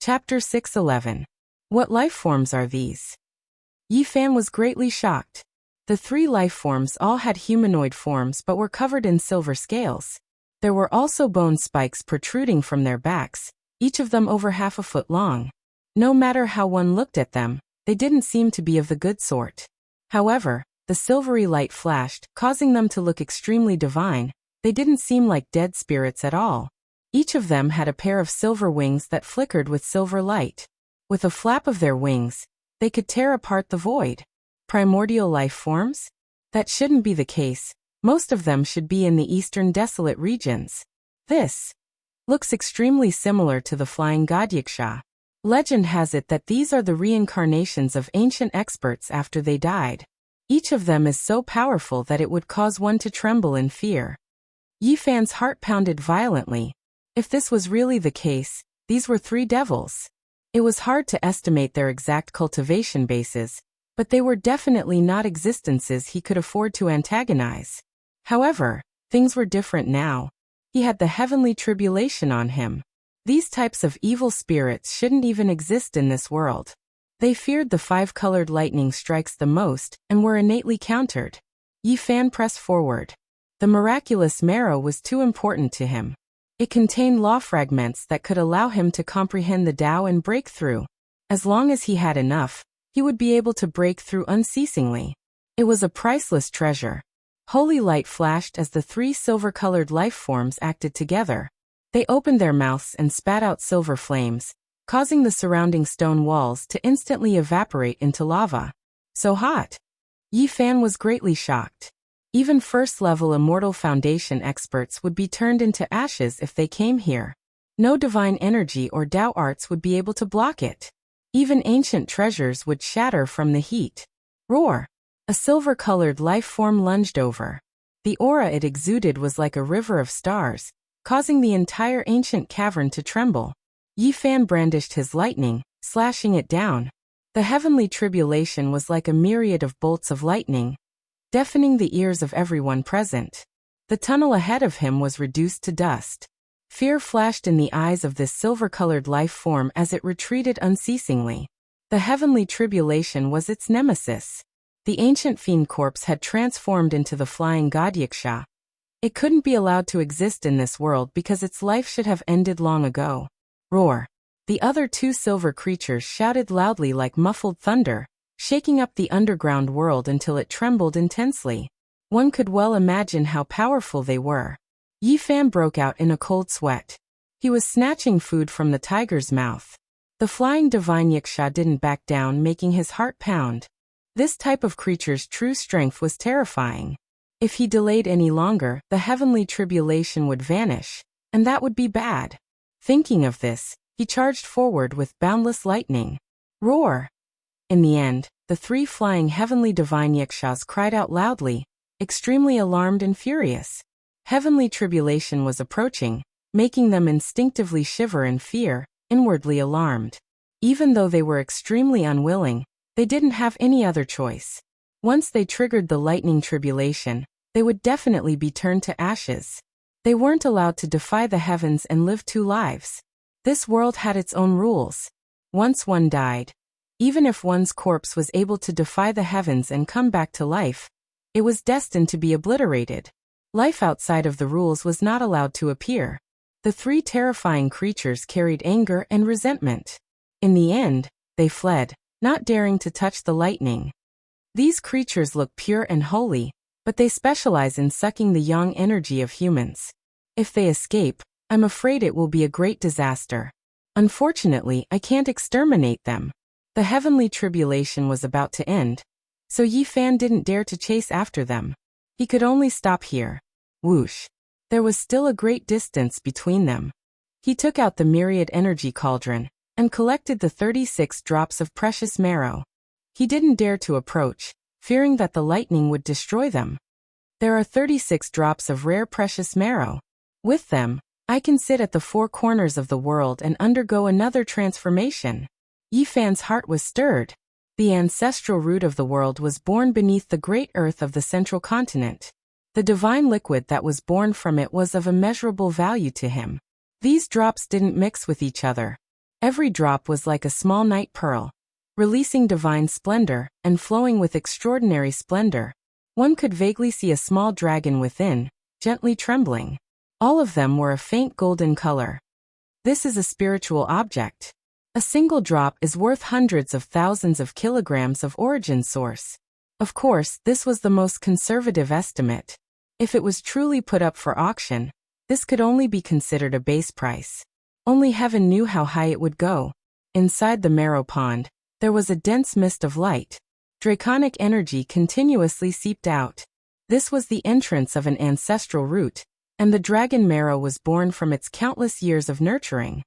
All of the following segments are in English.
Chapter 611. What life forms are these? Yi Fan was greatly shocked. The three life forms all had humanoid forms but were covered in silver scales. There were also bone spikes protruding from their backs, each of them over half a foot long. No matter how one looked at them, they didn't seem to be of the good sort. However, the silvery light flashed, causing them to look extremely divine. They didn't seem like dead spirits at all. Each of them had a pair of silver wings that flickered with silver light. With a flap of their wings, they could tear apart the void. Primordial life forms? That shouldn't be the case. Most of them should be in the eastern desolate regions. This looks extremely similar to the flying god Wuxia. Legend has it that these are the reincarnations of ancient experts after they died. Each of them is so powerful that it would cause one to tremble in fear. Yi Fan's heart pounded violently. If this was really the case, these were three devils. It was hard to estimate their exact cultivation bases, but they were definitely not existences he could afford to antagonize. However, things were different now. He had the heavenly tribulation on him. These types of evil spirits shouldn't even exist in this world. They feared the five-colored lightning strikes the most and were innately countered. Yi Fan pressed forward. The miraculous marrow was too important to him. It contained law fragments that could allow him to comprehend the Tao and break through. As long as he had enough, he would be able to break through unceasingly. It was a priceless treasure. Holy light flashed as the three silver-colored life forms acted together. They opened their mouths and spat out silver flames, causing the surrounding stone walls to instantly evaporate into lava. So hot! Yi Fan was greatly shocked. Even first-level Immortal Foundation experts would be turned into ashes if they came here. No divine energy or Tao arts would be able to block it. Even ancient treasures would shatter from the heat. Roar! A silver-colored life form lunged over. The aura it exuded was like a river of stars, causing the entire ancient cavern to tremble. Yi Fan brandished his lightning, slashing it down. The heavenly tribulation was like a myriad of bolts of lightning, deafening the ears of everyone present. The tunnel ahead of him was reduced to dust. Fear flashed in the eyes of this silver-colored life form as it retreated unceasingly. The heavenly tribulation was its nemesis. The ancient fiend corpse had transformed into the flying god Wuxia. It couldn't be allowed to exist in this world because its life should have ended long ago. Roar! The other two silver creatures shouted loudly like muffled thunder, shaking up the underground world until it trembled intensely. One could well imagine how powerful they were. Yi Fan broke out in a cold sweat. He was snatching food from the tiger's mouth. The flying divine Wuxia didn't back down, making his heart pound. This type of creature's true strength was terrifying. If he delayed any longer, the heavenly tribulation would vanish, and that would be bad. Thinking of this, he charged forward with boundless lightning. Roar! In the end, the three flying heavenly divine Wuxias cried out loudly, extremely alarmed and furious. Heavenly tribulation was approaching, making them instinctively shiver in fear, inwardly alarmed. Even though they were extremely unwilling, they didn't have any other choice. Once they triggered the lightning tribulation, they would definitely be turned to ashes. They weren't allowed to defy the heavens and live two lives. This world had its own rules. Once one died, even if one's corpse was able to defy the heavens and come back to life, it was destined to be obliterated. Life outside of the rules was not allowed to appear. The three terrifying creatures carried anger and resentment. In the end, they fled, not daring to touch the lightning. These creatures look pure and holy, but they specialize in sucking the yang energy of humans. If they escape, I'm afraid it will be a great disaster. Unfortunately, I can't exterminate them. The heavenly tribulation was about to end, so Yi Fan didn't dare to chase after them. He could only stop here. Whoosh! There was still a great distance between them. He took out the myriad energy cauldron and collected the 36 drops of precious marrow. He didn't dare to approach, fearing that the lightning would destroy them. There are 36 drops of rare precious marrow. With them, I can sit at the four corners of the world and undergo another transformation. Yi Fan's heart was stirred. The ancestral root of the world was born beneath the great earth of the central continent. The divine liquid that was born from it was of immeasurable value to him. These drops didn't mix with each other. Every drop was like a small night pearl, releasing divine splendor and flowing with extraordinary splendor. One could vaguely see a small dragon within, gently trembling. All of them were a faint golden color. This is a spiritual object. A single drop is worth hundreds of thousands of kilograms of origin source. Of course, this was the most conservative estimate. If it was truly put up for auction, this could only be considered a base price. Only heaven knew how high it would go. Inside the marrow pond, there was a dense mist of light. Draconic energy continuously seeped out. This was the entrance of an ancestral root, and the dragon marrow was born from its countless years of nurturing.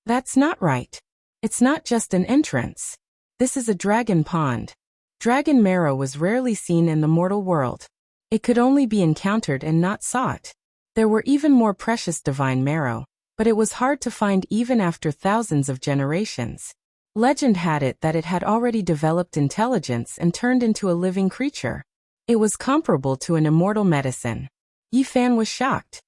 That's not right. It's not just an entrance. This is a dragon pond. Dragon marrow was rarely seen in the mortal world. It could only be encountered and not sought. There were even more precious divine marrow, but it was hard to find even after thousands of generations. Legend had it that it had already developed intelligence and turned into a living creature. It was comparable to an immortal medicine. Yi Fan was shocked.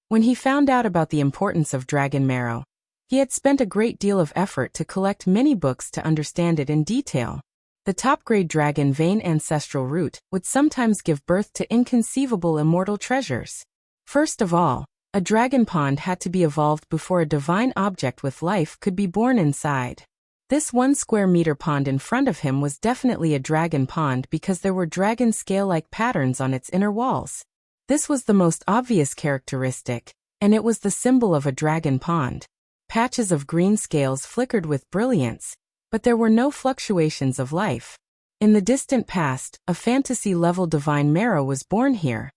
When he found out about the importance of dragon marrow, he had spent a great deal of effort to collect many books to understand it in detail. The top-grade dragon vein ancestral root would sometimes give birth to inconceivable immortal treasures. First of all, a dragon pond had to be evolved before a divine object with life could be born inside. This 1 square meter pond in front of him was definitely a dragon pond because there were dragon scale-like patterns on its inner walls. This was the most obvious characteristic, and it was the symbol of a dragon pond. Patches of green scales flickered with brilliance, but there were no fluctuations of life. In the distant past, a fantasy-level divine marrow was born here.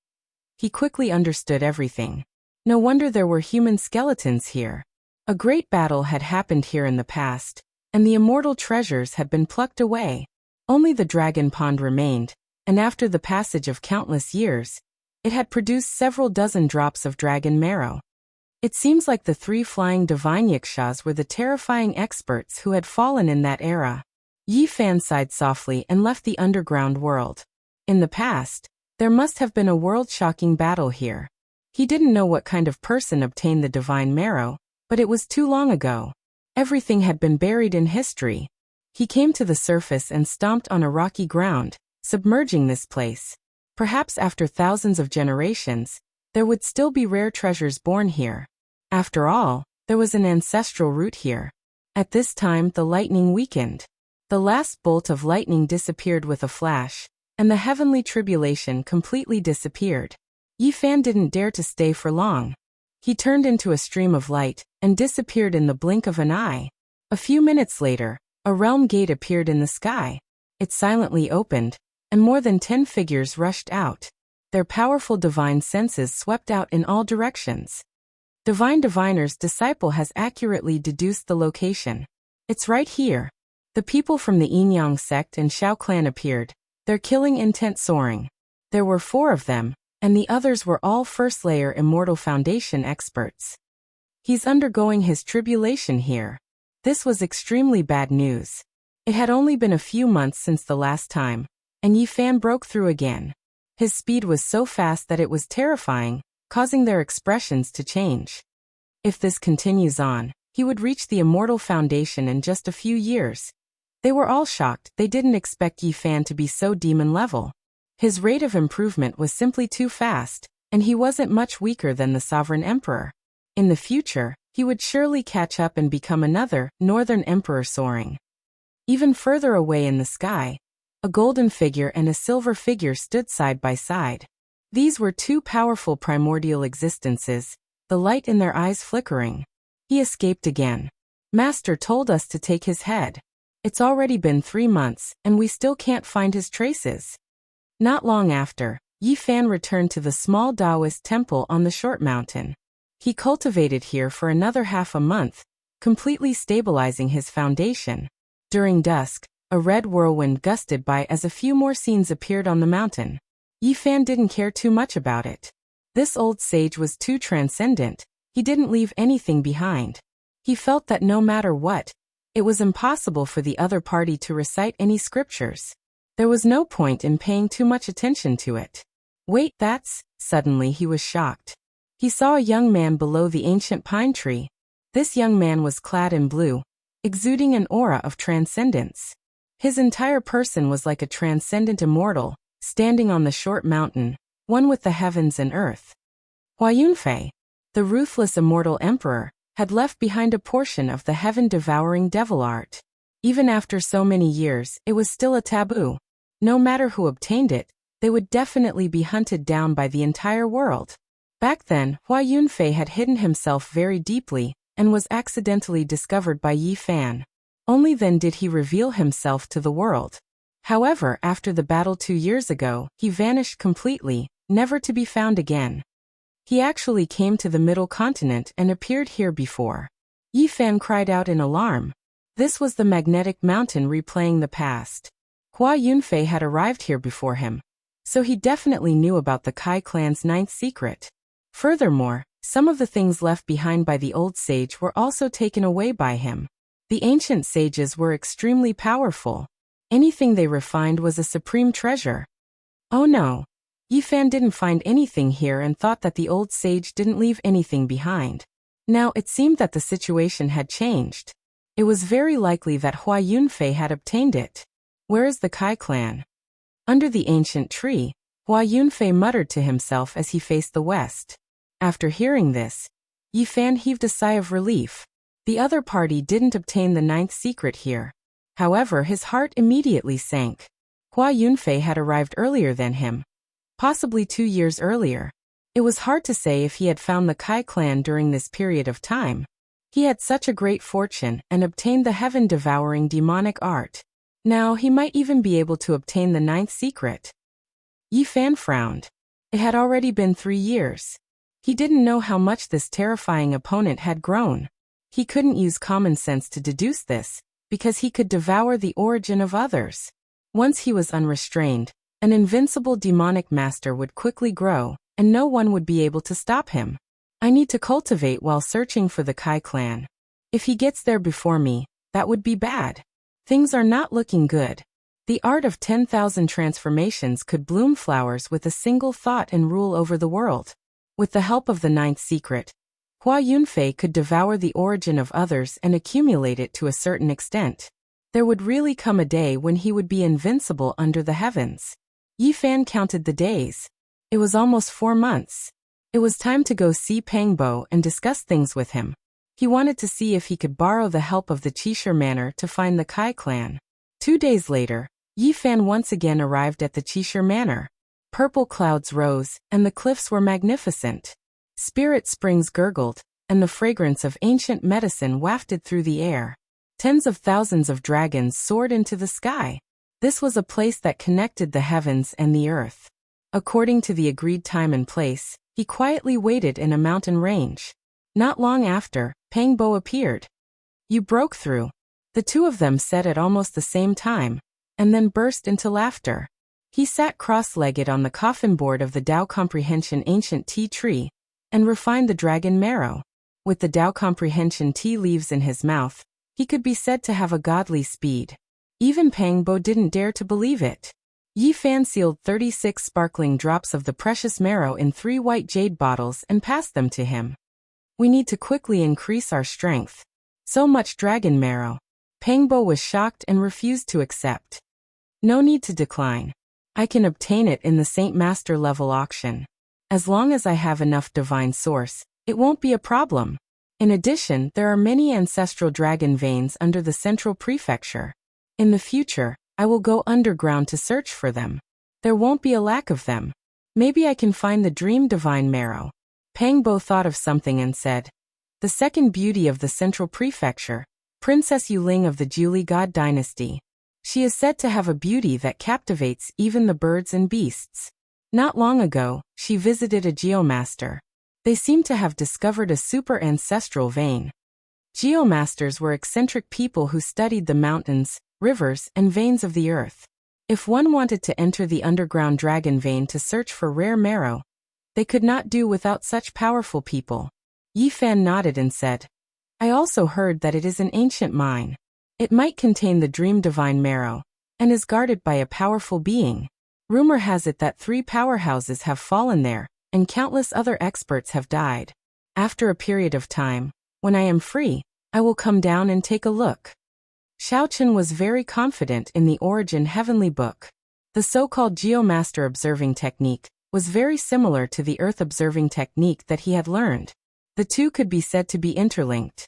He quickly understood everything. No wonder there were human skeletons here. A great battle had happened here in the past, and the immortal treasures had been plucked away. Only the dragon pond remained, and after the passage of countless years, it had produced several dozen drops of dragon marrow. It seems like the 3 flying divine yakshas were the terrifying experts who had fallen in that era. Yi Fan sighed softly and left the underground world. In the past, there must have been a world-shocking battle here. He didn't know what kind of person obtained the divine marrow, but it was too long ago. Everything had been buried in history. He came to the surface and stomped on a rocky ground, submerging this place. Perhaps after thousands of generations, there would still be rare treasures born here. After all, there was an ancestral root here. At this time, the lightning weakened. The last bolt of lightning disappeared with a flash, and the heavenly tribulation completely disappeared. Yi Fan didn't dare to stay for long. He turned into a stream of light and disappeared in the blink of an eye. A few minutes later, a realm gate appeared in the sky. It silently opened, and more than 10 figures rushed out. Their powerful divine senses swept out in all directions. Divine Diviner's disciple has accurately deduced the location. It's right here. The people from the Yin-Yang sect and Shao clan appeared, their killing intent soaring. There were 4 of them, and the others were all first-layer Immortal Foundation experts. He's undergoing his tribulation here. This was extremely bad news. It had only been a few months since the last time, and Yi Fan broke through again. His speed was so fast that it was terrifying, causing their expressions to change. If this continues on, he would reach the Immortal Foundation in just a few years. They were all shocked. They didn't expect Yi Fan to be so demon level. His rate of improvement was simply too fast, and he wasn't much weaker than the Sovereign Emperor. In the future, he would surely catch up and become another Northern Emperor soaring. Even further away in the sky, a golden figure and a silver figure stood side by side. These were 2 powerful primordial existences, the light in their eyes flickering. He escaped again. Master told us to take his head. It's already been 3 months, and we still can't find his traces. Not long after, Yi Fan returned to the small Taoist temple on the short mountain. He cultivated here for another half a month, completely stabilizing his foundation. During dusk, a red whirlwind gusted by as a few more scenes appeared on the mountain. Yi Fan didn't care too much about it. This old sage was too transcendent. He didn't leave anything behind. He felt that no matter what, it was impossible for the other party to recite any scriptures. There was no point in paying too much attention to it. Wait, suddenly he was shocked. He saw a young man below the ancient pine tree. This young man was clad in blue, exuding an aura of transcendence. His entire person was like a transcendent immortal, standing on the short mountain, one with the heavens and earth. Hua Yunfei, the ruthless immortal emperor, had left behind a portion of the heaven-devouring devil art. Even after so many years, it was still a taboo. No matter who obtained it, they would definitely be hunted down by the entire world. Back then, Hua Yunfei had hidden himself very deeply and was accidentally discovered by Yi Fan. Only then did he reveal himself to the world. However, after the battle 2 years ago, he vanished completely, never to be found again. He actually came to the Middle Continent and appeared here before. Yi Fan cried out in alarm. This was the magnetic mountain replaying the past. Hua Yunfei had arrived here before him, so he definitely knew about the Kai clan's 9th secret. Furthermore, some of the things left behind by the old sage were also taken away by him. The ancient sages were extremely powerful. Anything they refined was a supreme treasure. Oh no. Yi Fan didn't find anything here and thought that the old sage didn't leave anything behind. Now it seemed that the situation had changed. It was very likely that Hua Yunfei had obtained it. Where is the Kai clan? Under the ancient tree, Hua Yunfei muttered to himself as he faced the west. After hearing this, Yi Fan heaved a sigh of relief. The other party didn't obtain the 9th secret here. However, his heart immediately sank. Hua Yunfei had arrived earlier than him. Possibly 2 years earlier. It was hard to say if he had found the Kai clan during this period of time. He had such a great fortune and obtained the heaven-devouring demonic art. Now he might even be able to obtain the 9th secret. Yi Fan frowned. It had already been 3 years. He didn't know how much this terrifying opponent had grown. He couldn't use common sense to deduce this, because he could devour the origin of others. Once he was unrestrained, an invincible demonic master would quickly grow, and no one would be able to stop him. I need to cultivate while searching for the Kai clan. If he gets there before me, that would be bad. Things are not looking good. The art of 10,000 transformations could bloom flowers with a single thought and rule over the world. With the help of the 9th secret, Hua Yunfei could devour the origin of others and accumulate it to a certain extent. There would really come a day when he would be invincible under the heavens. Yi Fan counted the days. It was almost 4 months. It was time to go see Pangbo and discuss things with him. He wanted to see if he could borrow the help of the Qishir Manor to find the Kai clan. 2 days later, Yi Fan once again arrived at the Qishir Manor. Purple clouds rose, and the cliffs were magnificent. Spirit springs gurgled, and the fragrance of ancient medicine wafted through the air. Tens of thousands of dragons soared into the sky. This was a place that connected the heavens and the earth. According to the agreed time and place, he quietly waited in a mountain range. Not long after, Pangbo appeared. You broke through. The two of them said at almost the same time, and then burst into laughter. He sat cross-legged on the coffin board of the Tao Comprehension ancient tea tree, and refined the dragon marrow. With the Tao Comprehension tea leaves in his mouth, he could be said to have a godly speed. Even Pangbo didn't dare to believe it. Yi Fan sealed 36 sparkling drops of the precious marrow in 3 white jade bottles and passed them to him. We need to quickly increase our strength. So much dragon marrow. Pangbo was shocked and refused to accept. No need to decline. I can obtain it in the Saint Master level auction. As long as I have enough divine source, it won't be a problem. In addition, there are many ancestral dragon veins under the central prefecture. In the future, I will go underground to search for them. There won't be a lack of them. Maybe I can find the dream divine marrow. Pangbo thought of something and said, the second beauty of the central prefecture, Princess Yuling of the Juli God dynasty. She is said to have a beauty that captivates even the birds and beasts. Not long ago, she visited a geomaster. They seem to have discovered a super ancestral vein. Geomasters were eccentric people who studied the mountains, rivers, and veins of the earth. If one wanted to enter the underground dragon vein to search for rare marrow, they could not do without such powerful people. Yi Fan nodded and said, I also heard that it is an ancient mine. It might contain the dream divine marrow, and is guarded by a powerful being. Rumor has it that 3 powerhouses have fallen there, and countless other experts have died. After a period of time, when I am free, I will come down and take a look. Xiaochen was very confident in the Origin Heavenly Book. The so-called Geomaster observing technique was very similar to the Earth observing technique that he had learned. The two could be said to be interlinked.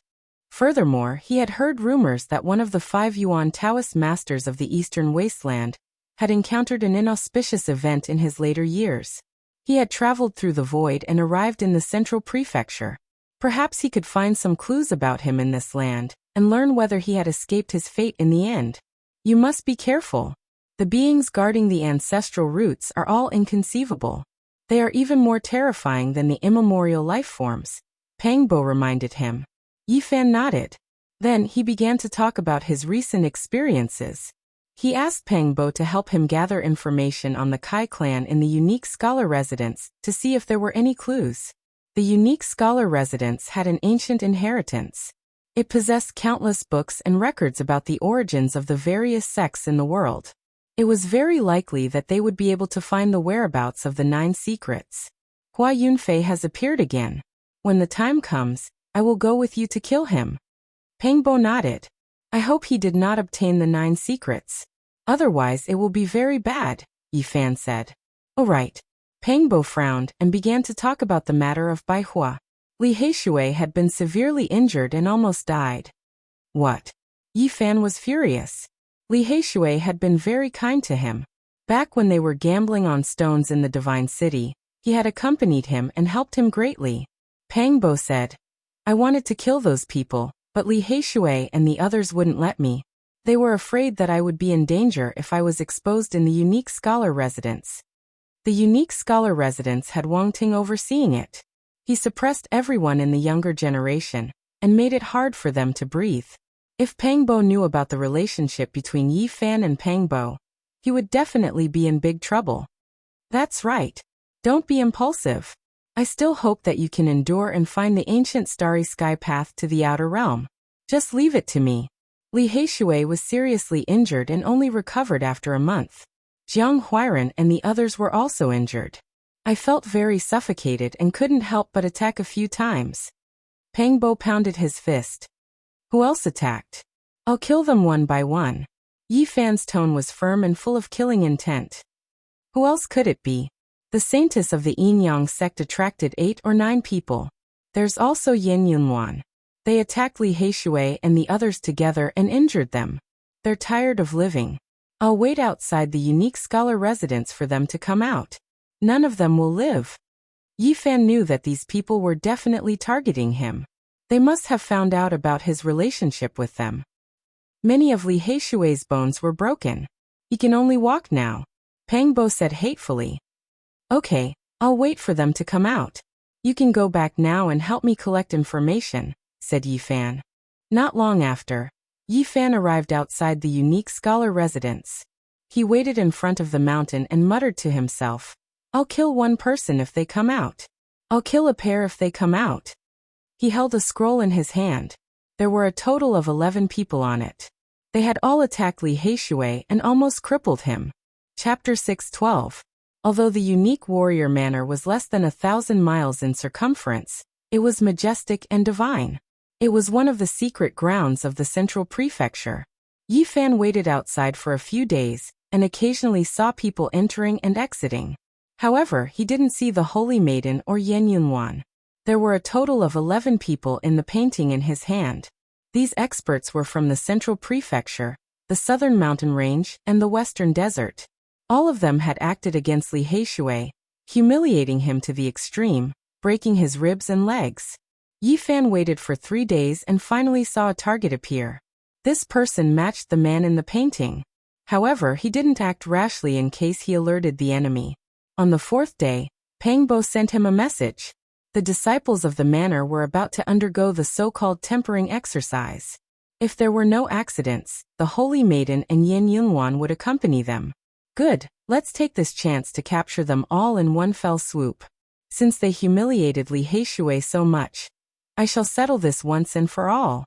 Furthermore, he had heard rumors that one of the 5 Yuan Taoist masters of the Eastern Wasteland had encountered an inauspicious event in his later years. He had traveled through the void and arrived in the central prefecture. Perhaps he could find some clues about him in this land, and learn whether he had escaped his fate in the end. You must be careful. The beings guarding the ancestral roots are all inconceivable. They are even more terrifying than the immemorial life forms, Pang Bo reminded him. Yi Fan nodded. Then he began to talk about his recent experiences. He asked Pang Bo to help him gather information on the Kai clan in the unique scholar residence to see if there were any clues. The unique scholar residence had an ancient inheritance. It possessed countless books and records about the origins of the various sects in the world. It was very likely that they would be able to find the whereabouts of the 9 secrets. Hua Yunfei has appeared again. When the time comes, I will go with you to kill him. Pang Bo nodded. I hope he did not obtain the 9 secrets. Otherwise it will be very bad, Yi Fan said. All right. Pang Bo frowned and began to talk about the matter of Bai Hua. Li Heishui had been severely injured and almost died. What? Yi Fan was furious. Li Heishui had been very kind to him. Back when they were gambling on stones in the Divine City, he had accompanied him and helped him greatly. Pang Bo said, I wanted to kill those people, but Li Heishui and the others wouldn't let me. They were afraid that I would be in danger if I was exposed in the unique scholar residence. The unique scholar residence had Wang Ting overseeing it. He suppressed everyone in the younger generation, and made it hard for them to breathe. If Pang Bo knew about the relationship between Yi Fan and Pang Bo, he would definitely be in big trouble. That's right. Don't be impulsive. I still hope that you can endure and find the ancient starry sky path to the outer realm. Just leave it to me. Li Heishui was seriously injured and only recovered after a month. Jiang Huairan and the others were also injured. I felt very suffocated and couldn't help but attack a few times. Pang Bo pounded his fist. Who else attacked? I'll kill them one by one. Yi Fan's tone was firm and full of killing intent. Who else could it be? The saintess of the Yin Yang sect attracted 8 or 9 people. There's also Yin Yunwan. They attacked Li Heishui and the others together and injured them. They're tired of living. I'll wait outside the unique scholar residence for them to come out. None of them will live. Yi Fan knew that these people were definitely targeting him. They must have found out about his relationship with them. Many of Li Heishui's bones were broken. He can only walk now. Pang Bo said hatefully. Okay, I'll wait for them to come out. You can go back now and help me collect information, said Yi Fan. Not long after, Yi Fan arrived outside the unique scholar residence. He waited in front of the mountain and muttered to himself, I'll kill one person if they come out. I'll kill a pair if they come out. He held a scroll in his hand. There were a total of 11 people on it. They had all attacked Li Heishui and almost crippled him. Chapter 6:12. Although the unique warrior manor was less than 1,000 miles in circumference, it was majestic and divine. It was one of the secret grounds of the central prefecture. Yi Fan waited outside for a few days, and occasionally saw people entering and exiting. However, he didn't see the Holy Maiden or Yen Yunwan. There were a total of 11 people in the painting in his hand. These experts were from the central prefecture, the southern mountain range, and the western desert. All of them had acted against Li Heishui, humiliating him to the extreme, breaking his ribs and legs. Yi Fan waited for 3 days and finally saw a target appear. This person matched the man in the painting. However, he didn't act rashly in case he alerted the enemy. On the 4th day, Pang Bo sent him a message. The disciples of the manor were about to undergo the so-called tempering exercise. If there were no accidents, the Holy Maiden and Yin Yunwan would accompany them. Good, let's take this chance to capture them all in one fell swoop. Since they humiliated Li Heishui so much, I shall settle this once and for all.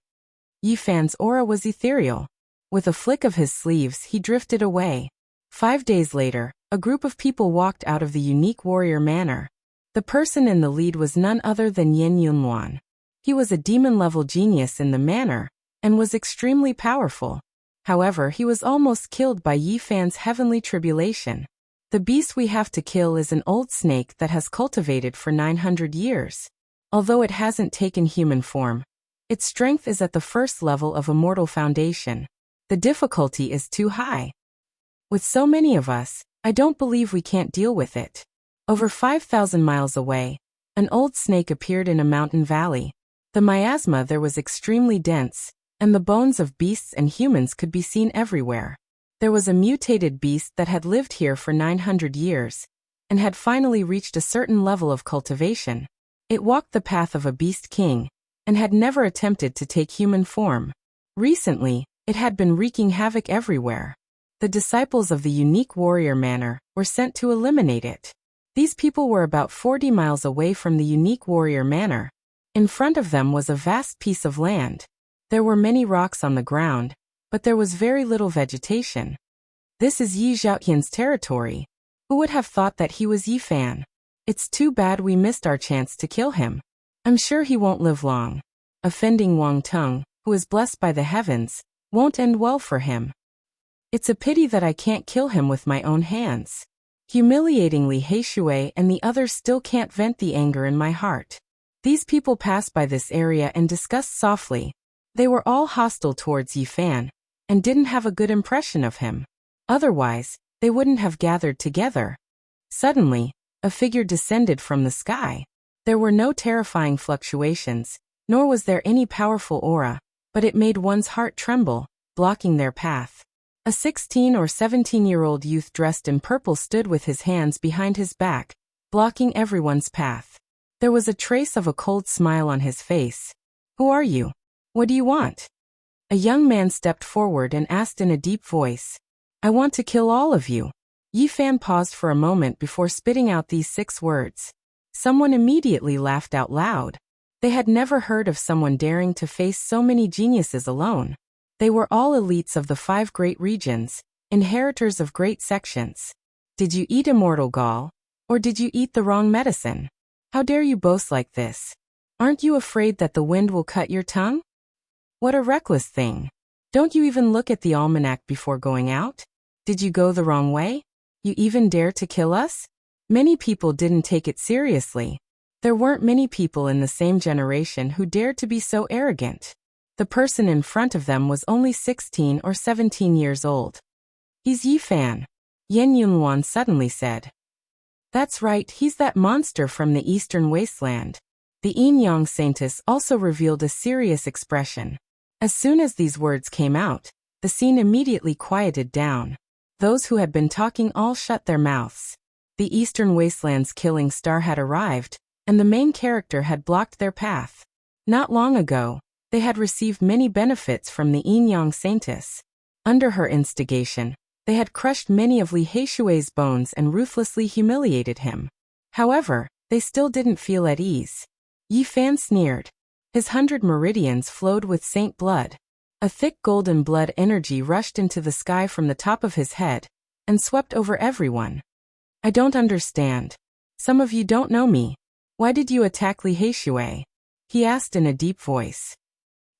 Yi Fan's aura was ethereal. With a flick of his sleeves, he drifted away. 5 days later, a group of people walked out of the unique warrior manor. The person in the lead was none other than Yin Yunwan. He was a demon-level genius in the manner, and was extremely powerful. However, he was almost killed by Yi Fan's heavenly tribulation. The beast we have to kill is an old snake that has cultivated for 900 years. Although it hasn't taken human form, its strength is at the first level of immortal foundation. The difficulty is too high. With so many of us, I don't believe we can't deal with it. Over 5,000 miles away, an old snake appeared in a mountain valley. The miasma there was extremely dense, and the bones of beasts and humans could be seen everywhere. There was a mutated beast that had lived here for 900 years, and had finally reached a certain level of cultivation. It walked the path of a beast king, and had never attempted to take human form. Recently, it had been wreaking havoc everywhere. The disciples of the unique warrior manor were sent to eliminate it. These people were about 40 miles away from the unique warrior manor. In front of them was a vast piece of land. There were many rocks on the ground, but there was very little vegetation. This is Yi Zhaotian's territory. Who would have thought that he was Yi Fan? It's too bad we missed our chance to kill him. I'm sure he won't live long. Offending Wang Tung, who is blessed by the heavens, won't end well for him. It's a pity that I can't kill him with my own hands. Humiliatingly, He Shui and the others still can't vent the anger in my heart. These people passed by this area and discussed softly. They were all hostile towards Yi Fan, and didn't have a good impression of him. Otherwise, they wouldn't have gathered together. Suddenly, a figure descended from the sky. There were no terrifying fluctuations, nor was there any powerful aura, but it made one's heart tremble, blocking their path. A 16 or 17-year-old youth dressed in purple stood with his hands behind his back, blocking everyone's path. There was a trace of a cold smile on his face. Who are you? What do you want? A young man stepped forward and asked in a deep voice. I want to kill all of you. Yi Fan paused for a moment before spitting out these 6 words. Someone immediately laughed out loud. They had never heard of someone daring to face so many geniuses alone. They were all elites of the 5 great regions, inheritors of great sections. Did you eat immortal gall? Or did you eat the wrong medicine? How dare you boast like this? Aren't you afraid that the wind will cut your tongue? What a reckless thing. Don't you even look at the almanac before going out? Did you go the wrong way? You even dare to kill us? Many people didn't take it seriously. There weren't many people in the same generation who dared to be so arrogant. The person in front of them was only 16 or 17 years old. He's Yi Fan, Yan Yunluan suddenly said. That's right, he's that monster from the eastern wasteland. The Yin Yang Saintess also revealed a serious expression. As soon as these words came out, the scene immediately quieted down. Those who had been talking all shut their mouths. The eastern wasteland's killing star had arrived, and the main character had blocked their path. Not long ago, they had received many benefits from the Yin Yang Saintess. Under her instigation, they had crushed many of Li Heishui's bones and ruthlessly humiliated him. However, they still didn't feel at ease. Yi Fan sneered. His 100 meridians flowed with saint blood. A thick golden blood energy rushed into the sky from the top of his head, and swept over everyone. I don't understand. Some of you don't know me. Why did you attack Li Heishui? He asked in a deep voice.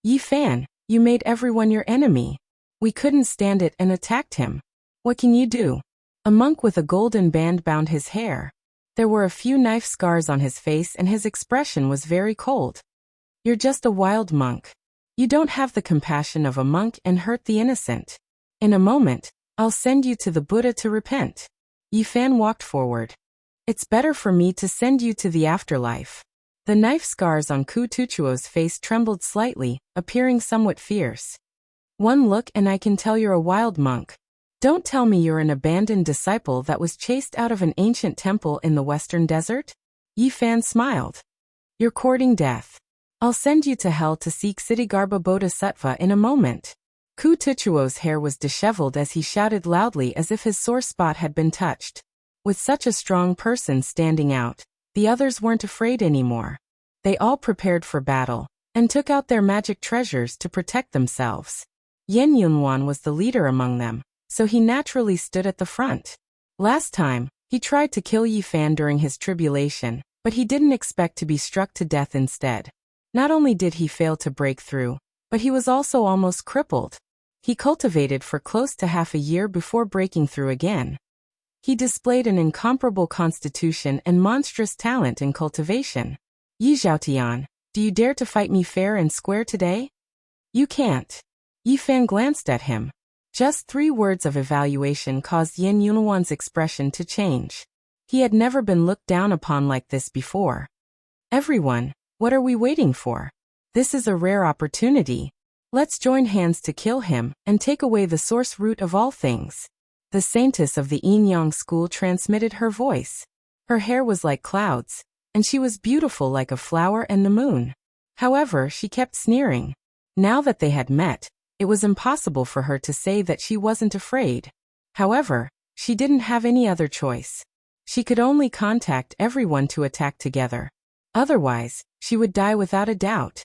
Yi Fan, you made everyone your enemy. We couldn't stand it and attacked him. What can you do? A monk with a golden band bound his hair. There were a few knife scars on his face and his expression was very cold. You're just a wild monk. You don't have the compassion of a monk and hurt the innocent. In a moment, I'll send you to the Buddha to repent. Yi Fan walked forward. It's better for me to send you to the afterlife. The knife scars on Ku Tuchuo's face trembled slightly, appearing somewhat fierce. One look and I can tell you're a wild monk. Don't tell me you're an abandoned disciple that was chased out of an ancient temple in the western desert? Yi Fan smiled. You're courting death. I'll send you to hell to seek Siddhigarbha Bodhisattva in a moment. Ku Tuchuo's hair was disheveled as he shouted loudly as if his sore spot had been touched. With such a strong person standing out, the others weren't afraid anymore. They all prepared for battle, and took out their magic treasures to protect themselves. Yan Yunluan was the leader among them, so he naturally stood at the front. Last time, he tried to kill Yi Fan during his tribulation, but he didn't expect to be struck to death instead. Not only did he fail to break through, but he was also almost crippled. He cultivated for close to half a year before breaking through again. He displayed an incomparable constitution and monstrous talent in cultivation. Yi Zhaotian, do you dare to fight me fair and square today? You can't. Yi Fan glanced at him. Just 3 words of evaluation caused Yan Yunwan's expression to change. He had never been looked down upon like this before. Everyone, what are we waiting for? This is a rare opportunity. Let's join hands to kill him and take away the source root of all things. The saintess of the Yin Yang school transmitted her voice. Her hair was like clouds, and she was beautiful like a flower and the moon. However, she kept sneering. Now that they had met, it was impossible for her to say that she wasn't afraid. However, she didn't have any other choice. She could only contact everyone to attack together. Otherwise, she would die without a doubt.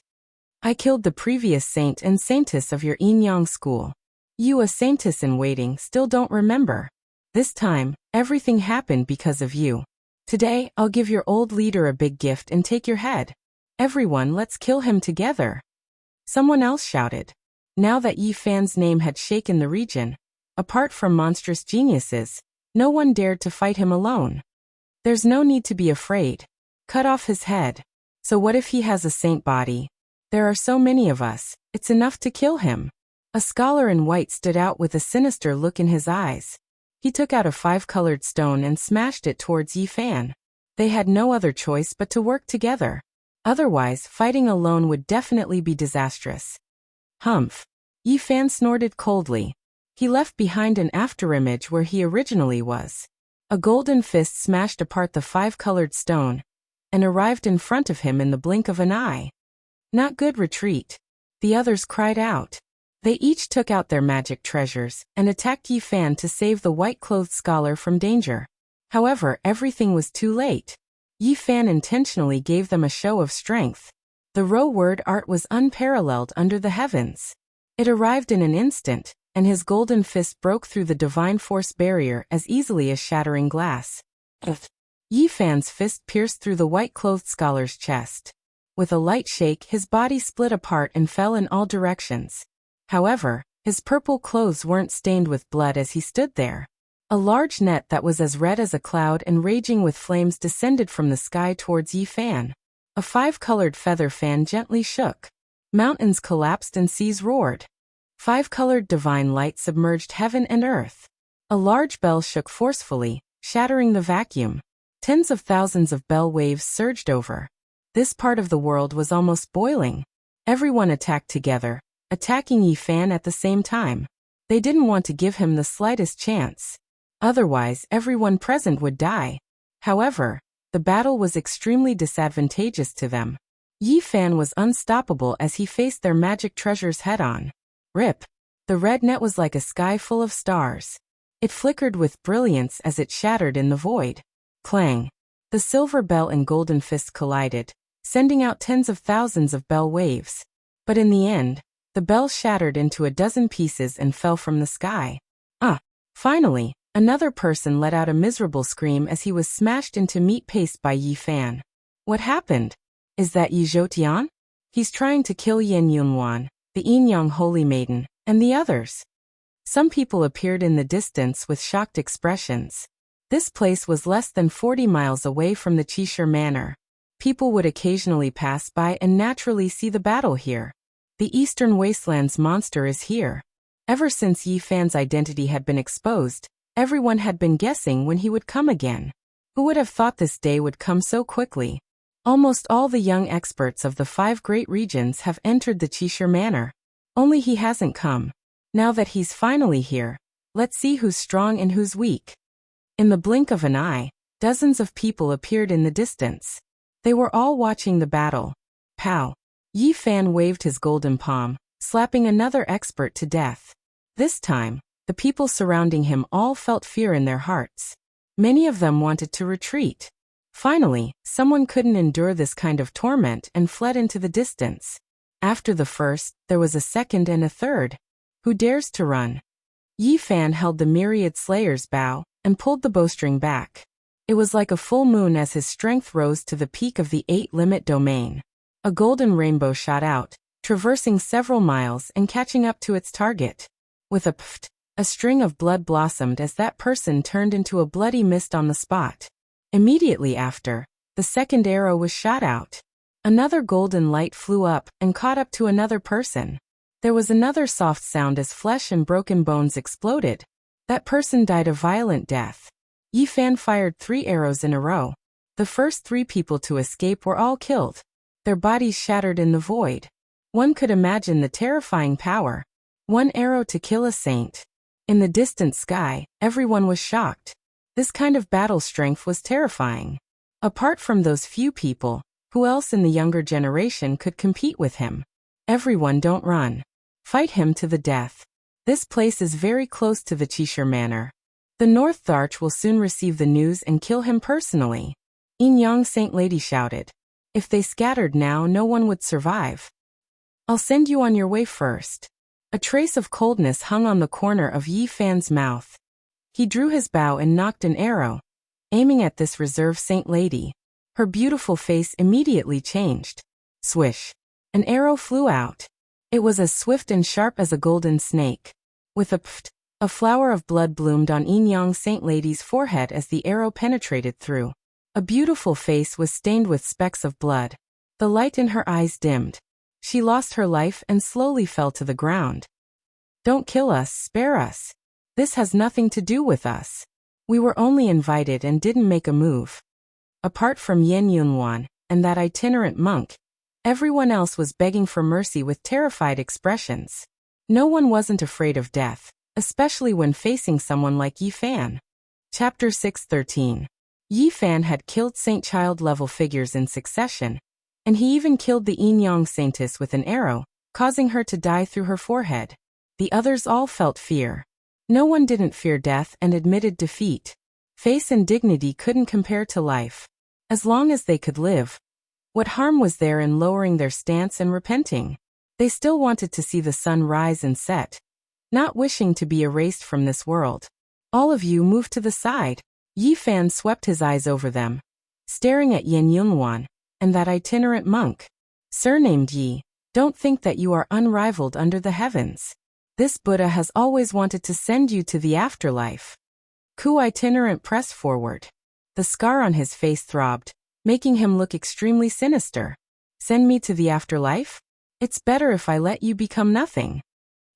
I killed the previous saint and saintess of your Yin Yang school. You, a saintess in waiting, still don't remember. This time, everything happened because of you. Today, I'll give your old leader a big gift and take your head. Everyone, let's kill him together. Someone else shouted. Now that Yi Fan's name had shaken the region, apart from monstrous geniuses, no one dared to fight him alone. There's no need to be afraid. Cut off his head. So what if he has a saint body? There are so many of us, it's enough to kill him. A scholar in white stood out with a sinister look in his eyes. He took out a 5-colored stone and smashed it towards Yi Fan. They had no other choice but to work together. Otherwise, fighting alone would definitely be disastrous. Humph. Yi Fan snorted coldly. He left behind an afterimage where he originally was. A golden fist smashed apart the 5-colored stone and arrived in front of him in the blink of an eye. Not good, retreat. The others cried out. They each took out their magic treasures and attacked Yi Fan to save the white-clothed scholar from danger. However, everything was too late. Yi Fan intentionally gave them a show of strength. The row word art was unparalleled under the heavens. It arrived in an instant, and his golden fist broke through the divine force barrier as easily as shattering glass. Yi Fan's fist pierced through the white-clothed scholar's chest. With a light shake, his body split apart and fell in all directions. However, his purple clothes weren't stained with blood as he stood there. A large net that was as red as a cloud and raging with flames descended from the sky towards Yi Fan. A 5-colored feather fan gently shook. Mountains collapsed and seas roared. 5-colored divine light submerged heaven and earth. A large bell shook forcefully, shattering the vacuum. Tens of thousands of bell waves surged over. This part of the world was almost boiling. Everyone attacked together, attacking Yi Fan at the same time. They didn't want to give him the slightest chance. Otherwise, everyone present would die. However, the battle was extremely disadvantageous to them. Yi Fan was unstoppable as he faced their magic treasures head-on. Rip! The red net was like a sky full of stars. It flickered with brilliance as it shattered in the void. Clang! The silver bell and golden fist collided, sending out tens of thousands of bell waves. But in the end, the bell shattered into a dozen pieces and fell from the sky. Finally, another person let out a miserable scream as he was smashed into meat paste by Yi Fan. What happened? Is that Yi Zhaotian? He's trying to kill Yan Yunwan, the Yin Yang Holy Maiden, and the others. Some people appeared in the distance with shocked expressions. This place was less than 40 miles away from the Qishir Manor. People would occasionally pass by and naturally see the battle here. The Eastern Wasteland's monster is here. Ever since Yi Fan's identity had been exposed, everyone had been guessing when he would come again. Who would have thought this day would come so quickly? Almost all the young experts of the 5 great regions have entered the Qishir Manor. Only he hasn't come. Now that he's finally here, let's see who's strong and who's weak. In the blink of an eye, dozens of people appeared in the distance. They were all watching the battle. Pow! Yi Fan waved his golden palm, slapping another expert to death. This time, the people surrounding him all felt fear in their hearts. Many of them wanted to retreat. Finally, someone couldn't endure this kind of torment and fled into the distance. After the first, there was a second and a third. Who dares to run? Yi Fan held the myriad slayer's bow and pulled the bowstring back. It was like a full moon as his strength rose to the peak of the 8-limit domain. A golden rainbow shot out, traversing several miles and catching up to its target. With a pft, a string of blood blossomed as that person turned into a bloody mist on the spot. Immediately after, the second arrow was shot out. Another golden light flew up and caught up to another person. There was another soft sound as flesh and broken bones exploded. That person died a violent death. Yi Fan fired 3 arrows in a row. The first 3 people to escape were all killed. Their bodies shattered in the void. One could imagine the terrifying power. 1 arrow to kill a saint. In the distant sky, everyone was shocked. This kind of battle strength was terrifying. Apart from those few people, who else in the younger generation could compete with him? Everyone don't run. Fight him to the death. This place is very close to the Chishire Manor. The North Arch will soon receive the news and kill him personally. Yin Yang Saint Lady shouted. If they scattered now, no one would survive. I'll send you on your way first. A trace of coldness hung on the corner of Yi Fan's mouth. He drew his bow and knocked an arrow, aiming at this reserve Saint Lady. Her beautiful face immediately changed. Swish. An arrow flew out. It was as swift and sharp as a golden snake. With a pft, a flower of blood bloomed on Yin Yang Saint Lady's forehead as the arrow penetrated through. A beautiful face was stained with specks of blood. The light in her eyes dimmed. She lost her life and slowly fell to the ground. Don't kill us, spare us. This has nothing to do with us. We were only invited and didn't make a move. Apart from Yen Yunwan and that itinerant monk, everyone else was begging for mercy with terrified expressions. No one wasn't afraid of death, especially when facing someone like Yi Fan. Chapter 6:13. Yi Fan had killed Saint Child level figures in succession, and he even killed the Yin Yang Saintess with an arrow, causing her to die through her forehead. The others all felt fear. No one didn't fear death and admitted defeat. Face and dignity couldn't compare to life. As long as they could live, what harm was there in lowering their stance and repenting? They still wanted to see the sun rise and set, not wishing to be erased from this world. All of you move to the side. Yi Fan swept his eyes over them, staring at Yin Yunwan and that itinerant monk. Surnamed Yi, don't think that you are unrivaled under the heavens. This Buddha has always wanted to send you to the afterlife. Ku itinerant pressed forward. The scar on his face throbbed, making him look extremely sinister. Send me to the afterlife? It's better if I let you become nothing.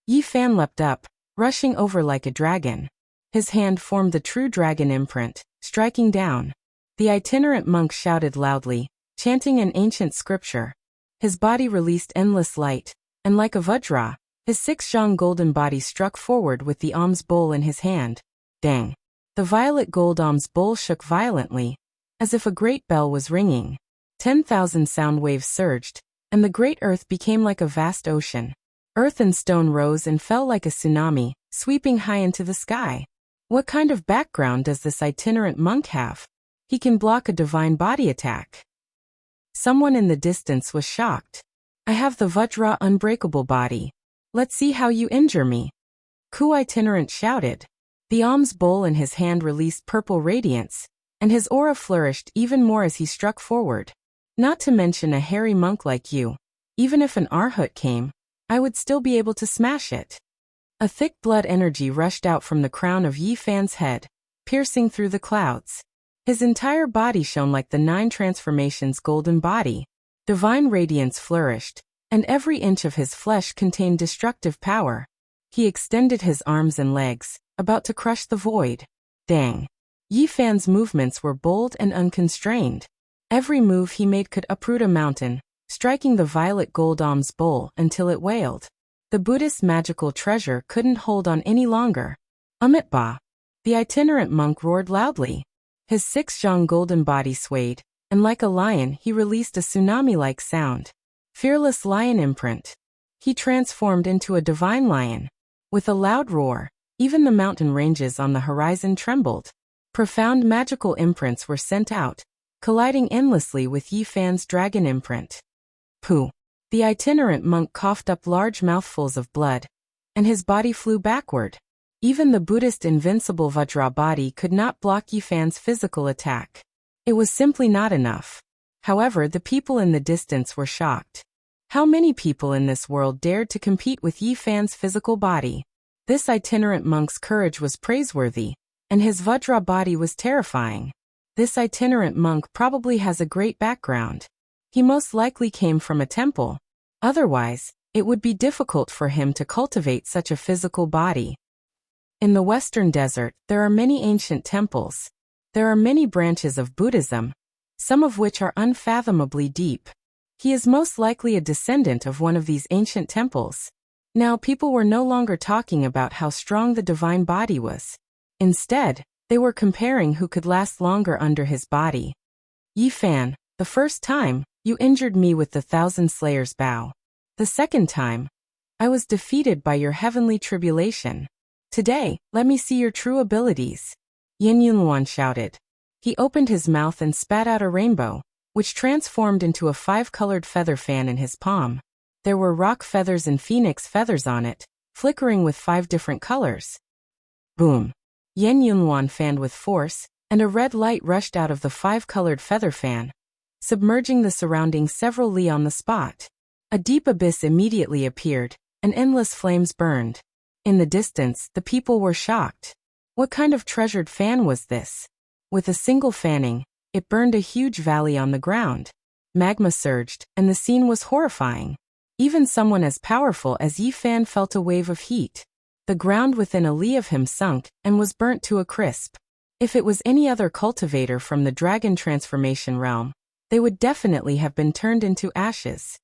Yi Fan leapt up, rushing over like a dragon. His hand formed the true dragon imprint, striking down. The itinerant monk shouted loudly, chanting an ancient scripture. His body released endless light, and like a vajra, his 6 golden body struck forward with the alms bowl in his hand. Dang! The violet gold alms bowl shook violently, as if a great bell was ringing. 10,000 sound waves surged, and the great earth became like a vast ocean. Earth and stone rose and fell like a tsunami, sweeping high into the sky. What kind of background does this itinerant monk have? He can block a divine body attack. Someone in the distance was shocked. I have the Vajra unbreakable body. Let's see how you injure me. Ku itinerant shouted. The alms bowl in his hand released purple radiance, and his aura flourished even more as he struck forward. Not to mention a hairy monk like you. Even if an Arhut came, I would still be able to smash it. A thick blood energy rushed out from the crown of Yi Fan's head, piercing through the clouds. His entire body shone like the 9 transformations golden body. Divine radiance flourished, and every inch of his flesh contained destructive power. He extended his arms and legs, about to crush the void. Dang! Yi Fan's movements were bold and unconstrained. Every move he made could uproot a mountain, striking the violet gold alms bowl until it wailed. The Buddhist magical treasure couldn't hold on any longer. Amitba! The itinerant monk roared loudly. His 6 golden body swayed, and like a lion he released a tsunami-like sound. Fearless lion imprint. He transformed into a divine lion. With a loud roar, even the mountain ranges on the horizon trembled. Profound magical imprints were sent out, colliding endlessly with Yi Fan's dragon imprint. Pooh! The itinerant monk coughed up large mouthfuls of blood, and his body flew backward. Even the Buddhist invincible Vajra body could not block Yi Fan's physical attack. It was simply not enough. However, the people in the distance were shocked. How many people in this world dared to compete with Yi Fan's physical body? This itinerant monk's courage was praiseworthy, and his Vajra body was terrifying. This itinerant monk probably has a great background. He most likely came from a temple. Otherwise, it would be difficult for him to cultivate such a physical body. In the Western Desert, there are many ancient temples. There are many branches of Buddhism, some of which are unfathomably deep. He is most likely a descendant of one of these ancient temples. Now people were no longer talking about how strong the divine body was. Instead, they were comparing who could last longer under his body. Yi Fan, the first time, you injured me with the Thousand Slayers' bow. The second time, I was defeated by your heavenly tribulation. Today, let me see your true abilities. Yin Yunluan shouted. He opened his mouth and spat out a rainbow, which transformed into a 5-colored feather fan in his palm. There were rock feathers and phoenix feathers on it, flickering with 5 different colors. Boom! Yin Yunluan fanned with force, and a red light rushed out of the 5-colored feather fan, submerging the surrounding several li on the spot. A deep abyss immediately appeared, and endless flames burned. In the distance, the people were shocked. What kind of treasured fan was this? With a single fanning, it burned a huge valley on the ground. Magma surged, and the scene was horrifying. Even someone as powerful as Yi Fan felt a wave of heat. The ground within a li of him sunk and was burnt to a crisp. If it was any other cultivator from the dragon transformation realm, they would definitely have been turned into ashes.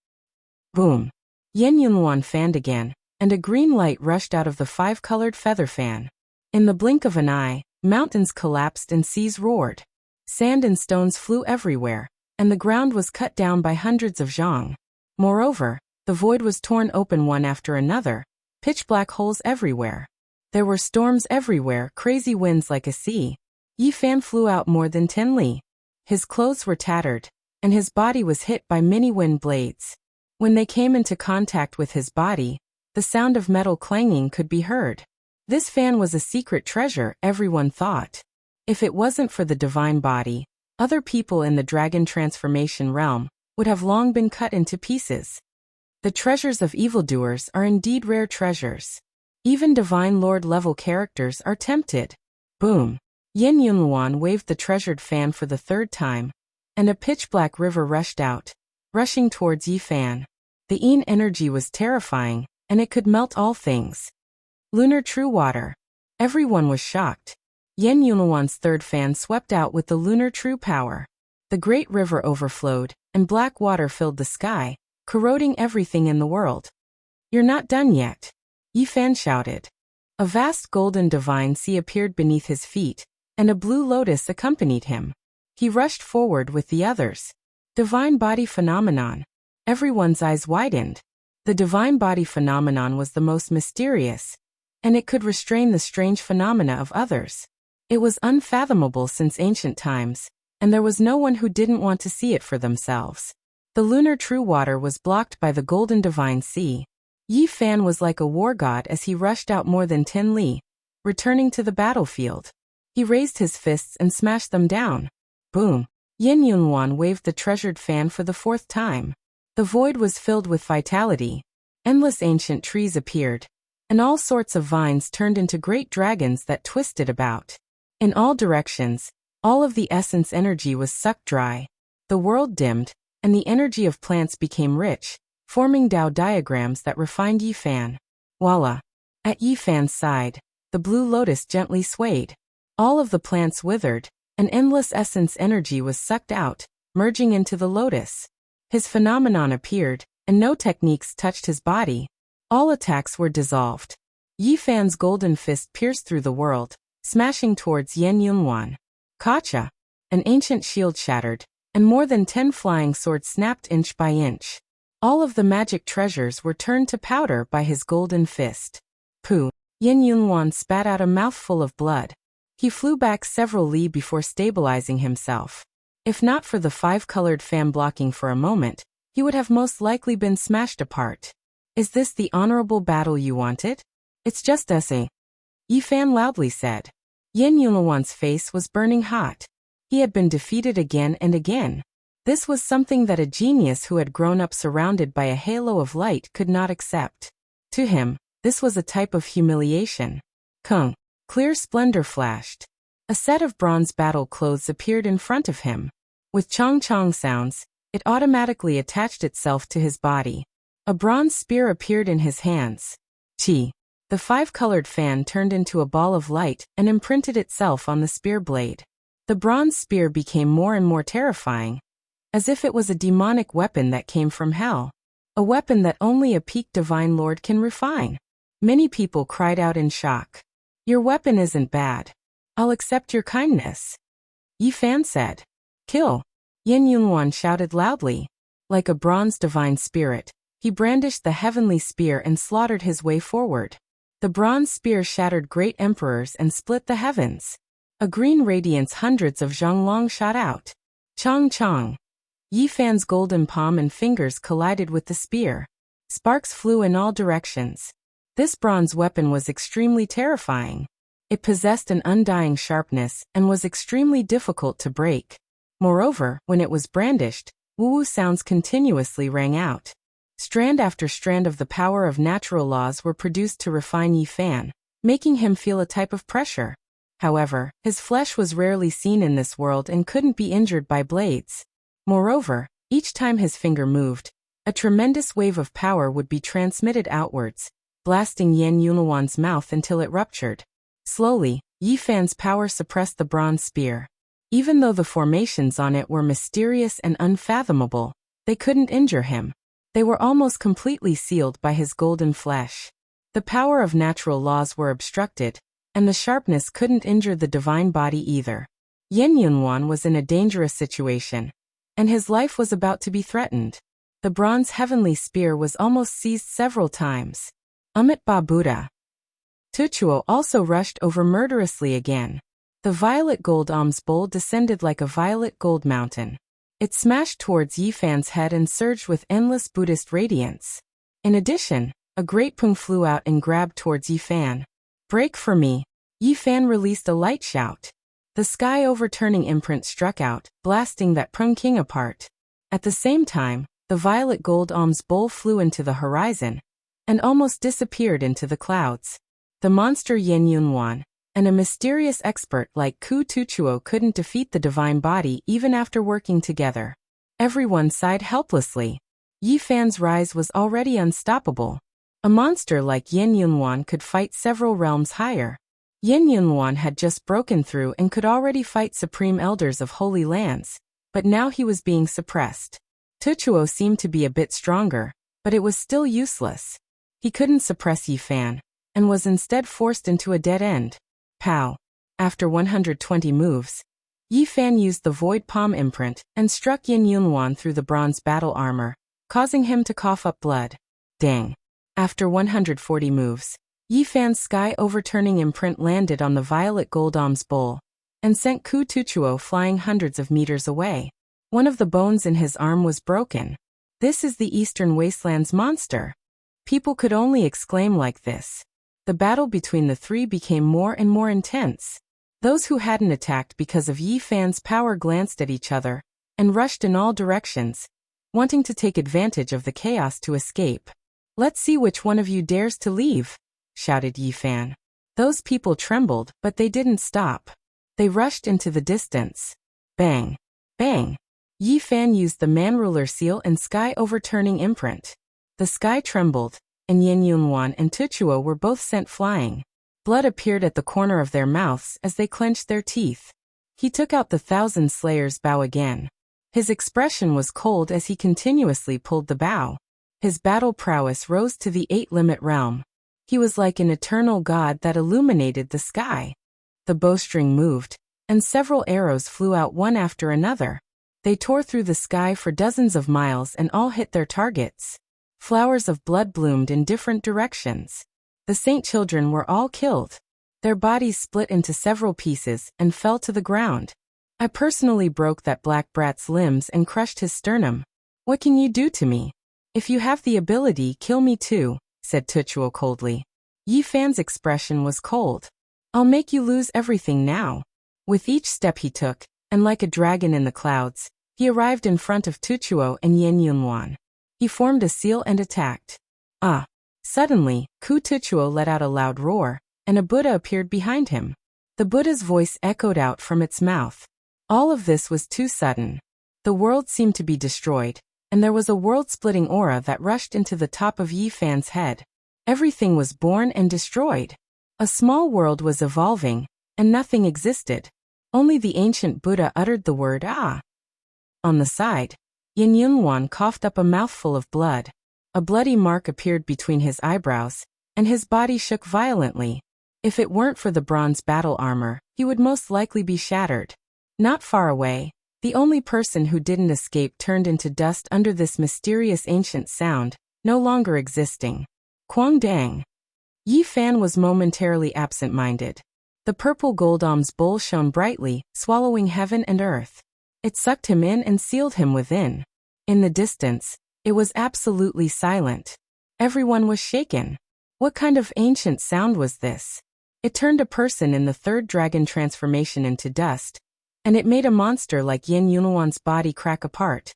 Boom! Yin Yunluan fanned again, and a green light rushed out of the 5-colored feather fan. In the blink of an eye, mountains collapsed and seas roared. Sand and stones flew everywhere, and the ground was cut down by hundreds of zhang. Moreover, the void was torn open one after another, pitch-black holes everywhere. There were storms everywhere, crazy winds like a sea. Yi Fan flew out more than 10 li. His clothes were tattered, and his body was hit by many wind blades. When they came into contact with his body, the sound of metal clanging could be heard. This fan was a secret treasure, everyone thought. If it wasn't for the divine body, other people in the dragon transformation realm would have long been cut into pieces. The treasures of evildoers are indeed rare treasures. Even divine lord level characters are tempted. Boom! Yin Yunluan waved the treasured fan for the 3rd time, and a pitch-black river rushed out, rushing towards Yi Fan. The Yin energy was terrifying, and it could melt all things. Lunar true water. Everyone was shocked. Yin Yunluan's 3rd fan swept out with the lunar true power. The great river overflowed, and black water filled the sky, corroding everything in the world. You're not done yet. Yi Fan shouted. A vast golden divine sea appeared beneath his feet, and a blue lotus accompanied him. He rushed forward with the others. Divine body phenomenon. Everyone's eyes widened. The divine body phenomenon was the most mysterious, and it could restrain the strange phenomena of others. It was unfathomable since ancient times, and there was no one who didn't want to see it for themselves. The lunar true water was blocked by the golden divine sea. Yi Fan was like a war god as he rushed out more than 10 li, returning to the battlefield. He raised his fists and smashed them down. Boom! Yin Yunluan waved the treasured fan for the 4th time. The void was filled with vitality. Endless ancient trees appeared, and all sorts of vines turned into great dragons that twisted about. In all directions, all of the essence energy was sucked dry. The world dimmed, and the energy of plants became rich, forming Dao diagrams that refined Yi Fan. Voila! At Yi Fan's side, the blue lotus gently swayed. All of the plants withered, and endless essence energy was sucked out, merging into the lotus. His phenomenon appeared, and no techniques touched his body. All attacks were dissolved. Yi Fan's golden fist pierced through the world, smashing towards Yin Yunluan. Kacha! An ancient shield shattered, and more than 10 flying swords snapped inch by inch. All of the magic treasures were turned to powder by his golden fist. Pooh! Yin Yunluan spat out a mouthful of blood. He flew back several li before stabilizing himself. If not for the 5-colored fan blocking for a moment, he would have most likely been smashed apart. Is this the honorable battle you wanted? It's just us, eh? Yi Fan loudly said. Yin Yunluan's face was burning hot. He had been defeated again and again. This was something that a genius who had grown up surrounded by a halo of light could not accept. To him, this was a type of humiliation. Kung. Clear splendor flashed. A set of bronze battle clothes appeared in front of him. With chong-chong sounds, it automatically attached itself to his body. A bronze spear appeared in his hands. Chi. The five-colored fan turned into a ball of light and imprinted itself on the spear blade. The bronze spear became more and more terrifying, as if it was a demonic weapon that came from hell. A weapon that only a peak divine lord can refine. Many people cried out in shock. Your weapon isn't bad. I'll accept your kindness. Yi Fan said. Kill. Yin Yunhuan shouted loudly. Like a bronze divine spirit, he brandished the heavenly spear and slaughtered his way forward. The bronze spear shattered great emperors and split the heavens. A green radiance hundreds of zhonglong shot out. Chong chong. Yi Fan's golden palm and fingers collided with the spear. Sparks flew in all directions. This bronze weapon was extremely terrifying. It possessed an undying sharpness and was extremely difficult to break. Moreover, when it was brandished, woo-woo sounds continuously rang out. Strand after strand of the power of natural laws were produced to refine Yi Fan, making him feel a type of pressure. However, his flesh was rarely seen in this world and couldn't be injured by blades. Moreover, each time his finger moved, a tremendous wave of power would be transmitted outwards, blasting Yin Yunhuan's mouth until it ruptured. Slowly, Yi Fan's power suppressed the bronze spear. Even though the formations on it were mysterious and unfathomable, they couldn't injure him. They were almost completely sealed by his golden flesh. The power of natural laws were obstructed, and the sharpness couldn't injure the divine body either. Yin Yunhuan was in a dangerous situation, and his life was about to be threatened. The bronze heavenly spear was almost seized several times. Amit Ba Buddha. Tuchuo also rushed over murderously again. The violet gold alms bowl descended like a violet gold mountain. It smashed towards Yi Fan's head and surged with endless Buddhist radiance. In addition, a great pung flew out and grabbed towards Yi Fan. Break for me. Yi Fan released a light shout. The sky overturning imprint struck out, blasting that Prung King apart. At the same time, the violet gold alms bowl flew into the horizon and almost disappeared into the clouds. The monster Yin Yunhuan and a mysterious expert like Ku Tuchuo couldn't defeat the divine body even after working together. Everyone sighed helplessly. Yi Fan's rise was already unstoppable. A monster like Yin Yunhuan could fight several realms higher. Yin Yunhuan had just broken through and could already fight supreme elders of holy lands, but now he was being suppressed. Tuchuo seemed to be a bit stronger, but it was still useless. He couldn't suppress Yi Fan, and was instead forced into a dead end. Pow! After 120 moves, Yi Fan used the void palm imprint and struck Yin Yunhuan through the bronze battle armor, causing him to cough up blood. Dang! After 140 moves, Yi Fan's sky overturning imprint landed on the violet gold alms bowl and sent Ku Tuchuo flying hundreds of meters away. One of the bones in his arm was broken. This is the Eastern Wasteland's monster. People could only exclaim like this. The battle between the three became more and more intense. Those who hadn't attacked because of Yi Fan's power glanced at each other and rushed in all directions, wanting to take advantage of the chaos to escape. Let's see which one of you dares to leave, shouted Yi Fan. Those people trembled, but they didn't stop. They rushed into the distance. Bang! Bang! Yi Fan used the man-ruler seal and sky overturning imprint. The sky trembled, and Yin Yunhuan and Tuchuo were both sent flying. Blood appeared at the corner of their mouths as they clenched their teeth. He took out the Thousand Slayers bow again. His expression was cold as he continuously pulled the bow. His battle prowess rose to the 8-limit realm. He was like an eternal god that illuminated the sky. The bowstring moved, and several arrows flew out one after another. They tore through the sky for dozens of miles and all hit their targets. Flowers of blood bloomed in different directions. The saint children were all killed. Their bodies split into several pieces and fell to the ground. I personally broke that black brat's limbs and crushed his sternum. What can you do to me? If you have the ability, kill me too, said Tuchuo coldly. Yi Fan's expression was cold. I'll make you lose everything now. With each step he took, and like a dragon in the clouds, He arrived in front of Tuchuo and Yan Yunhuan. He formed a seal and attacked. Ah! Suddenly, Tuchuo let out a loud roar, and a Buddha appeared behind him. The Buddha's voice echoed out from its mouth. All of this was too sudden. The world seemed to be destroyed, and there was a world-splitting aura that rushed into the top of Yi Fan's head. Everything was born and destroyed. A small world was evolving, and nothing existed. Only the ancient Buddha uttered the word "Ah." On the side, Yan Yunhuan coughed up a mouthful of blood. A bloody mark appeared between his eyebrows, and his body shook violently. If it weren't for the bronze battle armor, he would most likely be shattered. Not far away, the only person who didn't escape turned into dust under this mysterious ancient sound, no longer existing. Quang Dang. Yi Fan was momentarily absent-minded. The purple gold alms bowl shone brightly, swallowing heaven and earth. It sucked him in and sealed him within. In the distance, it was absolutely silent. Everyone was shaken. What kind of ancient sound was this? It turned a person in the third dragon transformation into dust, and it made a monster like Yan Yunhuan's body crack apart.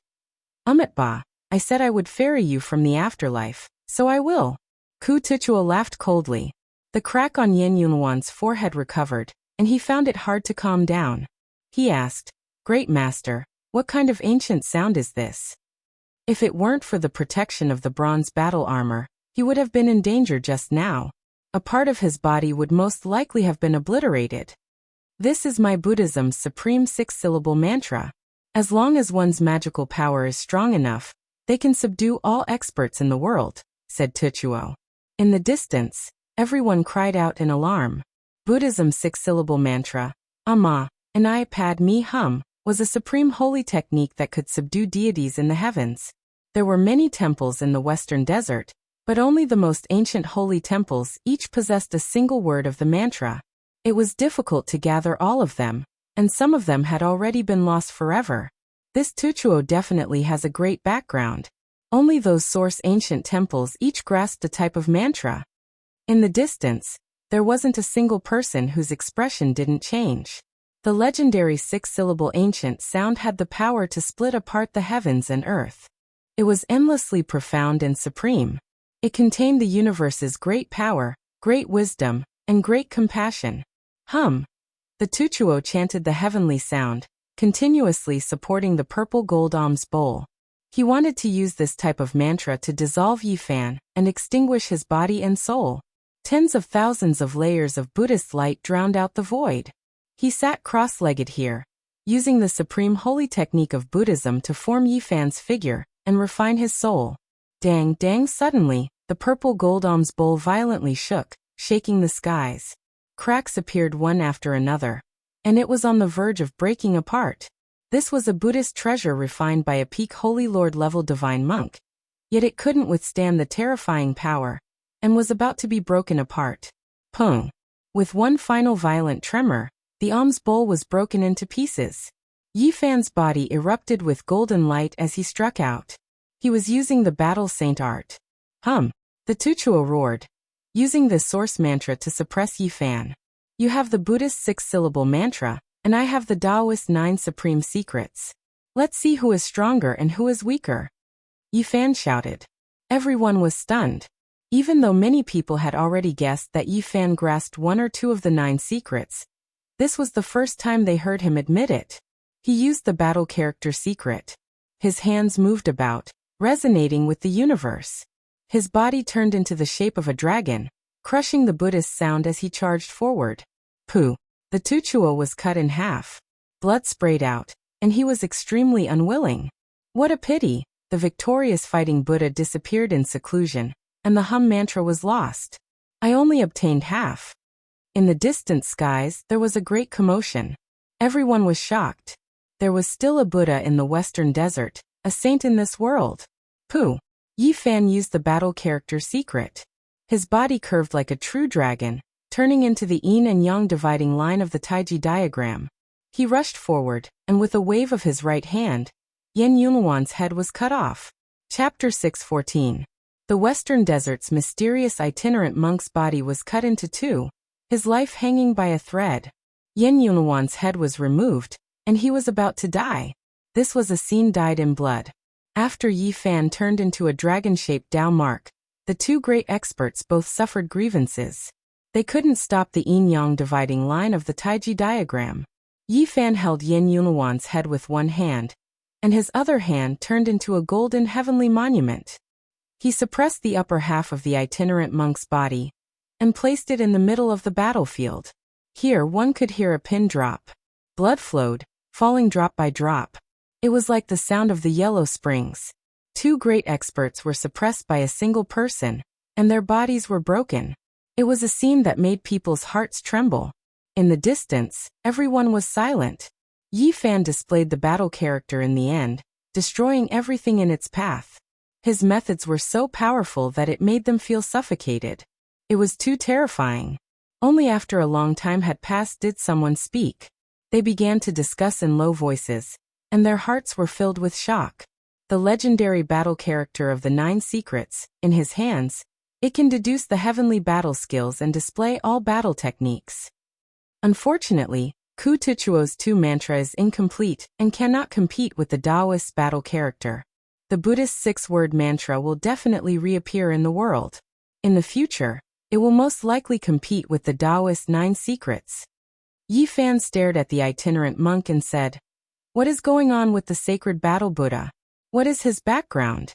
Ba, I said I would ferry you from the afterlife, so I will. Tuchuo laughed coldly. The crack on Yan Yunhuan's forehead recovered, and he found it hard to calm down. He asked, Great Master, what kind of ancient sound is this? If it weren't for the protection of the bronze battle armor, he would have been in danger just now. A part of his body would most likely have been obliterated. This is my Buddhism's supreme six-syllable mantra. As long as one's magical power is strong enough, they can subdue all experts in the world, said Tuchuo. In the distance, everyone cried out in alarm. Buddhism's six-syllable mantra, Amma, Anai Padme Hum, was a supreme holy technique that could subdue deities in the heavens. There were many temples in the western desert, but only the most ancient holy temples each possessed a single word of the mantra. It was difficult to gather all of them, and some of them had already been lost forever. This Tuchuo definitely has a great background. Only those source ancient temples each grasped a type of mantra. In the distance, there wasn't a single person whose expression didn't change. The legendary six-syllable ancient sound had the power to split apart the heavens and earth. It was endlessly profound and supreme. It contained the universe's great power, great wisdom, and great compassion. Hum. The Tuchuo chanted the heavenly sound, continuously supporting the purple gold alms bowl. He wanted to use this type of mantra to dissolve Yi Fan and extinguish his body and soul. Tens of thousands of layers of Buddhist light drowned out the void. He sat cross-legged here, using the supreme holy technique of Buddhism to form Yi Fan's figure and refine his soul. Dang, dang, suddenly, the purple gold alms bowl violently shook, shaking the skies. Cracks appeared one after another, and it was on the verge of breaking apart. This was a Buddhist treasure refined by a peak Holy Lord-level divine monk. Yet it couldn't withstand the terrifying power, and was about to be broken apart. Pung! With one final violent tremor, the alms bowl was broken into pieces. Yi Fan's body erupted with golden light as he struck out. He was using the battle saint art. Hum! The Tuchuo roared, using the source mantra to suppress Yi Fan. You have the Buddhist six-syllable mantra, and I have the Taoist 9 supreme secrets. Let's see who is stronger and who is weaker. Yi Fan shouted. Everyone was stunned. Even though many people had already guessed that Yi Fan grasped 1 or 2 of the 9 secrets, this was the first time they heard him admit it. He used the battle character secret. His hands moved about, resonating with the universe. His body turned into the shape of a dragon, crushing the Buddhist sound as he charged forward. Pooh! The Tuchuo was cut in half. Blood sprayed out, and he was extremely unwilling. What a pity! The victorious fighting Buddha disappeared in seclusion, and the hum mantra was lost. I only obtained half. In the distant skies, there was a great commotion. Everyone was shocked. There was still a Buddha in the western desert, a saint in this world. Pooh! Yi Fan used the battle character secret. His body curved like a true dragon, turning into the yin and yang dividing line of the Taiji diagram. He rushed forward, and with a wave of his right hand, Yan Yunhuan's head was cut off. Chapter 6:14. The western desert's mysterious itinerant monk's body was cut into 2, his life hanging by a thread. Yan Yunhuan's head was removed, and he was about to die. This was a scene dyed in blood. After Yi Fan turned into a dragon-shaped Dao mark, the two great experts both suffered grievances. They couldn't stop the yin-yang dividing line of the Taiji diagram. Yi Fan held Yin Yunhuan's head with one hand, and his other hand turned into a golden heavenly monument. He suppressed the upper half of the itinerant monk's body and placed it in the middle of the battlefield. Here one could hear a pin drop. Blood flowed, falling drop by drop. It was like the sound of the yellow springs. Two great experts were suppressed by a single person, and their bodies were broken. It was a scene that made people's hearts tremble. In the distance, everyone was silent. Yi Fan displayed the battle character in the end, destroying everything in its path. His methods were so powerful that it made them feel suffocated. It was too terrifying. Only after a long time had passed did someone speak. They began to discuss in low voices, and their hearts were filled with shock. The legendary battle character of the 9 secrets, in his hands, it can deduce the heavenly battle skills and display all battle techniques. Unfortunately, Ku Tuchuo's 2 mantra is incomplete and cannot compete with the Taoist battle character. The Buddhist 6-word mantra will definitely reappear in the world. In the future, it will most likely compete with the Taoist 9 secrets. Yi Fan stared at the itinerant monk and said, "What is going on with the sacred battle Buddha? What is his background?"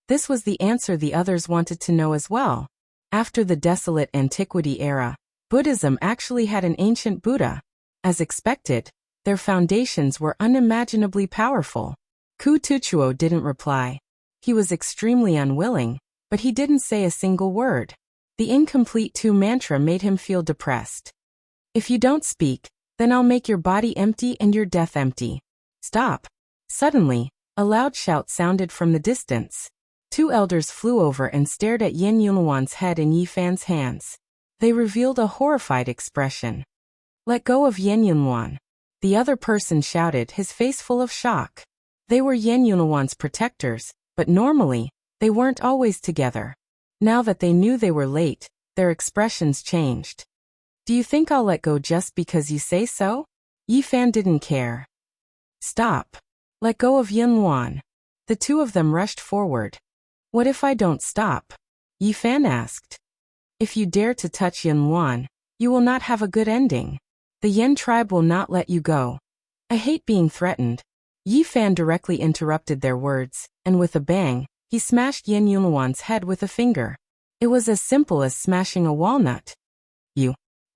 This was the answer the others wanted to know as well. After the desolate antiquity era, Buddhism actually had an ancient Buddha. As expected, their foundations were unimaginably powerful. Ku Tuchuo didn't reply. He was extremely unwilling, but he didn't say a single word. The incomplete 2 mantra made him feel depressed. "If you don't speak, then I'll make your body empty and your death empty. Stop." Suddenly, a loud shout sounded from the distance. 2 elders flew over and stared at Yin Yunhuan's head in Yi Fan's hands. They revealed a horrified expression. "Let go of Yin Yunhuan," the other person shouted, his face full of shock. They were Yin Yunhuan's protectors, but normally, they weren't always together. Now that they knew they were late, their expressions changed. "Do you think I'll let go just because you say so?" Yi Fan didn't care. "Stop. Let go of Yin Yuan." The 2 of them rushed forward. "What if I don't stop?" Yi Fan asked. "If you dare to touch Yin Yuan, you will not have a good ending. The Yin tribe will not let you go. I hate being threatened." Yi Fan directly interrupted their words, and with a bang, he smashed Yin Yunhuan's head with a finger. It was as simple as smashing a walnut.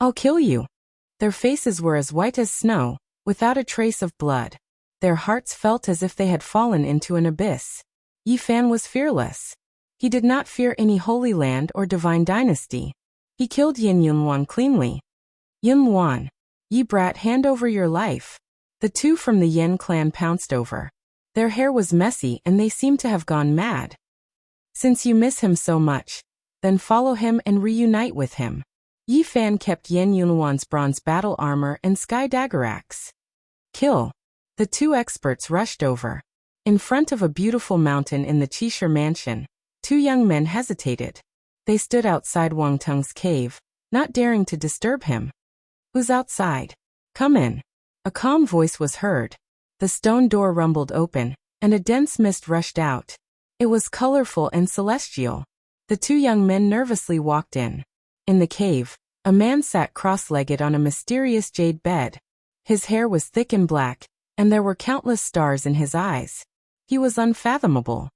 I'll kill you." Their faces were as white as snow, without a trace of blood. Their hearts felt as if they had fallen into an abyss. Yi Fan was fearless. He did not fear any holy land or divine dynasty. He killed Yin Yunhuan cleanly. "Yin Yuan, Yi brat, hand over your life." The 2 from the Yin clan pounced over. Their hair was messy and they seemed to have gone mad. "Since you miss him so much, then follow him and reunite with him." Yi Fan kept Yin Yunhuan's bronze battle armor and sky dagger axe. "Kill." The 2 experts rushed over. In front of a beautiful mountain in the Qishir mansion, 2 young men hesitated. They stood outside Wang Teng's cave, not daring to disturb him. "Who's outside? Come in." A calm voice was heard. The stone door rumbled open, and a dense mist rushed out. It was colorful and celestial. The 2 young men nervously walked in. In the cave, a man sat cross-legged on a mysterious jade bed. His hair was thick and black, and there were countless stars in his eyes. He was unfathomable.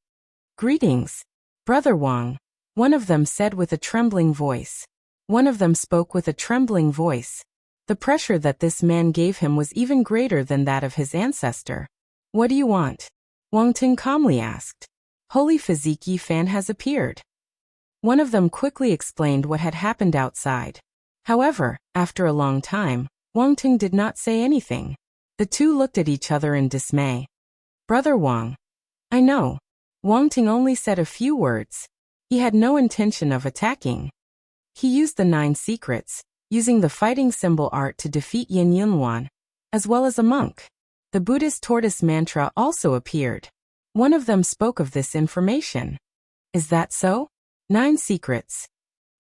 "Greetings, Brother Wang," one of them said with a trembling voice. One of them spoke with a trembling voice. The pressure that this man gave him was even greater than that of his ancestor. "What do you want?" Wang Ting calmly asked. "Holy Physique Yi Fan has appeared." One of them quickly explained what had happened outside. However, after a long time, Wang Ting did not say anything. The 2 looked at each other in dismay. "Brother Wang." "I know." Wang Ting only said a few words. He had no intention of attacking. He used the 9 secrets, using the fighting symbol art to defeat Yin Yunhuan, as well as a monk. The Buddhist tortoise mantra also appeared. One of them spoke of this information. "Is that so?" 9 secrets.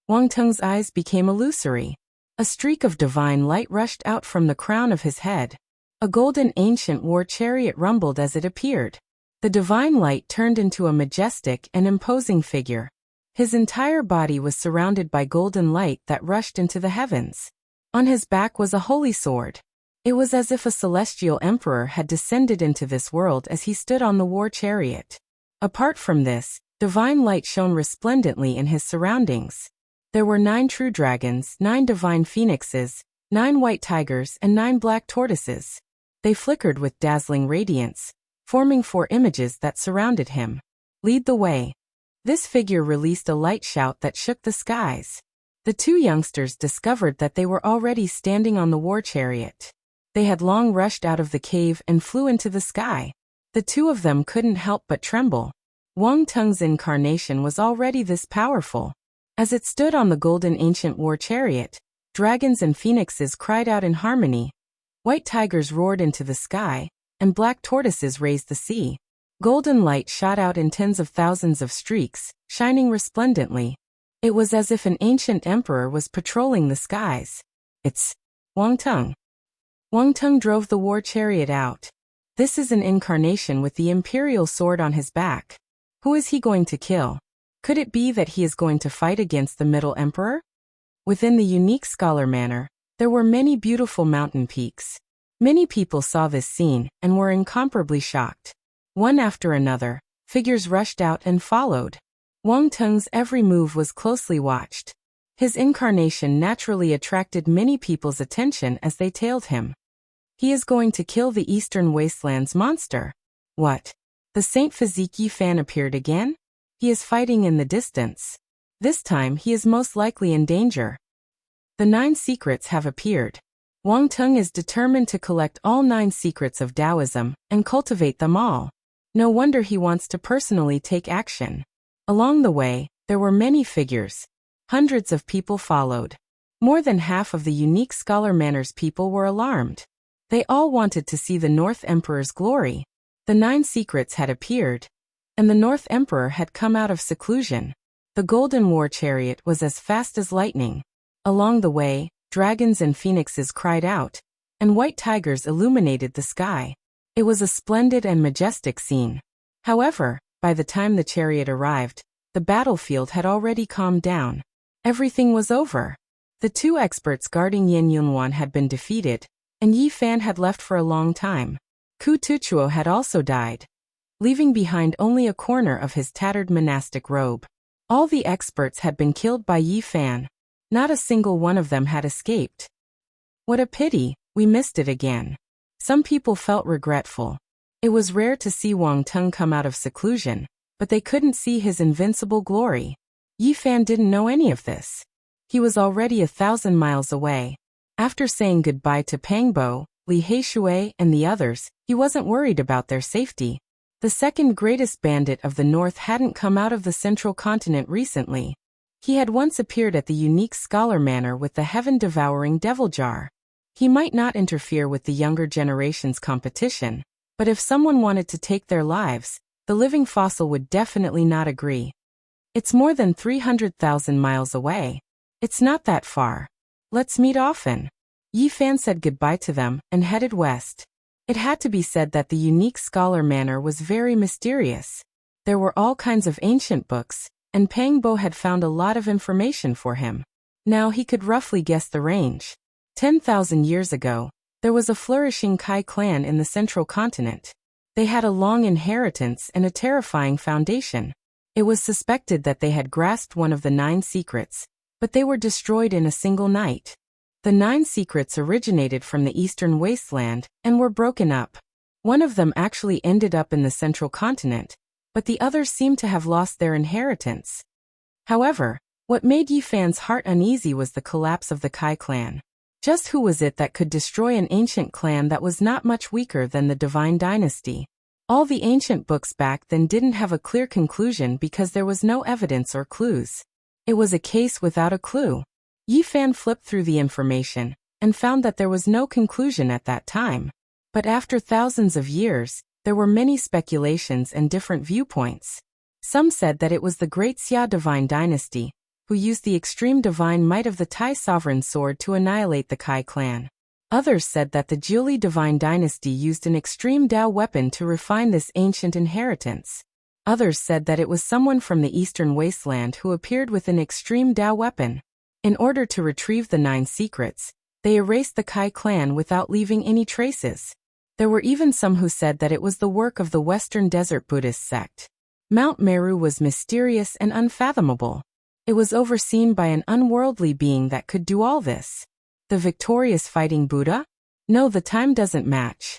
Wang Teng's eyes became illusory. A streak of divine light rushed out from the crown of his head. A golden ancient war chariot rumbled as it appeared. The divine light turned into a majestic and imposing figure. His entire body was surrounded by golden light that rushed into the heavens. On his back was a holy sword. It was as if a celestial emperor had descended into this world as he stood on the war chariot. Apart from this, divine light shone resplendently in his surroundings. There were 9 true dragons, 9 divine phoenixes, 9 white tigers, and 9 black tortoises. They flickered with dazzling radiance, forming 4 images that surrounded him. Lead the way. This figure released a light shout that shook the skies. The 2 youngsters discovered that they were already standing on the war chariot. They had long rushed out of the cave and flew into the sky. The 2 of them couldn't help but tremble. Wang Teng's incarnation was already this powerful. As it stood on the golden ancient war chariot, dragons and phoenixes cried out in harmony. White tigers roared into the sky, and black tortoises raised the sea. Golden light shot out in tens of thousands of streaks, shining resplendently. It was as if an ancient emperor was patrolling the skies. It's Wang Teng. Wang Teng drove the war chariot out. This is an incarnation with the imperial sword on his back. Who is he going to kill? Could it be that he is going to fight against the Middle Emperor? Within the unique scholar manor, there were many beautiful mountain peaks. Many people saw this scene and were incomparably shocked. One after another, figures rushed out and followed. Wang Teng's every move was closely watched. His incarnation naturally attracted many people's attention as they tailed him. He is going to kill the Eastern Wastelands monster. What? The Saint Physique Yifan appeared again? He is fighting in the distance. This time he is most likely in danger. The 9 secrets have appeared. Wang Teng is determined to collect all 9 secrets of Taoism and cultivate them all. No wonder he wants to personally take action. Along the way, there were many figures. Hundreds of people followed. More than half of the unique scholar manor's people were alarmed. They all wanted to see the North Emperor's glory. The 9 secrets had appeared, and the North Emperor had come out of seclusion. The golden war chariot was as fast as lightning. Along the way, dragons and phoenixes cried out, and white tigers illuminated the sky. It was a splendid and majestic scene. However, by the time the chariot arrived, the battlefield had already calmed down. Everything was over. The 2 experts guarding Yin Yunwan had been defeated, and Yi Fan had left for a long time. Ku Tuchuo had also died, leaving behind only a corner of his tattered monastic robe. All the experts had been killed by Yi Fan. Not a single one of them had escaped. What a pity, we missed it again. Some people felt regretful. It was rare to see Wang Teng come out of seclusion, but they couldn't see his invincible glory. Yi Fan didn't know any of this. He was already 1,000 miles away. After saying goodbye to Pangbo, Li Heishui, and the others, he wasn't worried about their safety. The second greatest bandit of the north hadn't come out of the central continent recently. He had once appeared at the unique scholar manor with the heaven-devouring devil jar. He might not interfere with the younger generation's competition, but if someone wanted to take their lives, the living fossil would definitely not agree. It's more than 300,000 miles away. It's not that far. Let's meet often. Yi Fan said goodbye to them and headed west. It had to be said that the unique scholar manor was very mysterious. There were all kinds of ancient books, and Pang Bo had found a lot of information for him. Now he could roughly guess the range. 10,000 years ago, there was a flourishing Kai clan in the central continent. They had a long inheritance and a terrifying foundation. It was suspected that they had grasped one of the 9 secrets, but they were destroyed in a single night. The 9 secrets originated from the eastern wasteland and were broken up. One of them actually ended up in the central continent, but the others seemed to have lost their inheritance. However, what made Yi Fan's heart uneasy was the collapse of the Kai clan. Just who was it that could destroy an ancient clan that was not much weaker than the Divine Dynasty? All the ancient books back then didn't have a clear conclusion because there was no evidence or clues. It was a case without a clue. Yi Fan flipped through the information and found that there was no conclusion at that time. But after thousands of years, there were many speculations and different viewpoints. Some said that it was the Great Xia Divine Dynasty, who used the extreme divine might of the Tai sovereign sword to annihilate the Kai clan. Others said that the Jiuli divine dynasty used an extreme Dao weapon to refine this ancient inheritance. Others said that it was someone from the eastern wasteland who appeared with an extreme Dao weapon. In order to retrieve the 9 secrets, they erased the Kai clan without leaving any traces. There were even some who said that it was the work of the Western Desert Buddhist sect. Mount Meru was mysterious and unfathomable. It was overseen by an unworldly being that could do all this. The victorious fighting Buddha? No, the time doesn't match.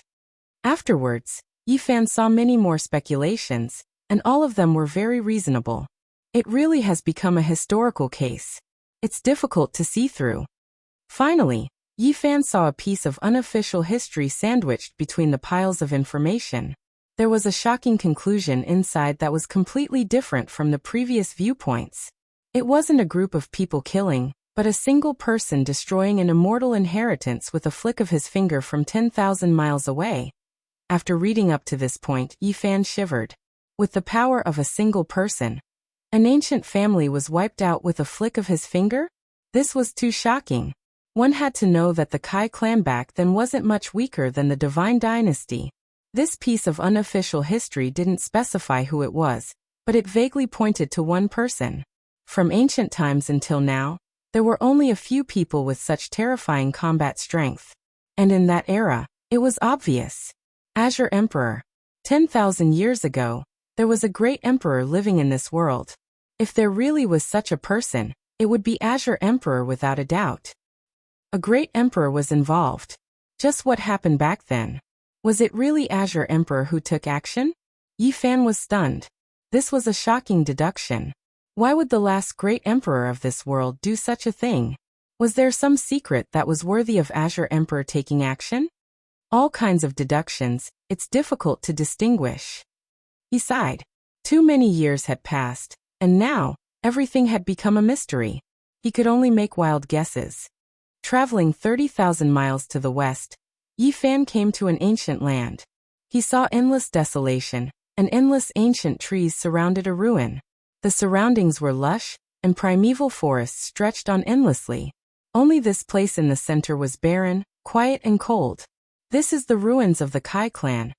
Afterwards, Yifan saw many more speculations, and all of them were very reasonable. It really has become a historical case. It's difficult to see through. Finally, Yifan saw a piece of unofficial history sandwiched between the piles of information. There was a shocking conclusion inside that was completely different from the previous viewpoints. It wasn't a group of people killing, but a single person destroying an immortal inheritance with a flick of his finger from 10,000 miles away. After reading up to this point, Yifan shivered. With the power of a single person, an ancient family was wiped out with a flick of his finger? This was too shocking. One had to know that the Kai clan back then wasn't much weaker than the divine dynasty. This piece of unofficial history didn't specify who it was, but it vaguely pointed to one person. From ancient times until now, there were only a few people with such terrifying combat strength. And in that era, it was obvious. Azure Emperor. 10,000 years ago, there was a great emperor living in this world. If there really was such a person, it would be Azure Emperor without a doubt. A great emperor was involved. Just what happened back then? Was it really Azure Emperor who took action? Yifan was stunned. This was a shocking deduction. Why would the last great emperor of this world do such a thing? Was there some secret that was worthy of Azure Emperor taking action? All kinds of deductions, it's difficult to distinguish. He sighed. Too many years had passed, and now, everything had become a mystery. He could only make wild guesses. Traveling 30,000 miles to the west, Yifan came to an ancient land. He saw endless desolation, and endless ancient trees surrounded a ruin. The surroundings were lush, and primeval forests stretched on endlessly. Only this place in the center was barren, quiet and cold. This is the ruins of the Kai clan.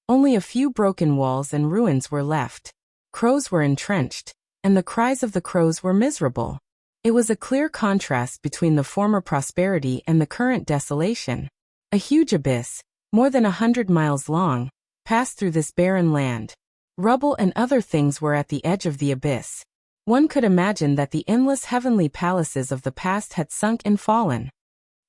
Only a few broken walls and ruins were left. Crows were entrenched, and the cries of the crows were miserable. It was a clear contrast between the former prosperity and the current desolation. A huge abyss, more than 100 miles long, passed through this barren land. Rubble and other things were at the edge of the abyss. One could imagine that the endless heavenly palaces of the past had sunk and fallen.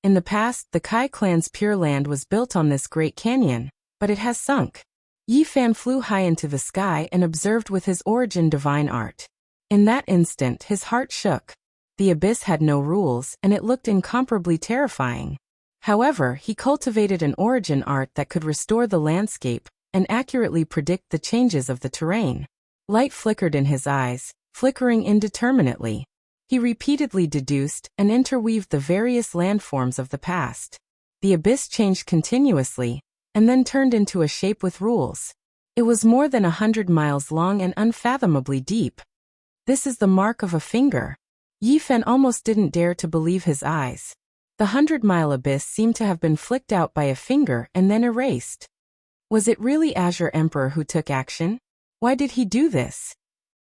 In the past, the Kai clan's pure land was built on this great canyon, but it has sunk. Yifan flew high into the sky and observed with his origin divine art. In that instant, his heart shook. The abyss had no rules, and it looked incomparably terrifying. However, he cultivated an origin art that could restore the landscape and accurately predict the changes of the terrain. Light flickered in his eyes, flickering indeterminately. He repeatedly deduced and interweaved the various landforms of the past. The abyss changed continuously, and then turned into a shape with rules. It was more than 100 miles long and unfathomably deep. This is the mark of a finger. Yifan almost didn't dare to believe his eyes. The 100-mile abyss seemed to have been flicked out by a finger and then erased. Was it really Azure Emperor who took action? Why did he do this?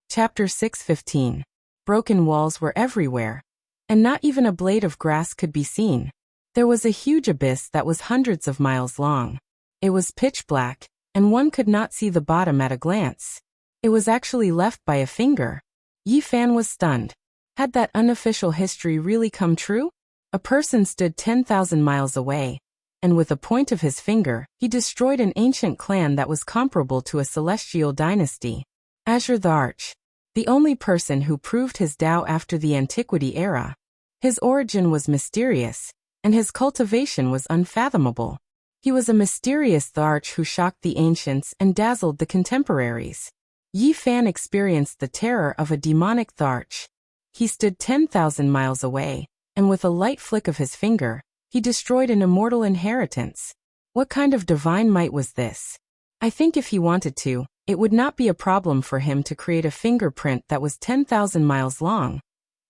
Chapter 6:15. Broken walls were everywhere, and not even a blade of grass could be seen. There was a huge abyss that was hundreds of miles long. It was pitch black, and one could not see the bottom at a glance. It was actually left by a finger. Yifan was stunned. Had that unofficial history really come true? A person stood 10,000 miles away, and with a point of his finger, he destroyed an ancient clan that was comparable to a celestial dynasty. Azure the Arch. The only person who proved his Tao after the Antiquity era. His origin was mysterious, and his cultivation was unfathomable. He was a mysterious Tharch who shocked the ancients and dazzled the contemporaries. Yifan experienced the terror of a demonic Tharch. He stood 10,000 miles away, and with a light flick of his finger, he destroyed an immortal inheritance. What kind of divine might was this? I think if he wanted to, it would not be a problem for him to create a fingerprint that was 10,000 miles long.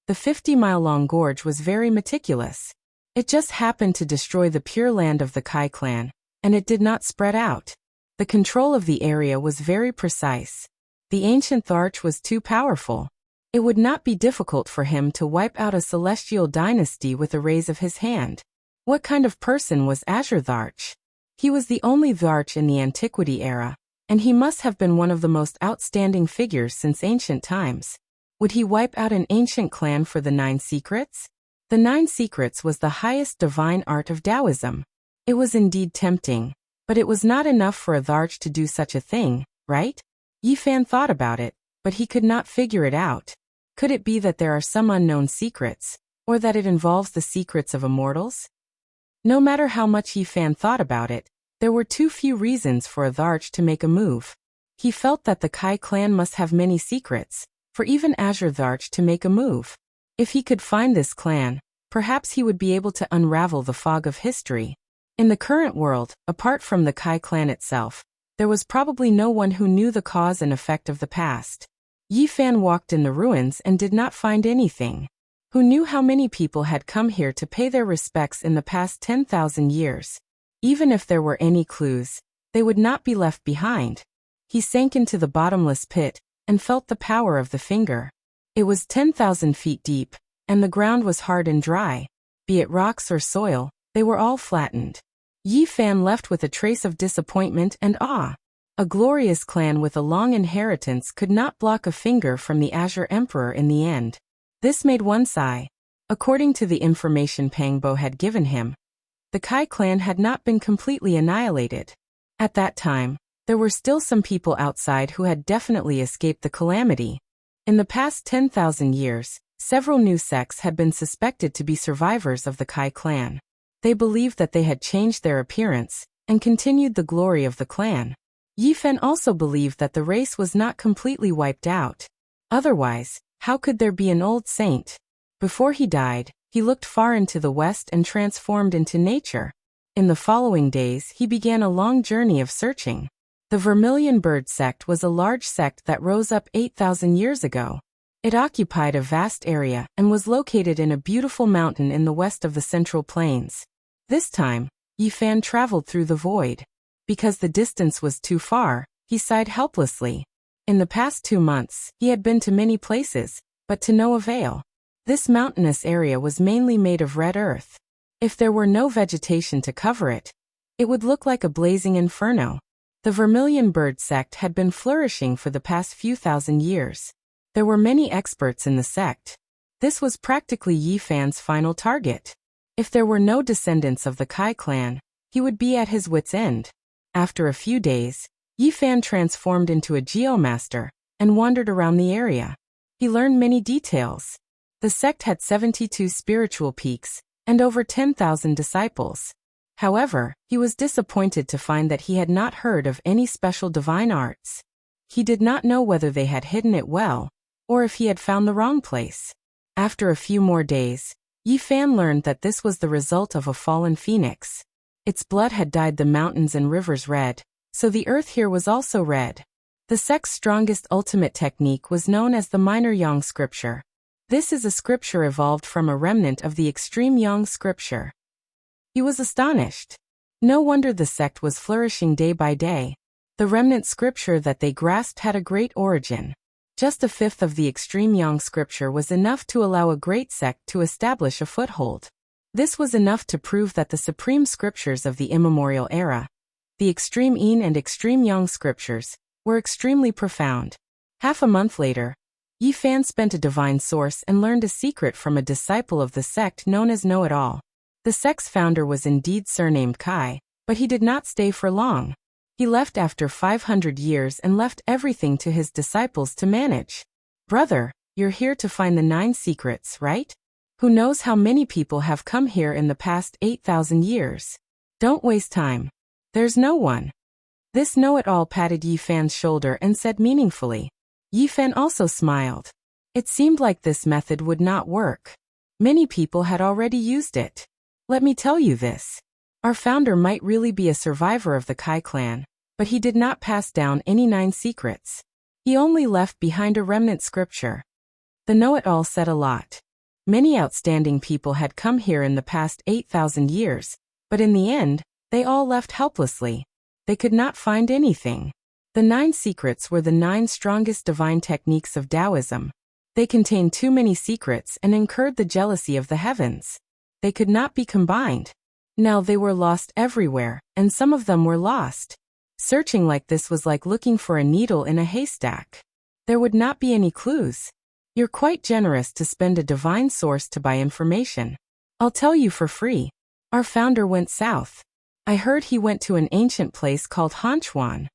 The 50-mile-long gorge was very meticulous. It just happened to destroy the Pure Land of the Kai clan, and it did not spread out. The control of the area was very precise. The ancient Tharch was too powerful. It would not be difficult for him to wipe out a celestial dynasty with a raise of his hand. What kind of person was Azure Tharch? He was the only Tharch in the Antiquity era, and he must have been one of the most outstanding figures since ancient times. Would he wipe out an ancient clan for the 9 secrets? The 9 secrets was the highest divine art of Taoism. It was indeed tempting, but it was not enough for a Tharch to do such a thing, right? Yi Fan thought about it, but he could not figure it out. Could it be that there are some unknown secrets, or that it involves the secrets of immortals? No matter how much Yi Fan thought about it, there were too few reasons for a Tharch to make a move. He felt that the Kai clan must have many secrets, for even Azure Tharch to make a move. If he could find this clan, perhaps he would be able to unravel the fog of history. In the current world, apart from the Kai clan itself, there was probably no one who knew the cause and effect of the past. Yi Fan walked in the ruins and did not find anything. Who knew how many people had come here to pay their respects in the past 10,000 years? Even if there were any clues, they would not be left behind. He sank into the bottomless pit and felt the power of the finger. It was 10,000 feet deep, and the ground was hard and dry. Be it rocks or soil, they were all flattened. Yi Fan left with a trace of disappointment and awe. A glorious clan with a long inheritance could not block a finger from the Azure Emperor in the end. This made one sigh. According to the information Pangbo had given him, the Kai clan had not been completely annihilated. At that time, there were still some people outside who had definitely escaped the calamity. In the past 10,000 years, several new sects had been suspected to be survivors of the Kai clan. They believed that they had changed their appearance and continued the glory of the clan. Yi Fan also believed that the race was not completely wiped out. Otherwise, how could there be an old saint? Before he died, he looked far into the west and transformed into nature. In the following days, he began a long journey of searching. The Vermilion Bird sect was a large sect that rose up 8,000 years ago. It occupied a vast area and was located in a beautiful mountain in the west of the Central Plains. This time, Yi Fan traveled through the void. Because the distance was too far, he sighed helplessly. In the past 2 months, he had been to many places, but to no avail. This mountainous area was mainly made of red earth. If there were no vegetation to cover it, it would look like a blazing inferno. The Vermilion Bird sect had been flourishing for the past few thousand years. There were many experts in the sect. This was practically Yi Fan's final target. If there were no descendants of the Kai clan, he would be at his wit's end. After a few days, Yi Fan transformed into a geomaster and wandered around the area. He learned many details. The sect had 72 spiritual peaks and over 10,000 disciples. However, he was disappointed to find that he had not heard of any special divine arts. He did not know whether they had hidden it well, or if he had found the wrong place. After a few more days, Yi Fan learned that this was the result of a fallen phoenix. Its blood had dyed the mountains and rivers red, so the earth here was also red. The sect's strongest ultimate technique was known as the Minor Yang scripture. This is a scripture evolved from a remnant of the extreme Yang scripture. He was astonished. No wonder the sect was flourishing day by day. The remnant scripture that they grasped had a great origin. Just a fifth of the extreme Yang scripture was enough to allow a great sect to establish a foothold. This was enough to prove that the supreme scriptures of the immemorial era, the extreme Yin and extreme Yang scriptures, were extremely profound. Half a month later, Yi Fan spent a divine source and learned a secret from a disciple of the sect known as Know-It-All. The sect's founder was indeed surnamed Kai, but he did not stay for long. He left after 500 years and left everything to his disciples to manage. Brother, you're here to find the 9 secrets, right? Who knows how many people have come here in the past 8,000 years? Don't waste time. There's no one. This Know-It-All patted Yi Fan's shoulder and said meaningfully. Yi Fan also smiled. It seemed like this method would not work. Many people had already used it. Let me tell you this. Our founder might really be a survivor of the Kai clan, but he did not pass down any 9 secrets. He only left behind a remnant scripture. The Know-It-All said a lot. Many outstanding people had come here in the past 8,000 years, but in the end, they all left helplessly. They could not find anything. The 9 secrets were the 9 strongest divine techniques of Taoism. They contained too many secrets and incurred the jealousy of the heavens. They could not be combined. Now they were lost everywhere, and some of them were lost. Searching like this was like looking for a needle in a haystack. There would not be any clues. You're quite generous to spend a divine source to buy information. I'll tell you for free. Our founder went south. I heard he went to an ancient place called Hanchuan.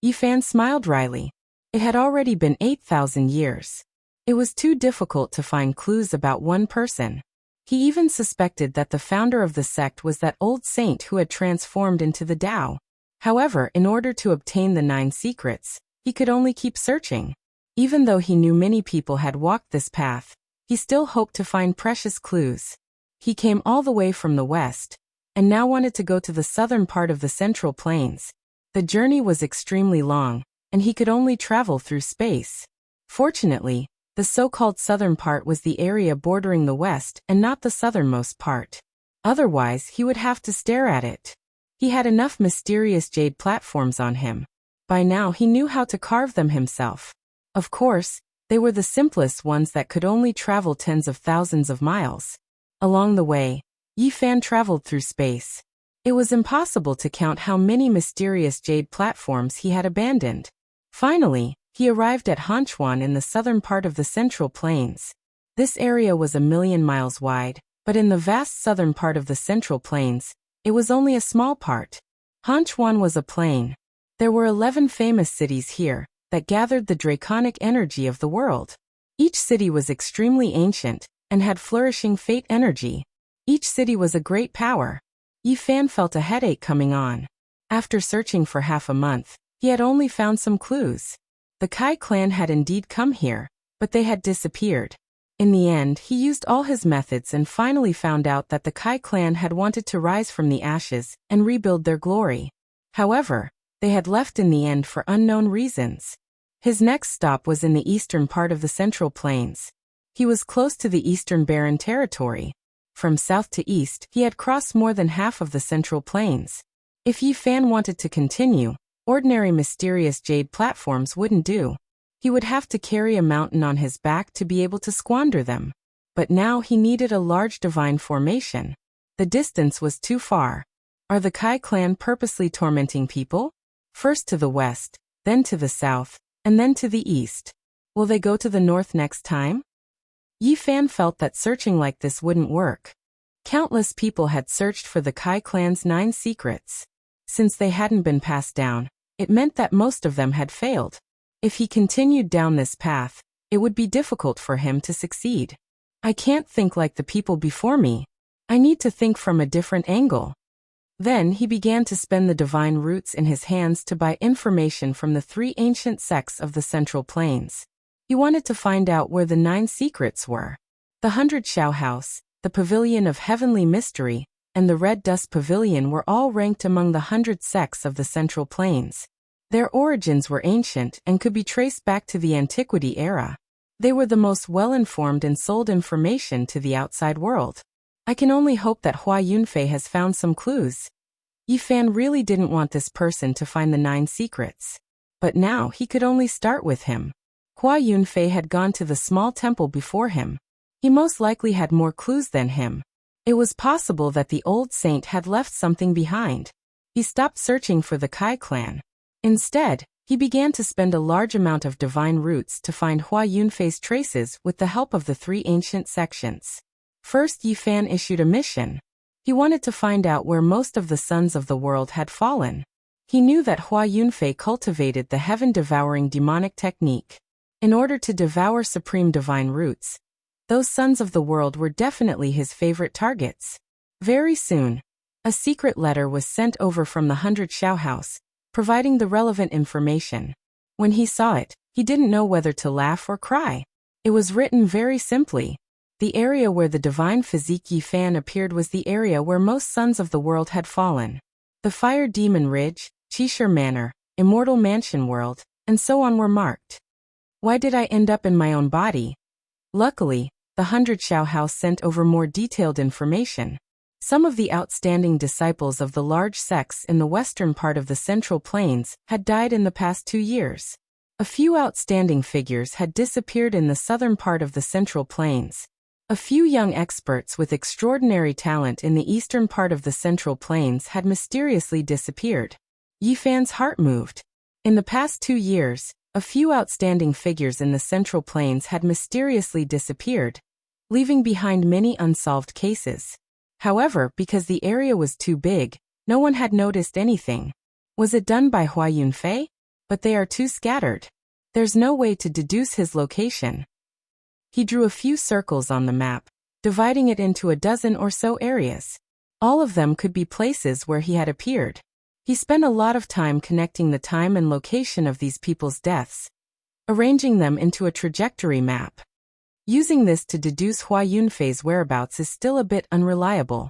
Yifan smiled wryly. It had already been 8,000 years. It was too difficult to find clues about one person. He even suspected that the founder of the sect was that old saint who had transformed into the Tao. However, in order to obtain the 9 secrets, he could only keep searching. Even though he knew many people had walked this path, he still hoped to find precious clues. He came all the way from the west, and now wanted to go to the southern part of the Central Plains. The journey was extremely long, and he could only travel through space. Fortunately, the so-called southern part was the area bordering the west and not the southernmost part. Otherwise, he would have to stare at it. He had enough mysterious jade platforms on him. By now he knew how to carve them himself. Of course, they were the simplest ones that could only travel tens of thousands of miles. Along the way, Yifan traveled through space. It was impossible to count how many mysterious jade platforms he had abandoned. Finally, he arrived at Hanchuan in the southern part of the Central Plains. This area was 1,000,000 miles wide, but in the vast southern part of the Central Plains, it was only a small part. Hanchuan was a plain. There were 11 famous cities here that gathered the draconic energy of the world. Each city was extremely ancient and had flourishing fate energy. Each city was a great power. Yifan felt a headache coming on. After searching for half a month, he had only found some clues. The Kai clan had indeed come here, but they had disappeared. In the end, he used all his methods and finally found out that the Kai clan had wanted to rise from the ashes and rebuild their glory. However, they had left in the end for unknown reasons. His next stop was in the eastern part of the Central Plains. He was close to the eastern barren territory. From south to east, he had crossed more than half of the Central Plains. If Yifan wanted to continue, ordinary mysterious jade platforms wouldn't do. He would have to carry a mountain on his back to be able to squander them. But now he needed a large divine formation. The distance was too far. Are the Kai clan purposely tormenting people? First to the west, then to the south, and then to the east. Will they go to the north next time? Yifan felt that searching like this wouldn't work. Countless people had searched for the Kai clan's 9 secrets. Since they hadn't been passed down, it meant that most of them had failed. If he continued down this path, it would be difficult for him to succeed. I can't think like the people before me. I need to think from a different angle. Then he began to spend the divine roots in his hands to buy information from the 3 ancient sects of the Central Plains. He wanted to find out where the 9 secrets were. The 100 Shao House, the Pavilion of Heavenly Mystery, and the Red Dust Pavilion were all ranked among the 100 sects of the Central Plains. Their origins were ancient and could be traced back to the Antiquity era. They were the most well-informed and sold information to the outside world. I can only hope that Hua Yunfei has found some clues. Yifan really didn't want this person to find the 9 secrets. But now he could only start with him. Hua Yunfei had gone to the small temple before him. He most likely had more clues than him. It was possible that the old saint had left something behind. He stopped searching for the Kai clan. Instead, he began to spend a large amount of divine roots to find Hua Yunfei's traces with the help of the 3 ancient sections. First, Yifan issued a mission. He wanted to find out where most of the sons of the world had fallen. He knew that Hua Yunfei cultivated the heaven-devouring demonic technique. In order to devour supreme divine roots, those sons of the world were definitely his favorite targets. Very soon, a secret letter was sent over from the 100 Shao House, providing the relevant information. When he saw it, he didn't know whether to laugh or cry. It was written very simply. The area where the divine physique Yifan appeared was the area where most sons of the world had fallen. The Fire Demon Ridge, Qishir Manor, Immortal Mansion World, and so on were marked. Why did I end up in my own body? Luckily, the 100 Xiao House sent over more detailed information. Some of the outstanding disciples of the large sects in the western part of the Central Plains had died in the past 2 years. A few outstanding figures had disappeared in the southern part of the Central Plains. A few young experts with extraordinary talent in the eastern part of the Central Plains had mysteriously disappeared. Yi Fan's heart moved. In the past 2 years, a few outstanding figures in the Central Plains had mysteriously disappeared, leaving behind many unsolved cases. However, because the area was too big, no one had noticed anything. Was it done by Hua Yunfei? But they are too scattered. There's no way to deduce his location. He drew a few circles on the map, dividing it into a dozen or so areas. All of them could be places where he had appeared. He spent a lot of time connecting the time and location of these people's deaths, arranging them into a trajectory map. Using this to deduce Hua Yunfei's whereabouts is still a bit unreliable.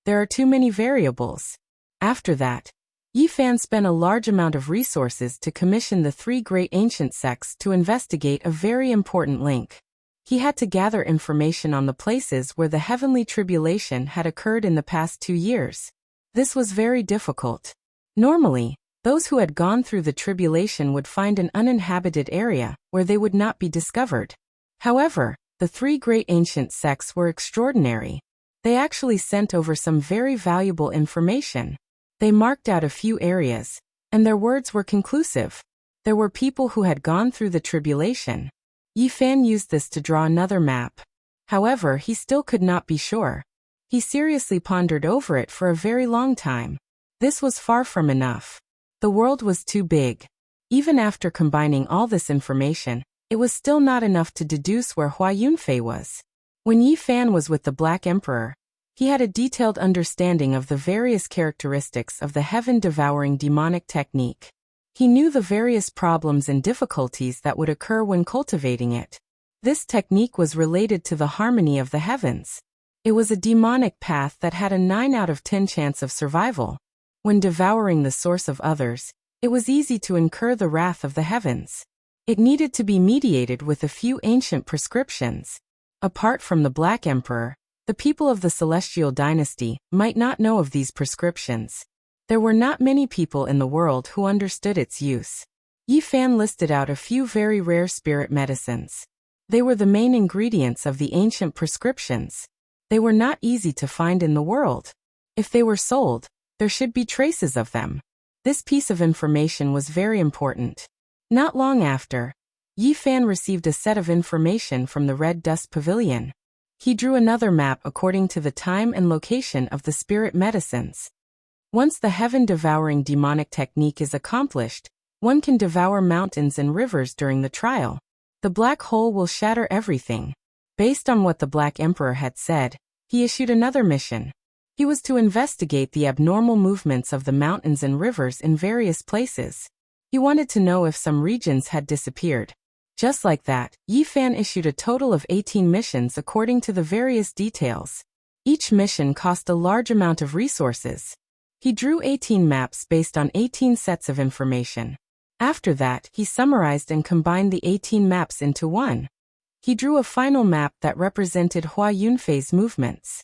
There are too many variables. After that, Yi Fan spent a large amount of resources to commission the 3 great ancient sects to investigate a very important link. He had to gather information on the places where the heavenly tribulation had occurred in the past 2 years. This was very difficult. Normally, those who had gone through the tribulation would find an uninhabited area where they would not be discovered. However, the 3 great ancient sects were extraordinary. They actually sent over some very valuable information. They marked out a few areas, and their words were conclusive. There were people who had gone through the tribulation. Yi Fan used this to draw another map. However, he still could not be sure. He seriously pondered over it for a very long time. This was far from enough. The world was too big. Even after combining all this information, it was still not enough to deduce where Hua Yunfei was. When Yi Fan was with the Black Emperor, he had a detailed understanding of the various characteristics of the heaven-devouring demonic technique. He knew the various problems and difficulties that would occur when cultivating it. This technique was related to the harmony of the heavens. It was a demonic path that had a 9 out of 10 chance of survival. When devouring the source of others, it was easy to incur the wrath of the heavens. It needed to be mediated with a few ancient prescriptions. Apart from the Black Emperor, the people of the Celestial Dynasty might not know of these prescriptions. There were not many people in the world who understood its use. Yi Fan listed out a few very rare spirit medicines. They were the main ingredients of the ancient prescriptions. They were not easy to find in the world. If they were sold, there should be traces of them. This piece of information was very important. Not long after, Yi Fan received a set of information from the Red Dust Pavilion. He drew another map according to the time and location of the spirit medicines. Once the heaven-devouring demonic technique is accomplished, one can devour mountains and rivers during the trial. The black hole will shatter everything. Based on what the Black Emperor had said, he issued another mission. He was to investigate the abnormal movements of the mountains and rivers in various places. He wanted to know if some regions had disappeared. Just like that, Yi Fan issued a total of 18 missions according to the various details. Each mission cost a large amount of resources. He drew 18 maps based on 18 sets of information. After that, he summarized and combined the 18 maps into one. He drew a final map that represented Hua Yunfei's movements.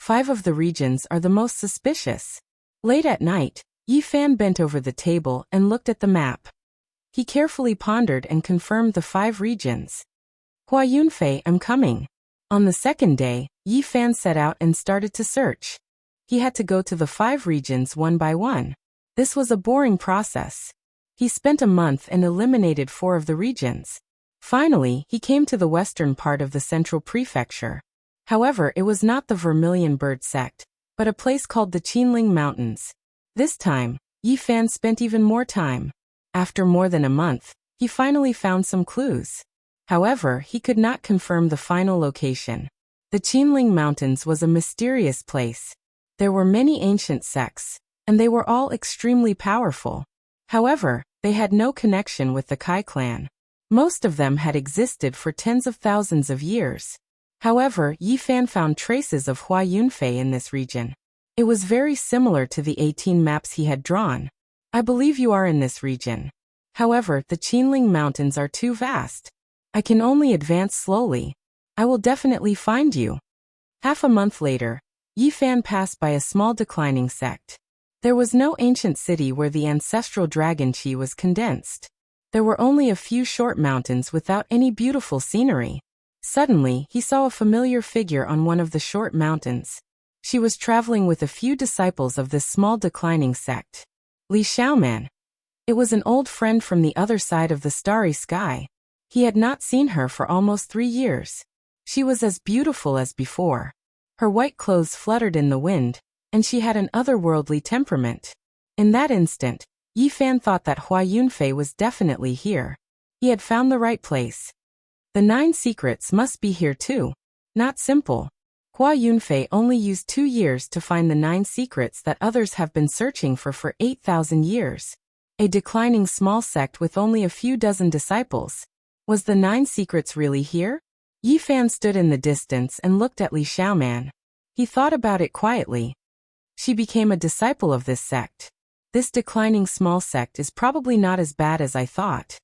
5 of the regions are the most suspicious. Late at night, Yi Fan bent over the table and looked at the map. He carefully pondered and confirmed the 5 regions. Hua Yunfei, I'm coming. On the second day, Yi Fan set out and started to search. He had to go to the 5 regions one by one. This was a boring process. He spent a month and eliminated 4 of the regions. Finally, he came to the western part of the central prefecture. However, it was not the Vermilion Bird sect, but a place called the Qinling Mountains. This time, Yi Fan spent even more time. After more than a month, he finally found some clues. However, he could not confirm the final location. The Qinling Mountains was a mysterious place. There were many ancient sects, and they were all extremely powerful. However, they had no connection with the Kai clan. Most of them had existed for tens of thousands of years. However, Yi Fan found traces of Hua Yunfei in this region. It was very similar to the 18 maps he had drawn. I believe you are in this region. However, the Qinling Mountains are too vast. I can only advance slowly. I will definitely find you. Half a month later, Yi Fan passed by a small declining sect. There was no ancient city where the ancestral dragon chi was condensed. There were only a few short mountains without any beautiful scenery. Suddenly, he saw a familiar figure on one of the short mountains. She was traveling with a few disciples of this small declining sect. Li Xiaoman. It was an old friend from the other side of the starry sky. He had not seen her for almost 3 years. She was as beautiful as before. Her white clothes fluttered in the wind, and she had an otherworldly temperament. In that instant, Yi Fan thought that Hua Yunfei was definitely here. He had found the right place. The 9 secrets must be here too. Not simple. Hua Yunfei only used 2 years to find the 9 secrets that others have been searching for 8,000 years. A declining small sect with only a few dozen disciples. Was the 9 secrets really here? Yi Fan stood in the distance and looked at Li Xiaoman. He thought about it quietly. She became a disciple of this sect. This declining small sect is probably not as bad as I thought.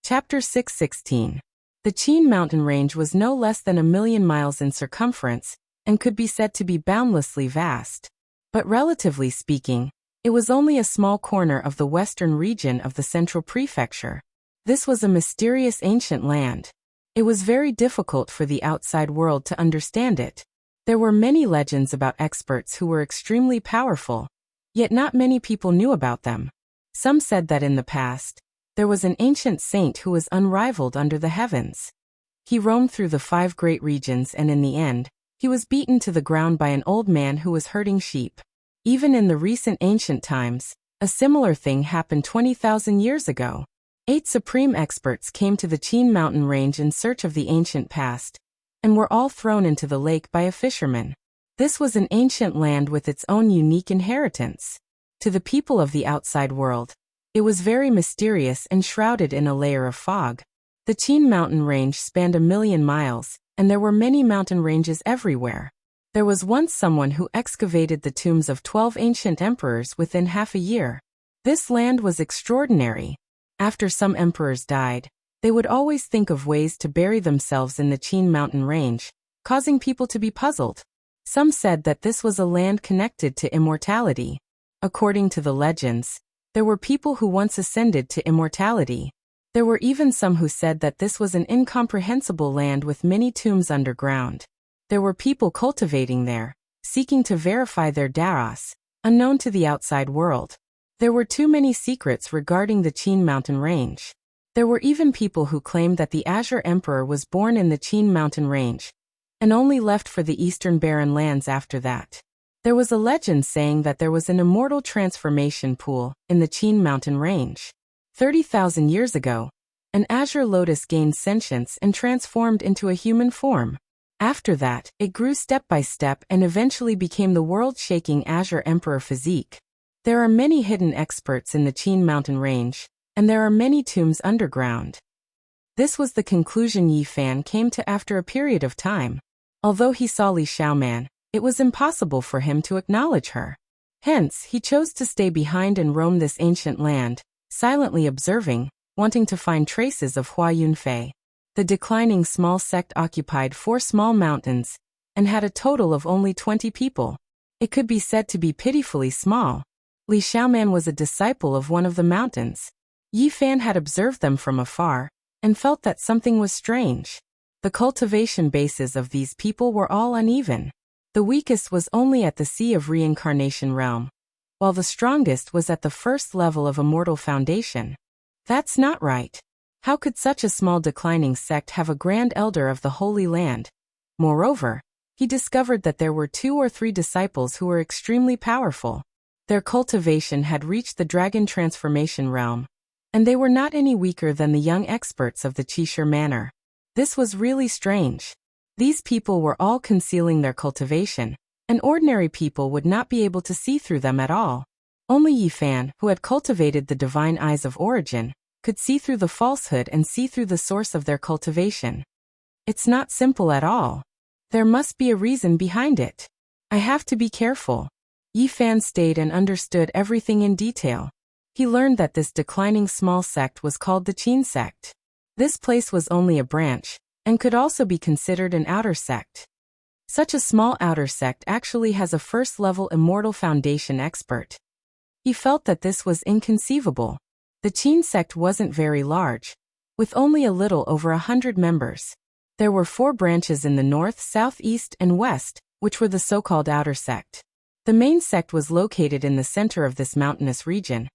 Chapter 6:16. The Qin mountain range was no less than 1,000,000 miles in circumference, and could be said to be boundlessly vast. But relatively speaking, it was only a small corner of the western region of the central prefecture. This was a mysterious ancient land. It was very difficult for the outside world to understand it. There were many legends about experts who were extremely powerful, yet not many people knew about them. Some said that in the past, there was an ancient saint who was unrivaled under the heavens. He roamed through the 5 great regions and in the end, he was beaten to the ground by an old man who was herding sheep. Even in the recent ancient times, a similar thing happened 20,000 years ago. 8 supreme experts came to the Qin mountain range in search of the ancient past, and were all thrown into the lake by a fisherman. This was an ancient land with its own unique inheritance. To the people of the outside world, it was very mysterious and shrouded in a layer of fog. The Qin mountain range spanned 1,000,000 miles, and there were many mountain ranges everywhere. There was once someone who excavated the tombs of 12 ancient emperors within half a year. This land was extraordinary. After some emperors died, they would always think of ways to bury themselves in the Qin mountain range, causing people to be puzzled. Some said that this was a land connected to immortality. According to the legends, there were people who once ascended to immortality. There were even some who said that this was an incomprehensible land with many tombs underground. There were people cultivating there, seeking to verify their daos, unknown to the outside world. There were too many secrets regarding the Qin mountain range. There were even people who claimed that the Azure Emperor was born in the Qin mountain range, and only left for the eastern barren lands after that. There was a legend saying that there was an immortal transformation pool in the Qin mountain range. 30,000 years ago, an azure lotus gained sentience and transformed into a human form. After that, it grew step by step and eventually became the world-shaking Azure Emperor physique. There are many hidden experts in the Qin mountain range, and there are many tombs underground. This was the conclusion Yi Fan came to after a period of time. Although he saw Li Xiaoman, it was impossible for him to acknowledge her. Hence, he chose to stay behind and roam this ancient land, silently observing, wanting to find traces of Hua Yunfei. The declining small sect occupied 4 small mountains, and had a total of only 20 people. It could be said to be pitifully small. Li Xiaoman was a disciple of one of the mountains. Yi Fan had observed them from afar, and felt that something was strange. The cultivation bases of these people were all uneven. The weakest was only at the Sea of Reincarnation realm, while the strongest was at the first level of Immortal Foundation. That's not right. How could such a small declining sect have a grand elder of the Holy Land? Moreover, he discovered that there were 2 or 3 disciples who were extremely powerful. Their cultivation had reached the dragon transformation realm, and they were not any weaker than the young experts of the Qishir Manor. This was really strange. These people were all concealing their cultivation, and ordinary people would not be able to see through them at all. Only Yi Fan, who had cultivated the divine eyes of origin, could see through the falsehood and see through the source of their cultivation. It's not simple at all. There must be a reason behind it. I have to be careful. Yi Fan stayed and understood everything in detail. He learned that this declining small sect was called the Qin sect. This place was only a branch, and could also be considered an outer sect. Such a small outer sect actually has a first-level immortal foundation expert. He felt that this was inconceivable. The Qin sect wasn't very large, with only a little over 100 members. There were 4 branches in the north, south, east, and west, which were the so-called outer sect. The main sect was located in the center of this mountainous region,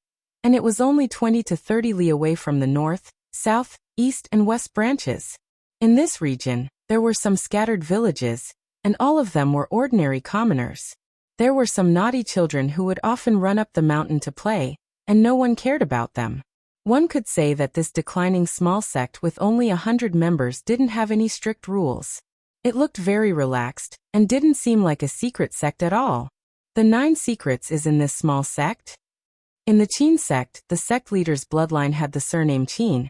and it was only 20 to 30 li away from the north, south, east, and west branches. In this region, there were some scattered villages, and all of them were ordinary commoners. There were some naughty children who would often run up the mountain to play, and no one cared about them. One could say that this declining small sect with only 100 members didn't have any strict rules. It looked very relaxed, and didn't seem like a secret sect at all. The 9 secrets is in this small sect. In the Qin sect, the sect leader's bloodline had the surname Qin,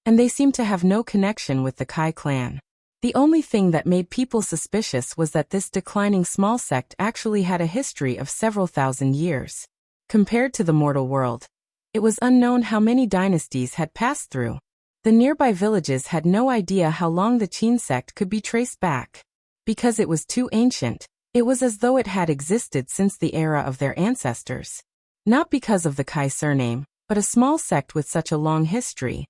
and they seemed to have no connection with the Kai clan. The only thing that made people suspicious was that this declining small sect actually had a history of several thousand years. Compared to the mortal world, it was unknown how many dynasties had passed through. The nearby villages had no idea how long the Qin sect could be traced back. Because it was too ancient, it was as though it had existed since the era of their ancestors. Not because of the Kai surname, but a small sect with such a long history.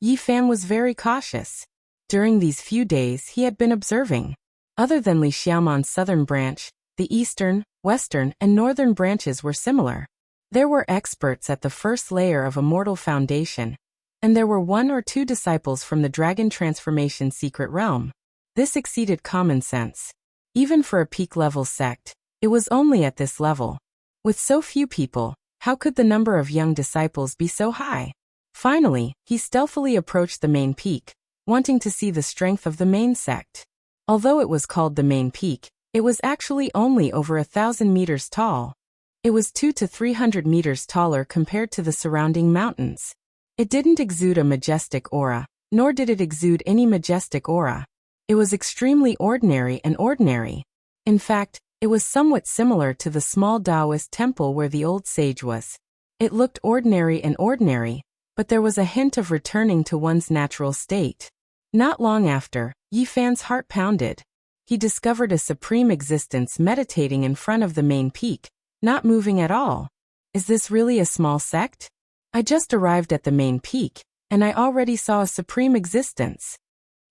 Yi Fan was very cautious. During these few days he had been observing. Other than Li Xiaoman's southern branch, the eastern, western, and northern branches were similar. There were experts at the first layer of Immortal Foundation, and there were 1 or 2 disciples from the Dragon Transformation Secret Realm. This exceeded common sense. Even for a peak-level sect, it was only at this level. With so few people, how could the number of young disciples be so high? Finally, he stealthily approached the main peak, wanting to see the strength of the main sect. Although it was called the main peak, it was actually only over 1,000 meters tall. It was 200 to 300 meters taller compared to the surrounding mountains. It didn't exude a majestic aura, nor did it exude any majestic aura. It was extremely ordinary and ordinary. In fact, it was somewhat similar to the small Taoist temple where the old sage was. It looked ordinary and ordinary, but there was a hint of returning to one's natural state. Not long after, Yi Fan's heart pounded. He discovered a supreme existence meditating in front of the main peak, not moving at all. Is this really a small sect? I just arrived at the main peak, and I already saw a supreme existence.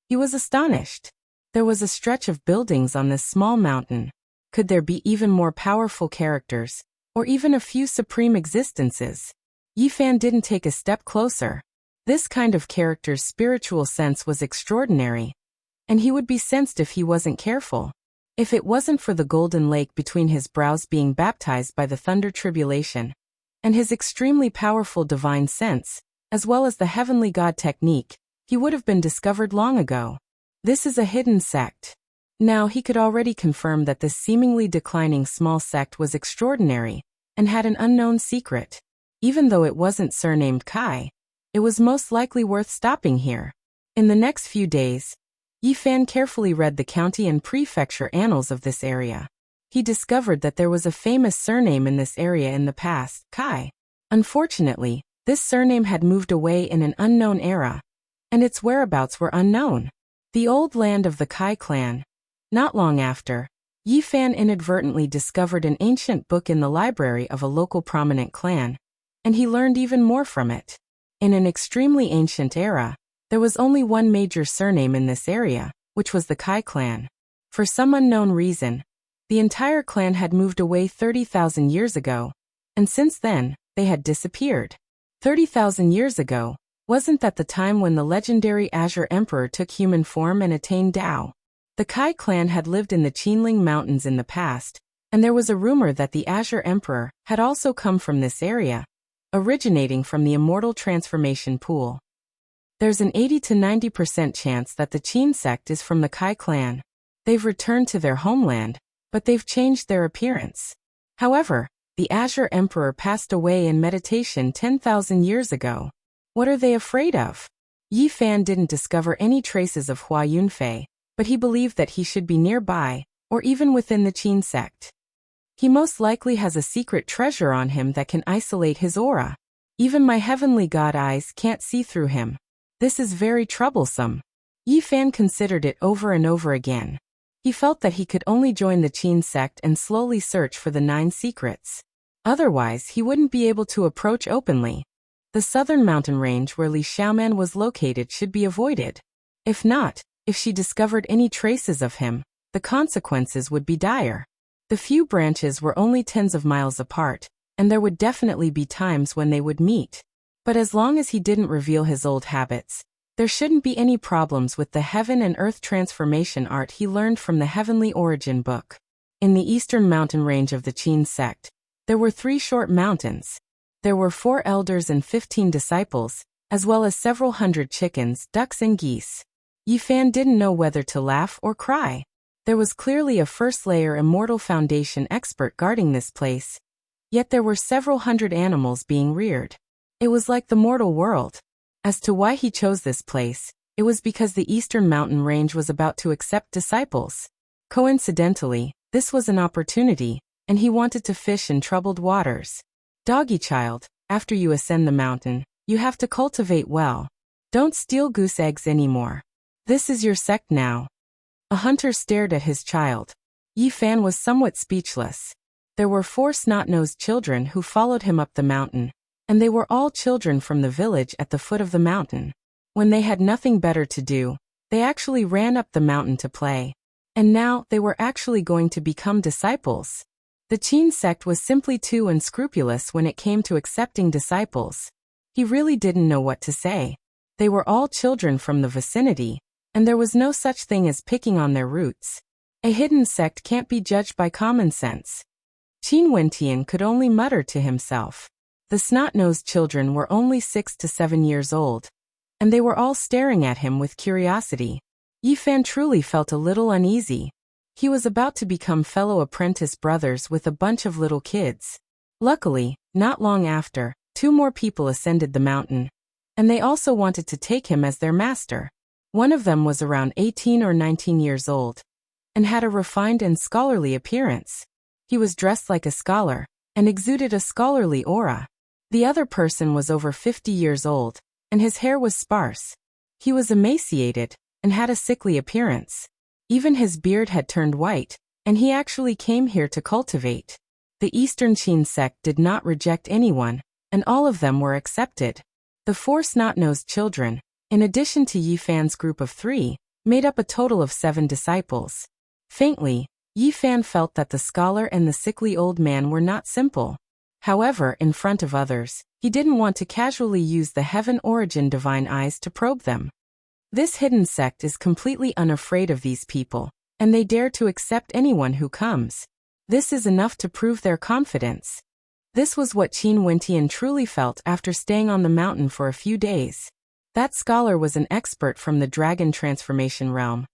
He was astonished. There was a stretch of buildings on this small mountain. Could there be even more powerful characters, or even a few supreme existences? Yi Fan didn't take a step closer. This kind of character's spiritual sense was extraordinary, and he would be sensed if he wasn't careful. If it wasn't for the golden lake between his brows being baptized by the thunder tribulation, and his extremely powerful divine sense, as well as the heavenly god technique, he would have been discovered long ago. This is a hidden sect. Now he could already confirm that this seemingly declining small sect was extraordinary, and had an unknown secret. Even though it wasn't surnamed Kai, it was most likely worth stopping here. In the next few days, Yi Fan carefully read the county and prefecture annals of this area. He discovered that there was a famous surname in this area in the past, Kai. Unfortunately, this surname had moved away in an unknown era, and its whereabouts were unknown. The old land of the Kai clan. Not long after, Yi Fan inadvertently discovered an ancient book in the library of a local prominent clan, and he learned even more from it. In an extremely ancient era, there was only one major surname in this area, which was the Kai clan. For some unknown reason, the entire clan had moved away 30,000 years ago, and since then, they had disappeared. 30,000 years ago, wasn't that the time when the legendary Azure Emperor took human form and attained Tao? The Kai clan had lived in the Qinling Mountains in the past, and there was a rumor that the Azure Emperor had also come from this area, originating from the Immortal Transformation Pool. There's an 80 to 90% chance that the Qin sect is from the Kai clan. They've returned to their homeland, but they've changed their appearance. However, the Azure Emperor passed away in meditation 10,000 years ago. What are they afraid of? Yi Fan didn't discover any traces of Hua Yunfei, but he believed that he should be nearby, or even within the Qin sect. He most likely has a secret treasure on him that can isolate his aura. Even my heavenly god eyes can't see through him. This is very troublesome. Yi Fan considered it over and over again. He felt that he could only join the Qin sect and slowly search for the 9 secrets. Otherwise, he wouldn't be able to approach openly. The southern mountain range where Li Xiaoman was located should be avoided. If not, if she discovered any traces of him, the consequences would be dire. The few branches were only tens of miles apart, and there would definitely be times when they would meet. But as long as he didn't reveal his old habits, there shouldn't be any problems with the heaven and earth transformation art he learned from the Heavenly Origin book. In the eastern mountain range of the Qin sect, there were 3 short mountains. There were 4 elders and 15 disciples, as well as several hundred chickens, ducks and geese. Yi Fan didn't know whether to laugh or cry. There was clearly a first-layer immortal foundation expert guarding this place. Yet there were several hundred animals being reared. It was like the mortal world. As to why he chose this place, it was because the eastern mountain range was about to accept disciples. Coincidentally, this was an opportunity, and he wanted to fish in troubled waters. Doggy child, after you ascend the mountain, you have to cultivate well. Don't steal goose eggs anymore. This is your sect now. A hunter stared at his child. Yi Fan was somewhat speechless. There were 4 snot-nosed children who followed him up the mountain, and they were all children from the village at the foot of the mountain. When they had nothing better to do, they actually ran up the mountain to play. And now they were actually going to become disciples. The Qin sect was simply too unscrupulous when it came to accepting disciples. He really didn't know what to say. They were all children from the vicinity, and there was no such thing as picking on their roots. A hidden sect can't be judged by common sense. Qin Wentian could only mutter to himself. The snot-nosed children were only 6 to 7 years old, and they were all staring at him with curiosity. Yi Fan truly felt a little uneasy. He was about to become fellow apprentice brothers with a bunch of little kids. Luckily, not long after, 2 more people ascended the mountain, and they also wanted to take him as their master. One of them was around 18 or 19 years old, and had a refined and scholarly appearance. He was dressed like a scholar, and exuded a scholarly aura. The other person was over 50 years old, and his hair was sparse. He was emaciated, and had a sickly appearance. Even his beard had turned white, and he actually came here to cultivate. The Eastern Qin sect did not reject anyone, and all of them were accepted. The 4 snot-nosed children, in addition to Yi Fan's group of 3, made up a total of 7 disciples. Faintly, Yi Fan felt that the scholar and the sickly old man were not simple. However, in front of others, he didn't want to casually use the Heaven Origin divine eyes to probe them. This hidden sect is completely unafraid of these people, and they dare to accept anyone who comes. This is enough to prove their confidence. This was what Qin Wentian truly felt after staying on the mountain for a few days. That scholar was an expert from the dragon transformation realm.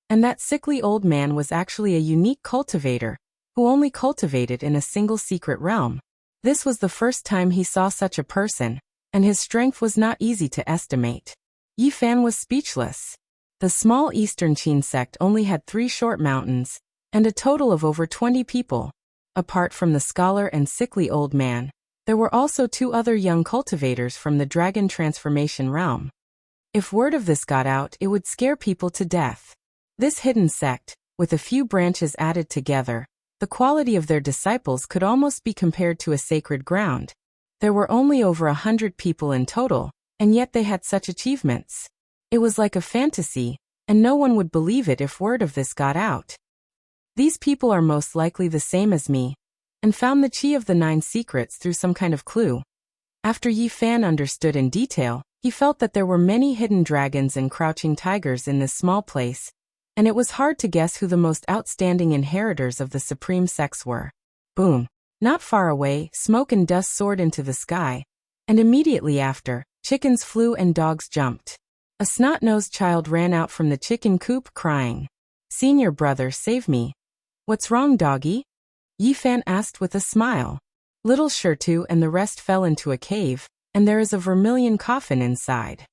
And that sickly old man was actually a unique cultivator, who only cultivated in a single secret realm. This was the first time he saw such a person, and his strength was not easy to estimate. Yi Fan was speechless. The small Eastern Qin sect only had 3 short mountains, and a total of over 20 people. Apart from the scholar and sickly old man, there were also 2 other young cultivators from the dragon transformation realm. If word of this got out, it would scare people to death. This hidden sect, with a few branches added together, the quality of their disciples could almost be compared to a sacred ground. There were only over 100 people in total, and yet they had such achievements. It was like a fantasy, and no one would believe it if word of this got out. These people are most likely the same as me, and found the chi of the 9 secrets through some kind of clue. After Yi Fan understood in detail, he felt that there were many hidden dragons and crouching tigers in this small place, and it was hard to guess who the most outstanding inheritors of the supreme sects were. Boom! Not far away, smoke and dust soared into the sky, and immediately after, chickens flew and dogs jumped. A snot-nosed child ran out from the chicken coop crying, "Senior brother, save me." "What's wrong, doggy?" Yi Fan asked with a smile. Little Shirtu and the rest fell into a cave, and there is a vermilion coffin inside.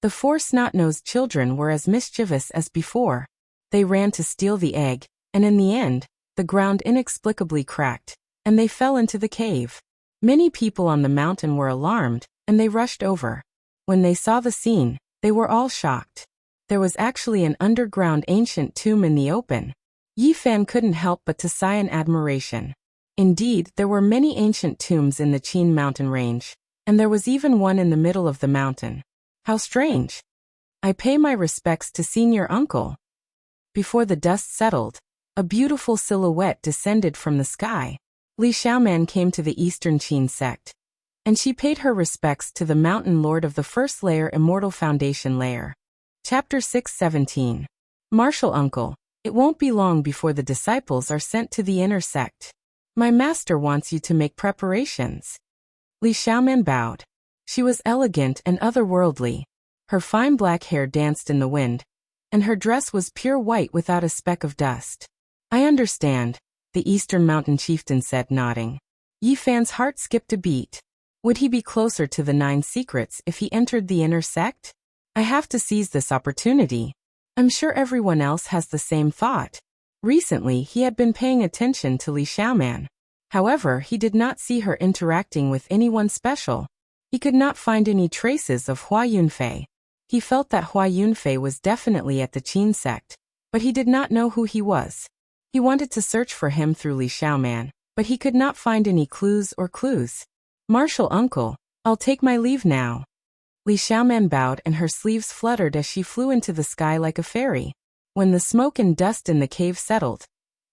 The 4 snot-nosed children were as mischievous as before. They ran to steal the egg, and in the end, the ground inexplicably cracked, and they fell into the cave. Many people on the mountain were alarmed, and they rushed over. When they saw the scene, they were all shocked. There was actually an underground ancient tomb in the open. Yi Fan couldn't help but to sigh in admiration. Indeed, there were many ancient tombs in the Qin mountain range, and there was even one in the middle of the mountain. How strange! I pay my respects to senior uncle. Before the dust settled, a beautiful silhouette descended from the sky. Li Xiaoman came to the Eastern Qin sect, and she paid her respects to the mountain lord of the first layer Immortal Foundation layer. Chapter 617. Martial Uncle, it won't be long before the disciples are sent to the inner sect. My master wants you to make preparations. Li Xiaoman bowed. She was elegant and otherworldly. Her fine black hair danced in the wind, and her dress was pure white without a speck of dust. I understand, the Eastern Mountain chieftain said, nodding. Yi Fan's heart skipped a beat. Would he be closer to the 9 secrets if he entered the inner sect? I have to seize this opportunity. I'm sure everyone else has the same thought. Recently, he had been paying attention to Li Xiaoman. However, he did not see her interacting with anyone special. He could not find any traces of Hua Yunfei. He felt that Hua Yunfei was definitely at the Qin sect, but he did not know who he was. He wanted to search for him through Li Xiaoman, but he could not find any clues. Martial uncle, I'll take my leave now. Li Xiaoman bowed and her sleeves fluttered as she flew into the sky like a fairy. When the smoke and dust in the cave settled,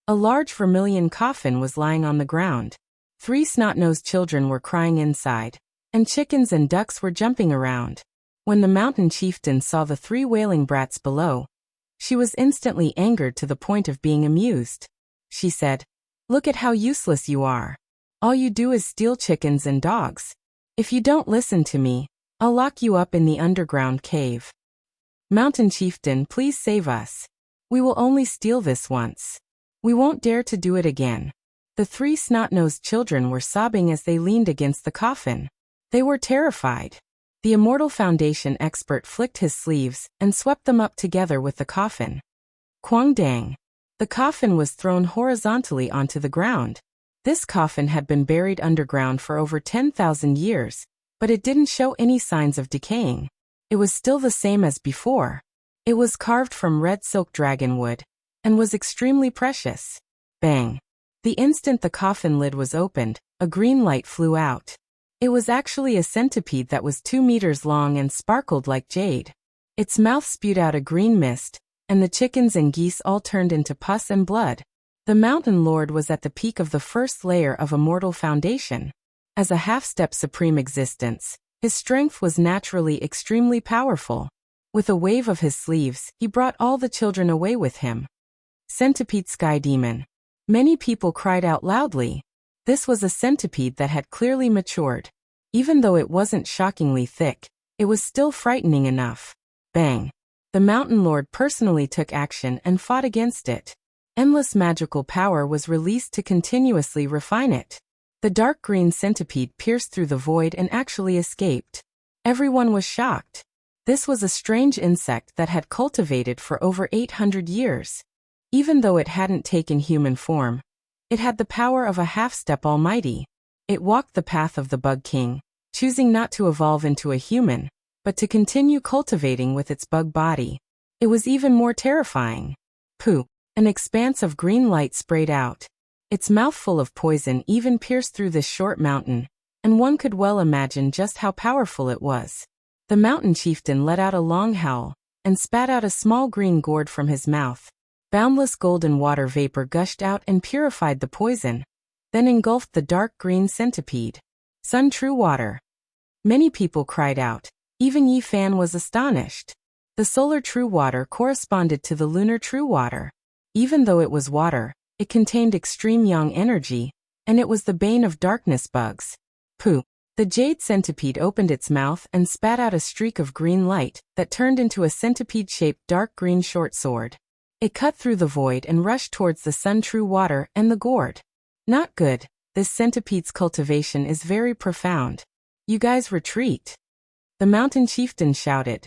a large vermilion coffin was lying on the ground. 3 snot-nosed children were crying inside, and chickens and ducks were jumping around. When the mountain chieftain saw the 3 wailing brats below, she was instantly angered to the point of being amused. She said, "Look at how useless you are. All you do is steal chickens and dogs. If you don't listen to me, I'll lock you up in the underground cave. Mountain chieftain, please save us. We will only steal this once. We won't dare to do it again." The 3 snot-nosed children were sobbing as they leaned against the coffin. They were terrified. The Immortal Foundation expert flicked his sleeves and swept them up together with the coffin. Quang dang. The coffin was thrown horizontally onto the ground. This coffin had been buried underground for over 10,000 years, but it didn't show any signs of decaying. It was still the same as before. It was carved from red silk dragon wood, and was extremely precious. Bang! The instant the coffin lid was opened, a green light flew out. It was actually a centipede that was 2 meters long and sparkled like jade. Its mouth spewed out a green mist, and the chickens and geese all turned into pus and blood. The mountain lord was at the peak of the first layer of Immortal Foundation. As a half-step supreme existence, his strength was naturally extremely powerful. With a wave of his sleeves, he brought all the children away with him. Centipede Sky Demon. Many people cried out loudly. This was a centipede that had clearly matured. Even though it wasn't shockingly thick, it was still frightening enough. Bang! The mountain lord personally took action and fought against it. Endless magical power was released to continuously refine it. The dark green centipede pierced through the void and actually escaped. Everyone was shocked. This was a strange insect that had cultivated for over 800 years. Even though it hadn't taken human form, it had the power of a half-step almighty. It walked the path of the Bug King, choosing not to evolve into a human, but to continue cultivating with its bug body. It was even more terrifying. Pooh! An expanse of green light sprayed out. Its mouth full of poison even pierced through this short mountain, and one could well imagine just how powerful it was. The mountain chieftain let out a long howl, and spat out a small green gourd from his mouth. Boundless golden water vapor gushed out and purified the poison, then engulfed the dark green centipede. Sun True Water. Many people cried out. Even Yi Fan was astonished. The solar true water corresponded to the lunar true water. Even though it was water, it contained extreme yang energy, and it was the bane of darkness bugs. Pooh! The jade centipede opened its mouth and spat out a streak of green light that turned into a centipede-shaped dark green short sword. It cut through the void and rushed towards the sun true water and the gourd. Not good. This centipede's cultivation is very profound. You guys retreat. The mountain chieftain shouted.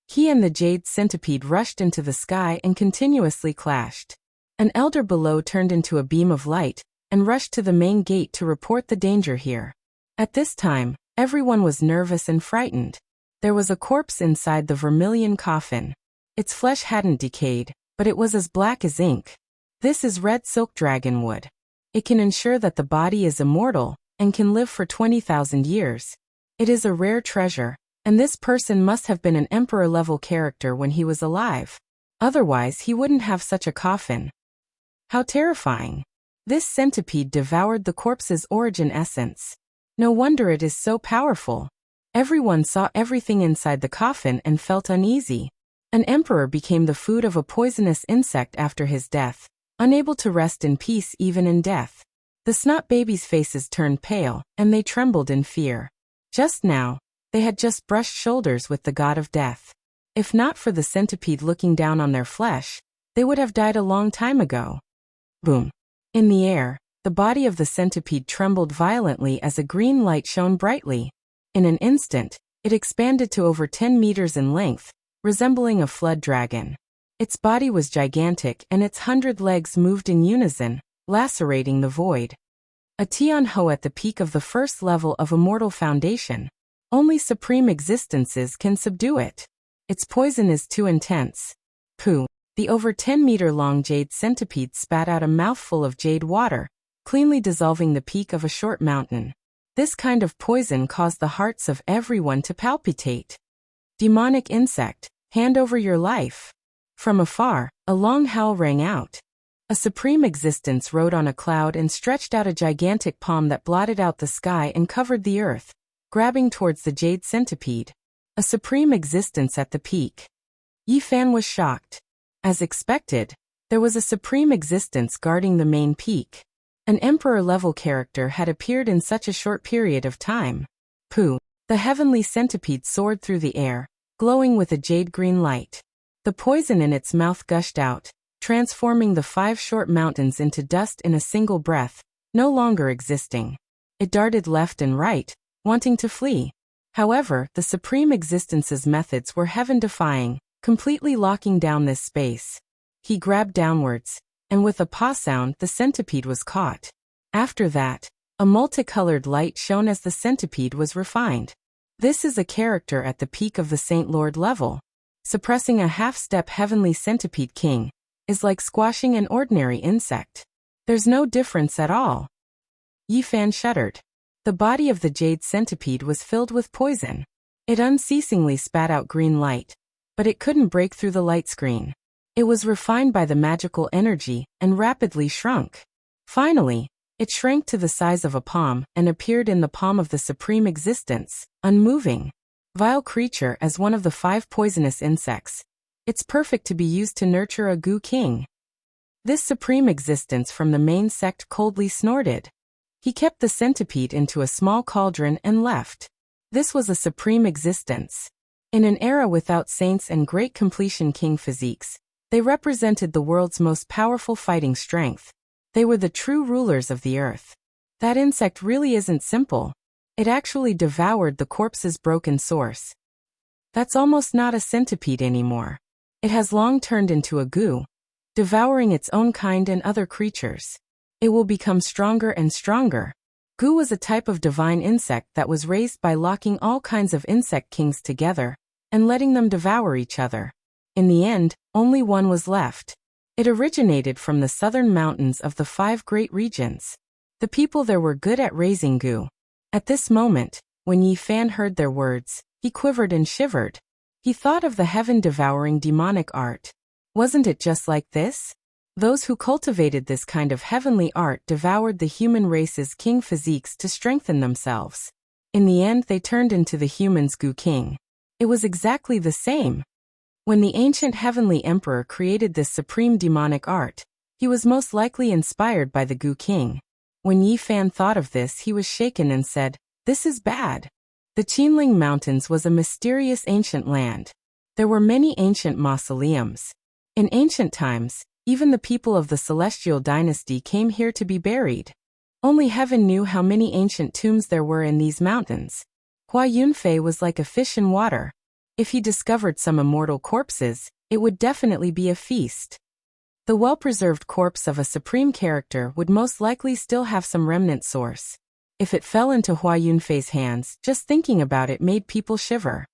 He and the jade centipede rushed into the sky and continuously clashed. An elder below turned into a beam of light and rushed to the main gate to report the danger here. At this time, everyone was nervous and frightened. There was a corpse inside the vermilion coffin. Its flesh hadn't decayed, but it was as black as ink. This is red silk dragon wood. It can ensure that the body is immortal and can live for 20,000 years. It is a rare treasure, and this person must have been an emperor-level character when he was alive. Otherwise, he wouldn't have such a coffin. How terrifying. This centipede devoured the corpse's origin essence. No wonder it is so powerful. Everyone saw everything inside the coffin and felt uneasy. An emperor became the food of a poisonous insect after his death, unable to rest in peace even in death. The snot babies' faces turned pale, and they trembled in fear. Just now, they had just brushed shoulders with the god of death. If not for the centipede looking down on their flesh, they would have died a long time ago. Boom. In the air, the body of the centipede trembled violently as a green light shone brightly. In an instant, it expanded to over 10 meters in length, resembling a flood dragon. Its body was gigantic and its 100 legs moved in unison, lacerating the void. A Tianho at the peak of the first level of Immortal Foundation. Only supreme existences can subdue it. Its poison is too intense. Pooh. The over 10-meter-long jade centipede spat out a mouthful of jade water, cleanly dissolving the peak of a short mountain. This kind of poison caused the hearts of everyone to palpitate. Demonic insect, hand over your life. From afar, a long howl rang out. A supreme existence rode on a cloud and stretched out a gigantic palm that blotted out the sky and covered the earth, grabbing towards the jade centipede. A supreme existence at the peak. Yi Fan was shocked. As expected, there was a supreme existence guarding the main peak. An emperor-level character had appeared in such a short period of time. Pooh! The heavenly centipede soared through the air, glowing with a jade-green light. The poison in its mouth gushed out, transforming the 5 short mountains into dust in a single breath, no longer existing. It darted left and right, wanting to flee. However, the supreme existence's methods were heaven-defying, completely locking down this space. He grabbed downwards, and with a paw sound the centipede was caught. After that, a multicolored light shone as the centipede was refined. This is a character at the peak of the Saint Lord level. Suppressing a half-step heavenly centipede king is like squashing an ordinary insect. There's no difference at all. Yi Fan shuddered. The body of the jade centipede was filled with poison. It unceasingly spat out green light, but it couldn't break through the light screen. It was refined by the magical energy and rapidly shrunk. Finally, it shrank to the size of a palm and appeared in the palm of the supreme existence, unmoving. Vile creature as one of the 5 poisonous insects. It's perfect to be used to nurture a goo king. This supreme existence from the main sect coldly snorted. He kept the centipede into a small cauldron and left. This was a supreme existence. In an era without saints and great completion king physiques, they represented the world's most powerful fighting strength. They were the true rulers of the earth. That insect really isn't simple. It actually devoured the corpse's broken source. That's almost not a centipede anymore. It has long turned into a goo, devouring its own kind and other creatures. It will become stronger and stronger. Goo was a type of divine insect that was raised by locking all kinds of insect kings together and letting them devour each other. In the end, only one was left. It originated from the southern mountains of the 5 great regions. The people there were good at raising goo. At this moment, when Yi Fan heard their words, he quivered and shivered. He thought of the heaven-devouring demonic art. Wasn't it just like this? Those who cultivated this kind of heavenly art devoured the human race's king physiques to strengthen themselves. In the end, they turned into the humans' goo king. It was exactly the same. When the ancient heavenly emperor created this supreme demonic art, he was most likely inspired by the goo king. When Yi Fan thought of this, he was shaken and said, "This is bad." The Qinling Mountains was a mysterious ancient land. There were many ancient mausoleums. In ancient times, even the people of the Celestial Dynasty came here to be buried. Only heaven knew how many ancient tombs there were in these mountains. Hua Yunfei was like a fish in water. If he discovered some immortal corpses, it would definitely be a feast. The well-preserved corpse of a supreme character would most likely still have some remnant source. If it fell into Hua Yunfei's hands, just thinking about it made people shiver.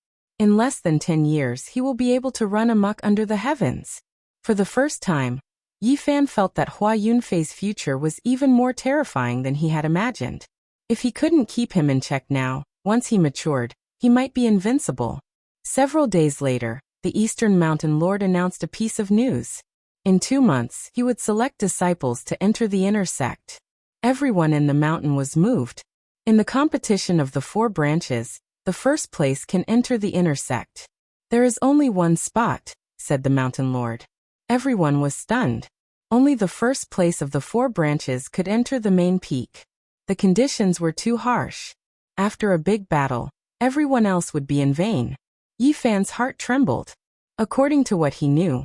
In less than 10 years he will be able to run amok under the heavens. For the first time, Yi Fan felt that Hua Yunfei's future was even more terrifying than he had imagined. If he couldn't keep him in check now, once he matured, he might be invincible. Several days later, the Eastern Mountain Lord announced a piece of news. In 2 months, he would select disciples to enter the inner sect. Everyone in the mountain was moved. In the competition of the 4 branches, the first place can enter the inner sect. There is only one spot, said the Mountain Lord. Everyone was stunned. Only the first place of the 4 branches could enter the main peak. The conditions were too harsh. After a big battle, everyone else would be in vain. Yi Fan's heart trembled. According to what he knew,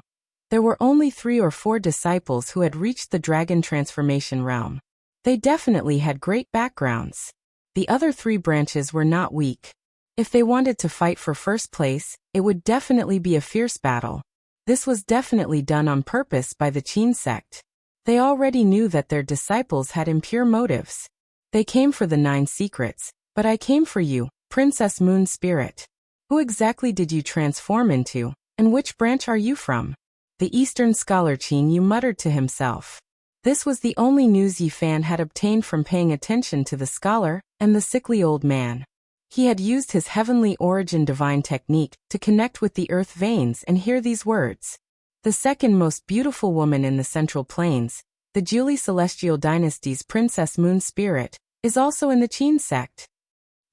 there were only 3 or 4 disciples who had reached the dragon transformation realm. They definitely had great backgrounds. The other 3 branches were not weak. If they wanted to fight for first place, it would definitely be a fierce battle. This was definitely done on purpose by the Qin sect. They already knew that their disciples had impure motives. They came for the 9 secrets, but I came for you, Princess Moon Spirit. Who exactly did you transform into, and which branch are you from? The Eastern scholar Qin Yu muttered to himself. This was the only news Yi Fan had obtained from paying attention to the scholar and the sickly old man. He had used his heavenly origin divine technique to connect with the earth veins and hear these words. The second most beautiful woman in the Central Plains, the Julie Celestial Dynasty's Princess Moon Spirit, is also in the Qin sect.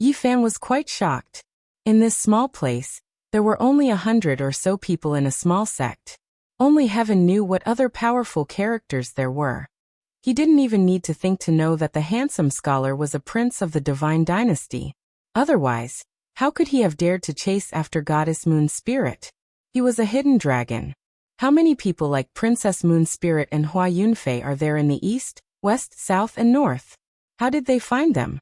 Yi Fan was quite shocked. In this small place, there were only 100 or so people in a small sect. Only heaven knew what other powerful characters there were. He didn't even need to think to know that the handsome scholar was a prince of the divine dynasty. Otherwise, how could he have dared to chase after Goddess Moon Spirit? He was a hidden dragon. How many people like Princess Moon Spirit and Hua Yunfei are there in the east, west, south, and north? How did they find them?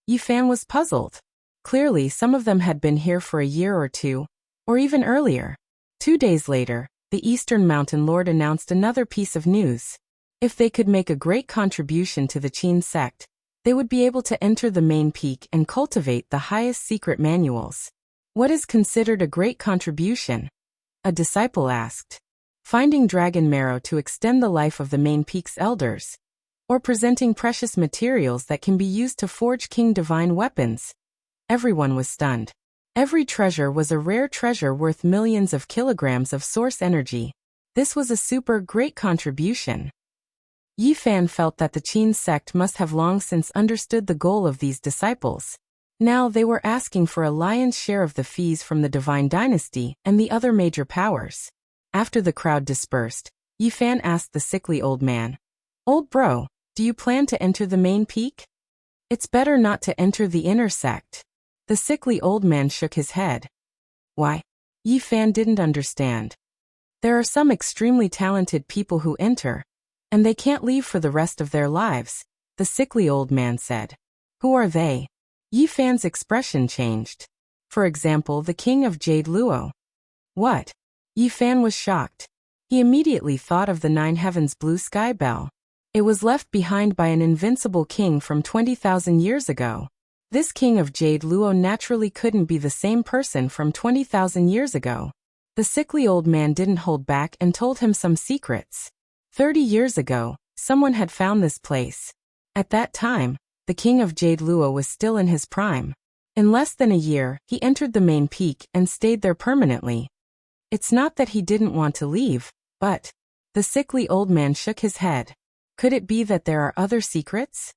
Yi Fan was puzzled. Clearly, some of them had been here for a year or 2, or even earlier. 2 days later, the Eastern Mountain Lord announced another piece of news. If they could make a great contribution to the Qin sect, they would be able to enter the main peak and cultivate the highest secret manuals. What is considered a great contribution? A disciple asked. Finding dragon marrow to extend the life of the main peak's elders, or presenting precious materials that can be used to forge king divine weapons. Everyone was stunned. Every treasure was a rare treasure worth millions of kilograms of source energy. This was a super great contribution. Yi Fan felt that the Qin sect must have long since understood the goal of these disciples. Now they were asking for a lion's share of the fees from the divine dynasty and the other major powers. After the crowd dispersed, Yi Fan asked the sickly old man, "Old bro, do you plan to enter the main peak?" "It's better not to enter the inner sect." The sickly old man shook his head. Why? Yi Fan didn't understand. There are some extremely talented people who enter, and they can't leave for the rest of their lives, the sickly old man said. Who are they? Yi Fan's expression changed. For example, the king of Jade Luo. What? Yi Fan was shocked. He immediately thought of the 9 Heavens blue sky bell. It was left behind by an invincible king from 20,000 years ago. This king of Jade Luo naturally couldn't be the same person from 20,000 years ago. The sickly old man didn't hold back and told him some secrets. 30 years ago, someone had found this place. At that time, the king of Jade Luo was still in his prime. In less than a year, he entered the main peak and stayed there permanently. It's not that he didn't want to leave, but... The sickly old man shook his head. Could it be that there are other secrets?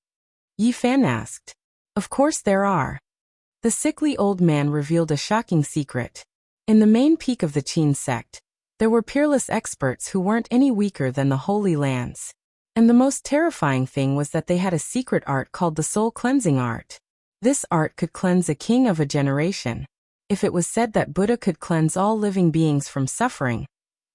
Yi Fan asked. Of course there are. The sickly old man revealed a shocking secret. In the main peak of the Qin sect, there were peerless experts who weren't any weaker than the Holy Lands. And the most terrifying thing was that they had a secret art called the soul cleansing art. This art could cleanse a king of a generation. If it was said that Buddha could cleanse all living beings from suffering,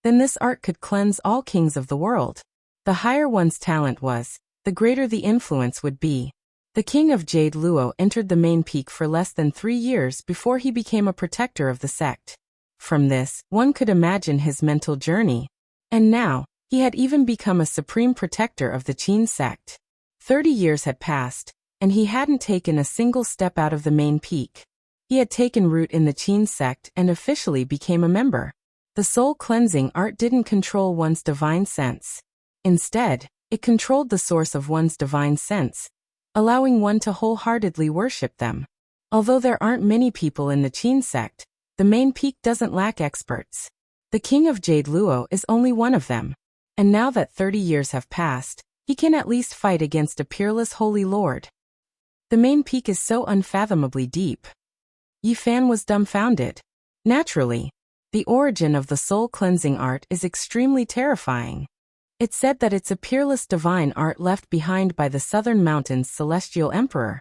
then this art could cleanse all kings of the world. The higher one's talent was, the greater the influence would be. The king of Jade Luo entered the main peak for less than 3 years before he became a protector of the sect. From this, one could imagine his mental journey. And now, he had even become a supreme protector of the Qin sect. 30 years had passed, and he hadn't taken a single step out of the main peak. He had taken root in the Qin sect and officially became a member. The soul-cleansing art didn't control one's divine sense. Instead, it controlled the source of one's divine sense, allowing one to wholeheartedly worship them. Although there aren't many people in the Qin sect, the main peak doesn't lack experts. The king of Jade Luo is only one of them. And now that 30 years have passed, he can at least fight against a peerless holy lord. The main peak is so unfathomably deep. Yi Fan was dumbfounded. Naturally, the origin of the soul-cleansing art is extremely terrifying. It's said that it's a peerless divine art left behind by the Southern Mountains' celestial emperor.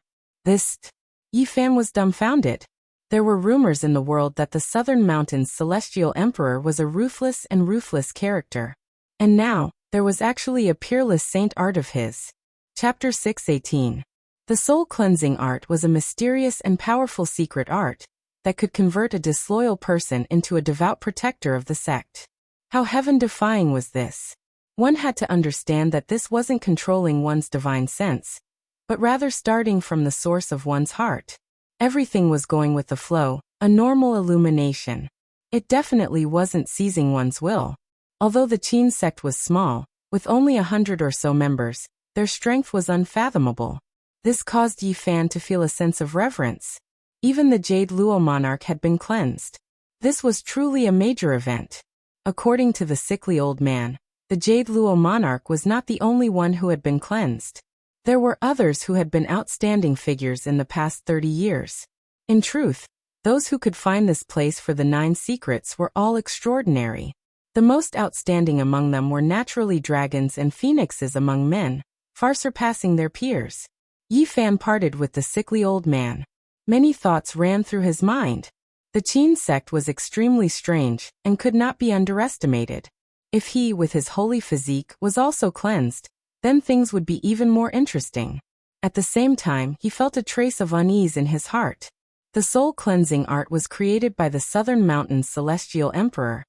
Yi Fan was dumbfounded. There were rumors in the world that the Southern Mountains' celestial emperor was a ruthless character. And now, there was actually a peerless saint art of his. Chapter 6:18. The soul-cleansing art was a mysterious and powerful secret art that could convert a disloyal person into a devout protector of the sect. How heaven-defying was this? One had to understand that this wasn't controlling one's divine sense, but rather starting from the source of one's heart. Everything was going with the flow, a normal illumination. It definitely wasn't seizing one's will. Although the Qin sect was small, with only 100 or so members, their strength was unfathomable. This caused Yi Fan to feel a sense of reverence. Even the Jade Luo monarch had been cleansed. This was truly a major event. According to the sickly old man, the Jade Luo monarch was not the only one who had been cleansed. There were others who had been outstanding figures in the past 30 years. In truth, those who could find this place for the 9 secrets were all extraordinary. The most outstanding among them were naturally dragons and phoenixes among men, far surpassing their peers. Yi Fan parted with the sickly old man. Many thoughts ran through his mind. The Qin sect was extremely strange and could not be underestimated. If he, with his holy physique, was also cleansed, then things would be even more interesting. At the same time, he felt a trace of unease in his heart. The soul-cleansing art was created by the Southern Mountains' celestial emperor,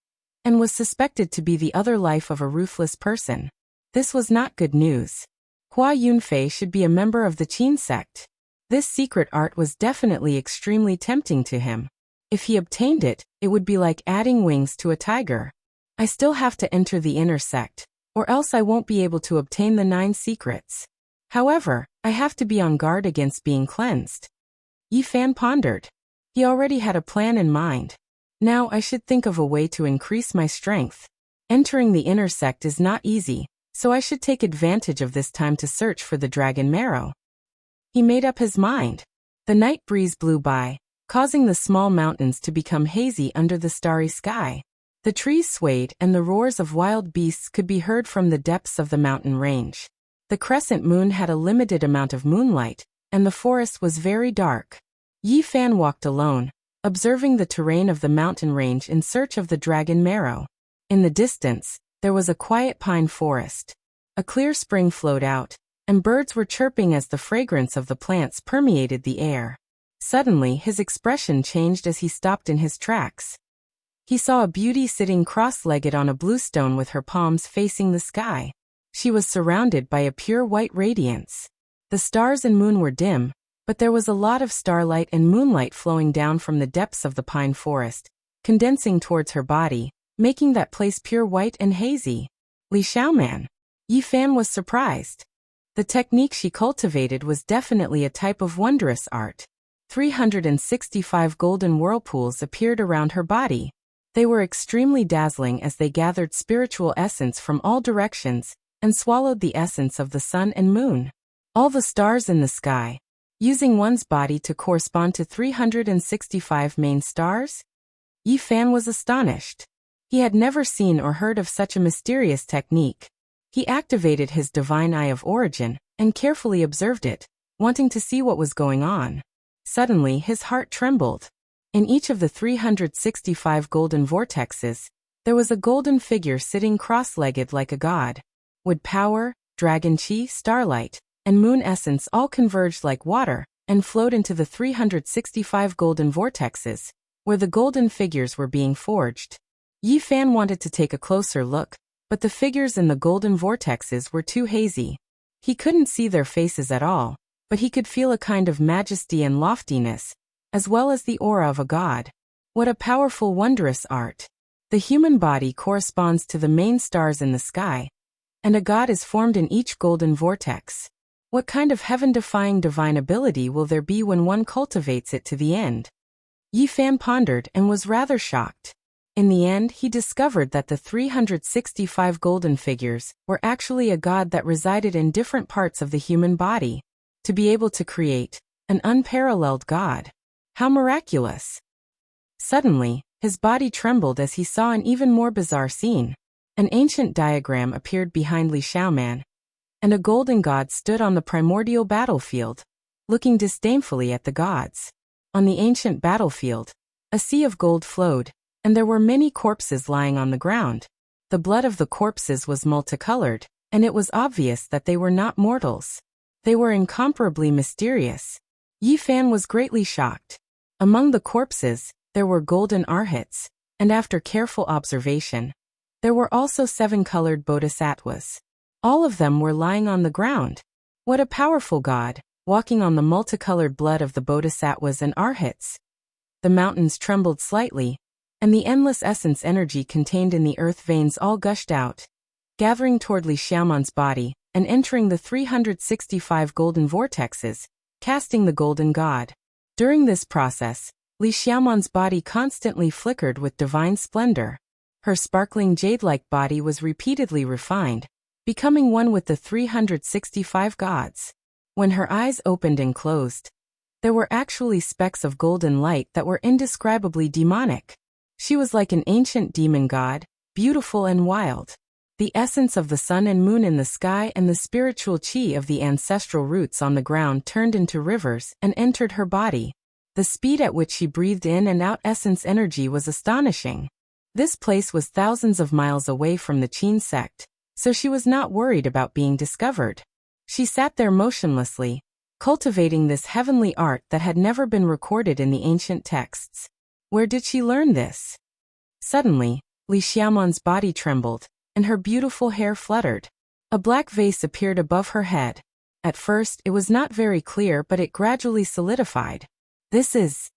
and was suspected to be the other life of a ruthless person. This was not good news. Hua Yunfei should be a member of the Qin sect. This secret art was definitely extremely tempting to him. If he obtained it, it would be like adding wings to a tiger. I still have to enter the inner sect, or else I won't be able to obtain the 9 secrets. However, I have to be on guard against being cleansed. Yi Fan pondered. He already had a plan in mind. Now I should think of a way to increase my strength. Entering the inner sect is not easy, so I should take advantage of this time to search for the dragon marrow. He made up his mind. The night breeze blew by, causing the small mountains to become hazy under the starry sky. The trees swayed and the roars of wild beasts could be heard from the depths of the mountain range. The crescent moon had a limited amount of moonlight, and the forest was very dark. Yi Fan walked alone, observing the terrain of the mountain range in search of the dragon marrow. In the distance, there was a quiet pine forest. A clear spring flowed out, and birds were chirping as the fragrance of the plants permeated the air. Suddenly, his expression changed as he stopped in his tracks. He saw a beauty sitting cross-legged on a blue stone with her palms facing the sky. She was surrounded by a pure white radiance. The stars and moon were dim, but there was a lot of starlight and moonlight flowing down from the depths of the pine forest, condensing towards her body, making that place pure white and hazy. Li Xiaoman. Yi Fan was surprised. The technique she cultivated was definitely a type of wondrous art. 365 golden whirlpools appeared around her body. They were extremely dazzling as they gathered spiritual essence from all directions and swallowed the essence of the sun and moon. All the stars in the sky, using one's body to correspond to 365 main stars? Yi Fan was astonished. He had never seen or heard of such a mysterious technique. He activated his divine eye of origin and carefully observed it, wanting to see what was going on. Suddenly, his heart trembled. In each of the 365 golden vortexes, there was a golden figure sitting cross-legged like a god. Wood power, dragon chi, starlight, and moon essence all converged like water and flowed into the 365 golden vortexes, where the golden figures were being forged. Yi Fan wanted to take a closer look, but the figures in the golden vortexes were too hazy. He couldn't see their faces at all, but he could feel a kind of majesty and loftiness, as well as the aura of a god. What a powerful, wondrous art. The human body corresponds to the main stars in the sky, and a god is formed in each golden vortex. What kind of heaven-defying divine ability will there be when one cultivates it to the end? Yi Fan pondered and was rather shocked. In the end, he discovered that the 365 golden figures were actually a god that resided in different parts of the human body. To be able to create an unparalleled god. How miraculous! Suddenly, his body trembled as he saw an even more bizarre scene. An ancient diagram appeared behind Li Xiaoman, and a golden god stood on the primordial battlefield, looking disdainfully at the gods. On the ancient battlefield, a sea of gold flowed, and there were many corpses lying on the ground. The blood of the corpses was multicolored, and it was obvious that they were not mortals. They were incomparably mysterious. Yi Fan was greatly shocked. Among the corpses, there were golden arhats, and after careful observation, there were also 7 colored bodhisattvas. All of them were lying on the ground. What a powerful god, walking on the multicolored blood of the bodhisattvas and arhats. The mountains trembled slightly, and the endless essence energy contained in the earth veins all gushed out, gathering toward Li Xiaoman's body, and entering the 365 golden vortexes, casting the golden god. During this process, Li Xiaoman's body constantly flickered with divine splendor. Her sparkling jade-like body was repeatedly refined, becoming one with the 365 gods. When her eyes opened and closed, there were actually specks of golden light that were indescribably demonic. She was like an ancient demon god, beautiful and wild. The essence of the sun and moon in the sky and the spiritual qi of the ancestral roots on the ground turned into rivers and entered her body. The speed at which she breathed in and out essence energy was astonishing. This place was thousands of miles away from the Qin sect, so she was not worried about being discovered. She sat there motionlessly, cultivating this heavenly art that had never been recorded in the ancient texts. Where did she learn this? Suddenly, Li Xiaoman's body trembled, and her beautiful hair fluttered. A black vase appeared above her head. At first, it was not very clear, but it gradually solidified. This is...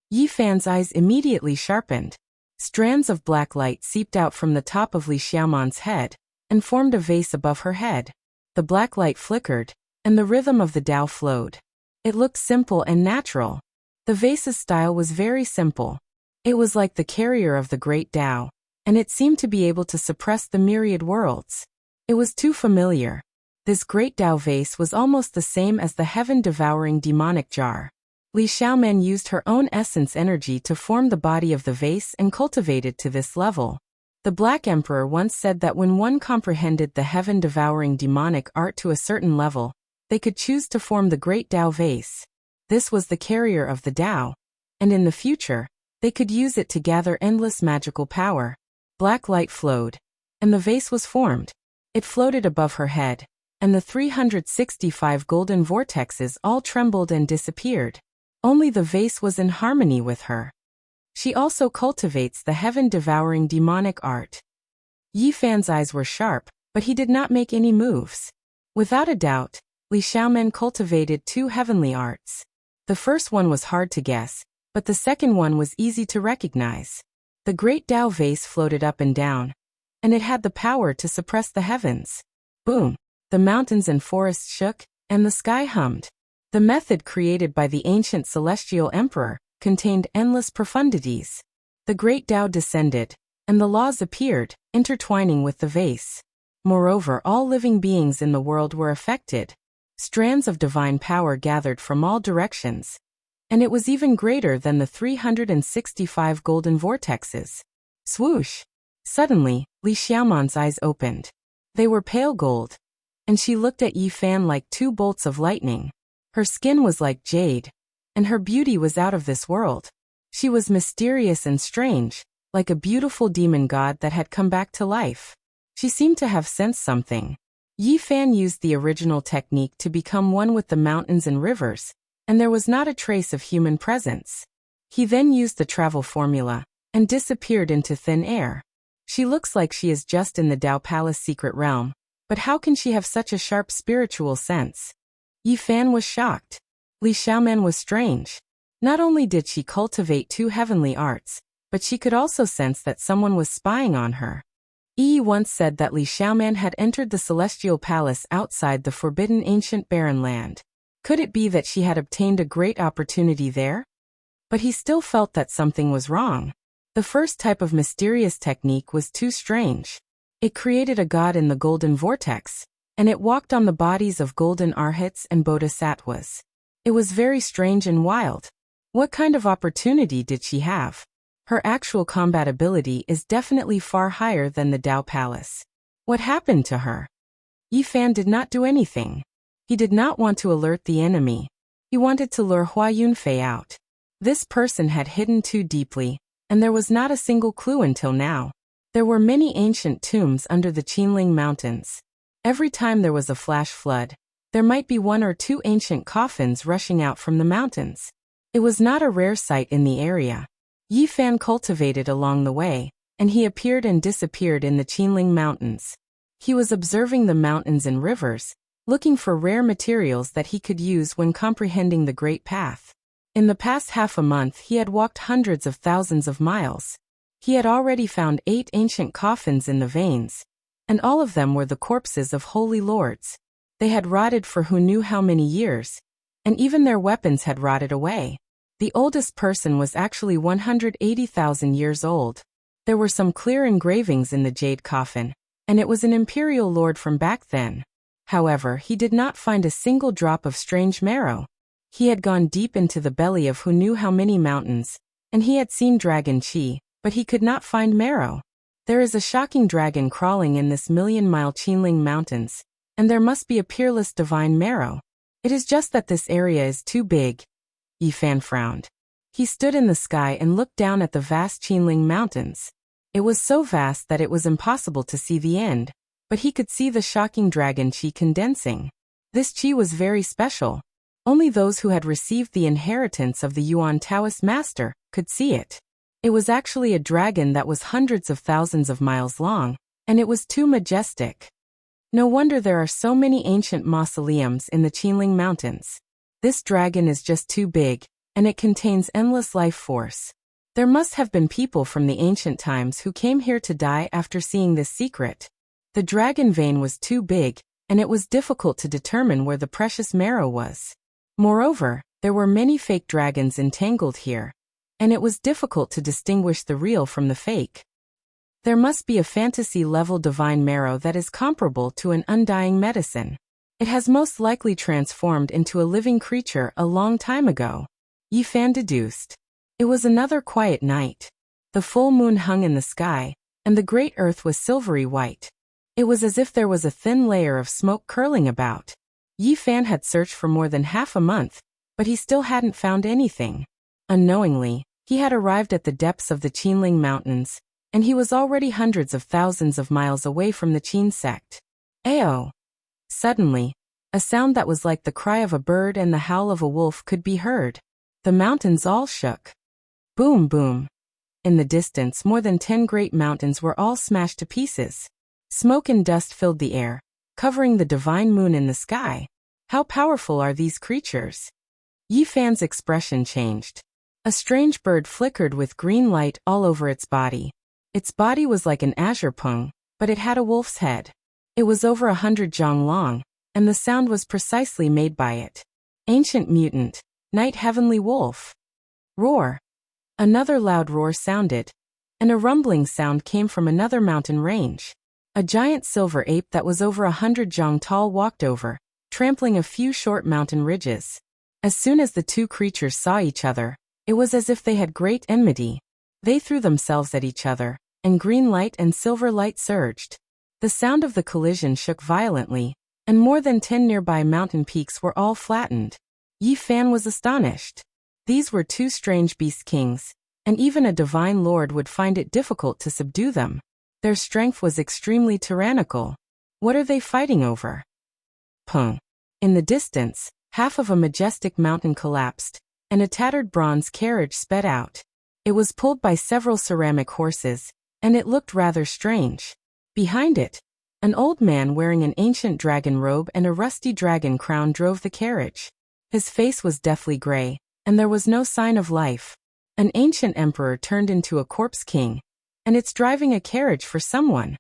Yi Fan's eyes immediately sharpened. Strands of black light seeped out from the top of Li Xiaoman's head, and formed a vase above her head. The black light flickered, and the rhythm of the Tao flowed. It looked simple and natural. The vase's style was very simple. It was like the carrier of the great Tao, and it seemed to be able to suppress the myriad worlds. It was too familiar. This great Tao vase was almost the same as the heaven-devouring demonic jar. Li Xiaoman used her own essence energy to form the body of the vase and cultivated to this level. The Black Emperor once said that when one comprehended the heaven-devouring demonic art to a certain level, they could choose to form the great Tao vase. This was the carrier of the Tao, and in the future, they could use it to gather endless magical power. Black light flowed, and the vase was formed. It floated above her head, and the 365 golden vortexes all trembled and disappeared. Only the vase was in harmony with her. She also cultivates the heaven-devouring demonic art. Yi Fan's eyes were sharp, but he did not make any moves. Without a doubt, Li Xiaoman cultivated 2 heavenly arts. The first one was hard to guess, but the second one was easy to recognize. The great Tao vase floated up and down, and it had the power to suppress the heavens. Boom! The mountains and forests shook, and the sky hummed. The method created by the ancient celestial emperor contained endless profundities. The great Tao descended, and the laws appeared, intertwining with the vase. Moreover, all living beings in the world were affected. Strands of divine power gathered from all directions, and it was even greater than the 365 golden vortexes. Swoosh! Suddenly, Li Xiaoman's eyes opened. They were pale gold, and she looked at Yi Fan like 2 bolts of lightning. Her skin was like jade, and her beauty was out of this world. She was mysterious and strange, like a beautiful demon god that had come back to life. She seemed to have sensed something. Yi Fan used the original technique to become one with the mountains and rivers, and there was not a trace of human presence. He then used the travel formula, and disappeared into thin air. She looks like she is just in the Tao Palace secret realm, but how can she have such a sharp spiritual sense? Yi Fan was shocked. Li Xiaoman was strange. Not only did she cultivate two heavenly arts, but she could also sense that someone was spying on her. Yi once said that Li Xiaoman had entered the celestial palace outside the forbidden ancient barren land. Could it be that she had obtained a great opportunity there? But he still felt that something was wrong. The first type of mysterious technique was too strange. It created a god in the golden vortex, and it walked on the bodies of golden arhats and bodhisattvas. It was very strange and wild. What kind of opportunity did she have? Her actual combat ability is definitely far higher than the Dao Palace. What happened to her? Yi Fan did not do anything. He did not want to alert the enemy. He wanted to lure Hua Yunfei out. This person had hidden too deeply, and there was not a single clue until now. There were many ancient tombs under the Qinling Mountains. Every time there was a flash flood, there might be one or two ancient coffins rushing out from the mountains. It was not a rare sight in the area. Yi Fan cultivated along the way, and he appeared and disappeared in the Qinling Mountains. He was observing the mountains and rivers, looking for rare materials that he could use when comprehending the Great Path. In the past half a month he had walked hundreds of thousands of miles. He had already found 8 ancient coffins in the veins, and all of them were the corpses of holy lords. They had rotted for who knew how many years, and even their weapons had rotted away. The oldest person was actually 180,000 years old. There were some clear engravings in the jade coffin, and it was an imperial lord from back then. However, he did not find a single drop of strange marrow. He had gone deep into the belly of who knew how many mountains, and he had seen dragon chi, but he could not find marrow. There is a shocking dragon crawling in this million-mile Qinling Mountains, and there must be a peerless divine marrow. It is just that this area is too big. Yi Fan frowned. He stood in the sky and looked down at the vast Qinling Mountains. It was so vast that it was impossible to see the end, but he could see the shocking dragon chi condensing. This chi was very special. Only those who had received the inheritance of the Yuan Taoist master could see it. It was actually a dragon that was hundreds of thousands of miles long, and it was too majestic. No wonder there are so many ancient mausoleums in the Qinling Mountains. This dragon is just too big, and it contains endless life force. There must have been people from the ancient times who came here to die after seeing this secret. The dragon vein was too big, and it was difficult to determine where the precious marrow was. Moreover, there were many fake dragons entangled here, and it was difficult to distinguish the real from the fake. There must be a fantasy-level divine marrow that is comparable to an undying medicine. It has most likely transformed into a living creature a long time ago. Yi Fan deduced. It was another quiet night. The full moon hung in the sky, and the great earth was silvery white. It was as if there was a thin layer of smoke curling about. Yi Fan had searched for more than half a month, but he still hadn't found anything. Unknowingly, he had arrived at the depths of the Qinling Mountains, and he was already hundreds of thousands of miles away from the Qin sect. Ayo! Suddenly, a sound that was like the cry of a bird and the howl of a wolf could be heard. The mountains all shook. Boom, boom. In the distance, more than 10 great mountains were all smashed to pieces. Smoke and dust filled the air, covering the divine moon in the sky. How powerful are these creatures? Yi Fan's expression changed. A strange bird flickered with green light all over its body. Its body was like an azure pung, but it had a wolf's head. It was over 100 zhang long, and the sound was precisely made by it. Ancient mutant, night heavenly wolf. Roar. Another loud roar sounded, and a rumbling sound came from another mountain range. A giant silver ape that was over 100 zhang tall walked over, trampling a few short mountain ridges. As soon as the two creatures saw each other, it was as if they had great enmity. They threw themselves at each other, and green light and silver light surged. The sound of the collision shook violently, and more than 10 nearby mountain peaks were all flattened. Yi Fan was astonished. These were two strange beast kings, and even a divine lord would find it difficult to subdue them. Their strength was extremely tyrannical. What are they fighting over? Pung. In the distance, half of a majestic mountain collapsed, and a tattered bronze carriage sped out. It was pulled by several ceramic horses, and it looked rather strange. Behind it, an old man wearing an ancient dragon robe and a rusty dragon crown drove the carriage. His face was deathly gray, and there was no sign of life. An ancient emperor turned into a corpse king, and it's driving a carriage for someone.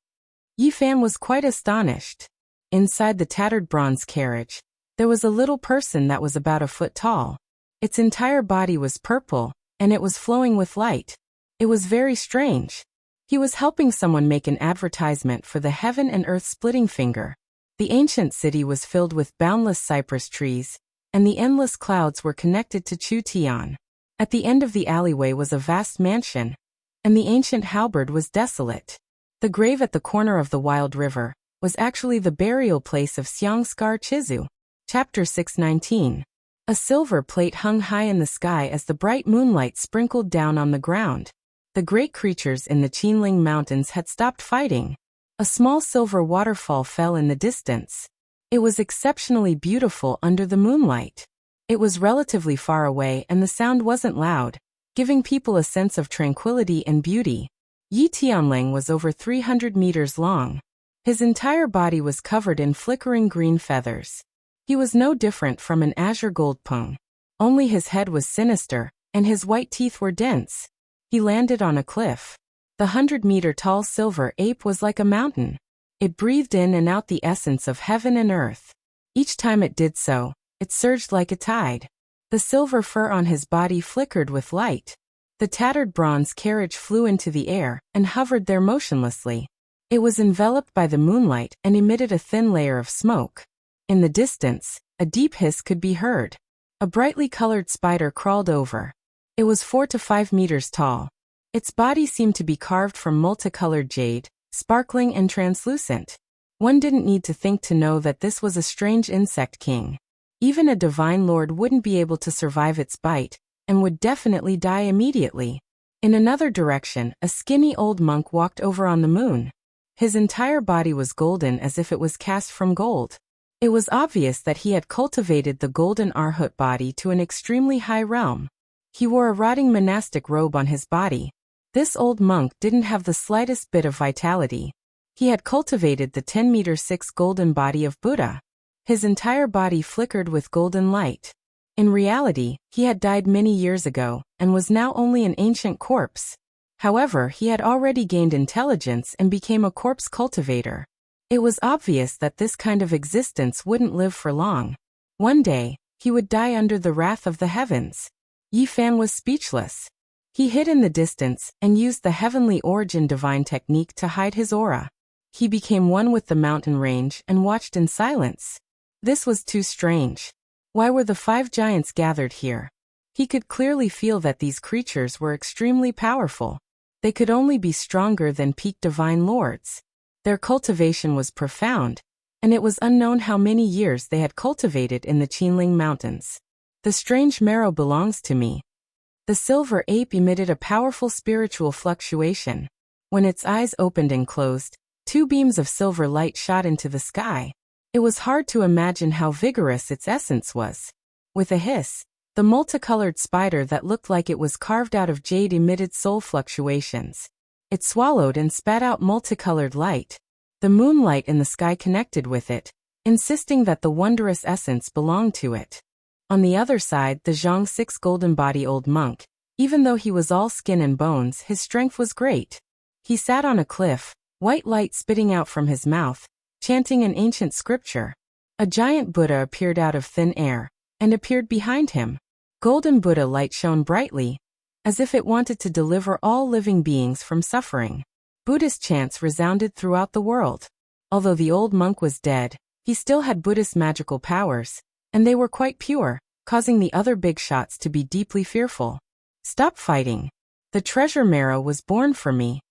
Yi Fan was quite astonished. Inside the tattered bronze carriage, there was a little person that was about a foot tall. Its entire body was purple, and it was flowing with light. It was very strange. He was helping someone make an advertisement for the heaven and earth splitting finger. The ancient city was filled with boundless cypress trees, and the endless clouds were connected to Chu Tian. At the end of the alleyway was a vast mansion, and the ancient halberd was desolate. The grave at the corner of the wild river was actually the burial place of Xiang Scar Chizu. Chapter 619. A silver plate hung high in the sky as the bright moonlight sprinkled down on the ground. The great creatures in the Qinling Mountains had stopped fighting. A small silver waterfall fell in the distance. It was exceptionally beautiful under the moonlight. It was relatively far away and the sound wasn't loud, giving people a sense of tranquility and beauty. Yi Tianling was over 300 meters long. His entire body was covered in flickering green feathers. He was no different from an azure gold peng. Only his head was sinister, and his white teeth were dense. He landed on a cliff. The 100-meter-tall silver ape was like a mountain. It breathed in and out the essence of heaven and earth. Each time it did so, it surged like a tide. The silver fur on his body flickered with light. The tattered bronze carriage flew into the air and hovered there motionlessly. It was enveloped by the moonlight and emitted a thin layer of smoke. In the distance, a deep hiss could be heard. A brightly colored spider crawled over. It was 4 to 5 meters tall. Its body seemed to be carved from multicolored jade, sparkling and translucent. One didn't need to think to know that this was a strange insect king. Even a divine lord wouldn't be able to survive its bite, and would definitely die immediately. In another direction, a skinny old monk walked over on the moon. His entire body was golden as if it was cast from gold. It was obvious that he had cultivated the golden Arhut body to an extremely high realm. He wore a rotting monastic robe on his body. This old monk didn't have the slightest bit of vitality. He had cultivated the 10-meter-6 golden body of Buddha. His entire body flickered with golden light. In reality, he had died many years ago, and was now only an ancient corpse. However, he had already gained intelligence and became a corpse cultivator. It was obvious that this kind of existence wouldn't live for long. One day, he would die under the wrath of the heavens. Yi Fan was speechless. He hid in the distance and used the heavenly origin divine technique to hide his aura. He became one with the mountain range and watched in silence. This was too strange. Why were the 5 giants gathered here? He could clearly feel that these creatures were extremely powerful. They could only be stronger than peak divine lords. Their cultivation was profound, and it was unknown how many years they had cultivated in the Qinling Mountains. The strange marrow belongs to me. The silver ape emitted a powerful spiritual fluctuation. When its eyes opened and closed, 2 beams of silver light shot into the sky. It was hard to imagine how vigorous its essence was. With a hiss, the multicolored spider that looked like it was carved out of jade emitted soul fluctuations. It swallowed and spat out multicolored light. The moonlight in the sky connected with it, insisting that the wondrous essence belonged to it. On the other side, the Zhang 6 golden body old monk, even though he was all skin and bones, his strength was great. He sat on a cliff, white light spitting out from his mouth, chanting an ancient scripture. A giant Buddha appeared out of thin air, and appeared behind him. Golden Buddha light shone brightly, as if it wanted to deliver all living beings from suffering. Buddhist chants resounded throughout the world. Although the old monk was dead, he still had Buddhist magical powers, and they were quite pure, causing the other big shots to be deeply fearful. Stop fighting. The treasure marrow was born for me.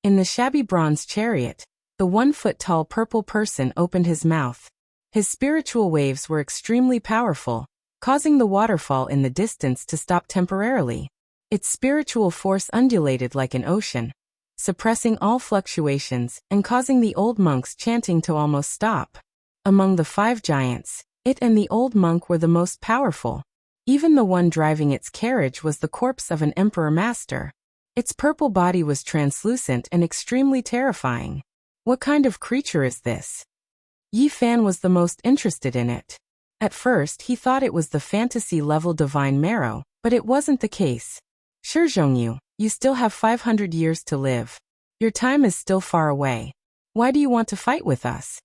In the shabby bronze chariot, the 1-foot-tall purple person opened his mouth. His spiritual waves were extremely powerful, causing the waterfall in the distance to stop temporarily. Its spiritual force undulated like an ocean, suppressing all fluctuations and causing the old monk's chanting to almost stop. Among the 5 giants, it and the old monk were the most powerful. Even the one driving its carriage was the corpse of an emperor master. Its purple body was translucent and extremely terrifying. What kind of creature is this? Yi Fan was the most interested in it. At first he thought it was the fantasy-level divine marrow, But it wasn't the case. Shizhongyu, you still have 500 years to live. Your time is still far away. Why do you want to fight with us?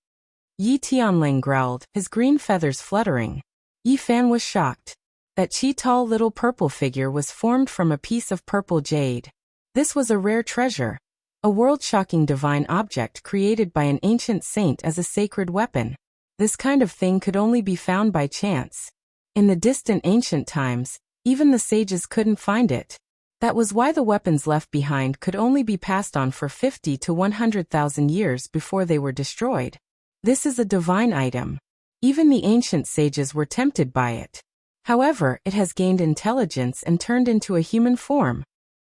Yi Tianling growled, his green feathers fluttering. Yi Fan was shocked. That tall little purple figure was formed from a piece of purple jade. This was a rare treasure. A world-shocking divine object created by an ancient saint as a sacred weapon. This kind of thing could only be found by chance. In the distant ancient times, even the sages couldn't find it. That was why the weapons left behind could only be passed on for 50 to 100,000 years before they were destroyed. This is a divine item. Even the ancient sages were tempted by it. However, it has gained intelligence and turned into a human form.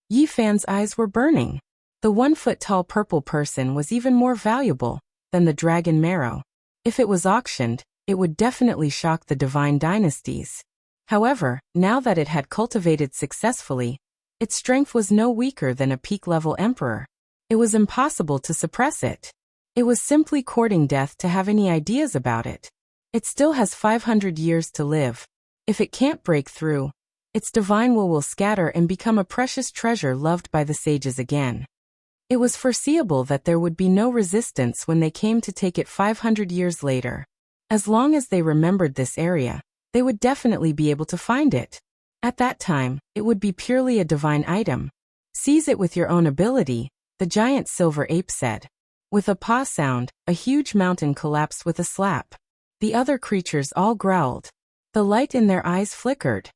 Yi Fan's eyes were burning. The 1-foot-tall purple person was even more valuable than the dragon marrow. If it was auctioned, it would definitely shock the divine dynasties. However, now that it had cultivated successfully, its strength was no weaker than a peak-level emperor. It was impossible to suppress it. It was simply courting death to have any ideas about it. It still has 500 years to live. If it can't break through, its divine will scatter and become a precious treasure loved by the sages again. It was foreseeable that there would be no resistance when they came to take it 500 years later. As long as they remembered this area, they would definitely be able to find it. At that time, it would be purely a divine item. Seize it with your own ability, the giant silver ape said. With a paw sound, a huge mountain collapsed with a slap. The other creatures all growled. The light in their eyes flickered.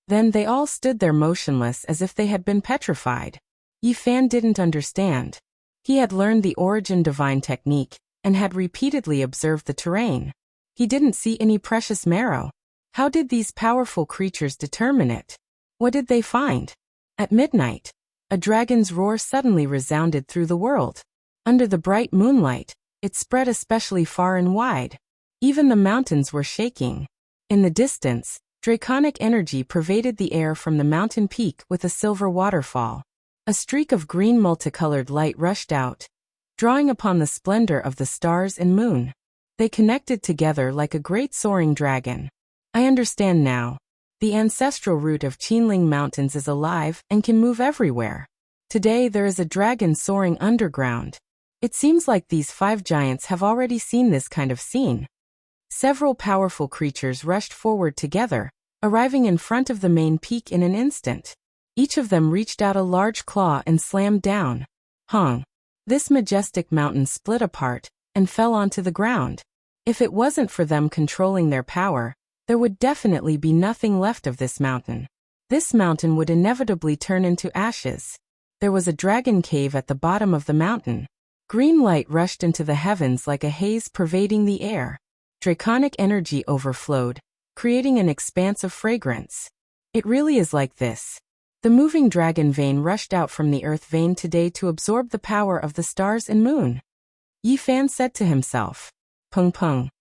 Then they all stood there motionless as if they had been petrified. Yi Fan didn't understand. He had learned the origin divine technique and had repeatedly observed the terrain. He didn't see any precious marrow. How did these powerful creatures determine it? What did they find? At midnight, a dragon's roar suddenly resounded through the world. Under the bright moonlight, it spread especially far and wide. Even the mountains were shaking. In the distance, draconic energy pervaded the air from the mountain peak with a silver waterfall. A streak of green multicolored light rushed out, drawing upon the splendor of the stars and moon. They connected together like a great soaring dragon. I understand now. The ancestral root of Qinling Mountains is alive and can move everywhere. Today there is a dragon soaring underground. It seems like these 5 giants have already seen this kind of scene. Several powerful creatures rushed forward together, arriving in front of the main peak in an instant. Each of them reached out a large claw and slammed down. Hong! This majestic mountain split apart and fell onto the ground. If it wasn't for them controlling their power, there would definitely be nothing left of this mountain. This mountain would inevitably turn into ashes. There was a dragon cave at the bottom of the mountain. Green light rushed into the heavens like a haze pervading the air. Draconic energy overflowed, creating an expanse of fragrance. It really is like this. The moving dragon vein rushed out from the earth vein today to absorb the power of the stars and moon. Yi Fan said to himself. Peng peng.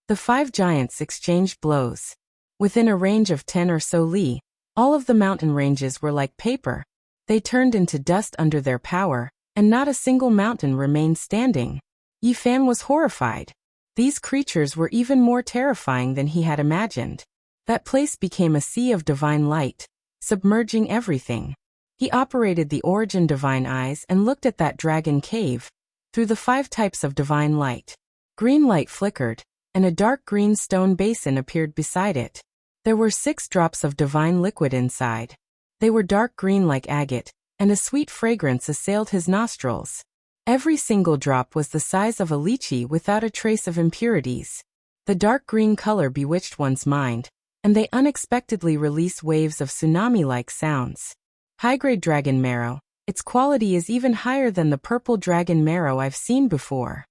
The 5 giants exchanged blows. Within a range of 10 or so li, all of the mountain ranges were like paper. They turned into dust under their power, and not a single mountain remained standing. Yi Fan was horrified. These creatures were even more terrifying than he had imagined. That place became a sea of divine light, submerging everything. He operated the origin divine eyes and looked at that dragon cave. Through the 5 types of divine light, green light flickered, and a dark green stone basin appeared beside it. There were 6 drops of divine liquid inside. They were dark green like agate, and a sweet fragrance assailed his nostrils. Every single drop was the size of a lychee without a trace of impurities. The dark green color bewitched one's mind, and they unexpectedly release waves of tsunami-like sounds. High-grade dragon marrow. Its quality is even higher than the purple dragon marrow I've seen before.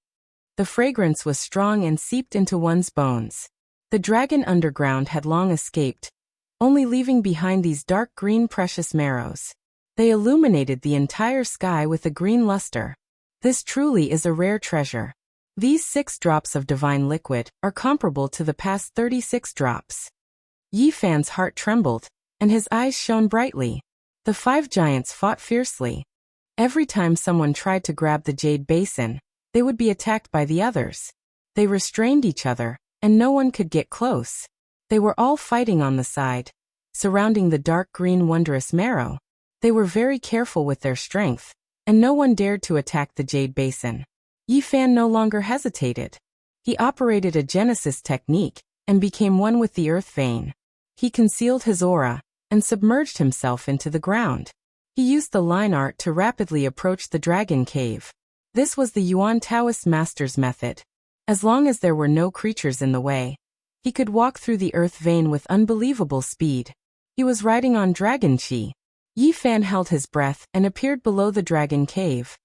The fragrance was strong and seeped into one's bones. The dragon underground had long escaped, only leaving behind these dark green precious marrows. They illuminated the entire sky with a green luster. This truly is a rare treasure. These 6 drops of divine liquid are comparable to the past 36 drops. Yi Fan's heart trembled, and his eyes shone brightly. The 5 giants fought fiercely. Every time someone tried to grab the jade basin, they would be attacked by the others. They restrained each other, and no one could get close. They were all fighting on the side. surrounding the dark green wondrous marrow. They were very careful with their strength, and no one dared to attack the jade basin. Yi Fan no longer hesitated. He operated a genesis technique and became one with the earth vein. He concealed his aura and submerged himself into the ground. He used the line art to rapidly approach the dragon cave. This was the Yuan Taoist master's method. As long as there were no creatures in the way, he could walk through the earth vein with unbelievable speed. He was riding on dragon chi. Yi Fan held his breath and appeared below the dragon cave.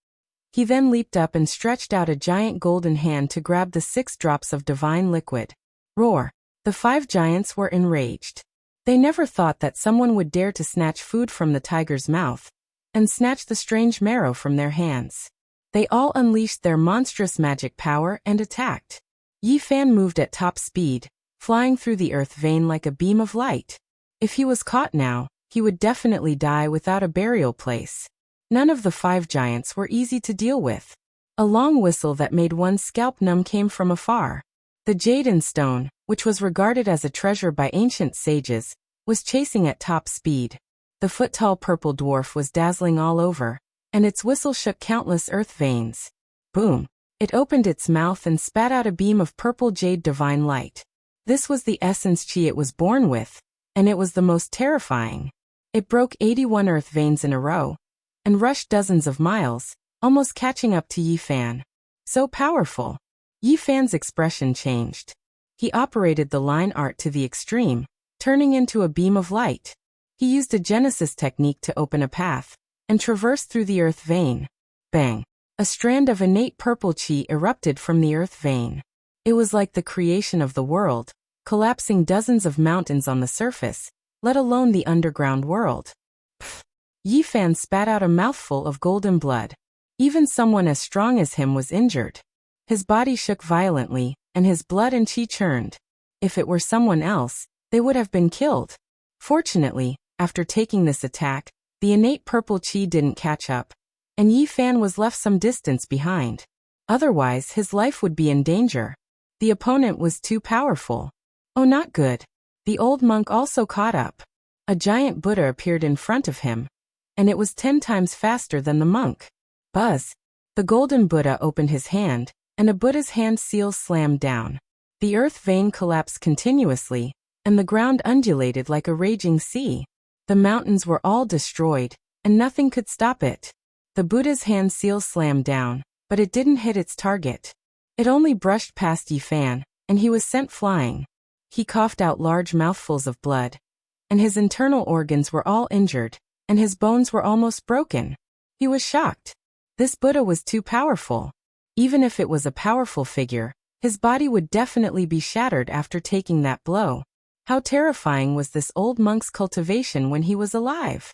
He then leaped up and stretched out a giant golden hand to grab the 6 drops of divine liquid. Roar! The 5 giants were enraged. They never thought that someone would dare to snatch food from the tiger's mouth and snatch the strange marrow from their hands. They all unleashed their monstrous magic power and attacked. Yi Fan moved at top speed, flying through the earth vein like a beam of light. If he was caught now, he would definitely die without a burial place. None of the 5 giants were easy to deal with. A long whistle that made one's scalp numb came from afar. The Jaden Stone, which was regarded as a treasure by ancient sages, was chasing at top speed. The foot-tall purple dwarf was dazzling all over, and its whistle shook countless earth veins. Boom! It opened its mouth and spat out a beam of purple jade divine light. This was the essence chi it was born with, and it was the most terrifying. It broke 81 earth veins in a row, and rushed dozens of miles, almost catching up to Yi Fan. So powerful! Yi Fan's expression changed. He operated the line art to the extreme, turning into a beam of light. He used a genesis technique to open a path and traverse through the earth vein. Bang! A strand of innate purple chi erupted from the earth vein. It was like the creation of the world, collapsing dozens of mountains on the surface, let alone the underground world. Pfft! Yi Fan spat out a mouthful of golden blood. Even someone as strong as him was injured. His body shook violently, and his blood and chi churned. If it were someone else, they would have been killed. Fortunately, after taking this attack, the innate purple chi didn't catch up, and Yi Fan was left some distance behind. Otherwise, his life would be in danger. The opponent was too powerful. Oh, not good. The old monk also caught up. A giant Buddha appeared in front of him, and it was 10 times faster than the monk. Buzz! The golden Buddha opened his hand, and a Buddha's hand seal slammed down. The earth vein collapsed continuously, and the ground undulated like a raging sea. The mountains were all destroyed, and nothing could stop it. The Buddha's hand seal slammed down, but it didn't hit its target. It only brushed past Yi Fan, and he was sent flying. He coughed out large mouthfuls of blood, and his internal organs were all injured, and his bones were almost broken. He was shocked. This Buddha was too powerful. Even if it was a powerful figure, his body would definitely be shattered after taking that blow. How terrifying was this old monk's cultivation when he was alive?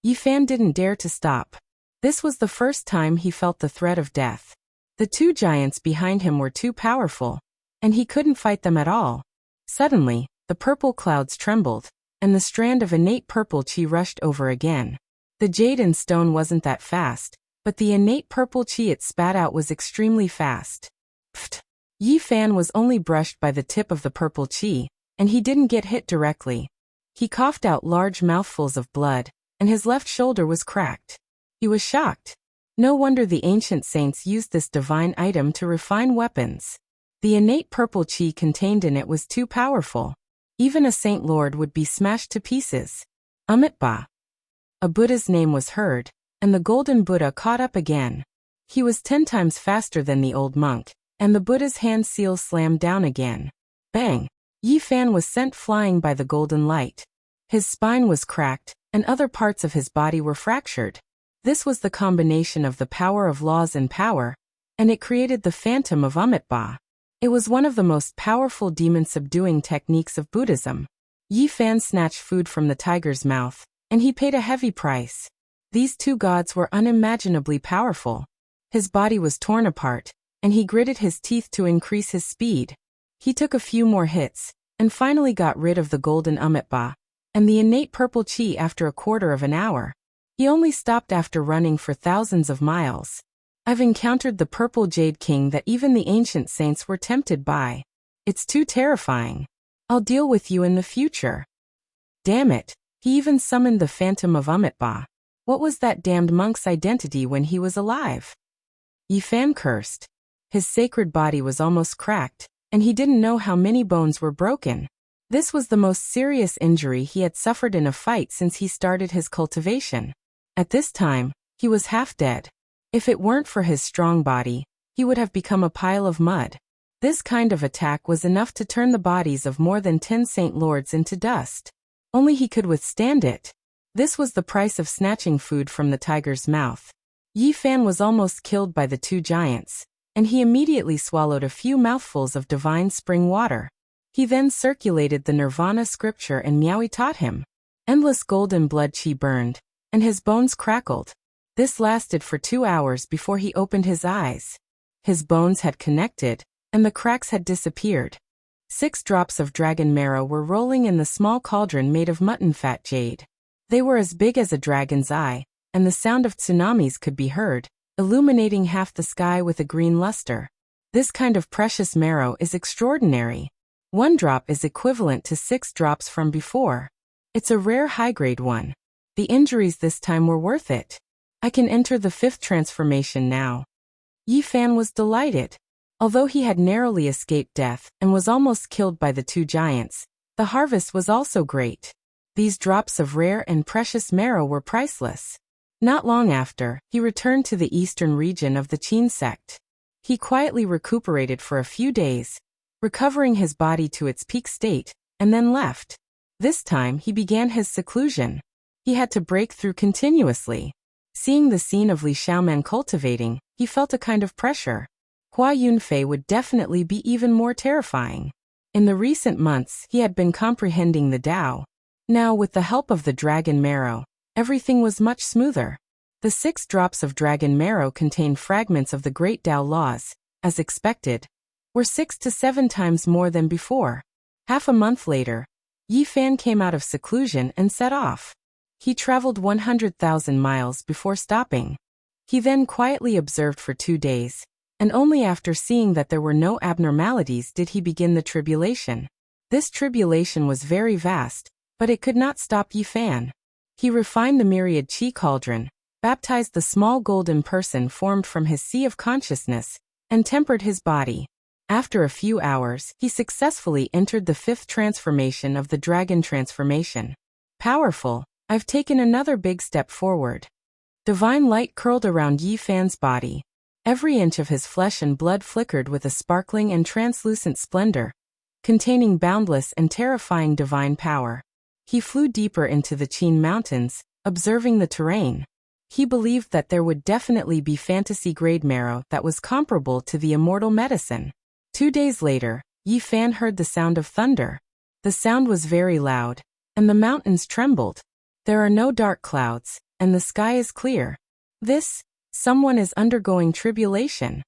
Yi Fan didn't dare to stop. This was the first time he felt the threat of death. The 2 giants behind him were too powerful, and he couldn't fight them at all. Suddenly, the purple clouds trembled, and the strand of innate purple chi rushed over again. The Jaden Stone wasn't that fast, but the innate purple chi it spat out was extremely fast. Pfft! Yi Fan was only brushed by the tip of the purple chi, and he didn't get hit directly. He coughed out large mouthfuls of blood, and his left shoulder was cracked. He was shocked. No wonder the ancient saints used this divine item to refine weapons. The innate purple chi contained in it was too powerful. Even a saint lord would be smashed to pieces. Amitabha. A Buddha's name was heard, and the golden Buddha caught up again. He was 10 times faster than the old monk, and the Buddha's hand seal slammed down again. Bang! Yi Fan was sent flying by the golden light. His spine was cracked, and other parts of his body were fractured. This was the combination of the power of laws and power, and it created the Phantom of Amitabha. It was one of the most powerful demon-subduing techniques of Buddhism. Yi Fan snatched food from the tiger's mouth, and he paid a heavy price. These 2 gods were unimaginably powerful. His body was torn apart, and he gritted his teeth to increase his speed. He took a few more hits, and finally got rid of the golden Amitabha and the innate purple chi after a quarter of an hour. He only stopped after running for thousands of miles. I've encountered the purple jade king that even the ancient saints were tempted by. It's too terrifying. I'll deal with you in the future. Damn it, he even summoned the phantom of Umitba. What was that damned monk's identity when he was alive? Yi Fan cursed. His sacred body was almost cracked, and he didn't know how many bones were broken. This was the most serious injury he had suffered in a fight since he started his cultivation. At this time, he was half dead. If it weren't for his strong body, he would have become a pile of mud. This kind of attack was enough to turn the bodies of more than 10 Saint Lords into dust. Only he could withstand it. This was the price of snatching food from the tiger's mouth. Yi Fan was almost killed by the two giants, and he immediately swallowed a few mouthfuls of divine spring water. He then circulated the Nirvana scripture and Miaui taught him. Endless golden blood chi burned, and his bones crackled. This lasted for 2 hours before he opened his eyes. His bones had connected, and the cracks had disappeared. 6 drops of dragon marrow were rolling in the small cauldron made of mutton fat jade. They were as big as a dragon's eye, and the sound of tsunamis could be heard, illuminating half the sky with a green luster. This kind of precious marrow is extraordinary. 1 drop is equivalent to 6 drops from before. It's a rare high-grade one. The injuries this time were worth it. I can enter the 5th transformation now. Yi Fan was delighted. Although he had narrowly escaped death and was almost killed by the two giants, the harvest was also great. These drops of rare and precious marrow were priceless. Not long after, he returned to the eastern region of the Qin sect. He quietly recuperated for a few days, recovering his body to its peak state, and then left. This time he began his seclusion. He had to break through continuously. Seeing the scene of Li Xiaoman cultivating, he felt a kind of pressure. Hua Yunfei would definitely be even more terrifying. In the recent months he had been comprehending the Tao. Now with the help of the dragon marrow, everything was much smoother. The 6 drops of dragon marrow contained fragments of the great Tao laws, as expected, were 6 to 7 times more than before. Half a month later, Yi Fan came out of seclusion and set off. He traveled 100,000 miles before stopping. He then quietly observed for 2 days, and only after seeing that there were no abnormalities did he begin the tribulation. This tribulation was very vast, but it could not stop Yi Fan. He refined the myriad qi cauldron, baptized the small golden person formed from his sea of consciousness, and tempered his body. After a few hours, he successfully entered the 5th transformation of the dragon transformation. Powerful, I've taken another big step forward. Divine light curled around Yi Fan's body. Every inch of his flesh and blood flickered with a sparkling and translucent splendor, containing boundless and terrifying divine power. He flew deeper into the Qin mountains, observing the terrain. He believed that there would definitely be fantasy-grade marrow that was comparable to the immortal medicine. 2 days later, Yi Fan heard the sound of thunder. The sound was very loud, and the mountains trembled. There are no dark clouds, and the sky is clear. Someone is undergoing tribulation.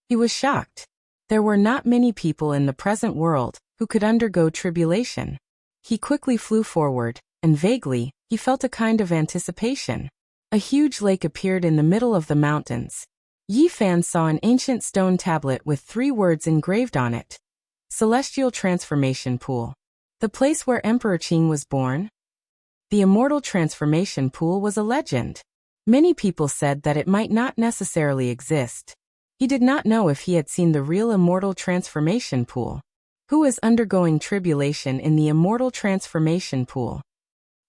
He was shocked. There were not many people in the present world who could undergo tribulation. He quickly flew forward, and vaguely, he felt a kind of anticipation. A huge lake appeared in the middle of the mountains. Yi Fan saw an ancient stone tablet with 3 words engraved on it. Celestial Transformation Pool. The place where Emperor Qing was born? The Immortal Transformation Pool was a legend. Many people said that it might not necessarily exist. He did not know if he had seen the real Immortal Transformation Pool. Who is undergoing tribulation in the Immortal Transformation Pool?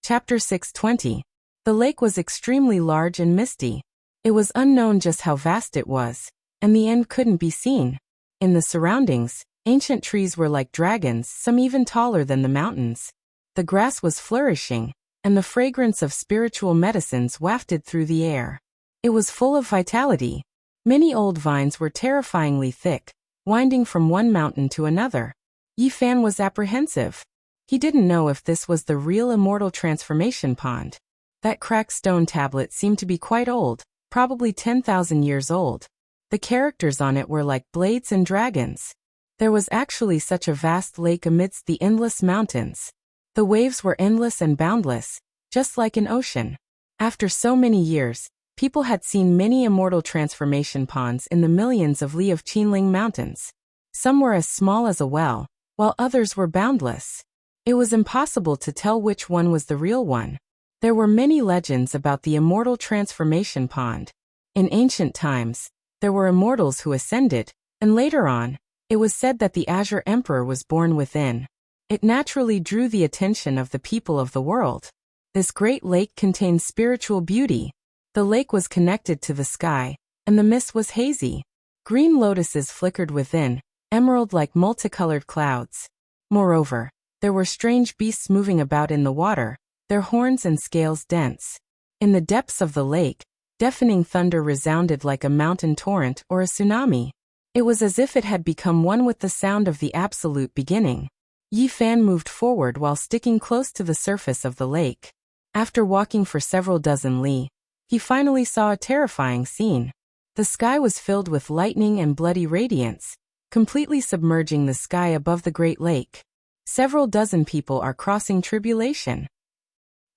Chapter 620. The lake was extremely large and misty. It was unknown just how vast it was, and the end couldn't be seen. In the surroundings, ancient trees were like dragons, some even taller than the mountains. The grass was flourishing, and the fragrance of spiritual medicines wafted through the air. It was full of vitality. Many old vines were terrifyingly thick, winding from one mountain to another. Yi Fan was apprehensive. He didn't know if this was the real immortal transformation pond. That cracked stone tablet seemed to be quite old, probably 10,000 years old. The characters on it were like blades and dragons. There was actually such a vast lake amidst the endless mountains. The waves were endless and boundless, just like an ocean. After so many years, people had seen many immortal transformation ponds in the millions of li of Qinling mountains. Some were as small as a well, while others were boundless. It was impossible to tell which one was the real one. There were many legends about the immortal transformation pond. In ancient times, there were immortals who ascended, and later on, it was said that the Azure Emperor was born within. It naturally drew the attention of the people of the world. This great lake contained spiritual beauty. The lake was connected to the sky, and the mist was hazy. Green lotuses flickered within, emerald-like multicolored clouds. Moreover, there were strange beasts moving about in the water, their horns and scales dense. In the depths of the lake, deafening thunder resounded like a mountain torrent or a tsunami. It was as if it had become one with the sound of the absolute beginning. Yi Fan moved forward while sticking close to the surface of the lake. After walking for several dozen li, he finally saw a terrifying scene. The sky was filled with lightning and bloody radiance, completely submerging the sky above the Great Lake. Several dozen people are crossing tribulation.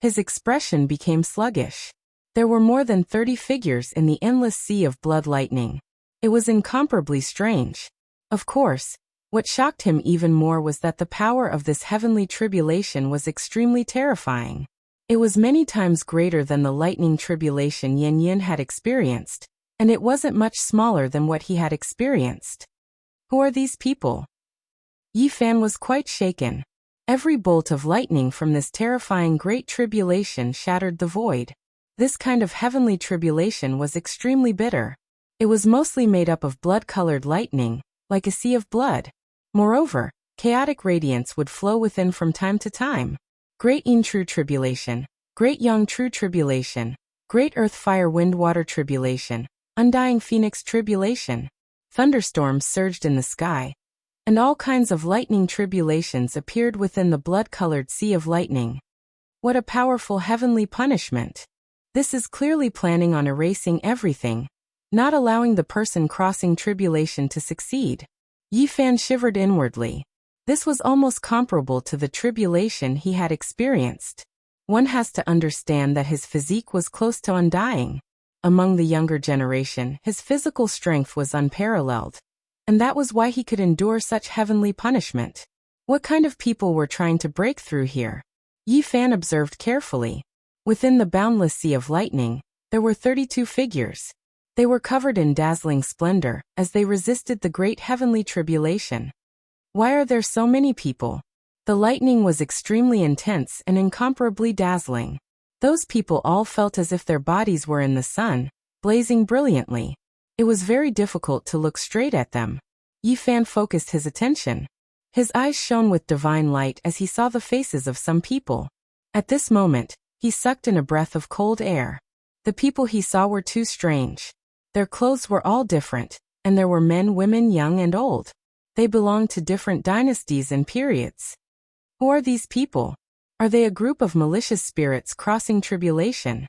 His expression became sluggish. There were more than 30 figures in the endless sea of blood lightning. It was incomparably strange. Of course, what shocked him even more was that the power of this heavenly tribulation was extremely terrifying. It was many times greater than the lightning tribulation Yin Yin had experienced, and it wasn't much smaller than what he had experienced. Who are these people? Yi Fan was quite shaken. Every bolt of lightning from this terrifying great tribulation shattered the void. This kind of heavenly tribulation was extremely bitter. It was mostly made up of blood-colored lightning, like a sea of blood. Moreover, chaotic radiance would flow within from time to time. Great Yin True Tribulation, Great Yang True Tribulation, Great Earth Fire Wind Water Tribulation, Undying Phoenix Tribulation. Thunderstorms surged in the sky, and all kinds of lightning tribulations appeared within the blood-colored sea of lightning. What a powerful heavenly punishment! This is clearly planning on erasing everything, not allowing the person crossing tribulation to succeed. Yi Fan shivered inwardly. This was almost comparable to the tribulation he had experienced. One has to understand that his physique was close to undying. Among the younger generation, his physical strength was unparalleled, and that was why he could endure such heavenly punishment. What kind of people were trying to break through here? Yi Fan observed carefully. Within the boundless sea of lightning, there were 32 figures. They were covered in dazzling splendor as they resisted the great heavenly tribulation. Why are there so many people? The lightning was extremely intense and incomparably dazzling. Those people all felt as if their bodies were in the sun, blazing brilliantly. It was very difficult to look straight at them. Yi Fan focused his attention. His eyes shone with divine light as he saw the faces of some people. At this moment, he sucked in a breath of cold air. The people he saw were too strange. Their clothes were all different, and there were men, women, young and old. They belonged to different dynasties and periods. Who are these people? Are they a group of malicious spirits crossing tribulation?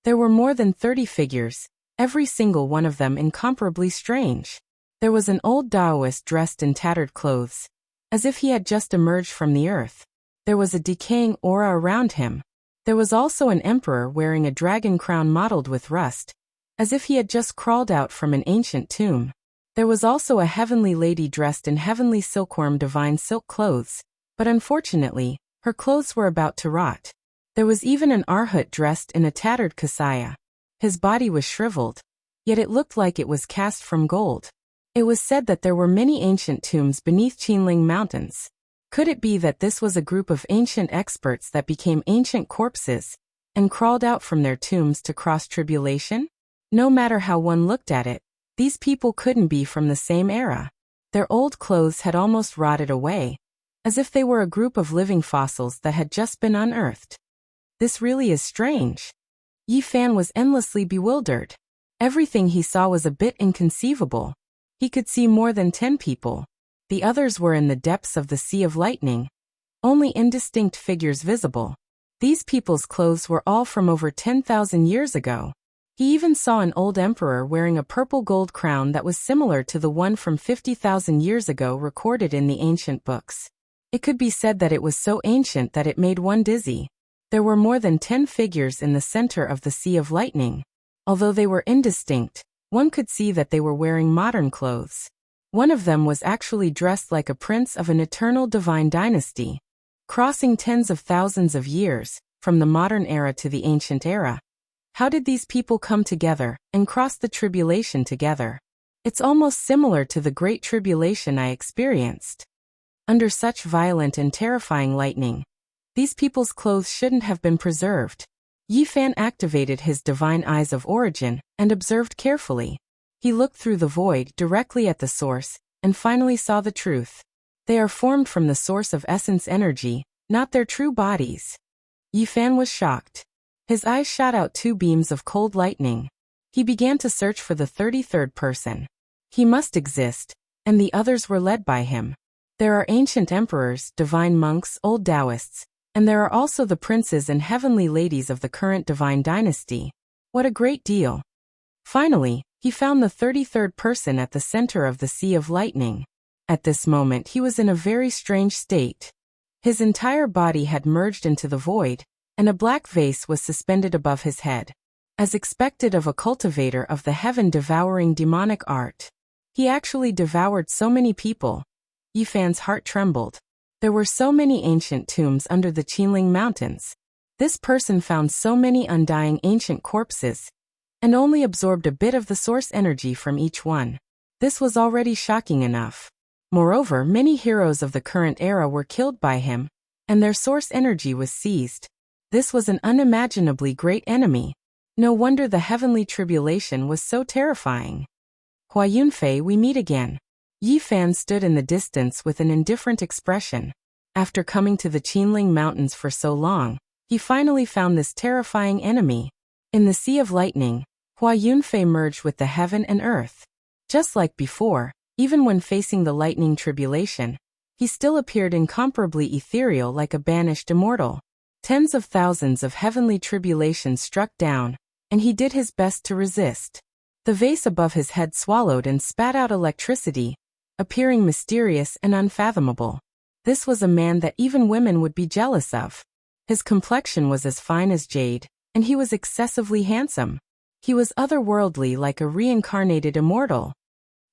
There were more than 30 figures, every single one of them incomparably strange. There was an old Taoist dressed in tattered clothes, as if he had just emerged from the earth. There was a decaying aura around him. There was also an emperor wearing a dragon crown mottled with rust, as if he had just crawled out from an ancient tomb. There was also a heavenly lady dressed in heavenly silkworm divine silk clothes, but unfortunately, her clothes were about to rot. There was even an arhat dressed in a tattered kasaya. His body was shriveled, yet it looked like it was cast from gold. It was said that there were many ancient tombs beneath Qinling Mountains. Could it be that this was a group of ancient experts that became ancient corpses and crawled out from their tombs to cross tribulation? No matter how one looked at it, these people couldn't be from the same era. Their old clothes had almost rotted away, as if they were a group of living fossils that had just been unearthed. This really is strange. Yi Fan was endlessly bewildered. Everything he saw was a bit inconceivable. He could see more than 10 people. The others were in the depths of the sea of lightning. Only indistinct figures visible. These people's clothes were all from over 10,000 years ago. He even saw an old emperor wearing a purple gold crown that was similar to the one from 50,000 years ago recorded in the ancient books. It could be said that it was so ancient that it made one dizzy. There were more than 10 figures in the center of the sea of lightning. Although they were indistinct, one could see that they were wearing modern clothes. One of them was actually dressed like a prince of an eternal divine dynasty. crossing tens of thousands of years, from the modern era to the ancient era. How did these people come together and cross the tribulation together? It's almost similar to the Great Tribulation I experienced. Under such violent and terrifying lightning, these people's clothes shouldn't have been preserved. Yi Fan activated his divine eyes of origin and observed carefully. He looked through the void directly at the source and finally saw the truth. They are formed from the source of essence energy, not their true bodies. Yi Fan was shocked. His eyes shot out two beams of cold lightning. He began to search for the 33rd person. He must exist, and the others were led by him. There are ancient emperors, divine monks, old Taoists, and there are also the princes and heavenly ladies of the current divine dynasty. What a great deal. Finally, he found the 33rd person at the center of the sea of lightning. At this moment he was in a very strange state. His entire body had merged into the void, and a black vase was suspended above his head. As expected of a cultivator of the heaven-devouring demonic art, he actually devoured so many people. Yi Fan's heart trembled. There were so many ancient tombs under the Qinling Mountains. This person found so many undying ancient corpses, and only absorbed a bit of the source energy from each one. This was already shocking enough. Moreover, many heroes of the current era were killed by him, and their source energy was seized. This was an unimaginably great enemy. No wonder the heavenly tribulation was so terrifying. Hua Yunfei, we meet again. Yi Fan stood in the distance with an indifferent expression. After coming to the Qinling Mountains for so long, he finally found this terrifying enemy. In the Sea of Lightning, Hua Yunfei merged with the heaven and earth. Just like before, even when facing the lightning tribulation, he still appeared incomparably ethereal like a banished immortal. Tens of thousands of heavenly tribulations struck down, and he did his best to resist. The vase above his head swallowed and spat out electricity, appearing mysterious and unfathomable. This was a man that even women would be jealous of. His complexion was as fine as jade, and he was excessively handsome. He was otherworldly like a reincarnated immortal.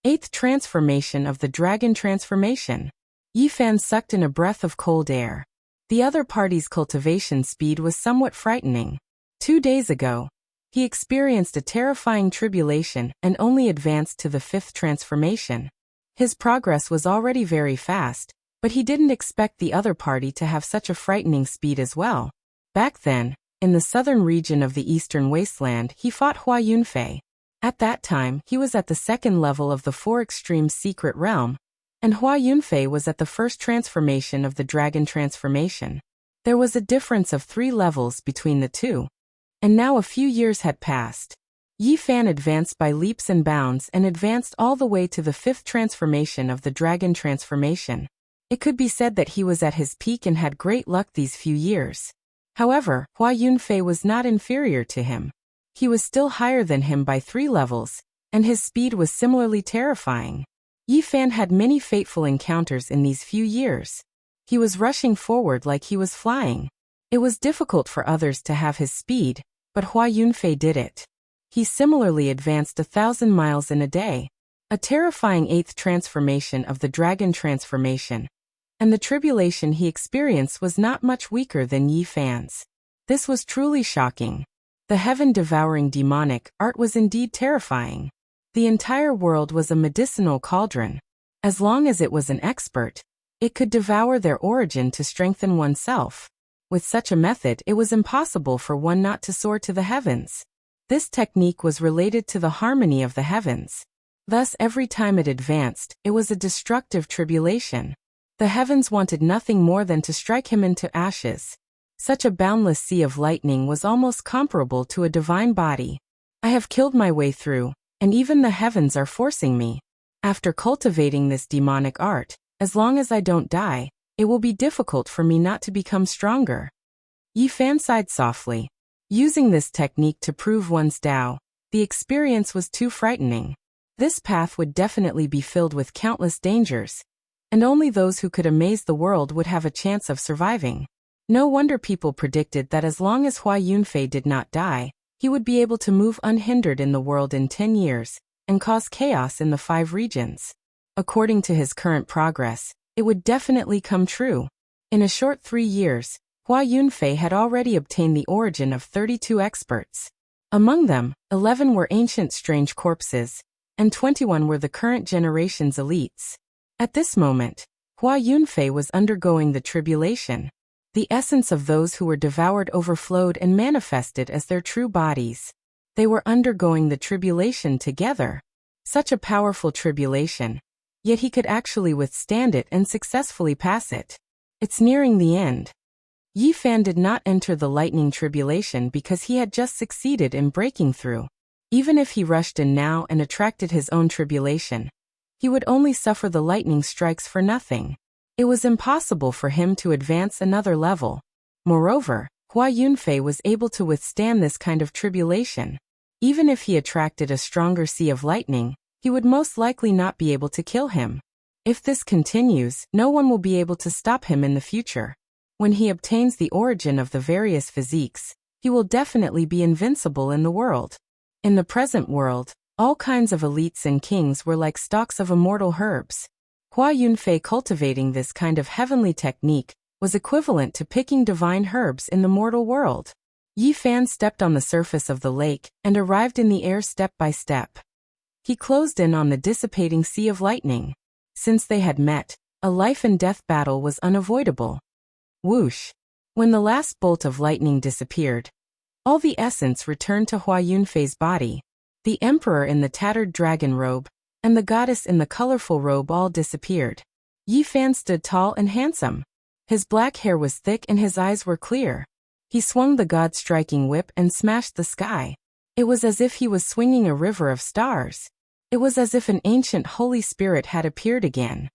8th transformation of the dragon transformation. Yi Fan sucked in a breath of cold air. The other party's cultivation speed was somewhat frightening. 2 days ago, he experienced a terrifying tribulation and only advanced to the 5th transformation. His progress was already very fast, but he didn't expect the other party to have such a frightening speed as well. Back then, in the southern region of the eastern wasteland, he fought Hua Yunfei. At that time, he was at the 2nd level of the 4 extreme secret realm, and Hua Yunfei was at the 1st transformation of the dragon transformation. There was a difference of 3 levels between the two. And now a few years had passed. Yi Fan advanced by leaps and bounds and advanced all the way to the 5th transformation of the dragon transformation. It could be said that he was at his peak and had great luck these few years. However, Hua Yunfei was not inferior to him. He was still higher than him by 3 levels, and his speed was similarly terrifying. Yi Fan had many fateful encounters in these few years. He was rushing forward like he was flying. It was difficult for others to have his speed, but Hua Yunfei did it. He similarly advanced 1,000 miles in a day. A terrifying 8th transformation of the dragon transformation. And the tribulation he experienced was not much weaker than Yi Fan's. This was truly shocking. The heaven-devouring demonic art was indeed terrifying. The entire world was a medicinal cauldron. As long as it was an expert, it could devour their origin to strengthen oneself. With such a method, it was impossible for one not to soar to the heavens. This technique was related to the harmony of the heavens. Thus, every time it advanced, it was a destructive tribulation. The heavens wanted nothing more than to strike him into ashes. Such a boundless sea of lightning was almost comparable to a divine body. I have killed my way through, and even the heavens are forcing me. After cultivating this demonic art, as long as I don't die, it will be difficult for me not to become stronger. Yi Fan sighed softly. Using this technique to prove one's Tao, the experience was too frightening. This path would definitely be filled with countless dangers, and only those who could amaze the world would have a chance of surviving. No wonder people predicted that as long as Hua Yunfei did not die, he would be able to move unhindered in the world in 10 years, and cause chaos in the 5 regions. According to his current progress, it would definitely come true. In a short 3 years, Hua Yunfei had already obtained the origin of 32 experts. Among them, 11 were ancient strange corpses, and 21 were the current generation's elites. At this moment, Hua Yunfei was undergoing the tribulation. The essence of those who were devoured overflowed and manifested as their true bodies. They were undergoing the tribulation together. Such a powerful tribulation. Yet he could actually withstand it and successfully pass it. It's nearing the end. Yi Fan did not enter the lightning tribulation because he had just succeeded in breaking through. Even if he rushed in now and attracted his own tribulation, he would only suffer the lightning strikes for nothing. It was impossible for him to advance another level. Moreover, Hua Yunfei was able to withstand this kind of tribulation. Even if he attracted a stronger sea of lightning, he would most likely not be able to kill him. If this continues, no one will be able to stop him in the future. When he obtains the origin of the various physiques, he will definitely be invincible in the world. In the present world, all kinds of elites and kings were like stalks of immortal herbs. Hua Yunfei cultivating this kind of heavenly technique was equivalent to picking divine herbs in the mortal world. Yi Fan stepped on the surface of the lake and arrived in the air step by step. He closed in on the dissipating sea of lightning. Since they had met, a life and death battle was unavoidable. Whoosh! When the last bolt of lightning disappeared, all the essence returned to Hua Yunfei's body. The emperor in the tattered dragon robe and the goddess in the colorful robe all disappeared. Yi Fan stood tall and handsome. His black hair was thick and his eyes were clear. He swung the god-striking whip and smashed the sky. It was as if he was swinging a river of stars. It was as if an ancient holy spirit had appeared again.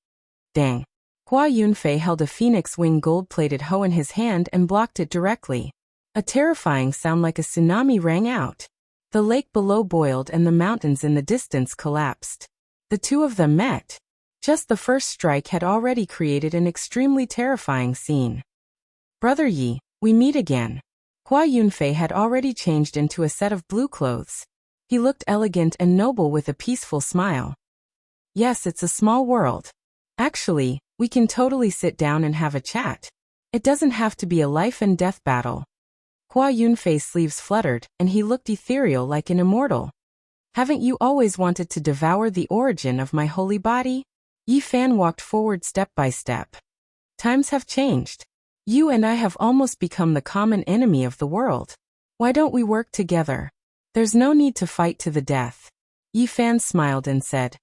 Dang! Hua Yunfei held a phoenix wing gold-plated hoe in his hand and blocked it directly. A terrifying sound like a tsunami rang out. The lake below boiled and the mountains in the distance collapsed. The two of them met. Just the first strike had already created an extremely terrifying scene. Brother Yi, we meet again. Hua Yunfei had already changed into a set of blue clothes. He looked elegant and noble with a peaceful smile. Yes, it's a small world. Actually, we can totally sit down and have a chat. It doesn't have to be a life and death battle. Hua Yunfei's sleeves fluttered, and he looked ethereal like an immortal. Haven't you always wanted to devour the origin of my holy body? Yi Fan walked forward step by step. Times have changed. You and I have almost become the common enemy of the world. Why don't we work together? There's no need to fight to the death. Yi Fan smiled and said,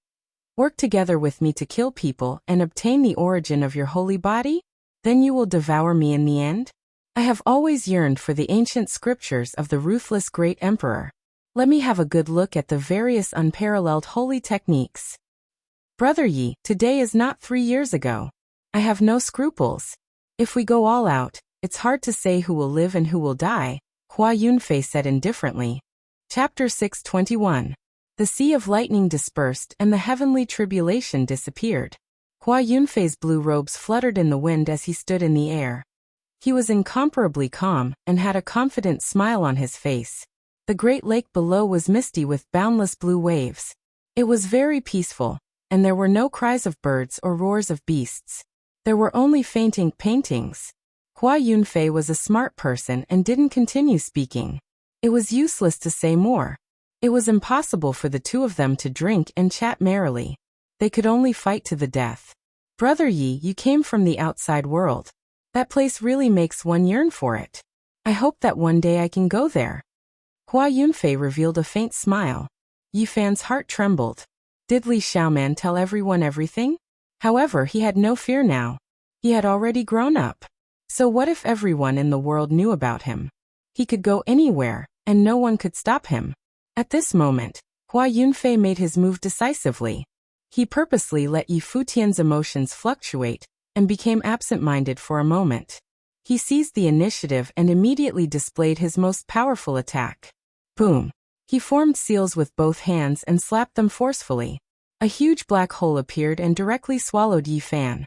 work together with me to kill people and obtain the origin of your holy body? Then you will devour me in the end? I have always yearned for the ancient scriptures of the ruthless great emperor. Let me have a good look at the various unparalleled holy techniques. Brother Yi, today is not 3 years ago. I have no scruples. If we go all out, it's hard to say who will live and who will die, Hua Yunfei said indifferently. Chapter 621. The sea of lightning dispersed and the heavenly tribulation disappeared. Hua Yunfei's blue robes fluttered in the wind as he stood in the air. He was incomparably calm and had a confident smile on his face. The great lake below was misty with boundless blue waves. It was very peaceful, and there were no cries of birds or roars of beasts. There were only fainting paintings. Hua Yunfei was a smart person and didn't continue speaking. It was useless to say more. It was impossible for the two of them to drink and chat merrily. They could only fight to the death. Brother Yi, you came from the outside world. That place really makes one yearn for it. I hope that one day I can go there. Hua Yunfei revealed a faint smile. Yi Fan's heart trembled. Did Li Xiaoman tell everyone everything? However, he had no fear now. He had already grown up. So what if everyone in the world knew about him? He could go anywhere, and no one could stop him. At this moment, Hua Yunfei made his move decisively. He purposely let Yi Futian's emotions fluctuate, and became absent-minded for a moment. He seized the initiative and immediately displayed his most powerful attack. Boom! He formed seals with both hands and slapped them forcefully. A huge black hole appeared and directly swallowed Yi Fan.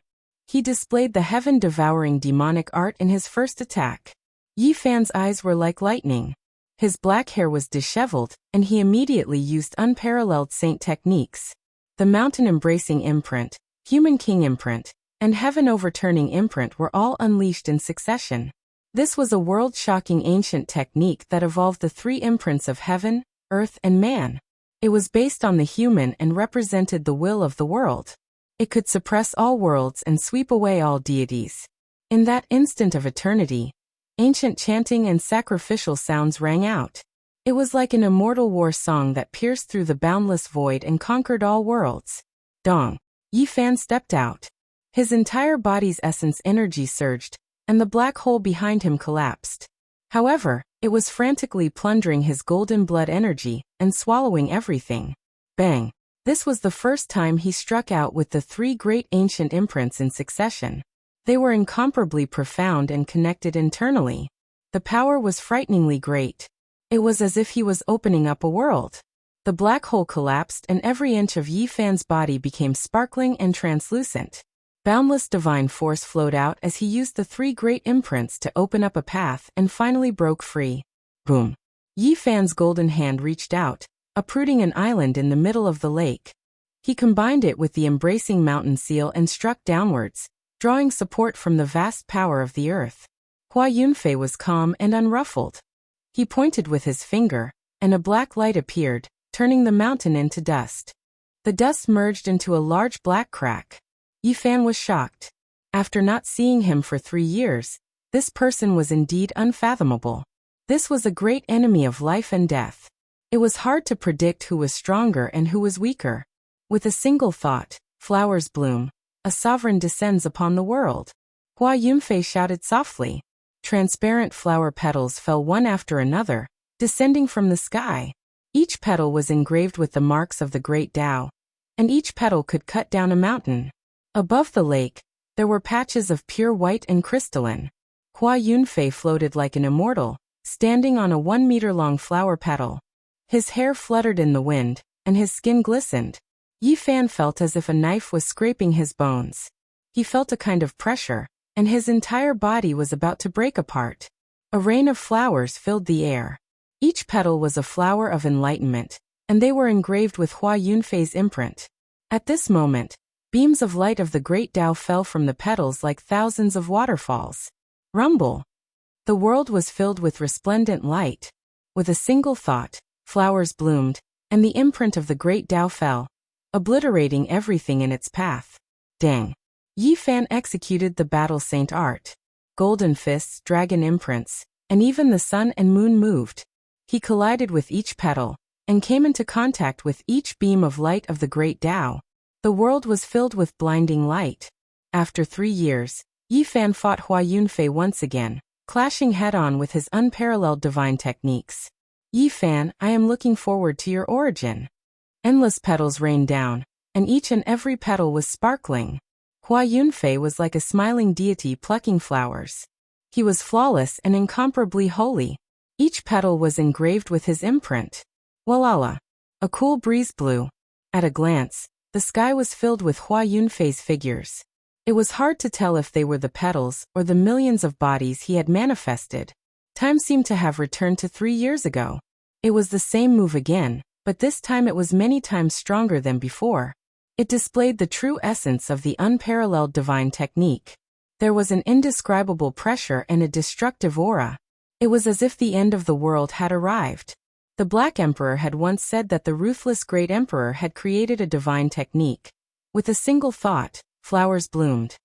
He displayed the heaven-devouring demonic art in his first attack. Yi Fan's eyes were like lightning. His black hair was disheveled, and he immediately used unparalleled saint techniques. The mountain-embracing imprint, human king imprint, and heaven-overturning imprint were all unleashed in succession. This was a world-shocking ancient technique that evolved the three imprints of heaven, earth, and man. It was based on the human and represented the will of the world. It could suppress all worlds and sweep away all deities. In that instant of eternity, ancient chanting and sacrificial sounds rang out. It was like an immortal war song that pierced through the boundless void and conquered all worlds. Dong. Yi Fan stepped out. His entire body's essence energy surged, and the black hole behind him collapsed. However, it was frantically plundering his golden blood energy and swallowing everything. Bang! This was the first time he struck out with the three great ancient imprints in succession. They were incomparably profound and connected internally. The power was frighteningly great. It was as if he was opening up a world. The black hole collapsed and every inch of Yi Fan's body became sparkling and translucent. Boundless divine force flowed out as he used the three great imprints to open up a path and finally broke free. Boom! Yi Fan's golden hand reached out, uprooting an island in the middle of the lake. He combined it with the embracing mountain seal and struck downwards, drawing support from the vast power of the earth. Hua Yunfei was calm and unruffled. He pointed with his finger, and a black light appeared, turning the mountain into dust. The dust merged into a large black crack. Yi Fan was shocked. After not seeing him for 3 years, this person was indeed unfathomable. This was a great enemy of life and death. It was hard to predict who was stronger and who was weaker. With a single thought, flowers bloom. A sovereign descends upon the world. Hua Yunfei shouted softly. Transparent flower petals fell one after another, descending from the sky. Each petal was engraved with the marks of the great Tao, and each petal could cut down a mountain. Above the lake, there were patches of pure white and crystalline. Hua Yunfei floated like an immortal, standing on a 1-meter-long flower petal. His hair fluttered in the wind, and his skin glistened. Yi Fan felt as if a knife was scraping his bones. He felt a kind of pressure, and his entire body was about to break apart. A rain of flowers filled the air. Each petal was a flower of enlightenment, and they were engraved with Hua Yunfei's imprint. At this moment, beams of light of the great Tao fell from the petals like thousands of waterfalls. Rumble! The world was filled with resplendent light. With a single thought, flowers bloomed, and the imprint of the great Tao fell, obliterating everything in its path. Dang! Yi Fan executed the battle saint art. Golden fists, dragon imprints, and even the sun and moon moved. He collided with each petal, and came into contact with each beam of light of the great Tao. The world was filled with blinding light. After 3 years, Yi Fan fought Hua Yunfei once again, clashing head-on with his unparalleled divine techniques. Yi Fan, I am looking forward to your origin. Endless petals rained down, and each and every petal was sparkling. Hua Yunfei was like a smiling deity plucking flowers. He was flawless and incomparably holy. Each petal was engraved with his imprint. Walala! A cool breeze blew. At a glance, the sky was filled with Hua Yunfei's figures. It was hard to tell if they were the petals or the millions of bodies he had manifested. Time seemed to have returned to 3 years ago. It was the same move again, but this time it was many times stronger than before. It displayed the true essence of the unparalleled divine technique. There was an indescribable pressure and a destructive aura. It was as if the end of the world had arrived. The Black Emperor had once said that the ruthless Great Emperor had created a divine technique. With a single thought, flowers bloomed.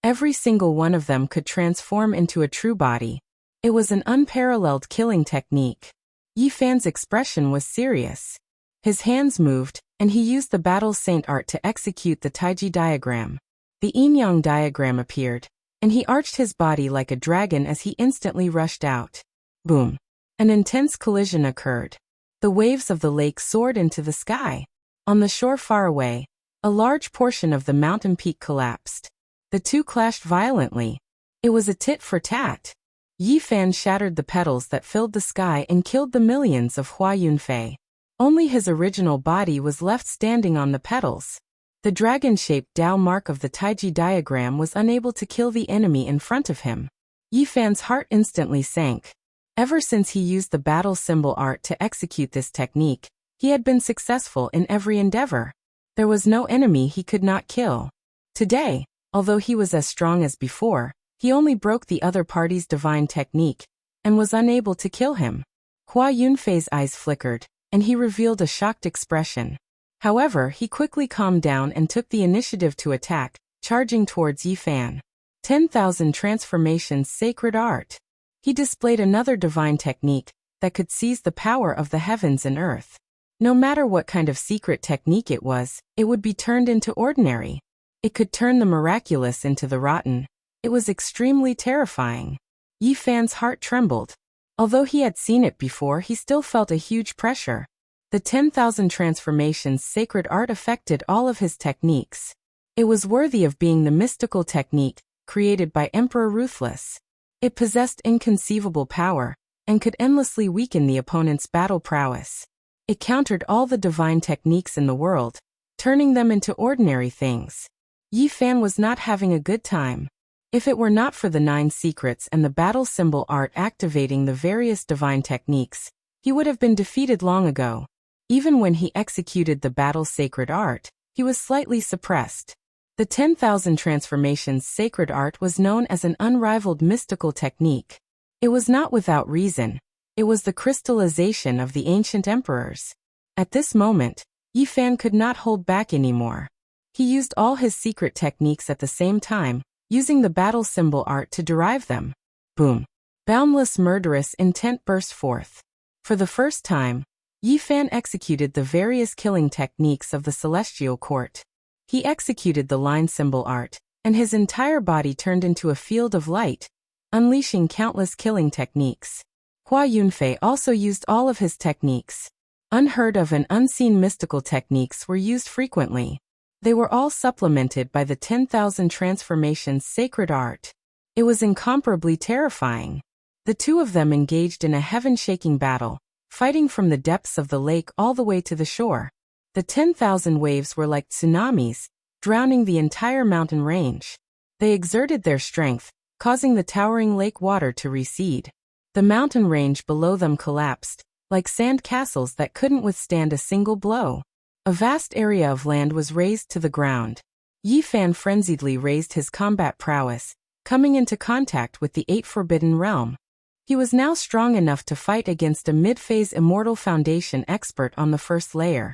Every single one of them could transform into a true body. It was an unparalleled killing technique. Yi Fan's expression was serious. His hands moved, and he used the battle saint art to execute the Taiji diagram. The yin-yang diagram appeared, and he arched his body like a dragon as he instantly rushed out. Boom! An intense collision occurred. The waves of the lake soared into the sky. On the shore far away, a large portion of the mountain peak collapsed. The two clashed violently. It was a tit for tat. Yi Fan shattered the petals that filled the sky and killed the millions of Hua Yunfei. Only his original body was left standing on the petals. The dragon-shaped Tao mark of the Taiji diagram was unable to kill the enemy in front of him. Yi Fan's heart instantly sank. Ever since he used the battle symbol art to execute this technique, he had been successful in every endeavor. There was no enemy he could not kill. Today, Although he was as strong as before, he only broke the other party's divine technique and was unable to kill him. Hua Yunfei's eyes flickered, and he revealed a shocked expression. However, he quickly calmed down and took the initiative to attack, charging towards Yi Fan. 10,000 Transformations Sacred Art. He displayed another divine technique that could seize the power of the heavens and earth. No matter what kind of secret technique it would be turned into ordinary. It could turn the miraculous into the rotten. It was extremely terrifying. Yi Fan's heart trembled. Although he had seen it before, he still felt a huge pressure. The 10,000 Transformations Sacred Art affected all of his techniques. It was worthy of being the mystical technique created by Emperor Ruthless. It possessed inconceivable power and could endlessly weaken the opponent's battle prowess. It countered all the divine techniques in the world, turning them into ordinary things. Yi Fan was not having a good time. If it were not for the 9 secrets and the battle symbol art activating the various divine techniques, he would have been defeated long ago. Even when he executed the battle sacred art, he was slightly suppressed. The 10,000 Transformations Sacred Art was known as an unrivaled mystical technique. It was not without reason. It was the crystallization of the ancient emperors. At this moment, Yi Fan could not hold back anymore. He used all his secret techniques at the same time, using the battle symbol art to derive them. Boom! Boundless murderous intent burst forth. For the first time, Yi Fan executed the various killing techniques of the celestial court. He executed the line symbol art, and his entire body turned into a field of light, unleashing countless killing techniques. Hua Yunfei also used all of his techniques. Unheard of and unseen mystical techniques were used frequently. They were all supplemented by the 10,000 Transformations Sacred Art. It was incomparably terrifying. The two of them engaged in a heaven-shaking battle, fighting from the depths of the lake all the way to the shore. The 10,000 waves were like tsunamis, drowning the entire mountain range. They exerted their strength, causing the towering lake water to recede. The mountain range below them collapsed, like sand castles that couldn't withstand a single blow. A vast area of land was razed to the ground. Yi Fan frenziedly raised his combat prowess, coming into contact with the 8 Forbidden Realm. He was now strong enough to fight against a mid-phase Immortal Foundation expert on the first layer.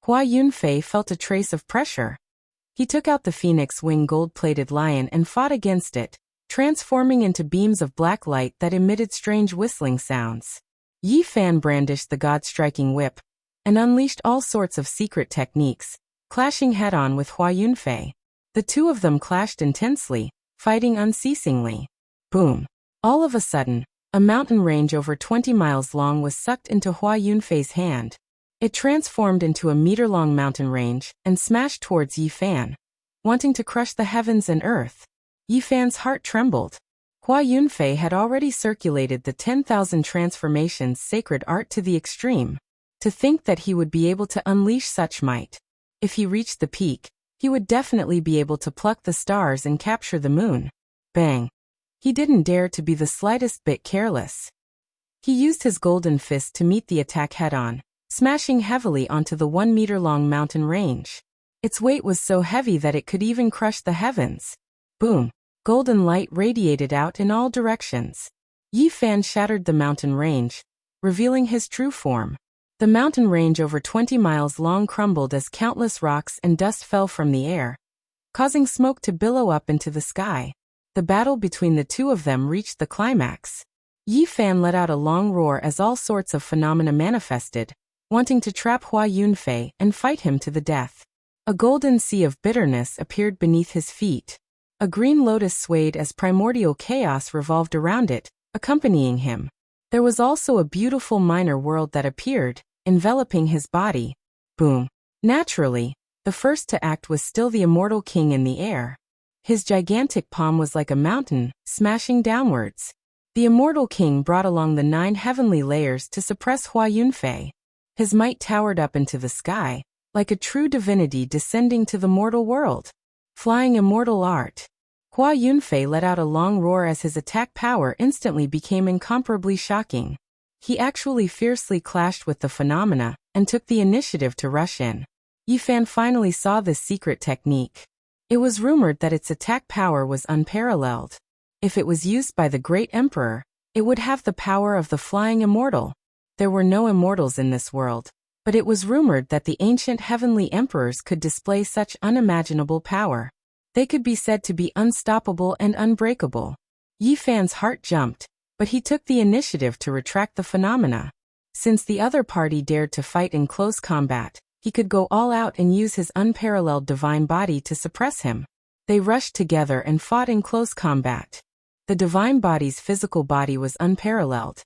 Hua Yunfei felt a trace of pressure. He took out the Phoenix Wing gold-plated lion and fought against it, transforming into beams of black light that emitted strange whistling sounds. Yi Fan brandished the God-striking whip and unleashed all sorts of secret techniques, clashing head-on with Hua Yunfei. The two of them clashed intensely, fighting unceasingly. Boom! All of a sudden, a mountain range over 20 miles long was sucked into Hua Yunfei's hand. It transformed into a meter-long mountain range and smashed towards Yi Fan, wanting to crush the heavens and earth. Yi Fan's heart trembled. Hua Yunfei had already circulated the 10,000 Transformations Sacred Art to the extreme. To think that he would be able to unleash such might. If he reached the peak, he would definitely be able to pluck the stars and capture the moon. Bang! He didn't dare to be the slightest bit careless. He used his golden fist to meet the attack head-on, smashing heavily onto the 1-meter-long mountain range. Its weight was so heavy that it could even crush the heavens. Boom! Golden light radiated out in all directions. Yi Fan shattered the mountain range, revealing his true form. The mountain range over 20 miles long crumbled as countless rocks and dust fell from the air, causing smoke to billow up into the sky. The battle between the two of them reached the climax. Yi Fan let out a long roar as all sorts of phenomena manifested, wanting to trap Hua Yunfei and fight him to the death. A golden sea of bitterness appeared beneath his feet. A green lotus swayed as primordial chaos revolved around it, accompanying him. There was also a beautiful minor world that appeared, enveloping his body. Boom! Naturally, the first to act was still the immortal king in the air. His gigantic palm was like a mountain, smashing downwards. The immortal king brought along the 9 heavenly layers to suppress Hua Yunfei. His might towered up into the sky, like a true divinity descending to the mortal world. Flying immortal art. Hua Yunfei let out a long roar as his attack power instantly became incomparably shocking. He actually fiercely clashed with the phenomena and took the initiative to rush in. Yi Fan finally saw this secret technique. It was rumored that its attack power was unparalleled. If it was used by the great emperor, it would have the power of the flying immortal. There were no immortals in this world, but it was rumored that the ancient heavenly emperors could display such unimaginable power. They could be said to be unstoppable and unbreakable. Yi Fan's heart jumped, but he took the initiative to retract the phenomena. Since the other party dared to fight in close combat, he could go all out and use his unparalleled divine body to suppress him. They rushed together and fought in close combat. The divine body's physical body was unparalleled,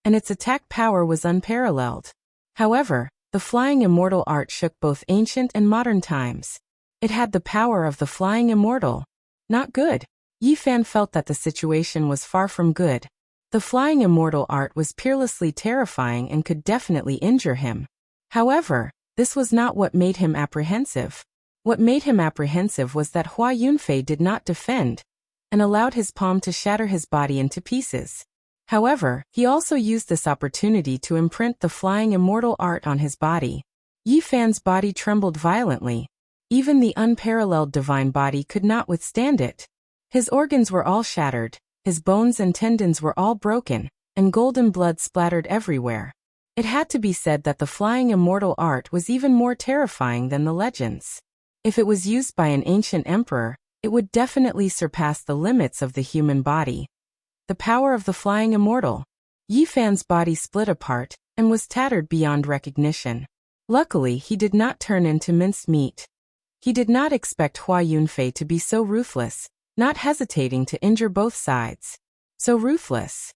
and its attack power was unparalleled. However, the flying immortal art shook both ancient and modern times. It had the power of the flying immortal. Not good. Yi Fan felt that the situation was far from good. The flying immortal art was peerlessly terrifying and could definitely injure him. However, this was not what made him apprehensive. What made him apprehensive was that Hua Yunfei did not defend, and allowed his palm to shatter his body into pieces. However, he also used this opportunity to imprint the flying immortal art on his body. Yi Fan's body trembled violently. Even the unparalleled divine body could not withstand it. His organs were all shattered, his bones and tendons were all broken, and golden blood splattered everywhere. It had to be said that the flying immortal art was even more terrifying than the legends. If it was used by an ancient emperor, it would definitely surpass the limits of the human body. The power of the flying immortal. Yi Fan's body split apart, and was tattered beyond recognition. Luckily, he did not turn into minced meat. He did not expect Hua Yunfei to be so ruthless, not hesitating to injure both sides. So ruthless.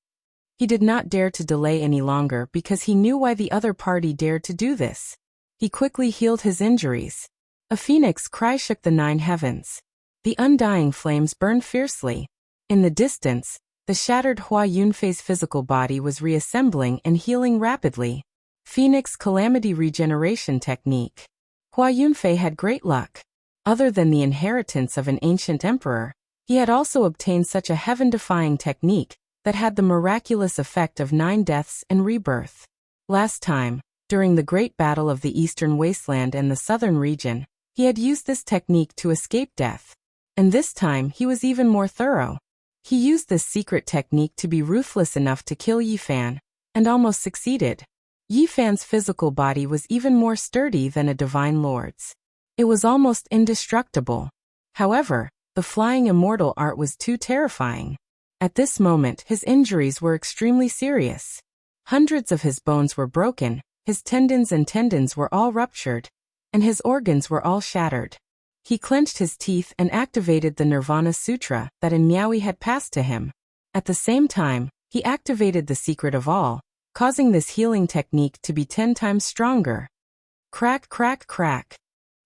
He did not dare to delay any longer because he knew why the other party dared to do this. He quickly healed his injuries. A phoenix cry shook the 9 heavens. The undying flames burned fiercely. In the distance, the shattered Hua Yunfei's physical body was reassembling and healing rapidly. Phoenix Calamity Regeneration Technique. Hua Yunfei had great luck. Other than the inheritance of an ancient emperor, he had also obtained such a heaven-defying technique that had the miraculous effect of 9 deaths and rebirth. Last time, during the Great Battle of the Eastern Wasteland and the Southern region, he had used this technique to escape death. And this time he was even more thorough. He used this secret technique to be ruthless enough to kill Yi Fan, and almost succeeded. Yi Fan's physical body was even more sturdy than a divine lord's. It was almost indestructible. However, the flying immortal art was too terrifying. At this moment, his injuries were extremely serious. Hundreds of his bones were broken, his tendons were all ruptured, and his organs were all shattered. He clenched his teeth and activated the Nirvana Sutra that in Miaoi had passed to him. At the same time, he activated the secret of all, causing this healing technique to be 10 times stronger. Crack, crack, crack.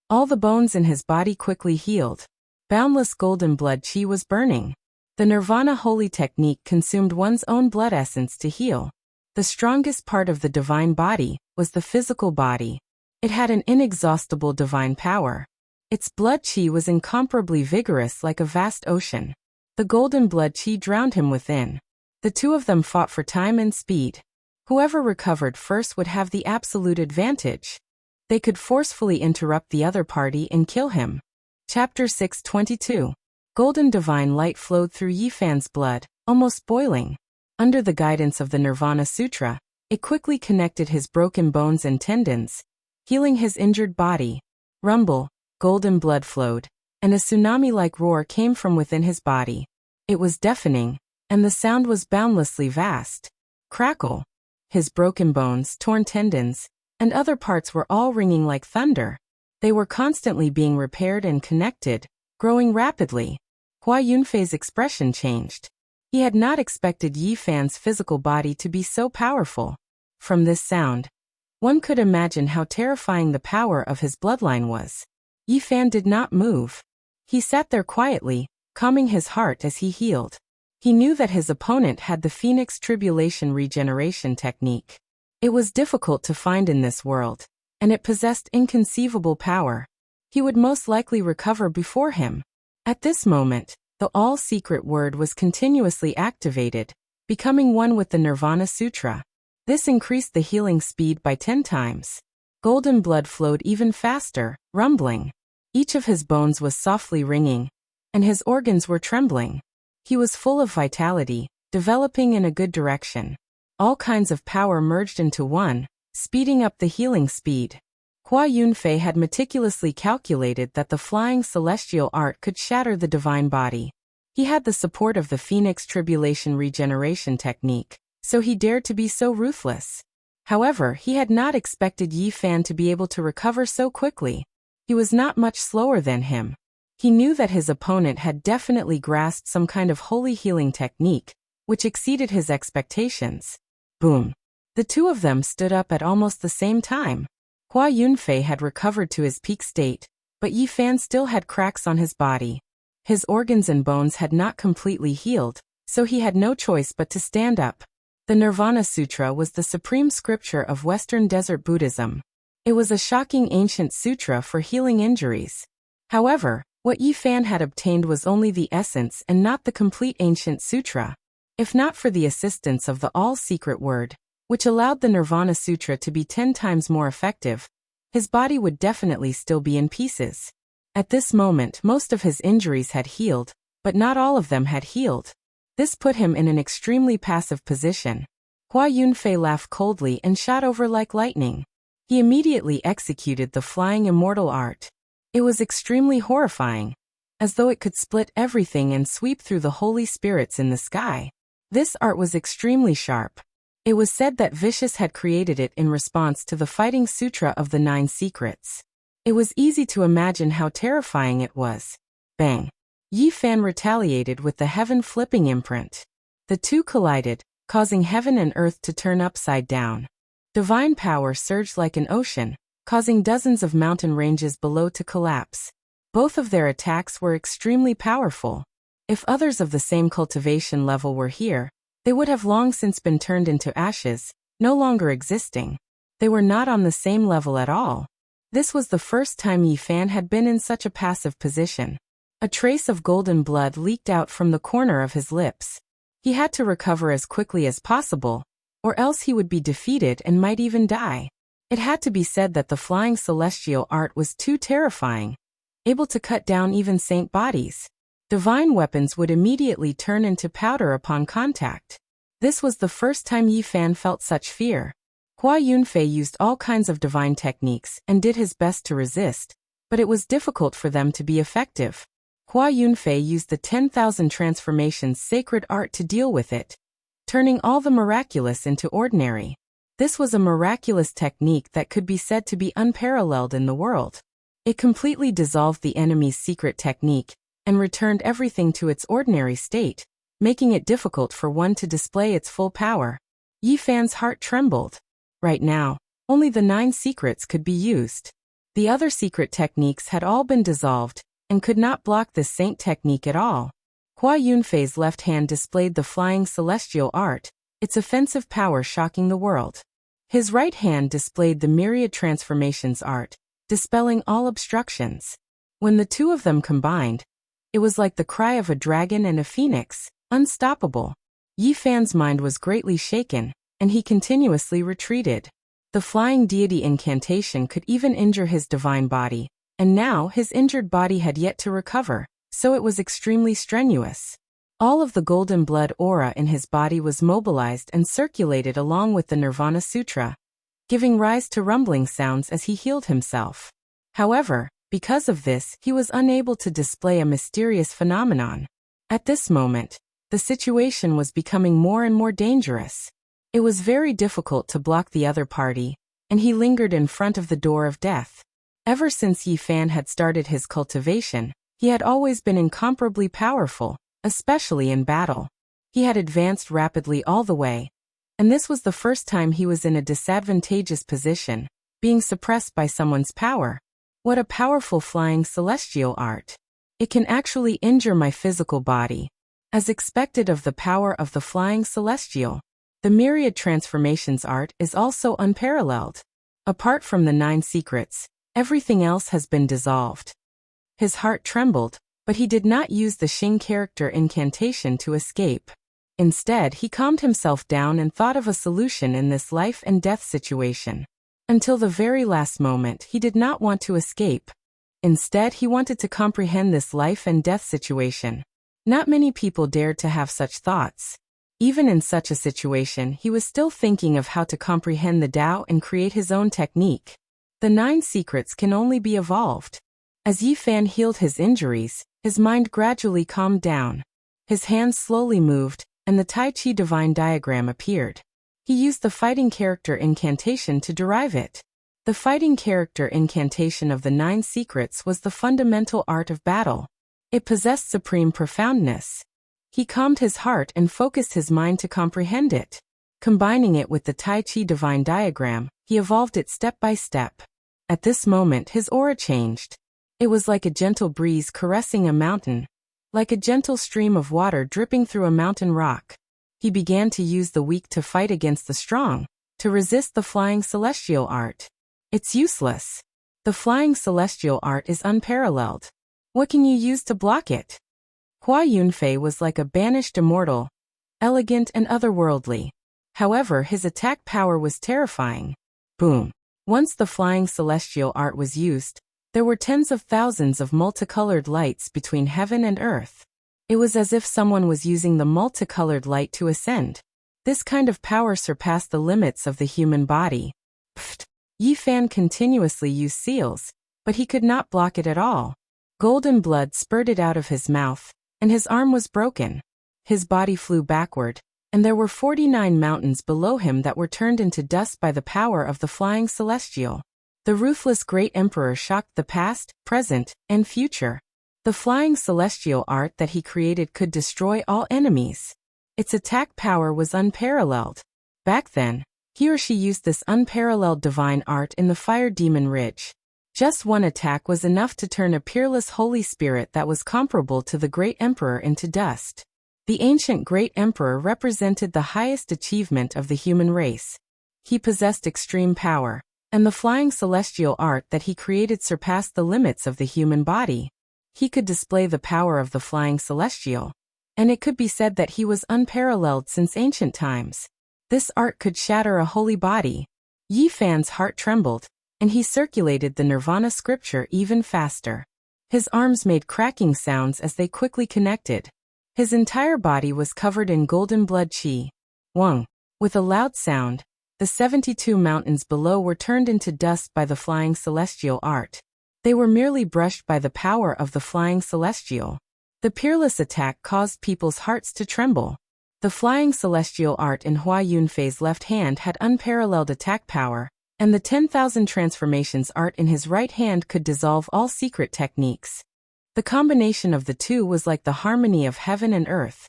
All the bones in his body quickly healed. Boundless golden blood chi was burning. The Nirvana holy technique consumed one's own blood essence to heal. The strongest part of the divine body was the physical body. It had an inexhaustible divine power. Its blood chi was incomparably vigorous like a vast ocean. The golden blood chi drowned him within. The two of them fought for time and speed. Whoever recovered first would have the absolute advantage. They could forcefully interrupt the other party and kill him. Chapter 622. Golden divine light flowed through Yi Fan's blood, almost boiling. Under the guidance of the Nirvana Sutra, it quickly connected his broken bones and tendons, healing his injured body. Rumble, golden blood flowed, and a tsunami-like roar came from within his body. It was deafening, and the sound was boundlessly vast. Crackle. His broken bones, torn tendons, and other parts were all ringing like thunder. They were constantly being repaired and connected, growing rapidly. Hua Yunfei's expression changed. He had not expected Yi Fan's physical body to be so powerful. From this sound, one could imagine how terrifying the power of his bloodline was. Yi Fan did not move. He sat there quietly, calming his heart as he healed. He knew that his opponent had the Phoenix Tribulation Regeneration Technique. It was difficult to find in this world, and it possessed inconceivable power. He would most likely recover before him. At this moment, the all-secret word was continuously activated, becoming one with the Nirvana Sutra. This increased the healing speed by 10 times. Golden blood flowed even faster, rumbling. Each of his bones was softly ringing, and his organs were trembling. He was full of vitality, developing in a good direction. All kinds of power merged into one, speeding up the healing speed. Hua Yunfei had meticulously calculated that the flying celestial art could shatter the divine body. He had the support of the Phoenix Tribulation regeneration technique, so he dared to be so ruthless. However, he had not expected Yi Fan to be able to recover so quickly. He was not much slower than him. He knew that his opponent had definitely grasped some kind of holy healing technique, which exceeded his expectations. Boom. The two of them stood up at almost the same time. Hua Yunfei had recovered to his peak state, but Yi Fan still had cracks on his body. His organs and bones had not completely healed, so he had no choice but to stand up. The Nirvana Sutra was the supreme scripture of Western Desert Buddhism. It was a shocking ancient sutra for healing injuries. However, what Yi Fan had obtained was only the essence and not the complete ancient sutra. If not for the assistance of the all-secret word, which allowed the Nirvana Sutra to be 10 times more effective, his body would definitely still be in pieces. At this moment, most of his injuries had healed, but not all of them had healed. This put him in an extremely passive position. Hua Yunfei laughed coldly and shot over like lightning. He immediately executed the flying immortal art. It was extremely horrifying, as though it could split everything and sweep through the holy spirits in the sky. This art was extremely sharp. It was said that Vicious had created it in response to the Fighting Sutra of the 9 Secrets. It was easy to imagine how terrifying it was. Bang! Yi Fan retaliated with the heaven-flipping imprint. The two collided, causing heaven and earth to turn upside down. Divine power surged like an ocean, causing dozens of mountain ranges below to collapse. Both of their attacks were extremely powerful. If others of the same cultivation level were here, they would have long since been turned into ashes, no longer existing. They were not on the same level at all. This was the first time Yi Fan had been in such a passive position. A trace of golden blood leaked out from the corner of his lips. He had to recover as quickly as possible, or else he would be defeated and might even die. It had to be said that the flying celestial art was too terrifying, able to cut down even saint bodies. Divine weapons would immediately turn into powder upon contact. This was the first time Yi Fan felt such fear. Hua Yunfei used all kinds of divine techniques and did his best to resist, but it was difficult for them to be effective. Hua Yunfei used the 10,000 transformations sacred art to deal with it, turning all the miraculous into ordinary. This was a miraculous technique that could be said to be unparalleled in the world. It completely dissolved the enemy's secret technique and returned everything to its ordinary state, making it difficult for one to display its full power. Yi Fan's heart trembled. Right now, only the 9 secrets could be used. The other secret techniques had all been dissolved and could not block this saint technique at all. Hua Yunfei's left hand displayed the flying celestial art, its offensive power shocking the world. His right hand displayed the myriad transformations art, dispelling all obstructions. When the two of them combined, it was like the cry of a dragon and a phoenix, unstoppable. Yi Fan's mind was greatly shaken, and he continuously retreated. The flying deity incantation could even injure his divine body, and now his injured body had yet to recover, so it was extremely strenuous. All of the golden blood aura in his body was mobilized and circulated along with the Nirvana Sutra, giving rise to rumbling sounds as he healed himself. However, because of this, he was unable to display a mysterious phenomenon. At this moment, the situation was becoming more and more dangerous. It was very difficult to block the other party, and he lingered in front of the door of death. Ever since Yi Fan had started his cultivation, he had always been incomparably powerful, especially in battle. He had advanced rapidly all the way, and this was the first time he was in a disadvantageous position, being suppressed by someone's power. What a powerful flying celestial art! It can actually injure my physical body. As expected of the power of the flying celestial, the myriad transformations art is also unparalleled. Apart from the 9 secrets, everything else has been dissolved. His heart trembled, but he did not use the Xing character incantation to escape. Instead, he calmed himself down and thought of a solution in this life and death situation. Until the very last moment, he did not want to escape. Instead, he wanted to comprehend this life and death situation. Not many people dared to have such thoughts. Even in such a situation, he was still thinking of how to comprehend the Tao and create his own technique. The 9 secrets can only be evolved. As Yi Fan healed his injuries, his mind gradually calmed down. His hands slowly moved, and the Tai Chi divine diagram appeared. He used the fighting character incantation to derive it. The fighting character incantation of the 9 secrets was the fundamental art of battle. It possessed supreme profoundness. He calmed his heart and focused his mind to comprehend it. Combining it with the Tai Chi divine diagram, he evolved it step by step. At this moment, his aura changed. It was like a gentle breeze caressing a mountain, like a gentle stream of water dripping through a mountain rock. He began to use the weak to fight against the strong, to resist the flying celestial art. It's useless. The flying celestial art is unparalleled. What can you use to block it? Hua Yunfei was like a banished immortal, elegant and otherworldly. However, his attack power was terrifying. Boom. Once the flying celestial art was used, there were tens of thousands of multicolored lights between heaven and earth. It was as if someone was using the multicolored light to ascend. This kind of power surpassed the limits of the human body. Pfft. Yi Fan continuously used seals, but he could not block it at all. Golden blood spurted out of his mouth, and his arm was broken. His body flew backward, and there were 49 mountains below him that were turned into dust by the power of the flying celestial. The ruthless great emperor shocked the past, present, and future. The flying celestial art that he created could destroy all enemies. Its attack power was unparalleled. Back then, he or she used this unparalleled divine art in the Fire Demon Ridge. Just one attack was enough to turn a peerless holy spirit that was comparable to the great emperor into dust. The ancient great emperor represented the highest achievement of the human race. He possessed extreme power, and the flying celestial art that he created surpassed the limits of the human body. He could display the power of the flying celestial, and it could be said that he was unparalleled since ancient times. This art could shatter a holy body. Yi Fan's heart trembled, and he circulated the Nirvana scripture even faster. His arms made cracking sounds as they quickly connected. His entire body was covered in golden blood qi. Wang. With a loud sound, the 72 mountains below were turned into dust by the flying celestial art. They were merely brushed by the power of the flying celestial. The peerless attack caused people's hearts to tremble. The flying celestial art in Hua Yunfei's left hand had unparalleled attack power, and the 10,000 transformations art in his right hand could dissolve all secret techniques. The combination of the two was like the harmony of heaven and earth,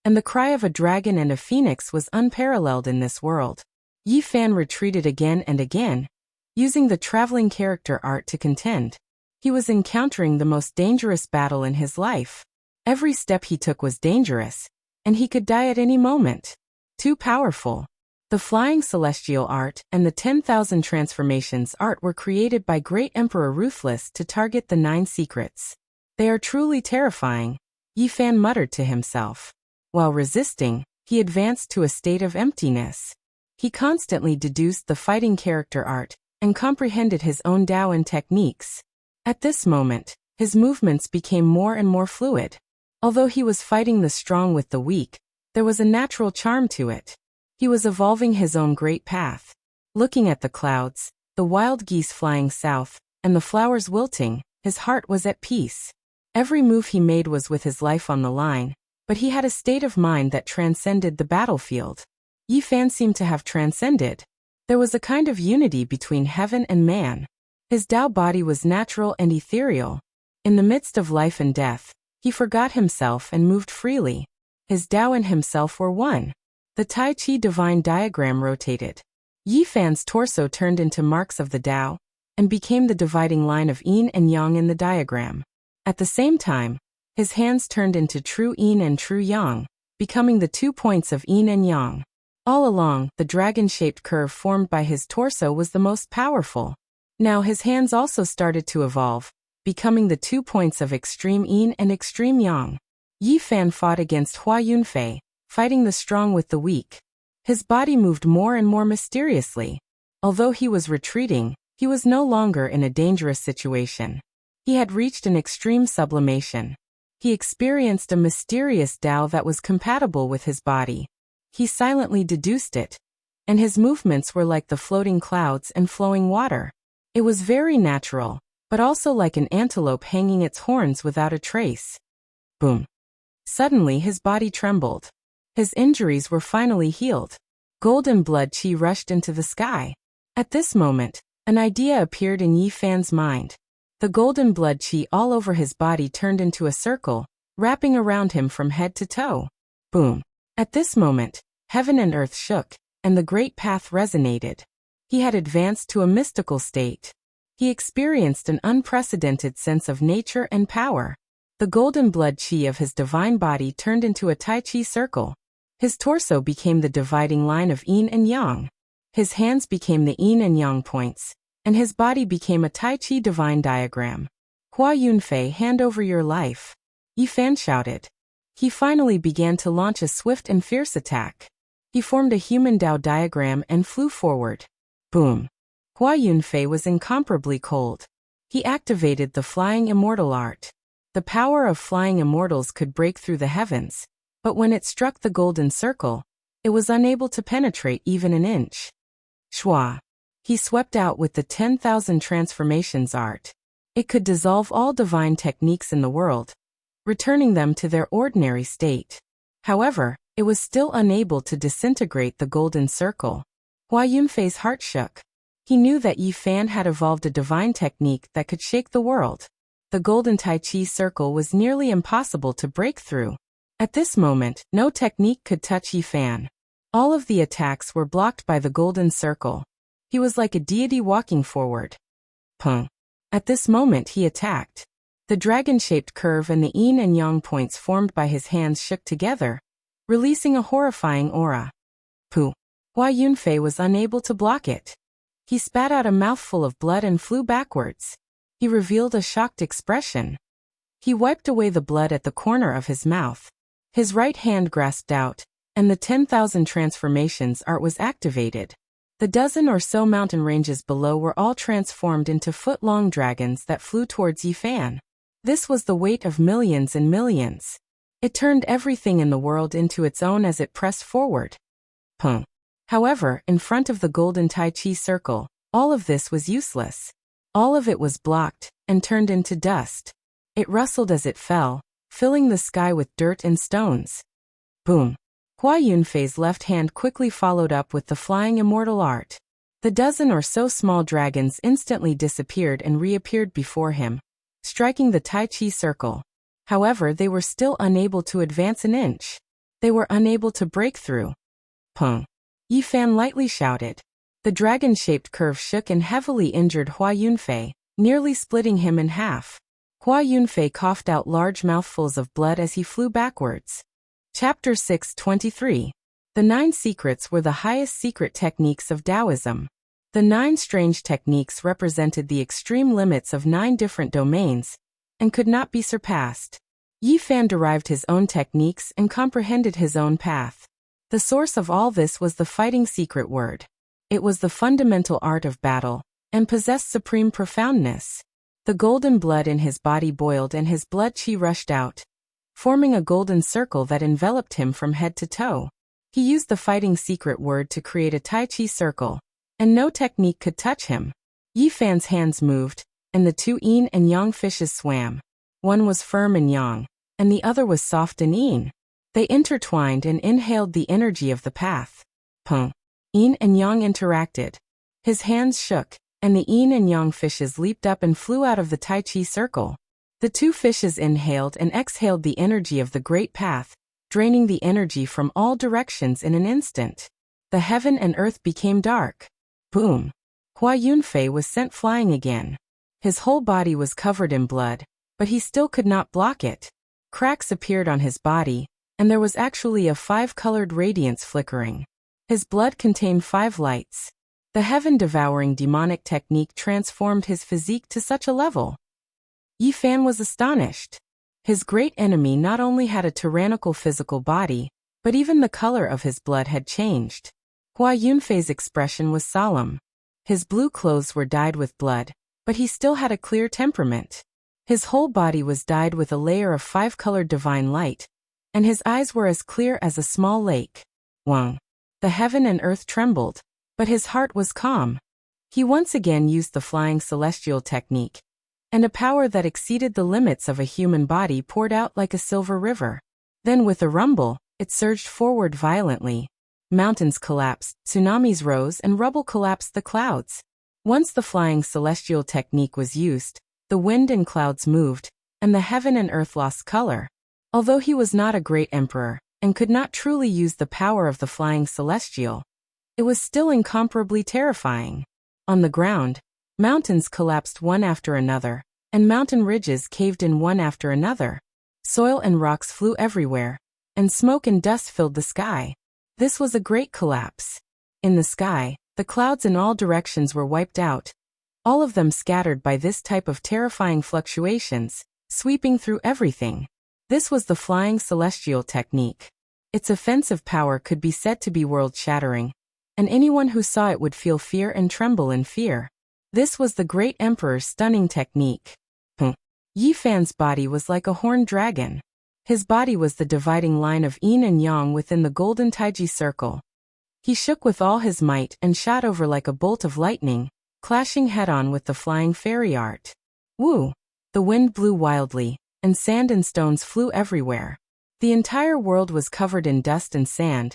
and the cry of a dragon and a phoenix was unparalleled in this world. Yi Fan retreated again and again, using the traveling character art to contend. He was encountering the most dangerous battle in his life. Every step he took was dangerous, and he could die at any moment. Too powerful. The flying celestial art and the 10,000 transformations art were created by Great Emperor Ruthless to target the 9 secrets. They are truly terrifying, Yi Fan muttered to himself. While resisting, he advanced to a state of emptiness. He constantly deduced the fighting character art and comprehended his own Tao and techniques. At this moment, his movements became more and more fluid. Although he was fighting the strong with the weak, there was a natural charm to it. He was evolving his own great path. Looking at the clouds, the wild geese flying south, and the flowers wilting, his heart was at peace. Every move he made was with his life on the line, but he had a state of mind that transcended the battlefield. Yi Fan seemed to have transcended. There was a kind of unity between heaven and man. His Tao body was natural and ethereal. In the midst of life and death, he forgot himself and moved freely. His Tao and himself were one. The Tai Chi divine diagram rotated. Yi Fan's torso turned into marks of the Tao, and became the dividing line of yin and yang in the diagram. At the same time, his hands turned into true yin and true yang, becoming the 2 points of yin and yang. All along, the dragon-shaped curve formed by his torso was the most powerful. Now his hands also started to evolve, becoming the 2 points of extreme yin and extreme yang. Yi Fan fought against Hua Yunfei, fighting the strong with the weak. His body moved more and more mysteriously. Although he was retreating, he was no longer in a dangerous situation. He had reached an extreme sublimation. He experienced a mysterious Tao that was compatible with his body. He silently deduced it, and his movements were like the floating clouds and flowing water. It was very natural, but also like an antelope hanging its horns without a trace. Boom. Suddenly his body trembled. His injuries were finally healed. Golden blood qi rushed into the sky. At this moment, an idea appeared in Yi Fan's mind. The golden blood qi all over his body turned into a circle, wrapping around him from head to toe. Boom. At this moment, heaven and earth shook, and the great path resonated. He had advanced to a mystical state. He experienced an unprecedented sense of nature and power. The golden blood qi of his divine body turned into a Tai Chi circle. His torso became the dividing line of yin and yang. His hands became the yin and yang points, and his body became a Tai Chi divine diagram. Hua Yunfei, hand over your life. Yi Fan shouted. He finally began to launch a swift and fierce attack. He formed a human Dao diagram and flew forward. Boom. Hua Yunfei was incomparably cold. He activated the flying immortal art. The power of flying immortals could break through the heavens, but when it struck the golden circle, it was unable to penetrate even an inch. Shua. He swept out with the 10,000 transformations art. It could dissolve all divine techniques in the world, returning them to their ordinary state. However, it was still unable to disintegrate the golden circle. Hua Yunfei's heart shook. He knew that Yi Fan had evolved a divine technique that could shake the world. The golden Tai Chi circle was nearly impossible to break through. At this moment, no technique could touch Yi Fan. All of the attacks were blocked by the golden circle. He was like a deity walking forward. Pung. At this moment he attacked. The dragon-shaped curve and the yin and yang points formed by his hands shook together, releasing a horrifying aura. Pooh. Hua Yunfei was unable to block it. He spat out a mouthful of blood and flew backwards. He revealed a shocked expression. He wiped away the blood at the corner of his mouth. His right hand grasped out, and the 10,000 transformations art was activated. The dozen or so mountain ranges below were all transformed into foot-long dragons that flew towards Yi Fan. This was the weight of millions and millions. It turned everything in the world into its own as it pressed forward. Pung. However, in front of the golden Tai Chi circle, all of this was useless. All of it was blocked and turned into dust. It rustled as it fell, filling the sky with dirt and stones. Boom. Hua Yunfei's left hand quickly followed up with the flying immortal art. The dozen or so small dragons instantly disappeared and reappeared before him, striking the Tai Chi circle. However, they were still unable to advance an inch. They were unable to break through. Pung. Yi Fan lightly shouted. The dragon-shaped curve shook and heavily injured Hua Yunfei, nearly splitting him in half. Hua Yunfei coughed out large mouthfuls of blood as he flew backwards. Chapter 623. The 9 secrets were the highest secret techniques of Taoism. The 9 strange techniques represented the extreme limits of 9 different domains, and could not be surpassed. Yi Fan derived his own techniques and comprehended his own path. The source of all this was the fighting secret word. It was the fundamental art of battle, and possessed supreme profoundness. The golden blood in his body boiled and his blood qi rushed out, forming a golden circle that enveloped him from head to toe. He used the fighting secret word to create a Tai Chi circle, and no technique could touch him. Yi Fan's hands moved, and the 2 yin and yang fishes swam. One was firm and yang, and the other was soft and yin. They intertwined and inhaled the energy of the path. Pung. Yin and yang interacted. His hands shook, and the yin and yang fishes leaped up and flew out of the Tai Chi circle. The 2 fishes inhaled and exhaled the energy of the great path, draining the energy from all directions in an instant. The heaven and earth became dark. Boom. Hua Yunfei was sent flying again. His whole body was covered in blood, but he still could not block it. Cracks appeared on his body, and there was actually a 5-colored radiance flickering. His blood contained 5 lights. The heaven-devouring demonic technique transformed his physique to such a level. Yi Fan was astonished. His great enemy not only had a tyrannical physical body, but even the color of his blood had changed. Hua Yunfei's expression was solemn. His blue clothes were dyed with blood, but he still had a clear temperament. His whole body was dyed with a layer of 5-colored divine light, and his eyes were as clear as a small lake. Wang. The heaven and earth trembled, but his heart was calm. He once again used the flying celestial technique, and a power that exceeded the limits of a human body poured out like a silver river. Then with a rumble, it surged forward violently. Mountains collapsed, tsunamis rose, and rubble collapsed the clouds. Once the flying celestial technique was used, the wind and clouds moved, and the heaven and earth lost color. Although he was not a great emperor, and could not truly use the power of the flying celestial, it was still incomparably terrifying. On the ground, mountains collapsed one after another, and mountain ridges caved in one after another. Soil and rocks flew everywhere, and smoke and dust filled the sky. This was a great collapse. In the sky, the clouds in all directions were wiped out, all of them scattered by this type of terrifying fluctuations, sweeping through everything. This was the flying celestial technique. Its offensive power could be said to be world-shattering, and anyone who saw it would feel fear and tremble in fear. This was the great emperor's stunning technique. Yi Fan's body was like a horned dragon. His body was the dividing line of yin and yang within the golden taiji circle. He shook with all his might and shot over like a bolt of lightning, clashing head-on with the flying fairy art. Woo! The wind blew wildly, and sand and stones flew everywhere. The entire world was covered in dust and sand,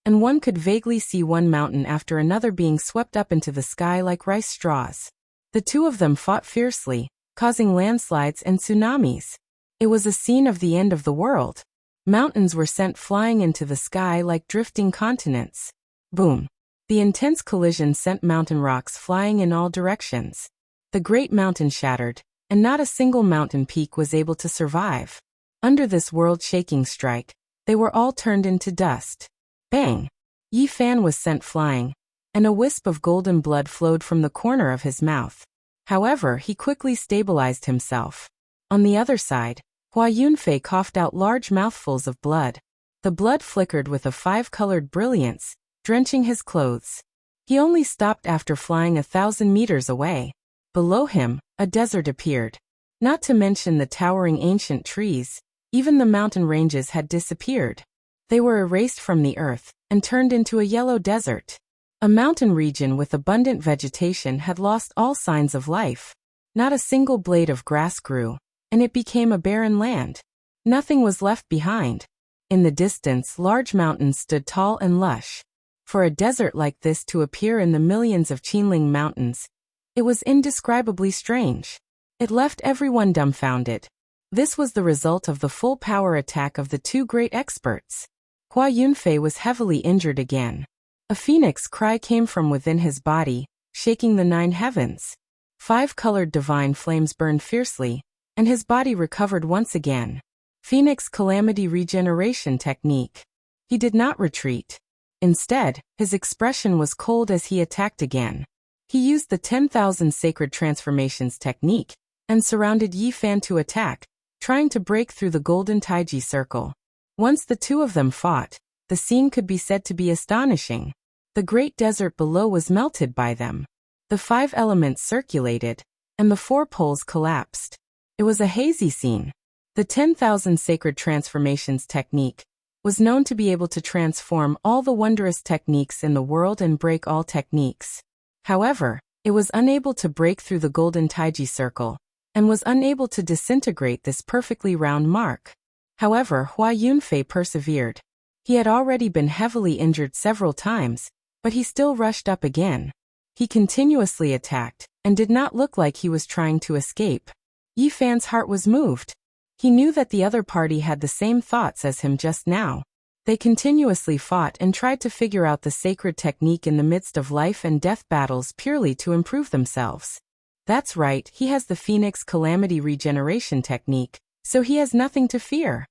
and one could vaguely see one mountain after another being swept up into the sky like rice straws. The two of them fought fiercely, causing landslides and tsunamis. It was a scene of the end of the world. Mountains were sent flying into the sky like drifting continents. Boom! The intense collision sent mountain rocks flying in all directions. The great mountain shattered, and not a single mountain peak was able to survive. Under this world-shaking strike, they were all turned into dust. Bang! Yi Fan was sent flying, and a wisp of golden blood flowed from the corner of his mouth. However, he quickly stabilized himself. On the other side, Hua Yunfei coughed out large mouthfuls of blood. The blood flickered with a 5-colored brilliance, drenching his clothes. He only stopped after flying 1,000 meters away. Below him, a desert appeared. Not to mention the towering ancient trees, even the mountain ranges had disappeared. They were erased from the earth, and turned into a yellow desert. A mountain region with abundant vegetation had lost all signs of life. Not a single blade of grass grew, and it became a barren land. Nothing was left behind. In the distance, large mountains stood tall and lush. For a desert like this to appear in the millions of Qinling mountains, it was indescribably strange. It left everyone dumbfounded. This was the result of the full power attack of the two great experts. Hua Yunfei was heavily injured again. A phoenix cry came from within his body, shaking the 9 heavens. 5-colored divine flames burned fiercely, and his body recovered once again. Phoenix Calamity Regeneration Technique. He did not retreat. Instead, his expression was cold as he attacked again. He used the 10,000 Sacred Transformations technique, and surrounded Yi Fan to attack, trying to break through the golden taiji circle. Once the two of them fought, the scene could be said to be astonishing. The great desert below was melted by them. The 5 elements circulated, and the 4 poles collapsed. It was a hazy scene. The 10,000 Sacred Transformations technique was known to be able to transform all the wondrous techniques in the world and break all techniques. However, it was unable to break through the golden taiji circle, and was unable to disintegrate this perfectly round mark. However, Hua Yunfei persevered. He had already been heavily injured several times, but he still rushed up again. He continuously attacked, and did not look like he was trying to escape. Yi Fan's heart was moved. He knew that the other party had the same thoughts as him just now. They continuously fought and tried to figure out the sacred technique in the midst of life and death battles purely to improve themselves. That's right, he has the Phoenix Calamity Regeneration technique, so he has nothing to fear.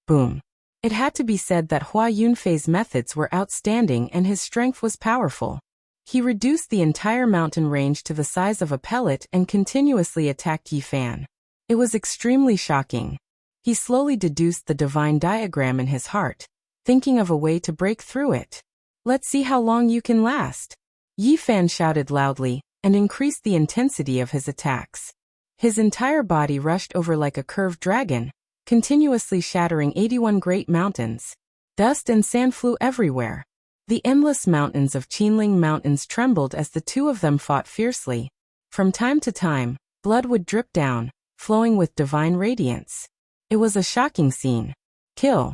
Boom. It had to be said that Hua Yunfei's methods were outstanding and his strength was powerful. He reduced the entire mountain range to the size of a pellet and continuously attacked Yi Fan. It was extremely shocking. He slowly deduced the divine diagram in his heart, thinking of a way to break through it. Let's see how long you can last. Yi Fan shouted loudly, and increased the intensity of his attacks. His entire body rushed over like a curved dragon, continuously shattering 81 great mountains. Dust and sand flew everywhere. The endless mountains of Qinling Mountains trembled as the two of them fought fiercely. From time to time, blood would drip down, flowing with divine radiance. It was a shocking scene. Kill!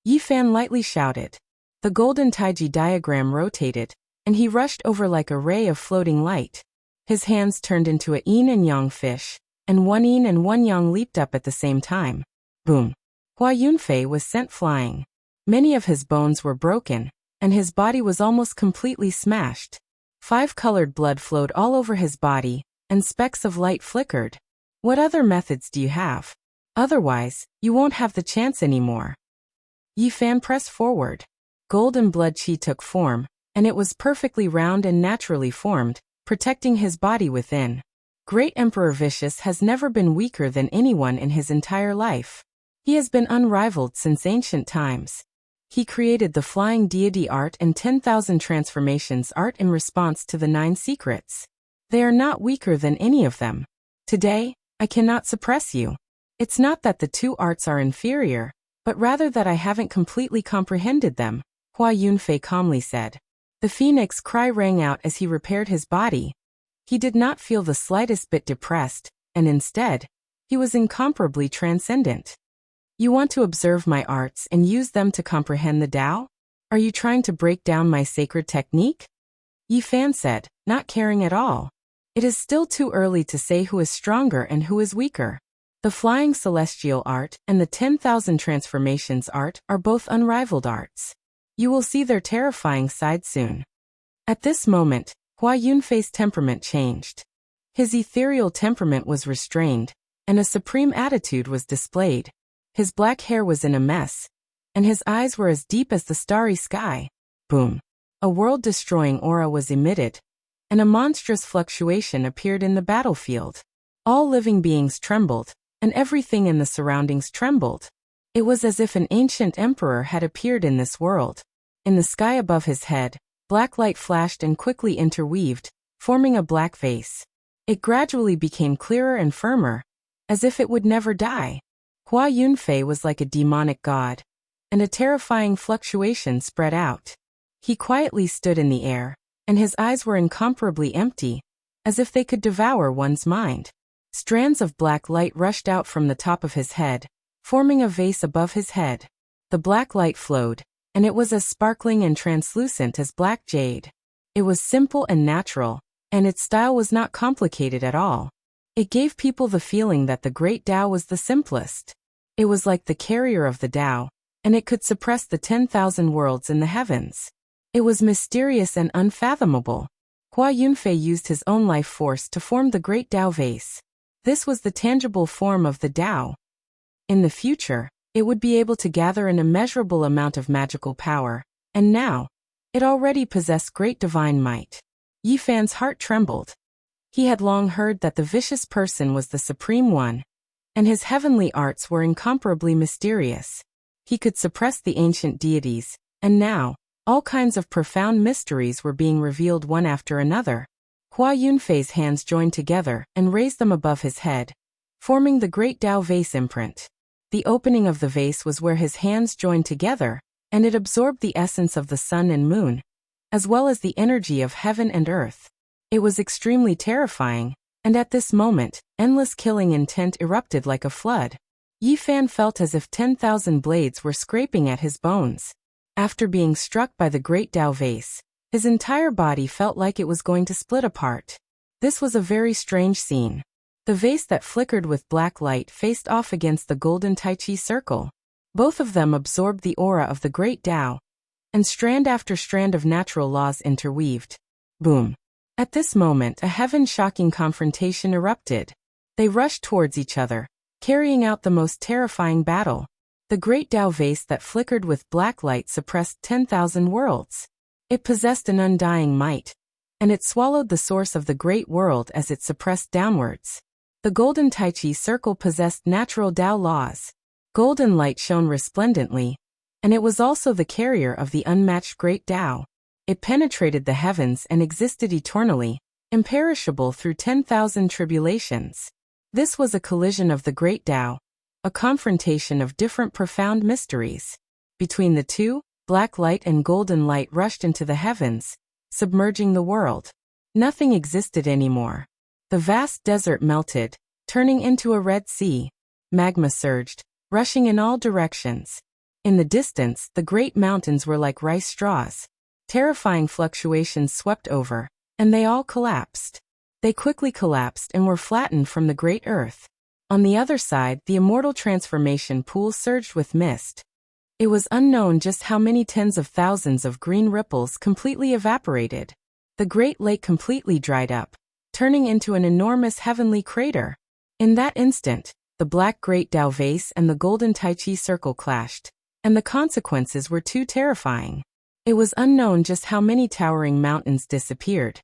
Yi Fan lightly shouted. The golden taiji diagram rotated, and he rushed over like a ray of floating light. His hands turned into a yin and yang fish, and one yin and one yang leaped up at the same time. Boom! Hua Yunfei was sent flying. Many of his bones were broken, and his body was almost completely smashed. 5-colored blood flowed all over his body, and specks of light flickered. What other methods do you have? Otherwise, you won't have the chance anymore. Yi Fan pressed forward. Golden blood qi took form, and it was perfectly round and naturally formed, protecting his body within. Great Emperor Vicious has never been weaker than anyone in his entire life. He has been unrivaled since ancient times. He created the Flying Deity art and 10,000 transformations art in response to the 9 secrets. They are not weaker than any of them. Today, I cannot suppress you. It's not that the 2 arts are inferior, but rather that I haven't completely comprehended them, Hua Yunfei calmly said. The phoenix cry rang out as he repaired his body. He did not feel the slightest bit depressed, and instead, he was incomparably transcendent. You want to observe my arts and use them to comprehend the Tao? Are you trying to break down my sacred technique? Yi Fan said, not caring at all. It is still too early to say who is stronger and who is weaker. The Flying Celestial art and the 10,000 transformations art are both unrivaled arts. You will see their terrifying side soon. At this moment, Hua Yunfei's temperament changed. His ethereal temperament was restrained, and a supreme attitude was displayed. His black hair was in a mess, and his eyes were as deep as the starry sky. Boom! A world-destroying aura was emitted, and a monstrous fluctuation appeared in the battlefield. All living beings trembled, and everything in the surroundings trembled. It was as if an ancient emperor had appeared in this world. In the sky above his head, black light flashed and quickly interweaved, forming a black vase. It gradually became clearer and firmer, as if it would never die. Hua Yunfei was like a demonic god, and a terrifying fluctuation spread out. He quietly stood in the air, and his eyes were incomparably empty, as if they could devour one's mind. Strands of black light rushed out from the top of his head, forming a vase above his head. The black light flowed, and it was as sparkling and translucent as black jade. It was simple and natural, and its style was not complicated at all. It gave people the feeling that the great Tao was the simplest. It was like the carrier of the Tao, and it could suppress the 10,000 worlds in the heavens. It was mysterious and unfathomable. Hua Yunfei used his own life force to form the great Tao vase. This was the tangible form of the Tao. In the future, it would be able to gather an immeasurable amount of magical power, and now, it already possessed great divine might. Yi Fan's heart trembled. He had long heard that the vicious person was the supreme one, and his heavenly arts were incomparably mysterious. He could suppress the ancient deities, and now, all kinds of profound mysteries were being revealed one after another. Hua Yunfei's hands joined together and raised them above his head, forming the great Tao vase imprint. The opening of the vase was where his hands joined together, and it absorbed the essence of the sun and moon, as well as the energy of heaven and earth. It was extremely terrifying, and at this moment, endless killing intent erupted like a flood. Yi Fan felt as if 10,000 blades were scraping at his bones. After being struck by the great Tao vase, his entire body felt like it was going to split apart. This was a very strange scene. The vase that flickered with black light faced off against the golden Tai Chi circle. Both of them absorbed the aura of the great Tao, and strand after strand of natural laws interweaved. Boom! At this moment, a heaven-shocking confrontation erupted. They rushed towards each other, carrying out the most terrifying battle. The great Tao vase that flickered with black light suppressed 10,000 worlds. It possessed an undying might, and it swallowed the source of the great world as it suppressed downwards. The golden Tai Chi circle possessed natural Tao laws. Golden light shone resplendently, and it was also the carrier of the unmatched great Tao. It penetrated the heavens and existed eternally, imperishable through 10,000 tribulations. This was a collision of the great Tao, a confrontation of different profound mysteries. Between the two, black light and golden light rushed into the heavens, submerging the world. Nothing existed anymore. The vast desert melted, turning into a red sea. Magma surged, rushing in all directions. In the distance, the great mountains were like rice straws. Terrifying fluctuations swept over, and they all collapsed. They quickly collapsed and were flattened from the great earth. On the other side, the immortal transformation pool surged with mist. It was unknown just how many tens of thousands of green ripples completely evaporated. The great lake completely dried up, turning into an enormous heavenly crater. In that instant, the black great Tao vase and the golden Tai Chi circle clashed, and the consequences were too terrifying. It was unknown just how many towering mountains disappeared.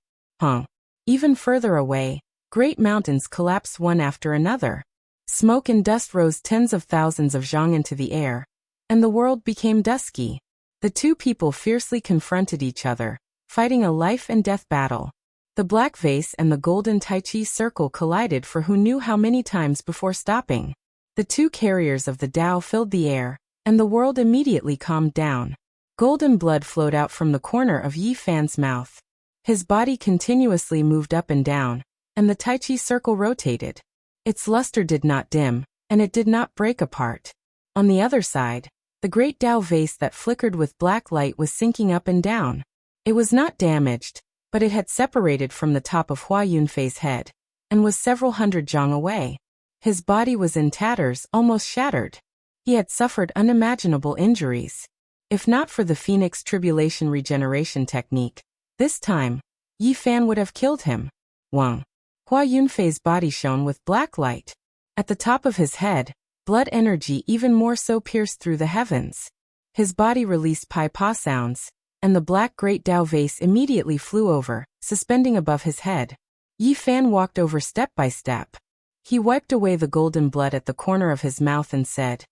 Even further away, great mountains collapsed one after another. Smoke and dust rose tens of thousands of zhang into the air, and the world became dusky. The two people fiercely confronted each other, fighting a life and death battle. The black vase and the golden Tai Chi circle collided for who knew how many times before stopping. The two carriers of the Tao filled the air, and the world immediately calmed down. Golden blood flowed out from the corner of Yi Fan's mouth. His body continuously moved up and down, and the Tai Chi circle rotated. Its luster did not dim, and it did not break apart. On the other side, the great Tao vase that flickered with black light was sinking up and down. It was not damaged, but it had separated from the top of Hua Yunfei's head, and was several hundred zhang away. His body was in tatters, almost shattered. He had suffered unimaginable injuries. If not for the Phoenix Tribulation regeneration technique, this time, Yi Fan would have killed him. Hua Yunfei's body shone with black light. At the top of his head, blood energy even more so pierced through the heavens. His body released pai-pa sounds, and the black great Tao vase immediately flew over, suspending above his head. Yi Fan walked over step by step. He wiped away the golden blood at the corner of his mouth and said,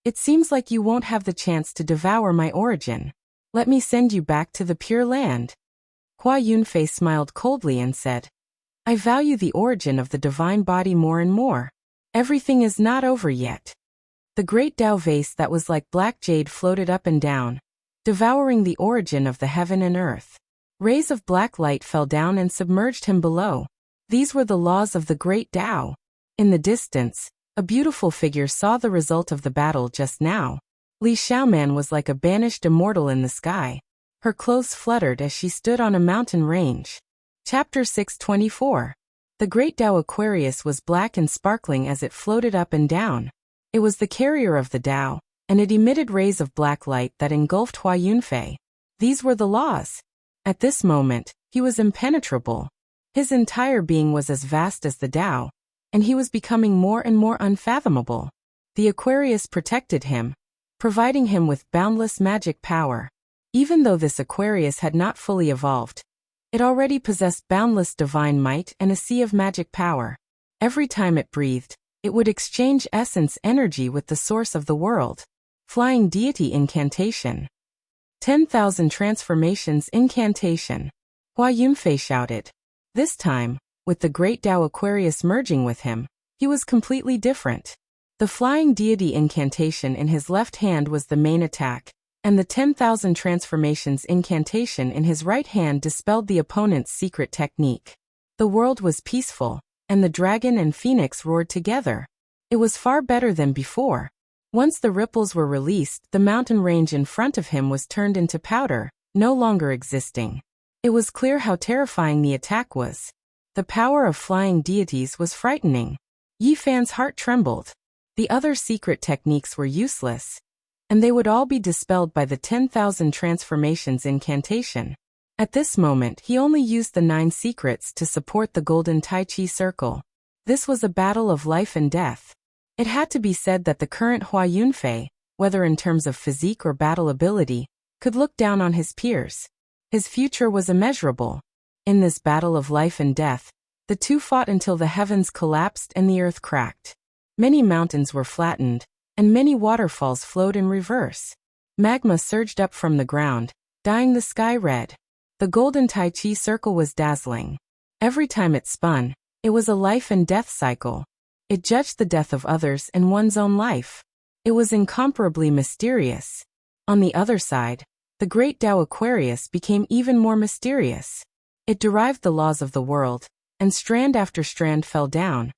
"It seems like you won't have the chance to devour my origin. Let me send you back to the Pure Land." Hua Yunfei smiled coldly and said, "I value the origin of the divine body more and more. Everything is not over yet." The great Tao vase that was like black jade floated up and down, devouring the origin of the heaven and earth. Rays of black light fell down and submerged him below. These were the laws of the great Tao. In the distance, a beautiful figure saw the result of the battle just now. Li Xiaoman was like a banished immortal in the sky. Her clothes fluttered as she stood on a mountain range. Chapter 624. The great Tao Aquarius was black and sparkling as it floated up and down. It was the carrier of the Tao, and it emitted rays of black light that engulfed Hua Yunfei. These were the laws. At this moment, he was impenetrable. His entire being was as vast as the Tao, and he was becoming more and more unfathomable. The Aquarius protected him, providing him with boundless magic power. Even though this Aquarius had not fully evolved, it already possessed boundless divine might and a sea of magic power. Every time it breathed, it would exchange essence energy with the source of the world. Flying deity incantation. 10,000 transformations incantation. Hua Yunfei shouted. This time, with the great Tao Aquarius merging with him, he was completely different. The flying deity incantation in his left hand was the main attack, and the 10,000 transformations incantation in his right hand dispelled the opponent's secret technique. The world was peaceful, and the dragon and phoenix roared together. It was far better than before. Once the ripples were released, the mountain range in front of him was turned into powder, no longer existing. It was clear how terrifying the attack was. The power of flying deities was frightening. Yi Fan's heart trembled. The other secret techniques were useless, and they would all be dispelled by the 10,000 transformations incantation. At this moment, he only used the 9 secrets to support the golden Tai Chi circle. This was a battle of life and death. It had to be said that the current Hua Yunfei, whether in terms of physique or battle ability, could look down on his peers. His future was immeasurable. In this battle of life and death, the two fought until the heavens collapsed and the earth cracked. Many mountains were flattened, and many waterfalls flowed in reverse. Magma surged up from the ground, dyeing the sky red. The golden Tai Chi circle was dazzling. Every time it spun, it was a life and death cycle. It judged the death of others and one's own life. It was incomparably mysterious. On the other side, the great Tao Aquarius became even more mysterious. It derived the laws of the world, and strand after strand fell down,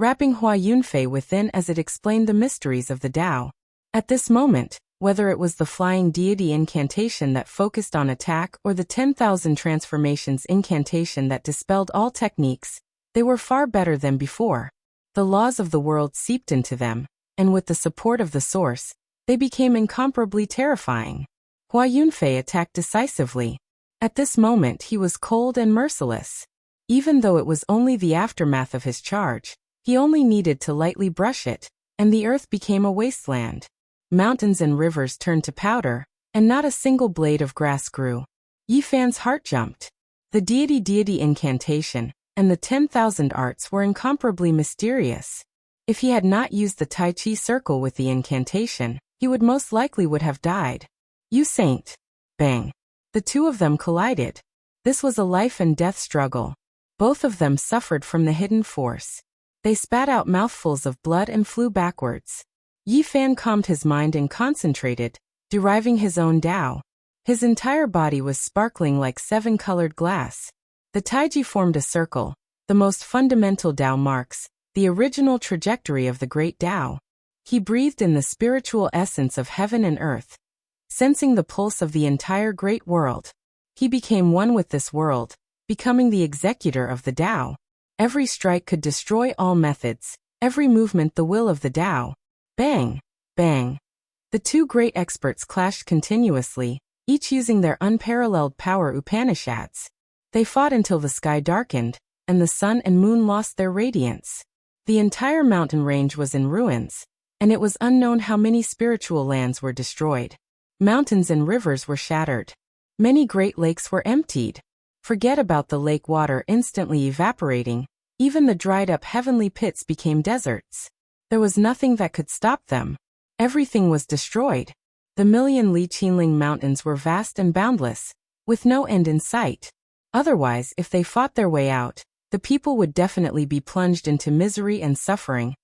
wrapping Hua Yunfei within as it explained the mysteries of the Tao. At this moment, whether it was the flying deity incantation that focused on attack or the 10,000 transformations incantation that dispelled all techniques, they were far better than before. The laws of the world seeped into them, and with the support of the source, they became incomparably terrifying. Hua Yunfei attacked decisively. At this moment he was cold and merciless. Even though it was only the aftermath of his charge, he only needed to lightly brush it, and the earth became a wasteland. Mountains and rivers turned to powder, and not a single blade of grass grew. Yi Fan's heart jumped. The deity incantation and the 10,000 arts were incomparably mysterious. If he had not used the Tai Chi circle with the incantation, he would most likely have died. You saint! Bang! The two of them collided. This was a life and death struggle. Both of them suffered from the hidden force. They spat out mouthfuls of blood and flew backwards. Yi Fan calmed his mind and concentrated, deriving his own Tao. His entire body was sparkling like 7-colored glass. The Taiji formed a circle, the most fundamental Tao marks, the original trajectory of the great Tao. He breathed in the spiritual essence of heaven and earth, sensing the pulse of the entire great world. He became one with this world, becoming the executor of the Tao. Every strike could destroy all methods, every movement the will of the Tao. Bang! Bang! The two great experts clashed continuously, each using their unparalleled power Upanishads. They fought until the sky darkened, and the sun and moon lost their radiance. The entire mountain range was in ruins, and it was unknown how many spiritual lands were destroyed. Mountains and rivers were shattered. Many great lakes were emptied. Forget about the lake water instantly evaporating, even the dried-up heavenly pits became deserts. There was nothing that could stop them. Everything was destroyed. The million Li Qinling mountains were vast and boundless, with no end in sight. Otherwise, if they fought their way out, the people would definitely be plunged into misery and suffering,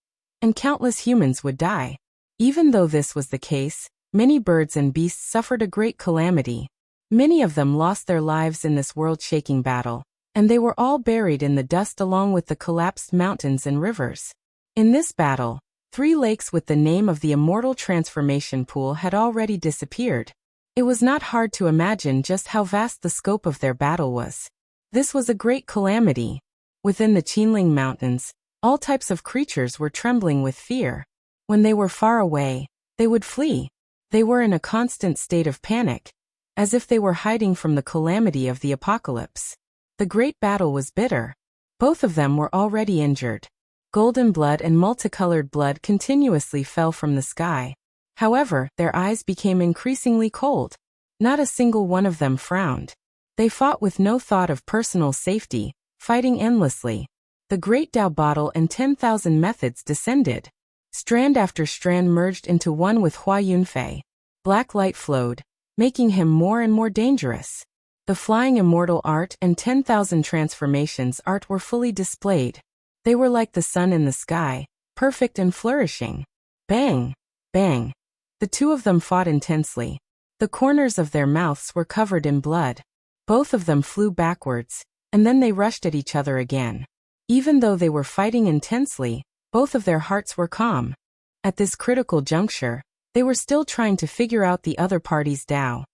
and countless humans would die. Even though this was the case, many birds and beasts suffered a great calamity. Many of them lost their lives in this world-shaking battle, and they were all buried in the dust along with the collapsed mountains and rivers. In this battle, 3 lakes with the name of the immortal transformation pool had already disappeared. It was not hard to imagine just how vast the scope of their battle was. This was a great calamity. Within the Qinling Mountains, all types of creatures were trembling with fear. When they were far away, they would flee. They were in a constant state of panic, as if they were hiding from the calamity of the apocalypse. The great battle was bitter. Both of them were already injured. Golden blood and multicolored blood continuously fell from the sky. However, their eyes became increasingly cold. Not a single one of them frowned. They fought with no thought of personal safety, fighting endlessly. The great Tao bottle and 10,000 methods descended. Strand after strand merged into one with Hua Yunfei. Black light flowed, making him more and more dangerous. The flying immortal art and 10,000 transformations art were fully displayed. They were like the sun in the sky, perfect and flourishing. Bang! Bang! The two of them fought intensely. The corners of their mouths were covered in blood. Both of them flew backwards, and then they rushed at each other again. Even though they were fighting intensely, both of their hearts were calm. At this critical juncture, they were still trying to figure out the other party's Tao.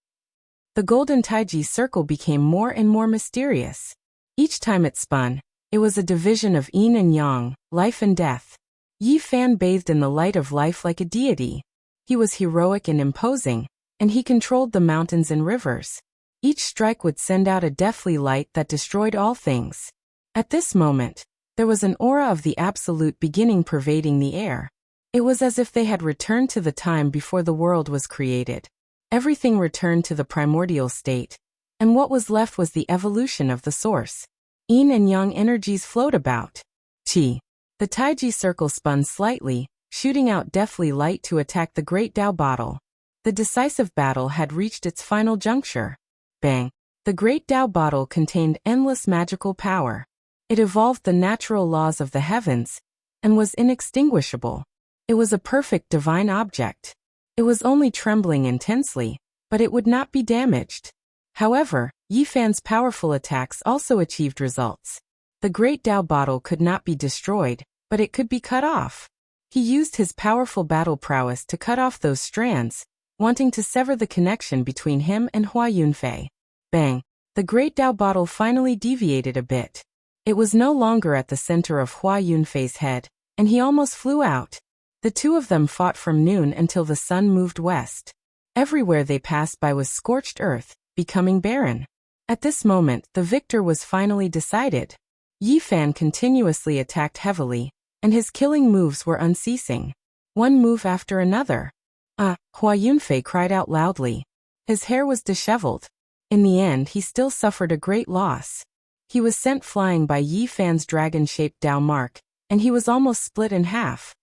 The golden Taiji circle became more and more mysterious. Each time it spun, it was a division of yin and yang, life and death. Yi Fan bathed in the light of life like a deity. He was heroic and imposing, and he controlled the mountains and rivers. Each strike would send out a deathly light that destroyed all things. At this moment, there was an aura of the absolute beginning pervading the air. It was as if they had returned to the time before the world was created. Everything returned to the primordial state, and what was left was the evolution of the source. Yin and yang energies flowed about. Qi. The Taiji circle spun slightly, shooting out deathly light to attack the great Tao bottle. The decisive battle had reached its final juncture. Bang! The great Tao bottle contained endless magical power. It evolved the natural laws of the heavens, and was inextinguishable. It was a perfect divine object. It was only trembling intensely, but it would not be damaged. However, Yi Fan's powerful attacks also achieved results. The Great Tao bottle could not be destroyed, but it could be cut off. He used his powerful battle prowess to cut off those strands, wanting to sever the connection between him and Hua Yunfei. Bang! The Great Tao bottle finally deviated a bit. It was no longer at the center of Hua Yunfei's head, and he almost flew out. The two of them fought from noon until the sun moved west. Everywhere they passed by was scorched earth, becoming barren. At this moment, the victor was finally decided. Yi Fan continuously attacked heavily, and his killing moves were unceasing. One move after another. Hua Yunfei cried out loudly. His hair was disheveled. In the end, he still suffered a great loss. He was sent flying by Yi Fan's dragon-shaped Tao mark, and he was almost split in half.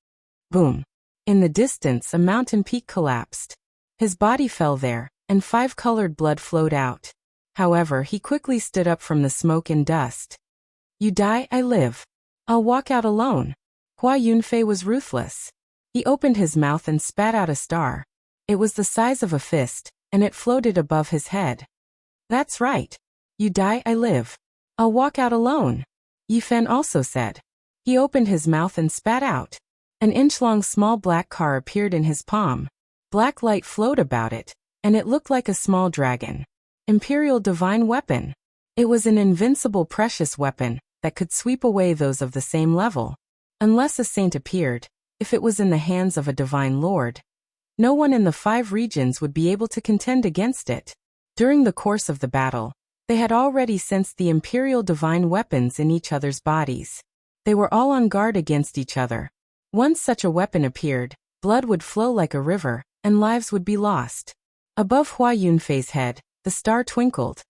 Boom! In the distance, a mountain peak collapsed. His body fell there, and 5-colored blood flowed out. However, he quickly stood up from the smoke and dust. You die, I live. I'll walk out alone. Hua Yunfei was ruthless. He opened his mouth and spat out a star. It was the size of a fist, and it floated above his head. That's right. You die, I live. I'll walk out alone. Yi Fan also said. He opened his mouth and spat out. An inch-long small black car appeared in his palm. Black light flowed about it, and it looked like a small dragon. Imperial Divine Weapon. It was an invincible precious weapon that could sweep away those of the same level. Unless a saint appeared, if it was in the hands of a divine lord, no one in the 5 regions would be able to contend against it. During the course of the battle, they had already sensed the imperial divine weapons in each other's bodies. They were all on guard against each other. Once such a weapon appeared, blood would flow like a river, and lives would be lost. Above Hua Yunfei's head, the star twinkled.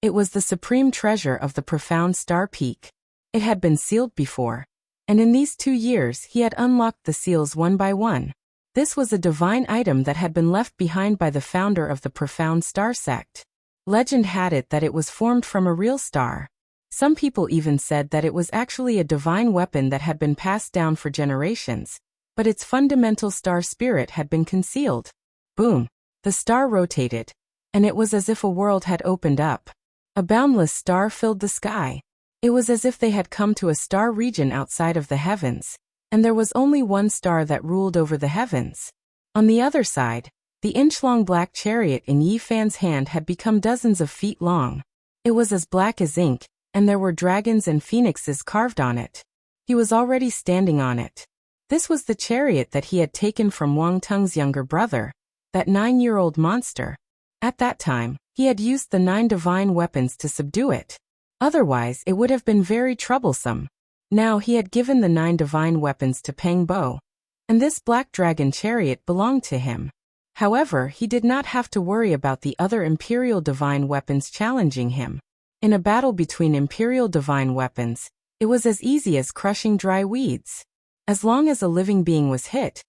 It was the supreme treasure of the profound star peak. It had been sealed before, and in these 2 years he had unlocked the seals one by one. This was a divine item that had been left behind by the founder of the profound star sect. Legend had it that it was formed from a real star. Some people even said that it was actually a divine weapon that had been passed down for generations, but its fundamental star spirit had been concealed. Boom! The star rotated, and it was as if a world had opened up. A boundless star filled the sky. It was as if they had come to a star region outside of the heavens, and there was only one star that ruled over the heavens. On the other side, the inch-long black chariot in Yi Fan's hand had become dozens of feet long. It was as black as ink, and there were dragons and phoenixes carved on it. He was already standing on it. This was the chariot that he had taken from Wang Teng's younger brother, that 9-year-old monster. At that time, he had used the 9 divine weapons to subdue it. Otherwise, it would have been very troublesome. Now he had given the 9 divine weapons to Peng Bo, and this black dragon chariot belonged to him. However, he did not have to worry about the other imperial divine weapons challenging him. In a battle between imperial divine weapons, it was as easy as crushing dry weeds. As long as a living being was hit,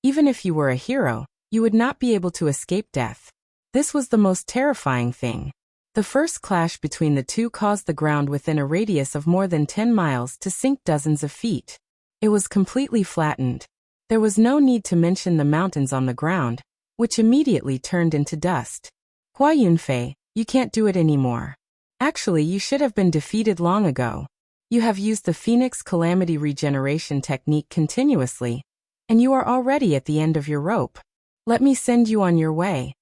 even if you were a hero, you would not be able to escape death. This was the most terrifying thing. The first clash between the two caused the ground within a radius of more than 10 miles to sink dozens of feet. It was completely flattened. There was no need to mention the mountains on the ground, which immediately turned into dust. Hua Yunfei, you can't do it anymore. Actually, you should have been defeated long ago. You have used the Phoenix Calamity Regeneration technique continuously, and you are already at the end of your rope. Let me send you on your way.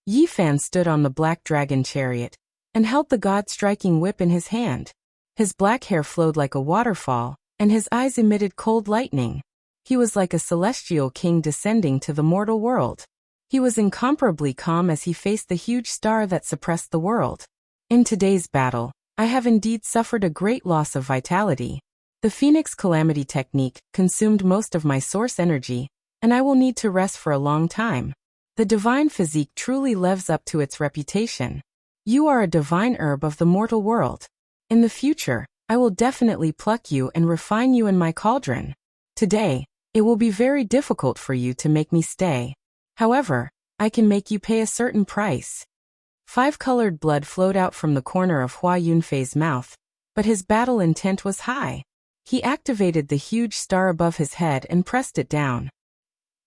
Yi Fan stood on the black dragon chariot, and held the god-striking whip in his hand. His black hair flowed like a waterfall, and his eyes emitted cold lightning. He was like a celestial king descending to the mortal world. He was incomparably calm as he faced the huge star that suppressed the world. In today's battle, I have indeed suffered a great loss of vitality. The Phoenix Calamity technique consumed most of my source energy, and I will need to rest for a long time. The divine physique truly lives up to its reputation. You are a divine herb of the mortal world. In the future, I will definitely pluck you and refine you in my cauldron. Today, it will be very difficult for you to make me stay. However, I can make you pay a certain price. 5-colored blood flowed out from the corner of Hua Yunfei's mouth, but his battle intent was high. He activated the huge star above his head and pressed it down.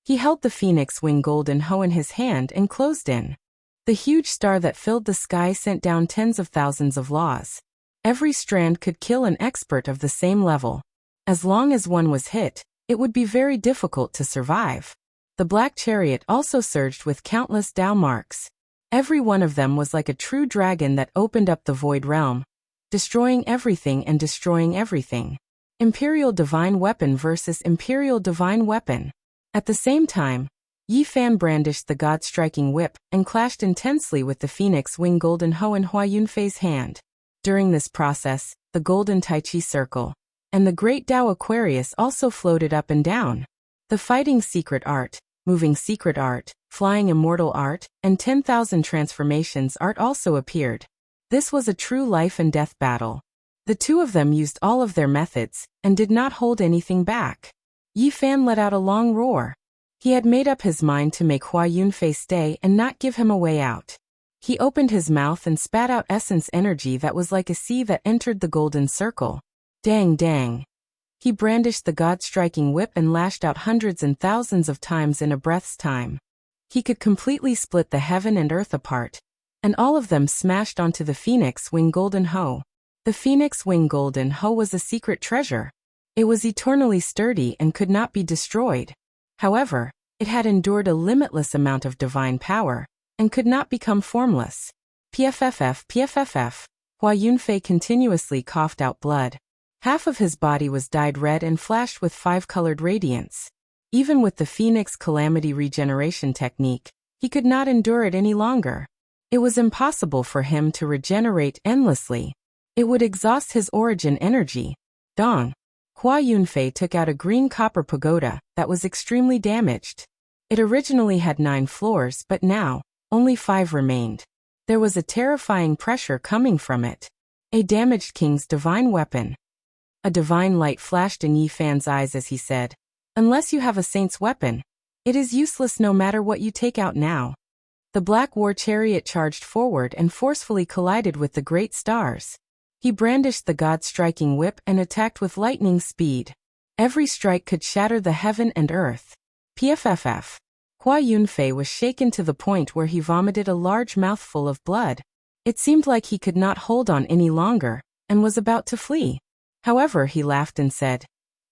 He held the phoenix wing golden hoe in his hand and closed in. The huge star that filled the sky sent down tens of thousands of laws. Every strand could kill an expert of the same level. As long as one was hit, it would be very difficult to survive. The black chariot also surged with countless Dao marks. Every one of them was like a true dragon that opened up the void realm, destroying everything and destroying everything. Imperial Divine Weapon versus Imperial Divine Weapon. At the same time, Yi Fan brandished the God-striking whip and clashed intensely with the phoenix wing golden hoe in Hua Yunfei's hand. During this process, the golden Tai Chi circle and the great Tao Aquarius also floated up and down. The fighting secret art, moving secret art, flying immortal art, and 10,000 transformations art also appeared. This was a true life and death battle. The two of them used all of their methods and did not hold anything back. Yi Fan let out a long roar. He had made up his mind to make Hua Yunfei stay and not give him a way out. He opened his mouth and spat out essence energy that was like a sea that entered the golden circle. Dang dang. He brandished the God-striking whip and lashed out hundreds and thousands of times in a breath's time. He could completely split the heaven and earth apart, and all of them smashed onto the phoenix wing golden hoe. The phoenix wing golden hoe was a secret treasure. It was eternally sturdy and could not be destroyed. However, it had endured a limitless amount of divine power, and could not become formless. PFFF. Hua Yunfei continuously coughed out blood. Half of his body was dyed red and flashed with 5-colored radiance. Even with the Phoenix Calamity regeneration technique, he could not endure it any longer. It was impossible for him to regenerate endlessly. It would exhaust his origin energy. Dong. Hua Yunfei took out a green copper pagoda that was extremely damaged. It originally had 9 floors, but now, only 5 remained. There was a terrifying pressure coming from it. A damaged king's divine weapon. A divine light flashed in Yi Fan's eyes as he said, "Unless you have a saint's weapon, it is useless no matter what you take out now." The black war chariot charged forward and forcefully collided with the great stars. He brandished the God-striking whip and attacked with lightning speed. Every strike could shatter the heaven and earth. PFFF. Hua Yunfei was shaken to the point where he vomited a large mouthful of blood. It seemed like he could not hold on any longer, and was about to flee. However, he laughed and said,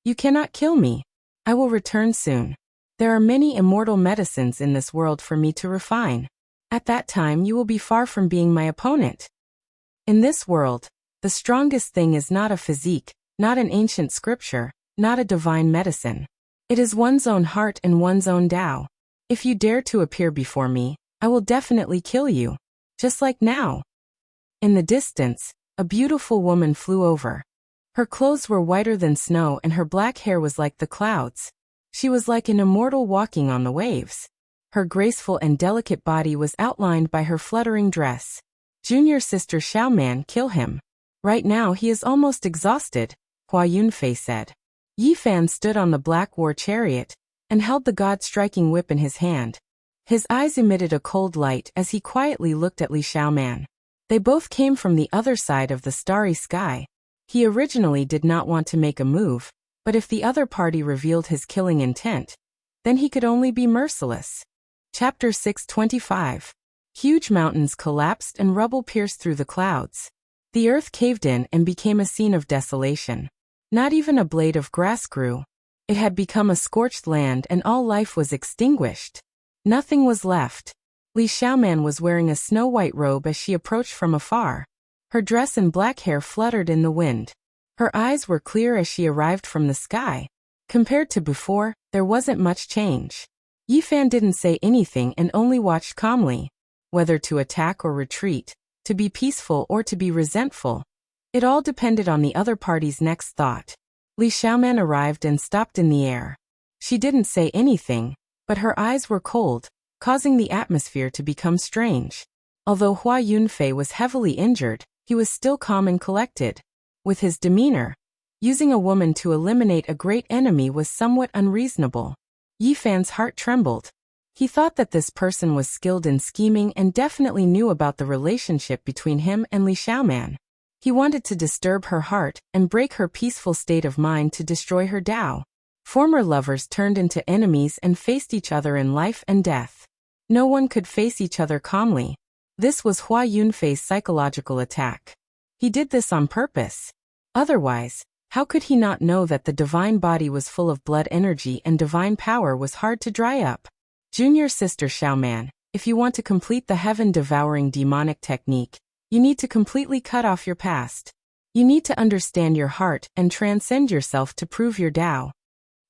"You cannot kill me. I will return soon. There are many immortal medicines in this world for me to refine. At that time you will be far from being my opponent." In this world, the strongest thing is not a physique, not an ancient scripture, not a divine medicine. It is one's own heart and one's own Tao. If you dare to appear before me, I will definitely kill you. Just like now. In the distance, a beautiful woman flew over. Her clothes were whiter than snow and her black hair was like the clouds. She was like an immortal walking on the waves. Her graceful and delicate body was outlined by her fluttering dress. Junior sister Xiaoman, kill him. Right now he is almost exhausted, Hua Yunfei said. Yi Fan stood on the black war chariot and held the God-striking whip in his hand. His eyes emitted a cold light as he quietly looked at Li Xiaoman. They both came from the other side of the starry sky. He originally did not want to make a move, but if the other party revealed his killing intent, then he could only be merciless. Chapter 625. Huge mountains collapsed and rubble pierced through the clouds. The earth caved in and became a scene of desolation. Not even a blade of grass grew. It had become a scorched land and all life was extinguished. Nothing was left. Li Xiaoman was wearing a snow-white robe as she approached from afar. Her dress and black hair fluttered in the wind. Her eyes were clear as she arrived from the sky. Compared to before, there wasn't much change. Yi Fan didn't say anything and only watched calmly. Whether to attack or retreat, to be peaceful or to be resentful, it all depended on the other party's next thought. Li Xiaoman arrived and stopped in the air. She didn't say anything, but her eyes were cold, causing the atmosphere to become strange. Although Hua Yunfei was heavily injured, he was still calm and collected. With his demeanor, using a woman to eliminate a great enemy was somewhat unreasonable. Yi Fan's heart trembled. He thought that this person was skilled in scheming and definitely knew about the relationship between him and Li Xiaoman. He wanted to disturb her heart and break her peaceful state of mind to destroy her Tao. Former lovers turned into enemies and faced each other in life and death. No one could face each other calmly. This was Hua Yunfei's psychological attack. He did this on purpose. Otherwise, how could he not know that the divine body was full of blood energy and divine power was hard to dry up? Junior sister Xiaoman, if you want to complete the heaven-devouring demonic technique, you need to completely cut off your past. You need to understand your heart and transcend yourself to prove your Tao.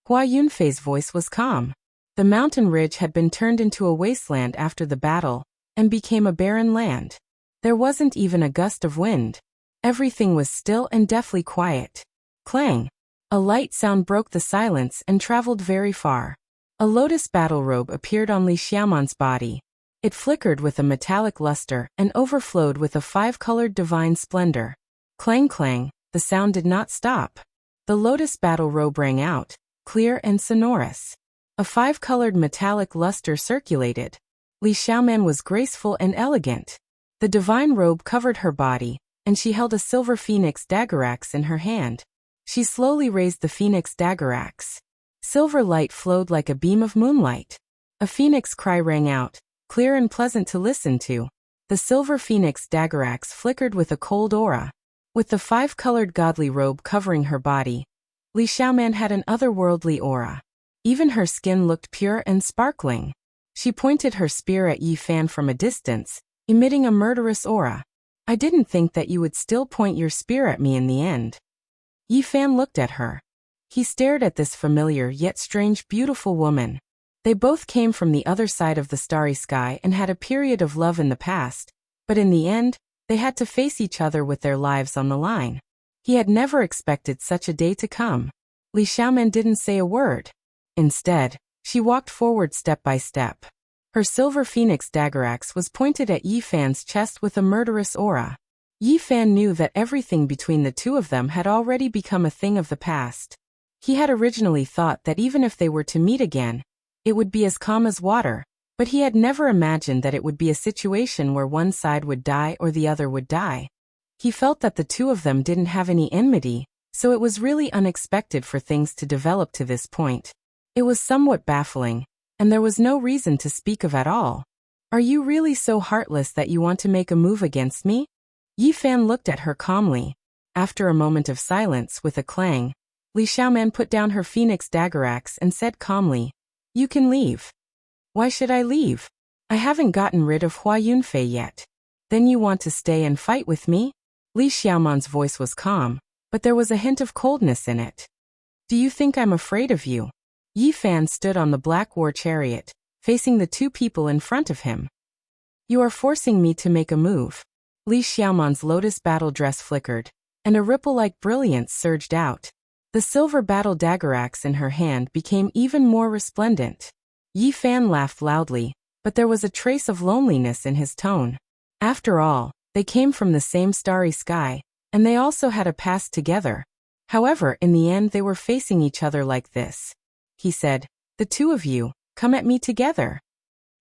Hua Yunfei's voice was calm. The mountain ridge had been turned into a wasteland after the battle and became a barren land. There wasn't even a gust of wind. Everything was still and deathly quiet. Clang! A light sound broke the silence and traveled very far. A lotus battle robe appeared on Li Xiaoman's body. It flickered with a metallic luster and overflowed with a five-colored divine splendor. Clang clang, the sound did not stop. The lotus battle robe rang out, clear and sonorous. A five-colored metallic luster circulated. Li Xiaoman was graceful and elegant. The divine robe covered her body, and she held a silver phoenix dagger axe in her hand. She slowly raised the phoenix dagger axe. Silver light flowed like a beam of moonlight. A phoenix cry rang out, clear and pleasant to listen to. The silver phoenix dagger axe flickered with a cold aura. With the five-colored godly robe covering her body, Li Xiaoman had an otherworldly aura. Even her skin looked pure and sparkling. She pointed her spear at Yi Fan from a distance, emitting a murderous aura. I didn't think that you would still point your spear at me in the end. Yi Fan looked at her. He stared at this familiar yet strange beautiful woman. They both came from the other side of the starry sky and had a period of love in the past, but in the end, they had to face each other with their lives on the line. He had never expected such a day to come. Li Xiaoman didn't say a word. Instead, she walked forward step by step. Her silver phoenix dagger axe was pointed at Yi Fan's chest with a murderous aura. Yi Fan knew that everything between the two of them had already become a thing of the past. He had originally thought that even if they were to meet again, it would be as calm as water, but he had never imagined that it would be a situation where one side would die or the other would die. He felt that the two of them didn't have any enmity, so it was really unexpected for things to develop to this point. It was somewhat baffling, and there was no reason to speak of at all. Are you really so heartless that you want to make a move against me? Yi Fan looked at her calmly. After a moment of silence with a clang, Li Xiaoman put down her phoenix dagger axe and said calmly, "You can leave." "Why should I leave? I haven't gotten rid of Hua Yunfei yet." "Then you want to stay and fight with me?" Li Xiaoman's voice was calm, but there was a hint of coldness in it. "Do you think I'm afraid of you?" Yi Fan stood on the black war chariot, facing the two people in front of him. "You are forcing me to make a move." Li Xiaoman's lotus battle dress flickered, and a ripple-like brilliance surged out. The silver battle dagger axe in her hand became even more resplendent. Yi Fan laughed loudly, but there was a trace of loneliness in his tone. After all, they came from the same starry sky, and they also had a past together. However, in the end they were facing each other like this. He said, "The two of you, come at me together.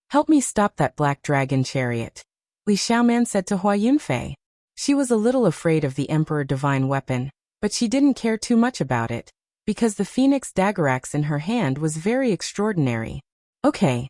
Help me stop that black dragon chariot." Li Xiaoman said to Hua Yunfei. She was a little afraid of the Emperor Divine Weapon, but she didn't care too much about it, because the phoenix dagger axe in her hand was very extraordinary. "Okay."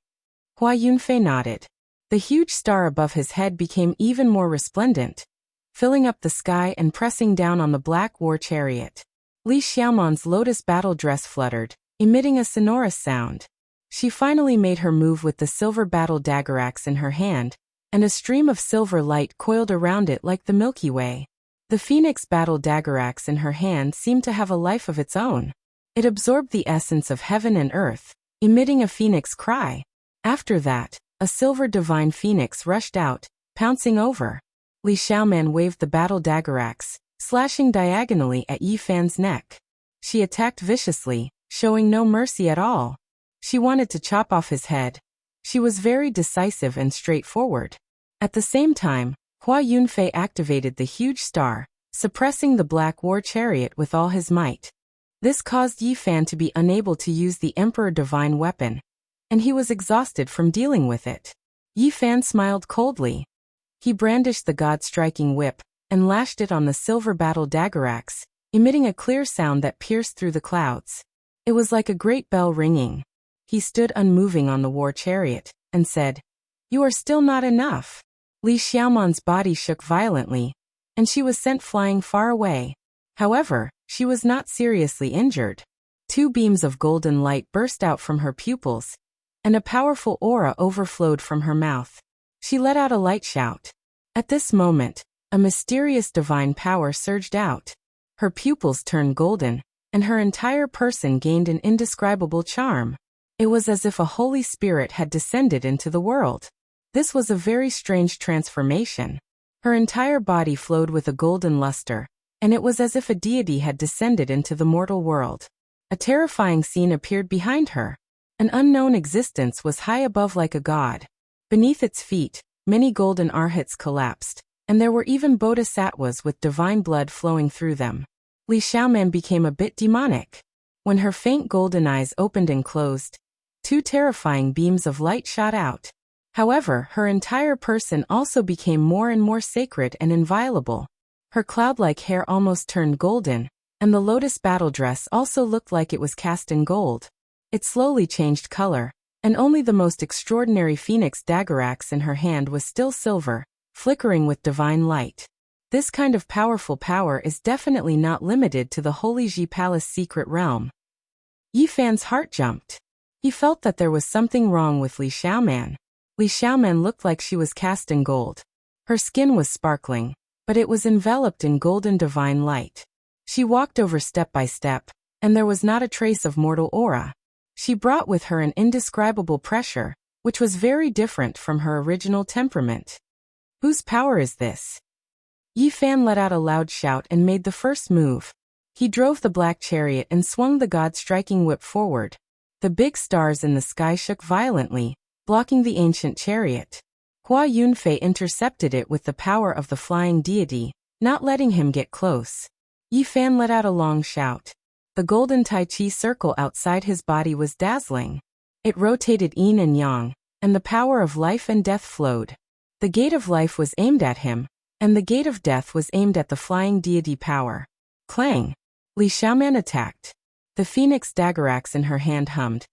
Hua Yunfei nodded. The huge star above his head became even more resplendent, filling up the sky and pressing down on the black war chariot. Li Xiaoman's lotus battle dress fluttered, emitting a sonorous sound. She finally made her move with the silver battle dagger axe in her hand, and a stream of silver light coiled around it like the Milky Way. The phoenix battle dagger axe in her hand seemed to have a life of its own. It absorbed the essence of heaven and earth, emitting a phoenix cry. After that, a silver divine phoenix rushed out, pouncing over. Li Xiaoman waved the battle dagger axe, slashing diagonally at Yi Fan's neck. She attacked viciously, showing no mercy at all. She wanted to chop off his head. She was very decisive and straightforward. At the same time, Hua Yunfei activated the huge star, suppressing the black war chariot with all his might. This caused Yi Fan to be unable to use the Emperor Divine Weapon, and he was exhausted from dealing with it. Yi Fan smiled coldly. He brandished the God-striking whip, and lashed it on the silver battle dagger axe, emitting a clear sound that pierced through the clouds. It was like a great bell ringing. He stood unmoving on the war chariot, and said, "You are still not enough." Li Xiaoman's body shook violently, and she was sent flying far away. However, she was not seriously injured. 2 beams of golden light burst out from her pupils, and a powerful aura overflowed from her mouth. She let out a light shout. At this moment, a mysterious divine power surged out. Her pupils turned golden, and her entire person gained an indescribable charm. It was as if a Holy Spirit had descended into the world. This was a very strange transformation. Her entire body flowed with a golden luster, and it was as if a deity had descended into the mortal world. A terrifying scene appeared behind her. An unknown existence was high above like a god. Beneath its feet, many golden arhats collapsed, and there were even bodhisattvas with divine blood flowing through them. Li Xiaoman became a bit demonic. When her faint golden eyes opened and closed, 2 terrifying beams of light shot out. However, her entire person also became more and more sacred and inviolable. Her cloud-like hair almost turned golden, and the lotus battle dress also looked like it was cast in gold. It slowly changed color, and only the most extraordinary phoenix dagger axe in her hand was still silver, flickering with divine light. This kind of powerful power is definitely not limited to the Holy Ji Palace secret realm. Yi Fan's heart jumped. He felt that there was something wrong with Li Xiaoman. Li Xiaoman looked like she was cast in gold. Her skin was sparkling, but it was enveloped in golden divine light. She walked over step by step, and there was not a trace of mortal aura. She brought with her an indescribable pressure, which was very different from her original temperament. Whose power is this? Yi Fan let out a loud shout and made the first move. He drove the black chariot and swung the god-striking whip forward. The big stars in the sky shook violently, blocking the ancient chariot. Hua Yunfei intercepted it with the power of the flying deity, not letting him get close. Yi Fan let out a long shout. The golden Tai Chi circle outside his body was dazzling. It rotated yin and yang, and the power of life and death flowed. The gate of life was aimed at him, and the gate of death was aimed at the flying deity power. Clang! Li Xiaoman attacked. The phoenix dagger axe in her hand hummed,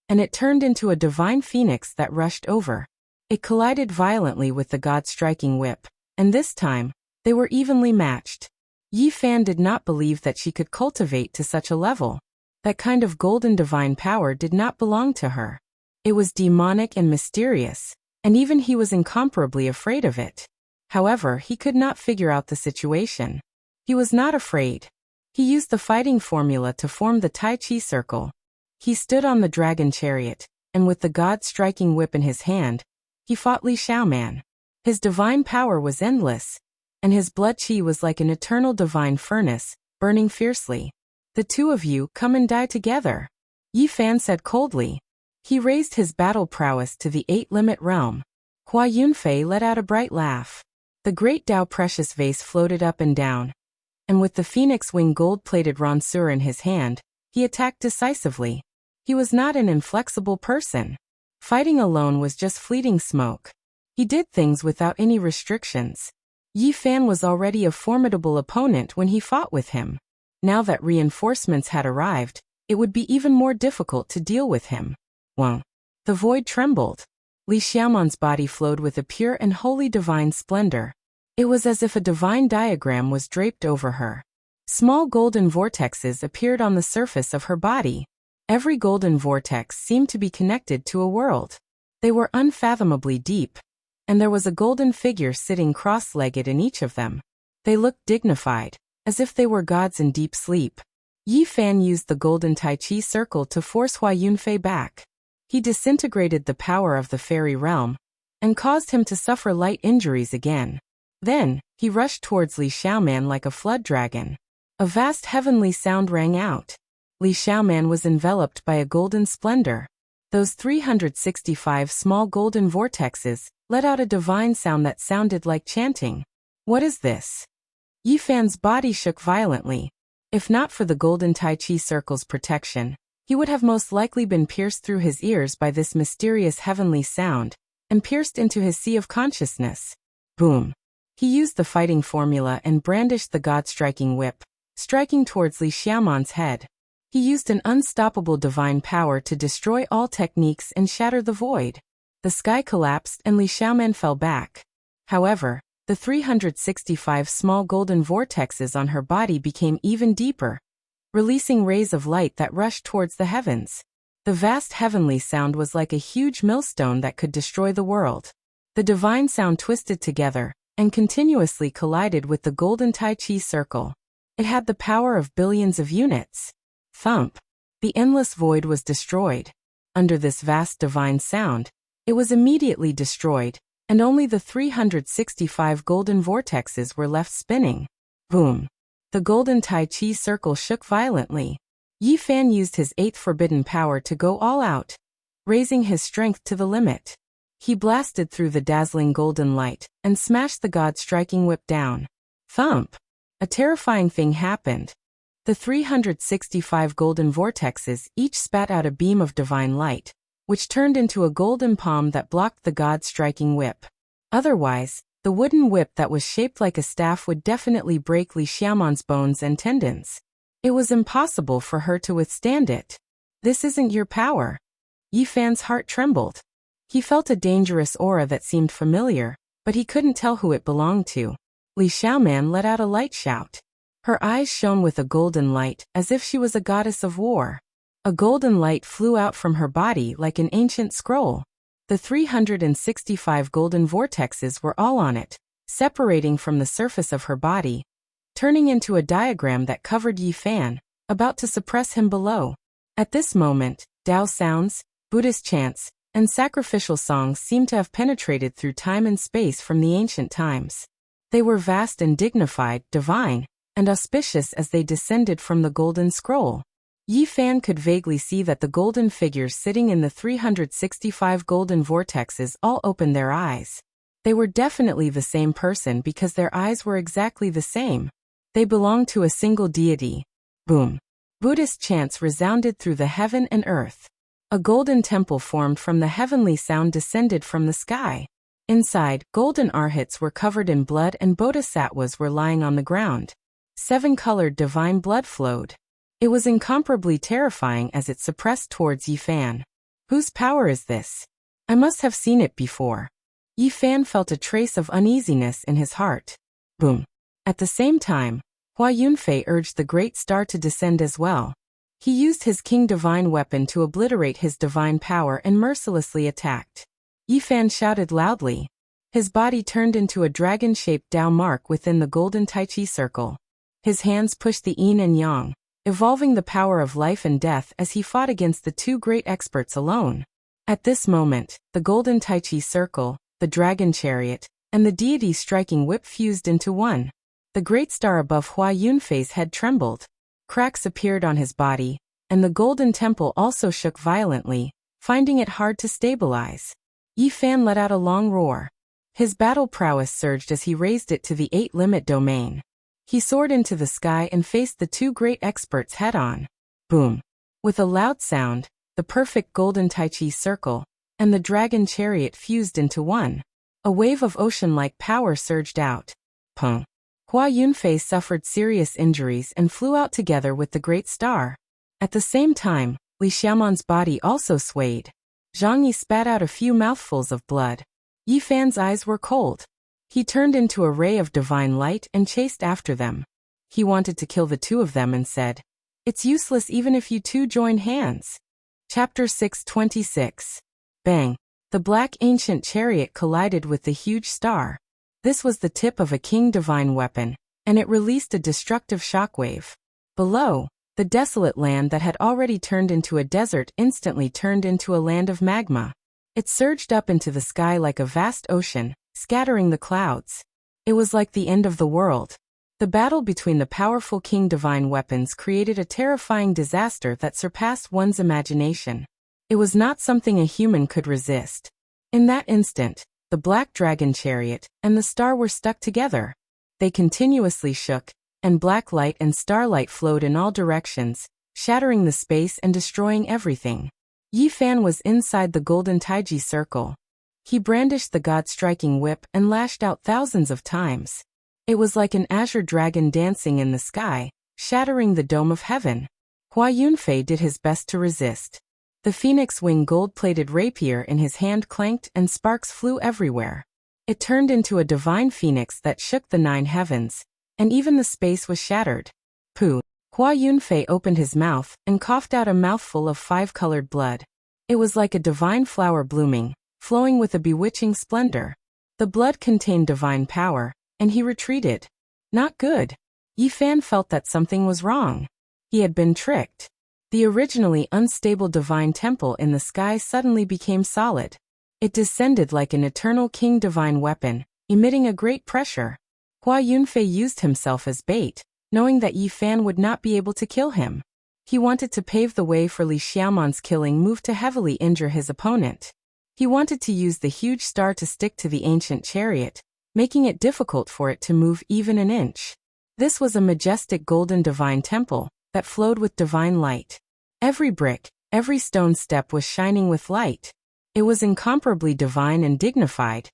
and it turned into a divine phoenix that rushed over. It collided violently with the god-striking whip, and this time, they were evenly matched. Yi Fan did not believe that she could cultivate to such a level. That kind of golden divine power did not belong to her. It was demonic and mysterious, and even he was incomparably afraid of it. However, he could not figure out the situation. He was not afraid. He used the fighting formula to form the Tai Chi circle. He stood on the dragon chariot, and with the god-striking whip in his hand, he fought Li Xiaoman. His divine power was endless, and his blood chi was like an eternal divine furnace, burning fiercely. "The 2 of you come and die together," Yi Fan said coldly. He raised his battle prowess to the 8-limit realm. Hua Yunfei let out a bright laugh. The great Tao precious vase floated up and down, and with the phoenix wing gold-plated ranseur in his hand, he attacked decisively. He was not an inflexible person. Fighting alone was just fleeting smoke. He did things without any restrictions. Yi Fan was already a formidable opponent when he fought with him. Now that reinforcements had arrived, it would be even more difficult to deal with him. Whoa! The void trembled. Li Xiaoman's body flowed with a pure and holy divine splendor. It was as if a divine diagram was draped over her. Small golden vortexes appeared on the surface of her body. Every golden vortex seemed to be connected to a world. They were unfathomably deep, and there was a golden figure sitting cross-legged in each of them. They looked dignified, as if they were gods in deep sleep. Yi Fan used the golden Tai Chi circle to force Hua Yunfei back. He disintegrated the power of the fairy realm, and caused him to suffer light injuries again. Then, he rushed towards Li Xiaoman like a flood dragon. A vast heavenly sound rang out. Li Xiaoman was enveloped by a golden splendor. Those 365 small golden vortexes let out a divine sound that sounded like chanting. What is this? Yi Fan's body shook violently. If not for the golden Tai Chi circle's protection, he would have most likely been pierced through his ears by this mysterious heavenly sound, and pierced into his sea of consciousness. Boom! He used the fighting formula and brandished the god-striking whip, striking towards Li Xiaoman's head. He used an unstoppable divine power to destroy all techniques and shatter the void. The sky collapsed and Li Xiaoman fell back. However, the 365 small golden vortexes on her body became even deeper, releasing rays of light that rushed towards the heavens. The vast heavenly sound was like a huge millstone that could destroy the world. The divine sound twisted together and continuously collided with the golden Tai Chi circle. It had the power of billions of units. Thump! The endless void was destroyed. Under this vast divine sound, it was immediately destroyed, and only the 365 golden vortexes were left spinning. Boom! The golden Tai Chi circle shook violently. Yi Fan used his 8th forbidden power to go all out, raising his strength to the limit. He blasted through the dazzling golden light and smashed the god-striking whip down. Thump! A terrifying thing happened. The 365 golden vortexes each spat out a beam of divine light, which turned into a golden palm that blocked the god-striking whip. Otherwise, the wooden whip that was shaped like a staff would definitely break Li Xiaoman's bones and tendons. It was impossible for her to withstand it. This isn't your power. Yi Fan's heart trembled. He felt a dangerous aura that seemed familiar, but he couldn't tell who it belonged to. Li Xiaoman let out a light shout. Her eyes shone with a golden light, as if she was a goddess of war. A golden light flew out from her body like an ancient scroll. The 365 golden vortexes were all on it, separating from the surface of her body, turning into a diagram that covered Yi Fan, about to suppress him below. At this moment, Tao sounds, Buddhist chants, and sacrificial songs seemed to have penetrated through time and space from the ancient times. They were vast and dignified, divine, and auspicious as they descended from the golden scroll. Yi Fan could vaguely see that the golden figures sitting in the 365 golden vortexes all opened their eyes. They were definitely the same person because their eyes were exactly the same. They belonged to a single deity. Boom! Buddhist chants resounded through the heaven and earth. A golden temple formed from the heavenly sound descended from the sky. Inside, golden arhats were covered in blood and bodhisattvas were lying on the ground. 7-colored divine blood flowed. It was incomparably terrifying as it suppressed towards Yi Fan. Whose power is this? I must have seen it before. Yi Fan felt a trace of uneasiness in his heart. Boom! At the same time, Hua Yunfei urged the great star to descend as well. He used his king divine weapon to obliterate his divine power and mercilessly attacked. Yi Fan shouted loudly. His body turned into a dragon-shaped Dao mark within the golden Tai Chi circle. His hands pushed the yin and yang, evolving the power of life and death as he fought against the two great experts alone. At this moment, the golden Tai Chi circle, the dragon chariot, and the deity striking whip fused into one. The great star above Hua Yunfei's head trembled. Cracks appeared on his body, and the golden temple also shook violently, finding it hard to stabilize. Yi Fan let out a long roar. His battle prowess surged as he raised it to the 8-limit domain. He soared into the sky and faced the two great experts head-on. Boom! With a loud sound, the perfect golden Tai Chi circle and the dragon chariot fused into one. A wave of ocean-like power surged out. Pung! Hua Yunfei suffered serious injuries and flew out together with the great star. At the same time, Li Xiaoman's body also swayed. Zhang Yi spat out a few mouthfuls of blood. Yi Fan's eyes were cold. He turned into a ray of divine light and chased after them. He wanted to kill the two of them and said, "It's useless even if you two join hands." Chapter 626. Bang! The black ancient chariot collided with the huge star. This was the tip of a king divine weapon, and it released a destructive shockwave. Below, the desolate land that had already turned into a desert instantly turned into a land of magma. It surged up into the sky like a vast ocean, scattering the clouds. It was like the end of the world. The battle between the powerful king divine weapons created a terrifying disaster that surpassed one's imagination. It was not something a human could resist. In that instant, the black dragon chariot and the star were stuck together. They continuously shook, and black light and starlight flowed in all directions, shattering the space and destroying everything. Yi Fan was inside the golden Taiji circle. He brandished the god-striking whip and lashed out thousands of times. It was like an azure dragon dancing in the sky, shattering the dome of heaven. Hua Yunfei did his best to resist. The phoenix wing gold-plated rapier in his hand clanked and sparks flew everywhere. It turned into a divine phoenix that shook the 9 heavens, and even the space was shattered. Pooh! Hua Yunfei opened his mouth and coughed out a mouthful of 5-colored blood. It was like a divine flower blooming, flowing with a bewitching splendor. The blood contained divine power, and he retreated. Not good. Yi Fan felt that something was wrong. He had been tricked. The originally unstable divine temple in the sky suddenly became solid. It descended like an eternal king divine weapon, emitting a great pressure. Hua Yunfei used himself as bait, knowing that Yi Fan would not be able to kill him. He wanted to pave the way for Li Xiaoman's killing move to heavily injure his opponent. He wanted to use the huge star to stick to the ancient chariot, making it difficult for it to move even an inch. This was a majestic golden divine temple that flowed with divine light. Every brick, every stone step was shining with light. It was incomparably divine and dignified,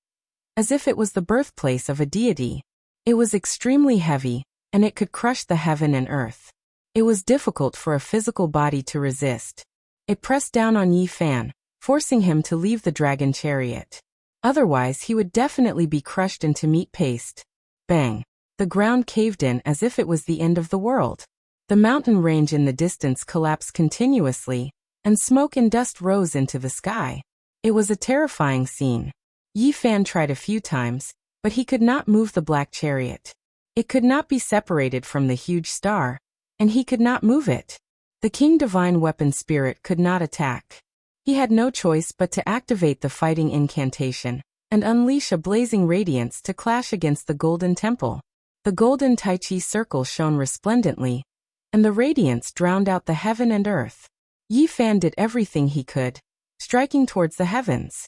as if it was the birthplace of a deity. It was extremely heavy, and it could crush the heaven and earth. It was difficult for a physical body to resist. It pressed down on Yi Fan, forcing him to leave the dragon chariot. Otherwise he would definitely be crushed into meat paste. Bang! The ground caved in as if it was the end of the world. The mountain range in the distance collapsed continuously, and smoke and dust rose into the sky. It was a terrifying scene. Yi Fan tried a few times, but he could not move the black chariot. It could not be separated from the huge star, and he could not move it. The King Divine Weapon Spirit could not attack. He had no choice but to activate the fighting incantation and unleash a blazing radiance to clash against the golden temple. The golden Tai Chi circle shone resplendently, and the radiance drowned out the heaven and earth. Yi Fan did everything he could, striking towards the heavens.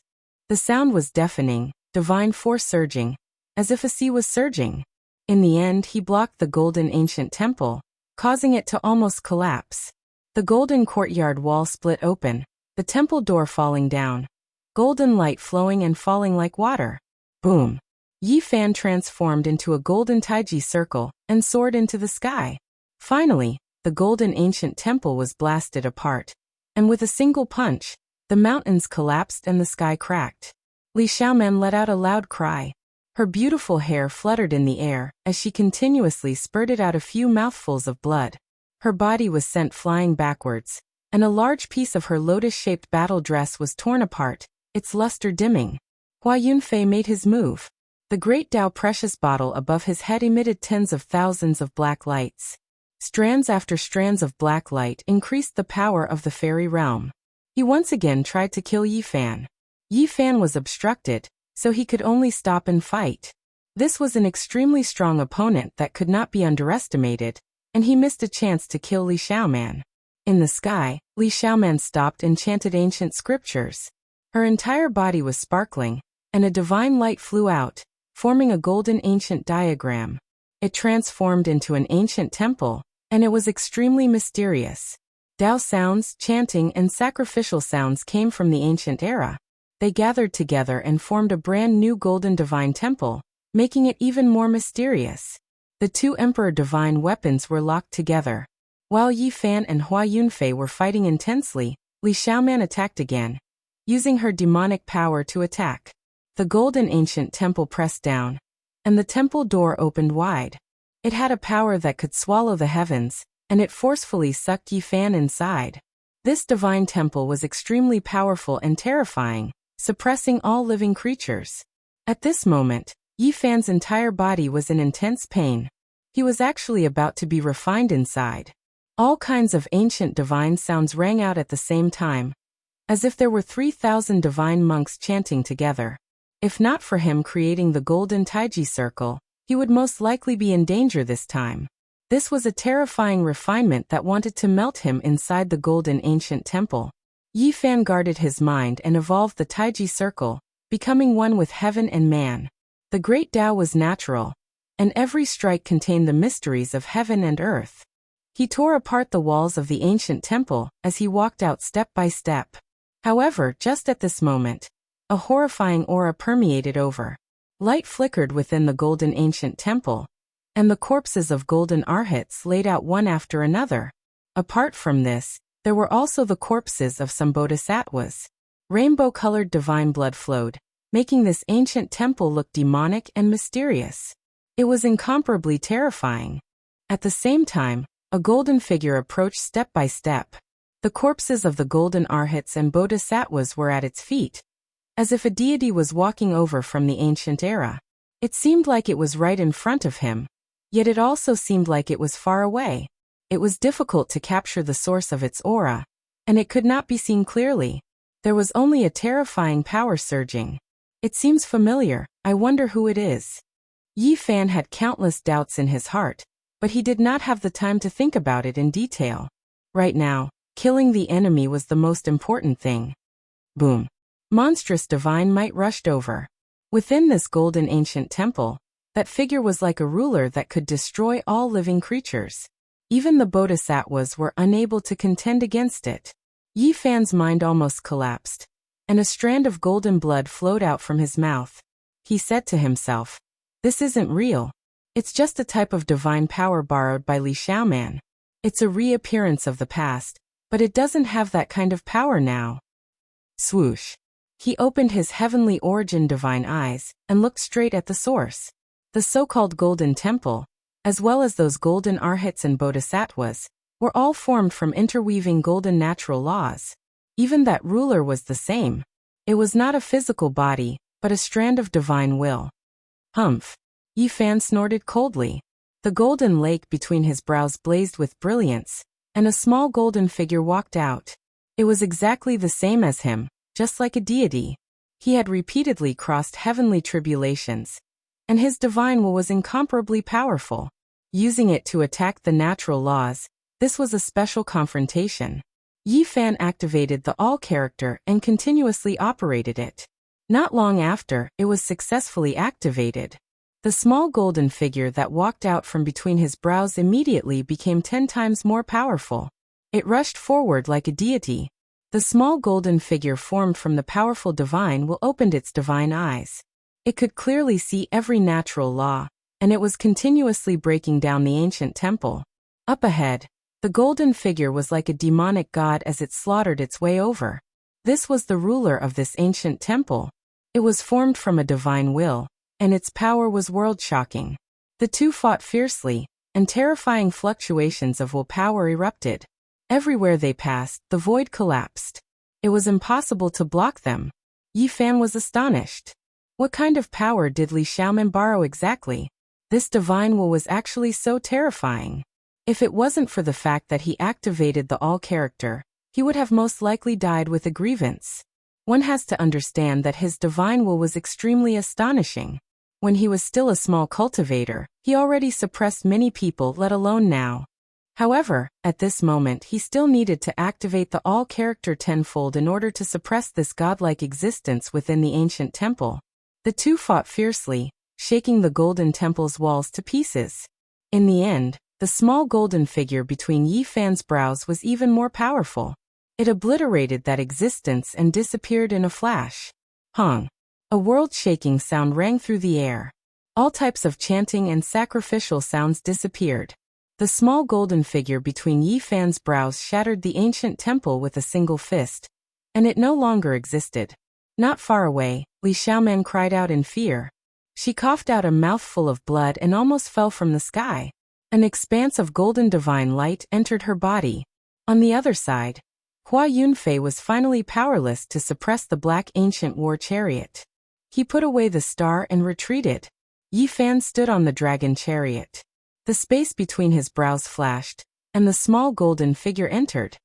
The sound was deafening, divine force surging, as if a sea was surging. In the end he blocked the golden ancient temple, causing it to almost collapse. The golden courtyard wall split open, the temple door falling down. Golden light flowing and falling like water. Boom! Yi Fan transformed into a golden taiji circle and soared into the sky. Finally, the golden ancient temple was blasted apart, and with a single punch, the mountains collapsed and the sky cracked. Li Xiaoman let out a loud cry. Her beautiful hair fluttered in the air as she continuously spurted out a few mouthfuls of blood. Her body was sent flying backwards, and a large piece of her lotus-shaped battle dress was torn apart, its luster dimming. Hua Yunfei made his move. The great Dao precious bottle above his head emitted tens of thousands of black lights. Strands after strands of black light increased the power of the fairy realm. He once again tried to kill Yi Fan. Yi Fan was obstructed, so he could only stop and fight. This was an extremely strong opponent that could not be underestimated, and he missed a chance to kill Li Xiaoman. In the sky, Li Xiaoman stopped and chanted ancient scriptures. Her entire body was sparkling, and a divine light flew out, forming a golden ancient diagram. It transformed into an ancient temple, and it was extremely mysterious. Dao sounds, chanting, and sacrificial sounds came from the ancient era. They gathered together and formed a brand new golden divine temple, making it even more mysterious. The two emperor divine weapons were locked together. While Yi Fan and Hua Yunfei were fighting intensely, Li Xiaoman attacked again, using her demonic power to attack. The golden ancient temple pressed down, and the temple door opened wide. It had a power that could swallow the heavens, and it forcefully sucked Yi Fan inside. This divine temple was extremely powerful and terrifying, suppressing all living creatures. At this moment, Yi Fan's entire body was in intense pain. He was actually about to be refined inside. All kinds of ancient divine sounds rang out at the same time, as if there were 3,000 divine monks chanting together. If not for him creating the golden taiji circle, he would most likely be in danger this time. This was a terrifying refinement that wanted to melt him inside the golden ancient temple. Yi Fan guarded his mind and evolved the taiji circle, becoming one with heaven and man. The great Tao was natural, and every strike contained the mysteries of heaven and earth. He tore apart the walls of the ancient temple as he walked out step by step. However, just at this moment, A horrifying aura permeated over. Light flickered within the golden ancient temple, and the corpses of golden arhats laid out one after another. Apart from this, there were also the corpses of some bodhisattvas. Rainbow-colored divine blood flowed, making this ancient temple look demonic and mysterious. It was incomparably terrifying. At the same time, a golden figure approached step by step. The corpses of the golden arhats and bodhisattvas were at its feet, as if a deity was walking over from the ancient era. It seemed like it was right in front of him, yet it also seemed like it was far away. It was difficult to capture the source of its aura, and it could not be seen clearly. There was only a terrifying power surging. It seems familiar, I wonder who it is. Yi Fan had countless doubts in his heart, but he did not have the time to think about it in detail. Right now, killing the enemy was the most important thing. Boom. Monstrous divine might rushed over. Within this golden ancient temple, that figure was like a ruler that could destroy all living creatures. Even the bodhisattvas were unable to contend against it. Yi Fan's mind almost collapsed, and a strand of golden blood flowed out from his mouth. He said to himself, "This isn't real. It's just a type of divine power borrowed by Li Xiaoman. It's a reappearance of the past, but it doesn't have that kind of power now." Swoosh. He opened his heavenly origin divine eyes and looked straight at the source. The so-called Golden Temple, as well as those golden arhats and bodhisattvas, were all formed from interweaving golden natural laws. Even that ruler was the same. It was not a physical body, but a strand of divine will. Humph. Yi Fan snorted coldly. The golden lake between his brows blazed with brilliance, and a small golden figure walked out. It was exactly the same as him, just like a deity. He had repeatedly crossed heavenly tribulations, and his divine will was incomparably powerful. Using it to attack the natural laws, this was a special confrontation. Yi Fan activated the All character and continuously operated it. Not long after, it was successfully activated. The small golden figure that walked out from between his brows immediately became 10 times more powerful. It rushed forward like a deity. The small golden figure formed from the powerful divine will opened its divine eyes. It could clearly see every natural law, and it was continuously breaking down the ancient temple. Up ahead, the golden figure was like a demonic god as it slaughtered its way over. This was the ruler of this ancient temple. It was formed from a divine will, and its power was world-shocking. The two fought fiercely, and terrifying fluctuations of will power erupted. Everywhere they passed, the void collapsed. It was impossible to block them. Yi Fan was astonished. What kind of power did Li Xiaoman borrow exactly? This divine will was actually so terrifying. If it wasn't for the fact that he activated the All character, he would have most likely died with a grievance. One has to understand that his divine will was extremely astonishing. When he was still a small cultivator, he already suppressed many people, let alone now. However, at this moment he still needed to activate the All character tenfold in order to suppress this godlike existence within the ancient temple. The two fought fiercely, shaking the golden temple's walls to pieces. In the end, the small golden figure between Yi Fan's brows was even more powerful. It obliterated that existence and disappeared in a flash. Hong. A world-shaking sound rang through the air. All types of chanting and sacrificial sounds disappeared. The small golden figure between Yi Fan's brows shattered the ancient temple with a single fist, and it no longer existed. Not far away, Li Xiaoman cried out in fear. She coughed out a mouthful of blood and almost fell from the sky. An expanse of golden divine light entered her body. On the other side, Hua Yunfei was finally powerless to suppress the black ancient war chariot. He put away the star and retreated. Yi Fan stood on the dragon chariot. The space between his brows flashed, and the small golden figure entered.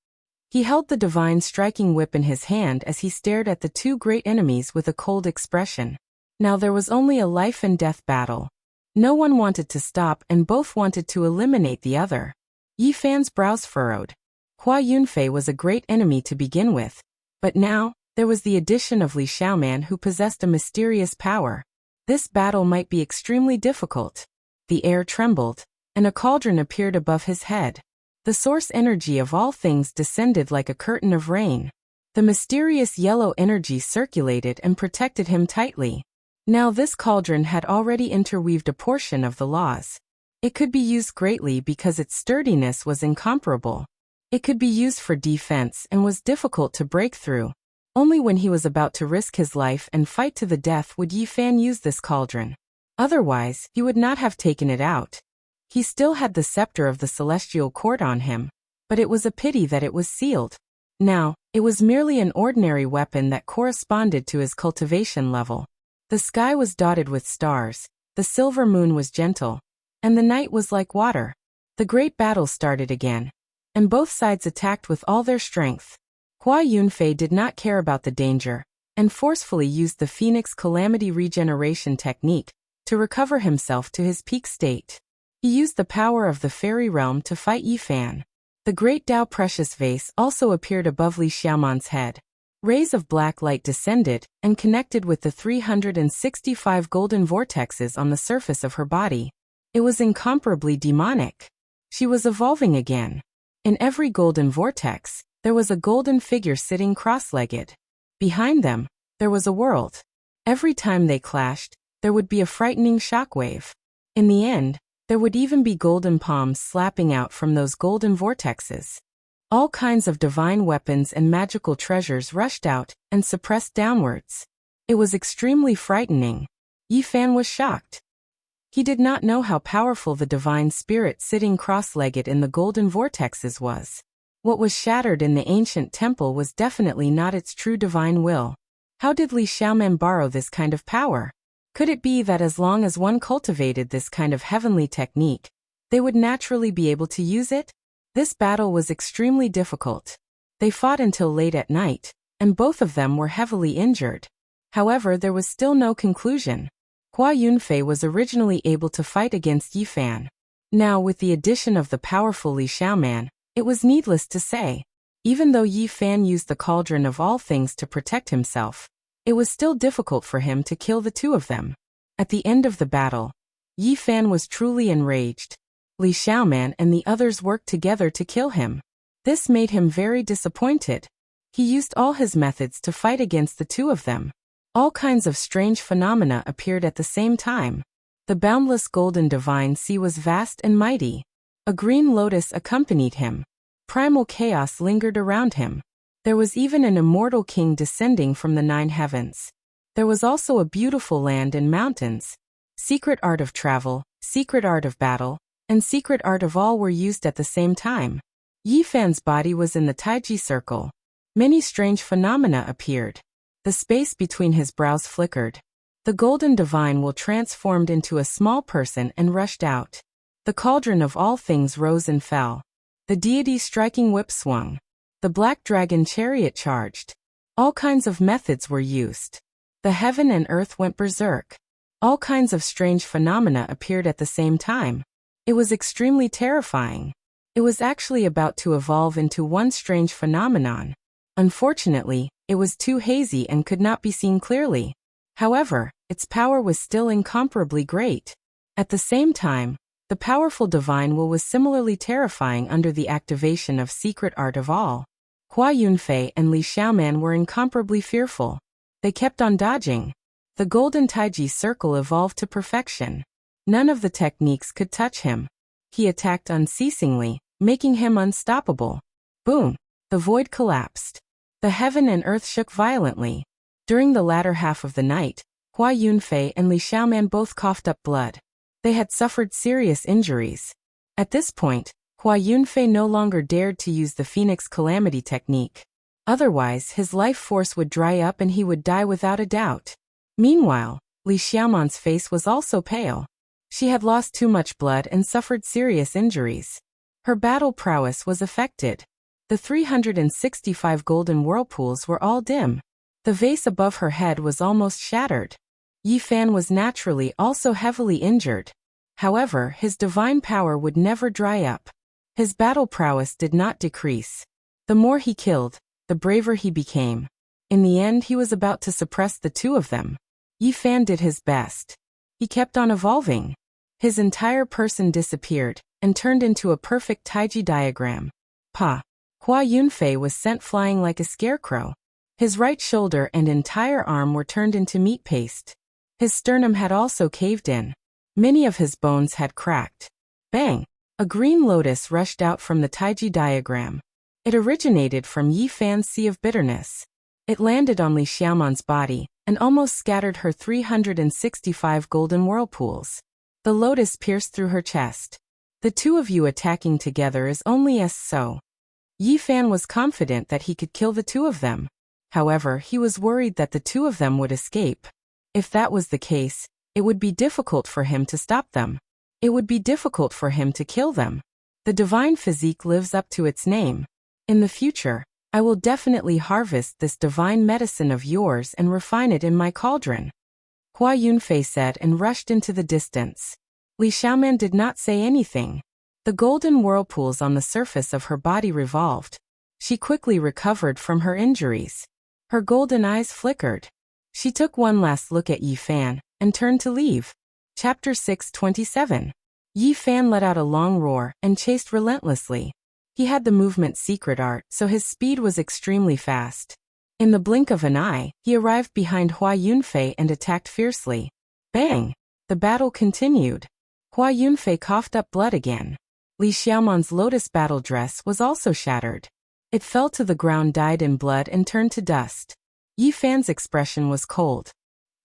He held the divine striking whip in his hand as he stared at the two great enemies with a cold expression. Now there was only a life and death battle. No one wanted to stop and both wanted to eliminate the other. Yi Fan's brows furrowed. Hua Yunfei was a great enemy to begin with, but now, there was the addition of Li Xiaoman who possessed a mysterious power. This battle might be extremely difficult. The air trembled, and a cauldron appeared above his head. The source energy of all things descended like a curtain of rain. The mysterious yellow energy circulated and protected him tightly. Now this cauldron had already interweaved a portion of the laws. It could be used greatly because its sturdiness was incomparable. It could be used for defense and was difficult to break through. Only when he was about to risk his life and fight to the death would Yi Fan use this cauldron. Otherwise, he would not have taken it out. He still had the scepter of the celestial court on him, but it was a pity that it was sealed. Now, it was merely an ordinary weapon that corresponded to his cultivation level. The sky was dotted with stars, the silver moon was gentle, and the night was like water. The great battle started again, and both sides attacked with all their strength. Hua Yunfei did not care about the danger, and forcefully used the Phoenix Calamity Regeneration technique to recover himself to his peak state. He used the power of the fairy realm to fight Yi Fan. The great Tao Precious Vase also appeared above Li Xiaoman's head. Rays of black light descended and connected with the 365 golden vortexes on the surface of her body. It was incomparably demonic. She was evolving again. In every golden vortex, there was a golden figure sitting cross-legged. Behind them, there was a world. Every time they clashed, there would be a frightening shockwave. In the end, there would even be golden palms slapping out from those golden vortexes. All kinds of divine weapons and magical treasures rushed out and suppressed downwards. It was extremely frightening. Yi Fan was shocked. He did not know how powerful the divine spirit sitting cross-legged in the golden vortexes was. What was shattered in the ancient temple was definitely not its true divine will. How did Li Xiaoman borrow this kind of power? Could it be that as long as one cultivated this kind of heavenly technique, they would naturally be able to use it? This battle was extremely difficult. They fought until late at night, and both of them were heavily injured. However, there was still no conclusion. Hua Yunfei was originally able to fight against Yi Fan. Now, with the addition of the powerful Li Xiaoman, it was needless to say. Even though Yi Fan used the cauldron of all things to protect himself, it was still difficult for him to kill the two of them. At the end of the battle, Yi Fan was truly enraged. Li Xiaoman and the others worked together to kill him. This made him very disappointed. He used all his methods to fight against the two of them. All kinds of strange phenomena appeared at the same time. The boundless golden divine sea was vast and mighty. A green lotus accompanied him. Primal chaos lingered around him. There was even an immortal king descending from the 9 heavens. There was also a beautiful land and mountains. Secret art of travel, secret art of battle, and secret art of all were used at the same time. Yi Fan's body was in the Taiji circle. Many strange phenomena appeared. The space between his brows flickered. The golden divine will transformed into a small person and rushed out. The cauldron of all things rose and fell. The deity striking whip swung. The black dragon chariot charged. All kinds of methods were used. The heaven and earth went berserk. All kinds of strange phenomena appeared at the same time. It was extremely terrifying. It was actually about to evolve into one strange phenomenon. Unfortunately, it was too hazy and could not be seen clearly. However, its power was still incomparably great. At the same time, the powerful divine will was similarly terrifying under the activation of secret art of all. Hua Yunfei and Li Xiaoman were incomparably fearful. They kept on dodging. The golden Taiji circle evolved to perfection. None of the techniques could touch him. He attacked unceasingly, making him unstoppable. Boom! The void collapsed. The heaven and earth shook violently. During the latter half of the night, Hua Yunfei and Li Xiaoman both coughed up blood. They had suffered serious injuries. At this point, Hua Yunfei no longer dared to use the Phoenix Calamity technique. Otherwise, his life force would dry up and he would die without a doubt. Meanwhile, Li Xiaoman's face was also pale. She had lost too much blood and suffered serious injuries. Her battle prowess was affected. The 365 golden whirlpools were all dim. The vase above her head was almost shattered. Yi Fan was naturally also heavily injured. However, his divine power would never dry up. His battle prowess did not decrease. The more he killed, the braver he became. In the end, he was about to suppress the two of them. Yi Fan did his best. He kept on evolving. His entire person disappeared and turned into a perfect Taiji diagram. Hua Yunfei was sent flying like a scarecrow. His right shoulder and entire arm were turned into meat paste. His sternum had also caved in. Many of his bones had cracked. Bang! A green lotus rushed out from the Taiji diagram. It originated from Yi Fan's Sea of Bitterness. It landed on Li Xiaoman's body, and almost scattered her 365 golden whirlpools. The lotus pierced through her chest. The two of you attacking together is only as so. Yi Fan was confident that he could kill the two of them. However, he was worried that the two of them would escape. If that was the case, it would be difficult for him to stop them. It would be difficult for him to kill them. The divine physique lives up to its name. In the future, I will definitely harvest this divine medicine of yours and refine it in my cauldron. Hua Yunfei said and rushed into the distance. Li Xiaoman did not say anything. The golden whirlpools on the surface of her body revolved. She quickly recovered from her injuries. Her golden eyes flickered. She took one last look at Yi Fan, and turned to leave. Chapter 627. Yi Fan let out a long roar, and chased relentlessly. He had the movement secret art, so his speed was extremely fast. In the blink of an eye, he arrived behind Hua Yunfei and attacked fiercely. Bang! The battle continued. Hua Yunfei coughed up blood again. Li Xiaoman's lotus battle dress was also shattered. It fell to the ground, dyed in blood, and turned to dust. Yi Fan's expression was cold.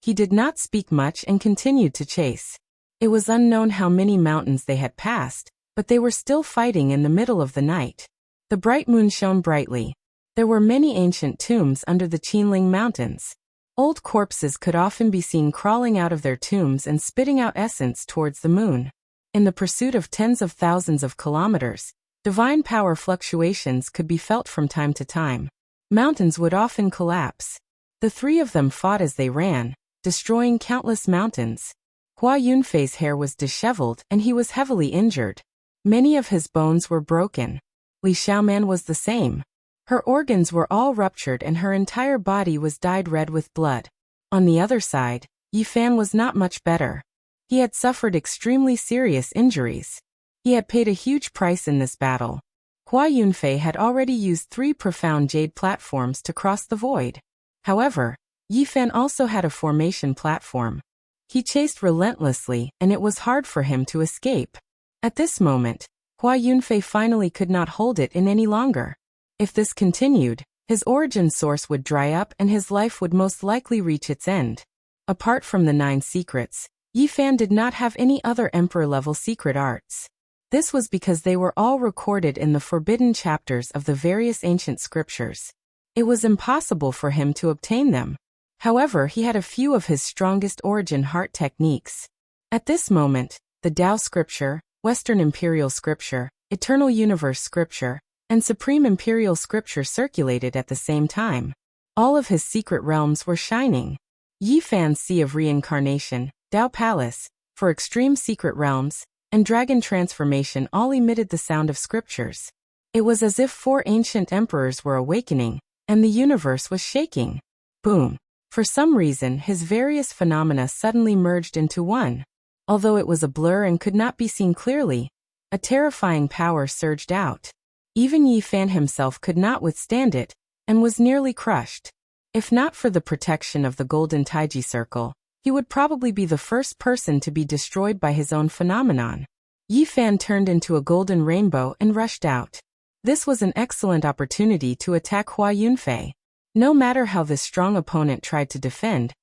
He did not speak much and continued to chase. It was unknown how many mountains they had passed, but they were still fighting in the middle of the night. The bright moon shone brightly. There were many ancient tombs under the Qinling Mountains. Old corpses could often be seen crawling out of their tombs and spitting out essence towards the moon. In the pursuit of tens of thousands of kilometers, divine power fluctuations could be felt from time to time. Mountains would often collapse. The three of them fought as they ran, destroying countless mountains. Hua Yunfei's hair was disheveled and he was heavily injured. Many of his bones were broken. Li Xiaoman was the same. Her organs were all ruptured and her entire body was dyed red with blood. On the other side, Yi Fan was not much better. He had suffered extremely serious injuries. He had paid a huge price in this battle. Hua Yunfei had already used 3 profound jade platforms to cross the void. However, Yi Fan also had a formation platform. He chased relentlessly, and it was hard for him to escape. At this moment, Hua Yunfei finally could not hold it in any longer. If this continued, his origin source would dry up and his life would most likely reach its end. Apart from the 9 secrets, Yi Fan did not have any other emperor-level secret arts. This was because they were all recorded in the forbidden chapters of the various ancient scriptures. It was impossible for him to obtain them. However, he had a few of his strongest origin heart techniques. At this moment, the Tao Scripture, Western Imperial Scripture, Eternal Universe Scripture, and Supreme Imperial Scripture circulated at the same time. All of his secret realms were shining. Yi Fan's Sea of Reincarnation, Tao Palace, for Extreme Secret Realms, and Dragon Transformation all emitted the sound of scriptures. It was as if 4 ancient emperors were awakening, and the universe was shaking. Boom! For some reason, his various phenomena suddenly merged into one. Although it was a blur and could not be seen clearly, a terrifying power surged out. Even Yi Fan himself could not withstand it, and was nearly crushed. If not for the protection of the Golden Taiji Circle, he would probably be the first person to be destroyed by his own phenomenon. Yi Fan turned into a golden rainbow and rushed out. This was an excellent opportunity to attack Hua Yunfei. No matter how this strong opponent tried to defend,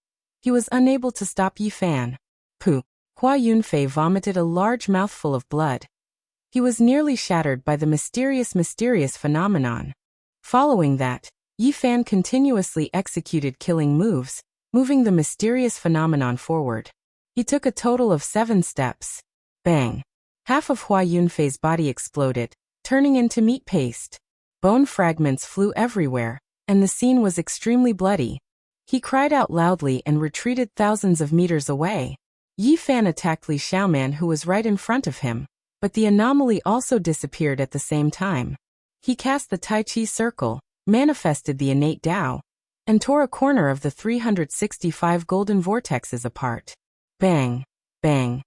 he was unable to stop Yi Fan. Pooh! Hua Yunfei vomited a large mouthful of blood. He was nearly shattered by the mysterious phenomenon. Following that, Yi Fan continuously executed killing moves, moving the mysterious phenomenon forward. He took a total of 7 steps. Bang! Half of Hua Yunfei's body exploded, turning into meat paste. Bone fragments flew everywhere, and the scene was extremely bloody. He cried out loudly and retreated thousands of meters away. Yi Fan attacked Li Xiaoman, who was right in front of him, but the anomaly also disappeared at the same time. He cast the Tai Chi circle, manifested the innate Tao, and tore a corner of the 365 golden vortexes apart. Bang! Bang!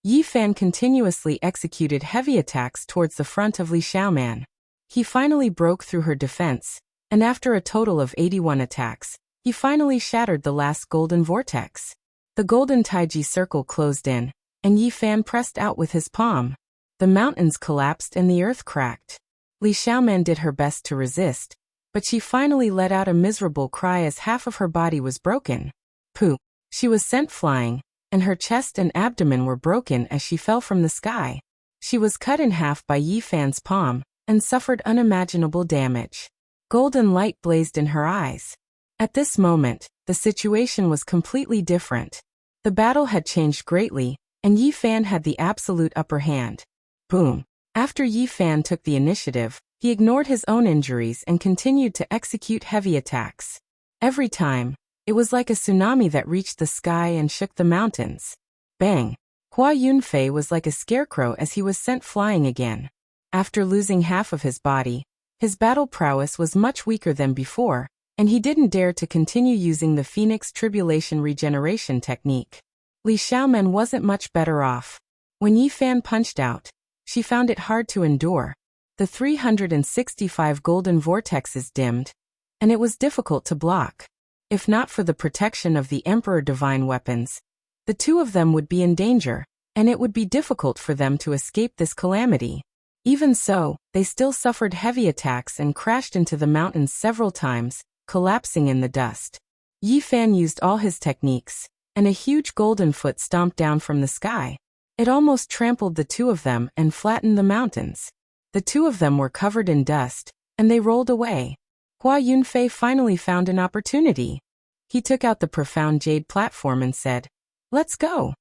Yi Fan continuously executed heavy attacks towards the front of Li Xiaoman. He finally broke through her defense, and after a total of 81 attacks, he finally shattered the last golden vortex. The golden taiji circle closed in, and Yi Fan pressed out with his palm. The mountains collapsed and the earth cracked. Li Xiaoman did her best to resist, but she finally let out a miserable cry as half of her body was broken. Pooh! She was sent flying, and her chest and abdomen were broken as she fell from the sky. She was cut in half by Yi Fan's palm, and suffered unimaginable damage. Golden light blazed in her eyes. At this moment, the situation was completely different. The battle had changed greatly, and Yi Fan had the absolute upper hand. Boom! After Yi Fan took the initiative, he ignored his own injuries and continued to execute heavy attacks. Every time, it was like a tsunami that reached the sky and shook the mountains. Bang! Hua Yunfei was like a scarecrow as he was sent flying again. After losing half of his body, his battle prowess was much weaker than before, and he didn't dare to continue using the Phoenix Tribulation regeneration technique. Li Xiaoman wasn't much better off. When Yi Fan punched out, she found it hard to endure. The 365 golden vortexes dimmed, and it was difficult to block. If not for the protection of the Emperor Divine Weapons, the two of them would be in danger, and it would be difficult for them to escape this calamity. Even so, they still suffered heavy attacks and crashed into the mountains several times, collapsing in the dust. Yi Fan used all his techniques, and a huge golden foot stomped down from the sky. It almost trampled the two of them and flattened the mountains. The two of them were covered in dust, and they rolled away. Hua Yunfei finally found an opportunity. He took out the profound jade platform and said, "Let's go."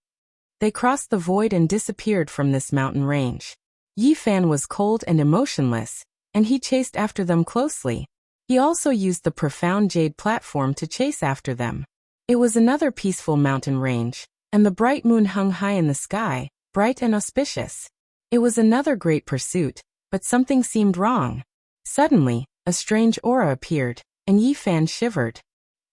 They crossed the void and disappeared from this mountain range. Yi Fan was cold and emotionless, and he chased after them closely. He also used the profound jade platform to chase after them. It was another peaceful mountain range, and the bright moon hung high in the sky, bright and auspicious. It was another great pursuit, but something seemed wrong. Suddenly, a strange aura appeared, and Yi Fan shivered.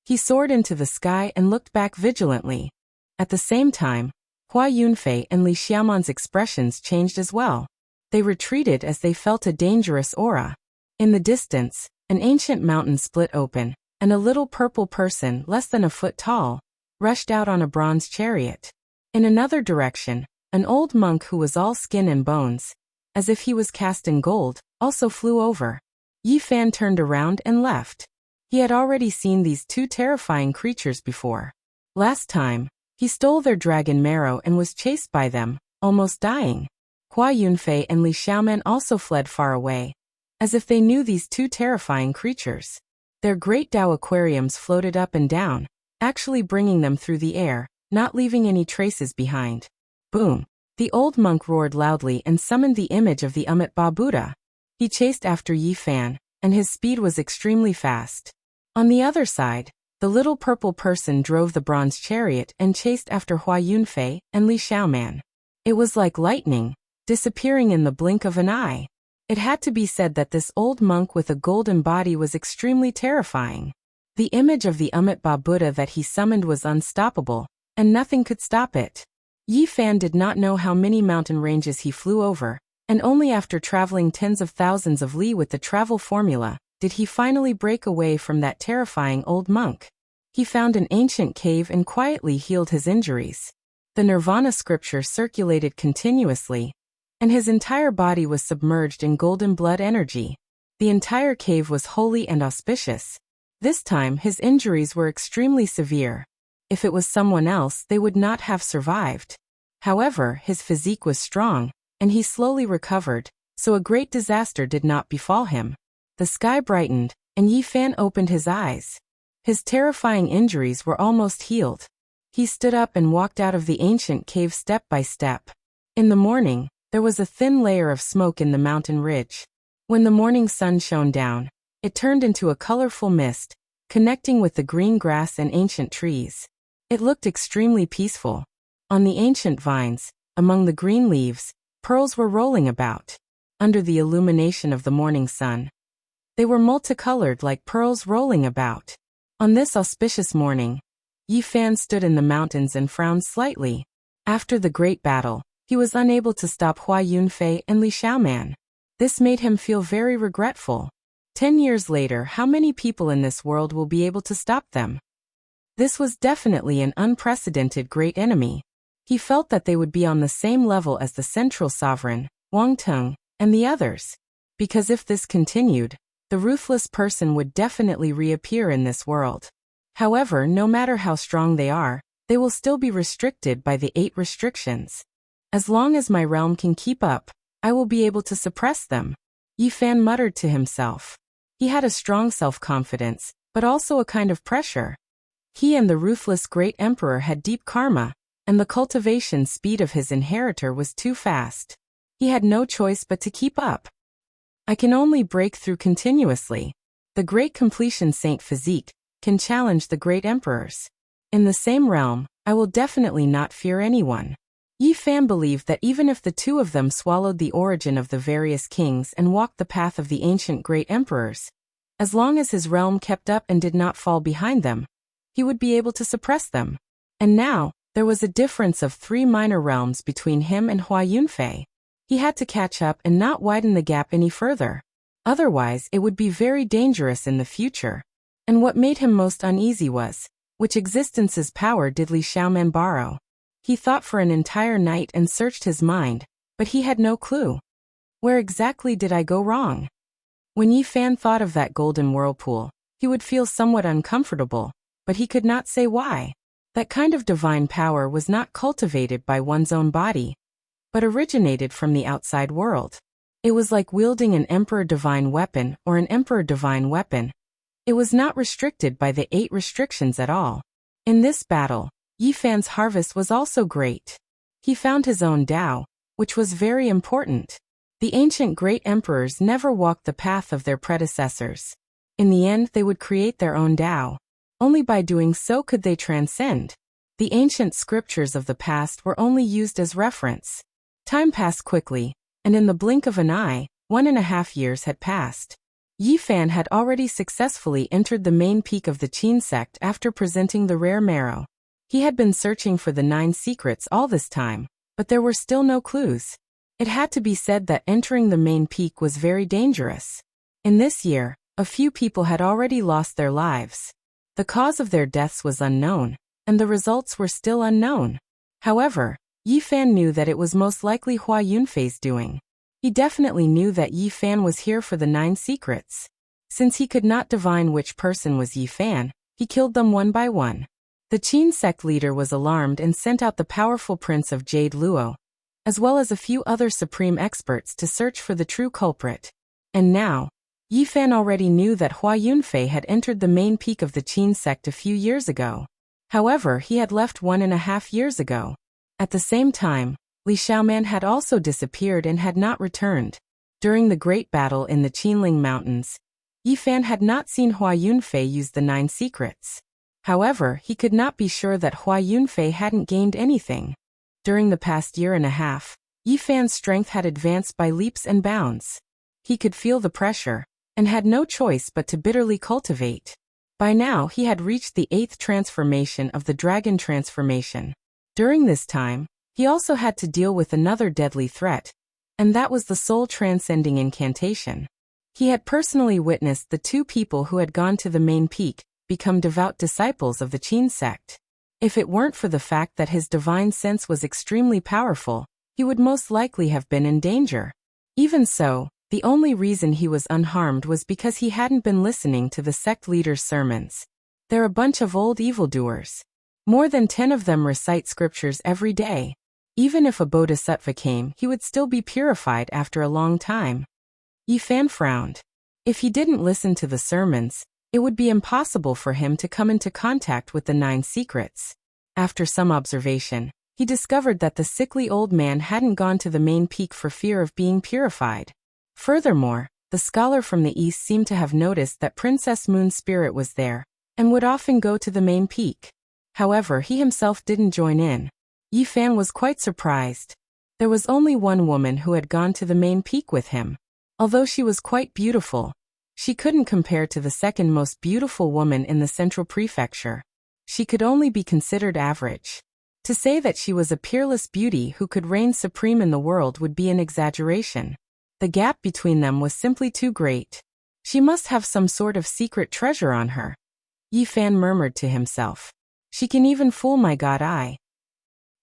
He soared into the sky and looked back vigilantly. At the same time, Hua Yunfei and Li Xiaoman's expressions changed as well. They retreated as they felt a dangerous aura. In the distance, an ancient mountain split open, and a little purple person less than a foot tall rushed out on a bronze chariot. In another direction, an old monk who was all skin and bones, as if he was cast in gold, also flew over. Yi Fan turned around and left. He had already seen these two terrifying creatures before. Last time, he stole their dragon marrow and was chased by them, almost dying. Hua Yunfei and Li Xiaoman also fled far away, as if they knew these two terrifying creatures. Their great Dao aquariums floated up and down, actually bringing them through the air, not leaving any traces behind. Boom! The old monk roared loudly and summoned the image of the Amitabha Buddha. He chased after Yi Fan, and his speed was extremely fast. On the other side, the little purple person drove the bronze chariot and chased after Hua Yunfei and Li Xiaoman. It was like lightning, disappearing in the blink of an eye. It had to be said that this old monk with a golden body was extremely terrifying. The image of the Amitabha Buddha that he summoned was unstoppable, and nothing could stop it. Yi Fan did not know how many mountain ranges he flew over, and only after traveling tens of thousands of li with the travel formula did he finally break away from that terrifying old monk. He found an ancient cave and quietly healed his injuries. The Nirvana scripture circulated continuously, and his entire body was submerged in golden blood energy. The entire cave was holy and auspicious. This time his injuries were extremely severe. If it was someone else, they would not have survived. However, his physique was strong, and he slowly recovered, so a great disaster did not befall him. The sky brightened, and Yi Fan opened his eyes. His terrifying injuries were almost healed. He stood up and walked out of the ancient cave step by step. In the morning, there was a thin layer of smoke in the mountain ridge. When the morning sun shone down, it turned into a colorful mist, connecting with the green grass and ancient trees. It looked extremely peaceful. On the ancient vines, among the green leaves, pearls were rolling about. Under the illumination of the morning sun, they were multicolored like pearls rolling about. On this auspicious morning, Yi Fan stood in the mountains and frowned slightly. After the great battle, he was unable to stop Hua Yunfei and Li Xiaoman. This made him feel very regretful. 10 years later, how many people in this world will be able to stop them? This was definitely an unprecedented great enemy. He felt that they would be on the same level as the central sovereign, Wang Teng, and the others. Because if this continued, the ruthless person would definitely reappear in this world. However, no matter how strong they will still be restricted by the 8 restrictions. As long as my realm can keep up, I will be able to suppress them. Yi Fan muttered to himself. He had a strong self-confidence, but also a kind of pressure. He and the ruthless great emperor had deep karma, and the cultivation speed of his inheritor was too fast. He had no choice but to keep up. I can only break through continuously. The great completion Saint Physique can challenge the great emperors. In the same realm, I will definitely not fear anyone. Yi Fan believed that even if the two of them swallowed the origin of the various kings and walked the path of the ancient great emperors, as long as his realm kept up and did not fall behind them, he would be able to suppress them. And now, there was a difference of 3 minor realms between him and Hua Yunfei. He had to catch up and not widen the gap any further. Otherwise, it would be very dangerous in the future. And what made him most uneasy was, which existence's power did Li Xiaoman borrow? He thought for an entire night and searched his mind, but he had no clue. Where exactly did I go wrong? When Yi Fan thought of that golden whirlpool, he would feel somewhat uncomfortable, but he could not say why. That kind of divine power was not cultivated by one's own body, but originated from the outside world. It was like wielding an emperor divine weapon or an emperor divine weapon. It was not restricted by the 8 restrictions at all. In this battle, Yi Fan's harvest was also great. He found his own Tao, which was very important. The ancient great emperors never walked the path of their predecessors. In the end, they would create their own Tao. Only by doing so could they transcend. The ancient scriptures of the past were only used as reference. Time passed quickly, and in the blink of an eye, 1.5 years had passed. Yi Fan had already successfully entered the main peak of the Qin sect after presenting the rare marrow. He had been searching for the 9 secrets all this time, but there were still no clues. It had to be said that entering the main peak was very dangerous. In this year, a few people had already lost their lives. The cause of their deaths was unknown, and the results were still unknown. However, Yi Fan knew that it was most likely Hua Yunfei's doing. He definitely knew that Yi Fan was here for the 9 secrets. Since he could not divine which person was Yi Fan, he killed them one by one. The Qin sect leader was alarmed and sent out the powerful prince of Jade Luo, as well as a few other supreme experts to search for the true culprit. And now, Yi Fan already knew that Hua Yunfei had entered the main peak of the Qin sect a few years ago. However, he had left 1.5 years ago. At the same time, Li Xiaoman had also disappeared and had not returned. During the great battle in the Qinling Mountains, Yi Fan had not seen Hua Yunfei use the 9 secrets. However, he could not be sure that Hua Yunfei hadn't gained anything. During the past 1.5 years, Yi Fan's strength had advanced by leaps and bounds. He could feel the pressure, and had no choice but to bitterly cultivate. By now he had reached the 8th transformation of the dragon transformation. During this time, he also had to deal with another deadly threat, and that was the soul transcending incantation. He had personally witnessed the 2 people who had gone to the main peak become devout disciples of the Qin sect. If it weren't for the fact that his divine sense was extremely powerful, he would most likely have been in danger. Even so, the only reason he was unharmed was because he hadn't been listening to the sect leader's sermons. They're a bunch of old evildoers. More than 10 of them recite scriptures every day. Even if a bodhisattva came, he would still be purified after a long time. Yi Fan frowned. If he didn't listen to the sermons, it would be impossible for him to come into contact with the 9 secrets. After some observation, he discovered that the sickly old man hadn't gone to the main peak for fear of being purified. Furthermore, the scholar from the east seemed to have noticed that Princess Moon's spirit was there, and would often go to the main peak. However, he himself didn't join in. Yi Fan was quite surprised. There was only one woman who had gone to the main peak with him. Although she was quite beautiful, she couldn't compare to the second most beautiful woman in the central prefecture. She could only be considered average. To say that she was a peerless beauty who could reign supreme in the world would be an exaggeration. The gap between them was simply too great. She must have some sort of secret treasure on her. Yi Fan murmured to himself. She can even fool my god eye.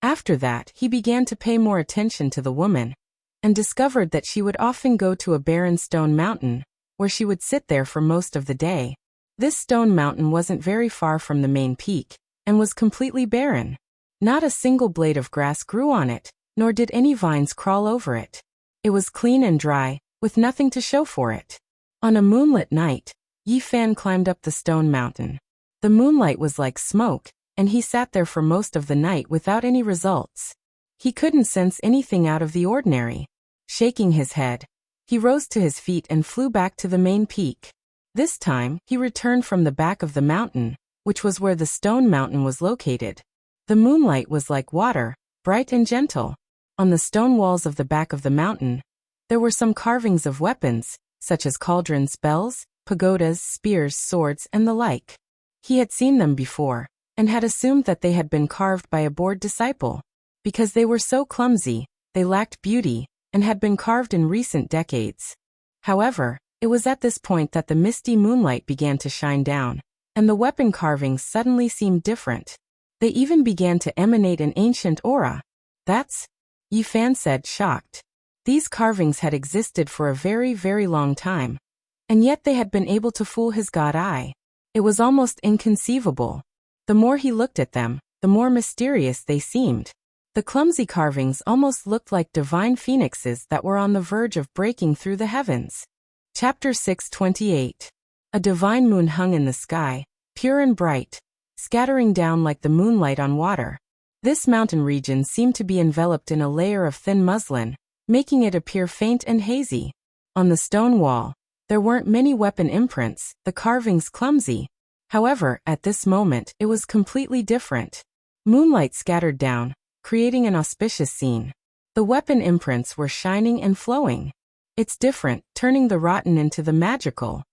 After that, he began to pay more attention to the woman, and discovered that she would often go to a barren stone mountain, where she would sit there for most of the day. This stone mountain wasn't very far from the main peak, and was completely barren. Not a single blade of grass grew on it, nor did any vines crawl over it. It was clean and dry, with nothing to show for it. On a moonlit night, Yi Fan climbed up the stone mountain. The moonlight was like smoke, and he sat there for most of the night without any results. He couldn't sense anything out of the ordinary. Shaking his head, he rose to his feet and flew back to the main peak. This time, he returned from the back of the mountain, which was where the stone mountain was located. The moonlight was like water, bright and gentle. On the stone walls of the back of the mountain, there were some carvings of weapons, such as cauldrons, bells, pagodas, spears, swords, and the like. He had seen them before, and had assumed that they had been carved by a bored disciple. Because they were so clumsy, they lacked beauty, and had been carved in recent decades. However, it was at this point that the misty moonlight began to shine down, and the weapon carvings suddenly seemed different. They even began to emanate an ancient aura. That's, Yi Fan said, shocked. These carvings had existed for a very, very long time, and yet they had been able to fool his god eye. It was almost inconceivable. The more he looked at them, the more mysterious they seemed. The clumsy carvings almost looked like divine phoenixes that were on the verge of breaking through the heavens. Chapter 628. A divine moon hung in the sky, pure and bright, scattering down like the moonlight on water. This mountain region seemed to be enveloped in a layer of thin muslin, making it appear faint and hazy. On the stone wall, there weren't many weapon imprints, the carvings clumsy. However, at this moment, it was completely different. Moonlight scattered down, creating an auspicious scene. The weapon imprints were shining and flowing. It's different, turning the rotten into the magical.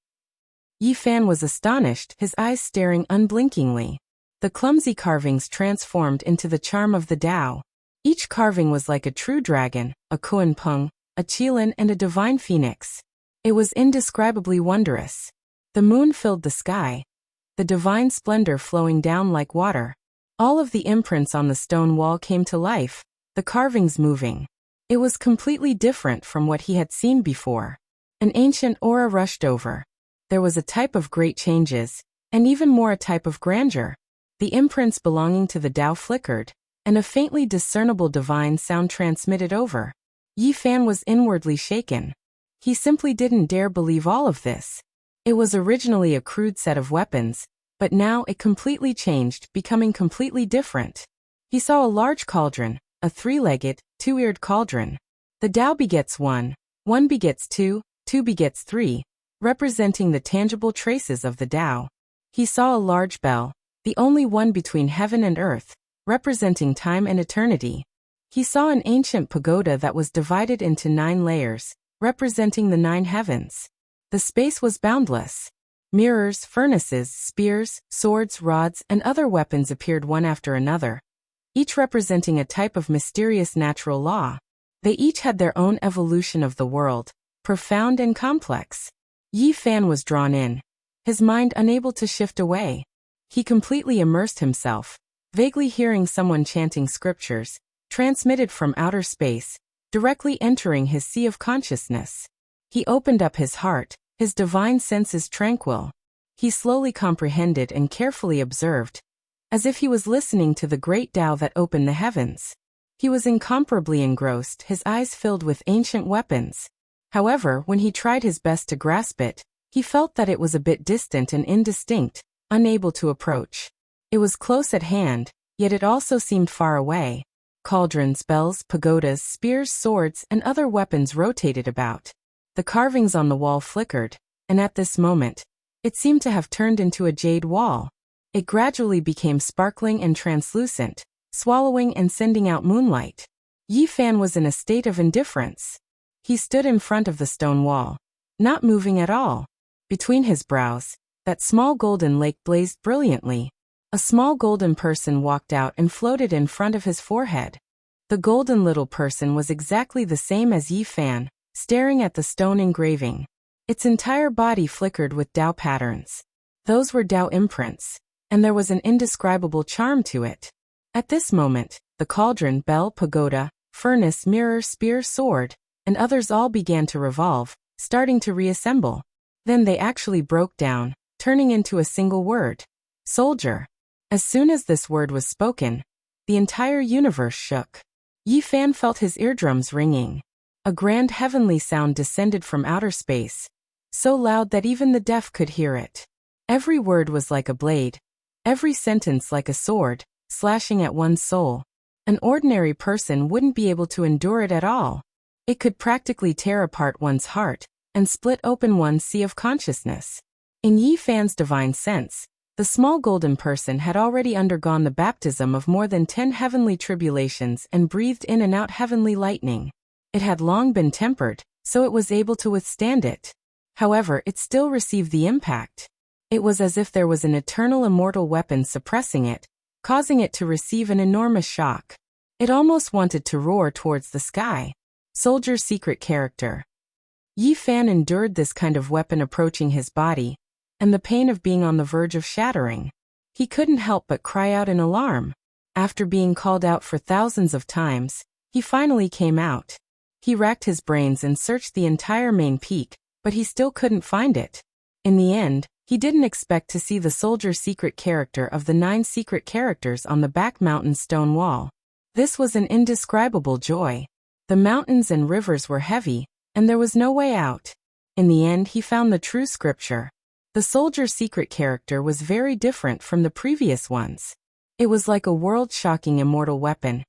Yi Fan was astonished, his eyes staring unblinkingly. The clumsy carvings transformed into the charm of the Tao. Each carving was like a true dragon, a Kuan Peng, a Qilin, and a divine phoenix. It was indescribably wondrous. The moon filled the sky, the divine splendor flowing down like water. All of the imprints on the stone wall came to life, the carvings moving. It was completely different from what he had seen before. An ancient aura rushed over. There was a type of great changes, and even more a type of grandeur. The imprints belonging to the Tao flickered, and a faintly discernible divine sound transmitted over. Yi Fan was inwardly shaken. He simply didn't dare believe all of this. It was originally a crude set of weapons, but now it completely changed, becoming completely different. He saw a large cauldron, a three-legged, two-eared cauldron. The Tao begets one, one begets two, two begets three, representing the tangible traces of the Tao. He saw a large bell, the only one between heaven and earth, representing time and eternity. He saw an ancient pagoda that was divided into 9 layers, representing the 9 heavens. The space was boundless. Mirrors, furnaces, spears, swords, rods, and other weapons appeared one after another, each representing a type of mysterious natural law. They each had their own evolution of the world, profound and complex. Yi Fan was drawn in, his mind unable to shift away. He completely immersed himself, vaguely hearing someone chanting scriptures, transmitted from outer space, directly entering his sea of consciousness. He opened up his heart, his divine senses tranquil. He slowly comprehended and carefully observed, as if he was listening to the great Tao that opened the heavens. He was incomparably engrossed, his eyes filled with ancient weapons. However, when he tried his best to grasp it, he felt that it was a bit distant and indistinct, unable to approach. It was close at hand, yet it also seemed far away. Cauldrons, bells, pagodas, spears, swords, and other weapons rotated about. The carvings on the wall flickered, and at this moment, it seemed to have turned into a jade wall. It gradually became sparkling and translucent, swallowing and sending out moonlight. Yi Fan was in a state of indifference. He stood in front of the stone wall, not moving at all. Between his brows, that small golden lake blazed brilliantly. A small golden person walked out and floated in front of his forehead. The golden little person was exactly the same as Yi Fan, staring at the stone engraving. Its entire body flickered with Tao patterns. Those were Tao imprints, and there was an indescribable charm to it. At this moment, the cauldron, bell, pagoda, furnace, mirror, spear, sword, and others all began to revolve, starting to reassemble. Then they actually broke down, turning into a single word: soldier. As soon as this word was spoken, the entire universe shook. Yi Fan felt his eardrums ringing. A grand heavenly sound descended from outer space, so loud that even the deaf could hear it. Every word was like a blade, every sentence like a sword, slashing at one's soul. An ordinary person wouldn't be able to endure it at all. It could practically tear apart one's heart and split open one's sea of consciousness. In Yi Fan's divine sense, the small golden person had already undergone the baptism of more than 10 heavenly tribulations and breathed in and out heavenly lightning. It had long been tempered, so it was able to withstand it. However, it still received the impact. It was as if there was an eternal immortal weapon suppressing it, causing it to receive an enormous shock. It almost wanted to roar towards the sky. Soldier's secret character. Yi Fan endured this kind of weapon approaching his body, and the pain of being on the verge of shattering. He couldn't help but cry out in alarm. After being called out for thousands of times, he finally came out. He racked his brains and searched the entire main peak, but he still couldn't find it. In the end, he didn't expect to see the soldier's secret character of the 9 secret characters on the back mountain stone wall. This was an indescribable joy. The mountains and rivers were heavy, and there was no way out. In the end, he found the true scripture. The soldier's secret character was very different from the previous ones. It was like a world-shocking immortal weapon,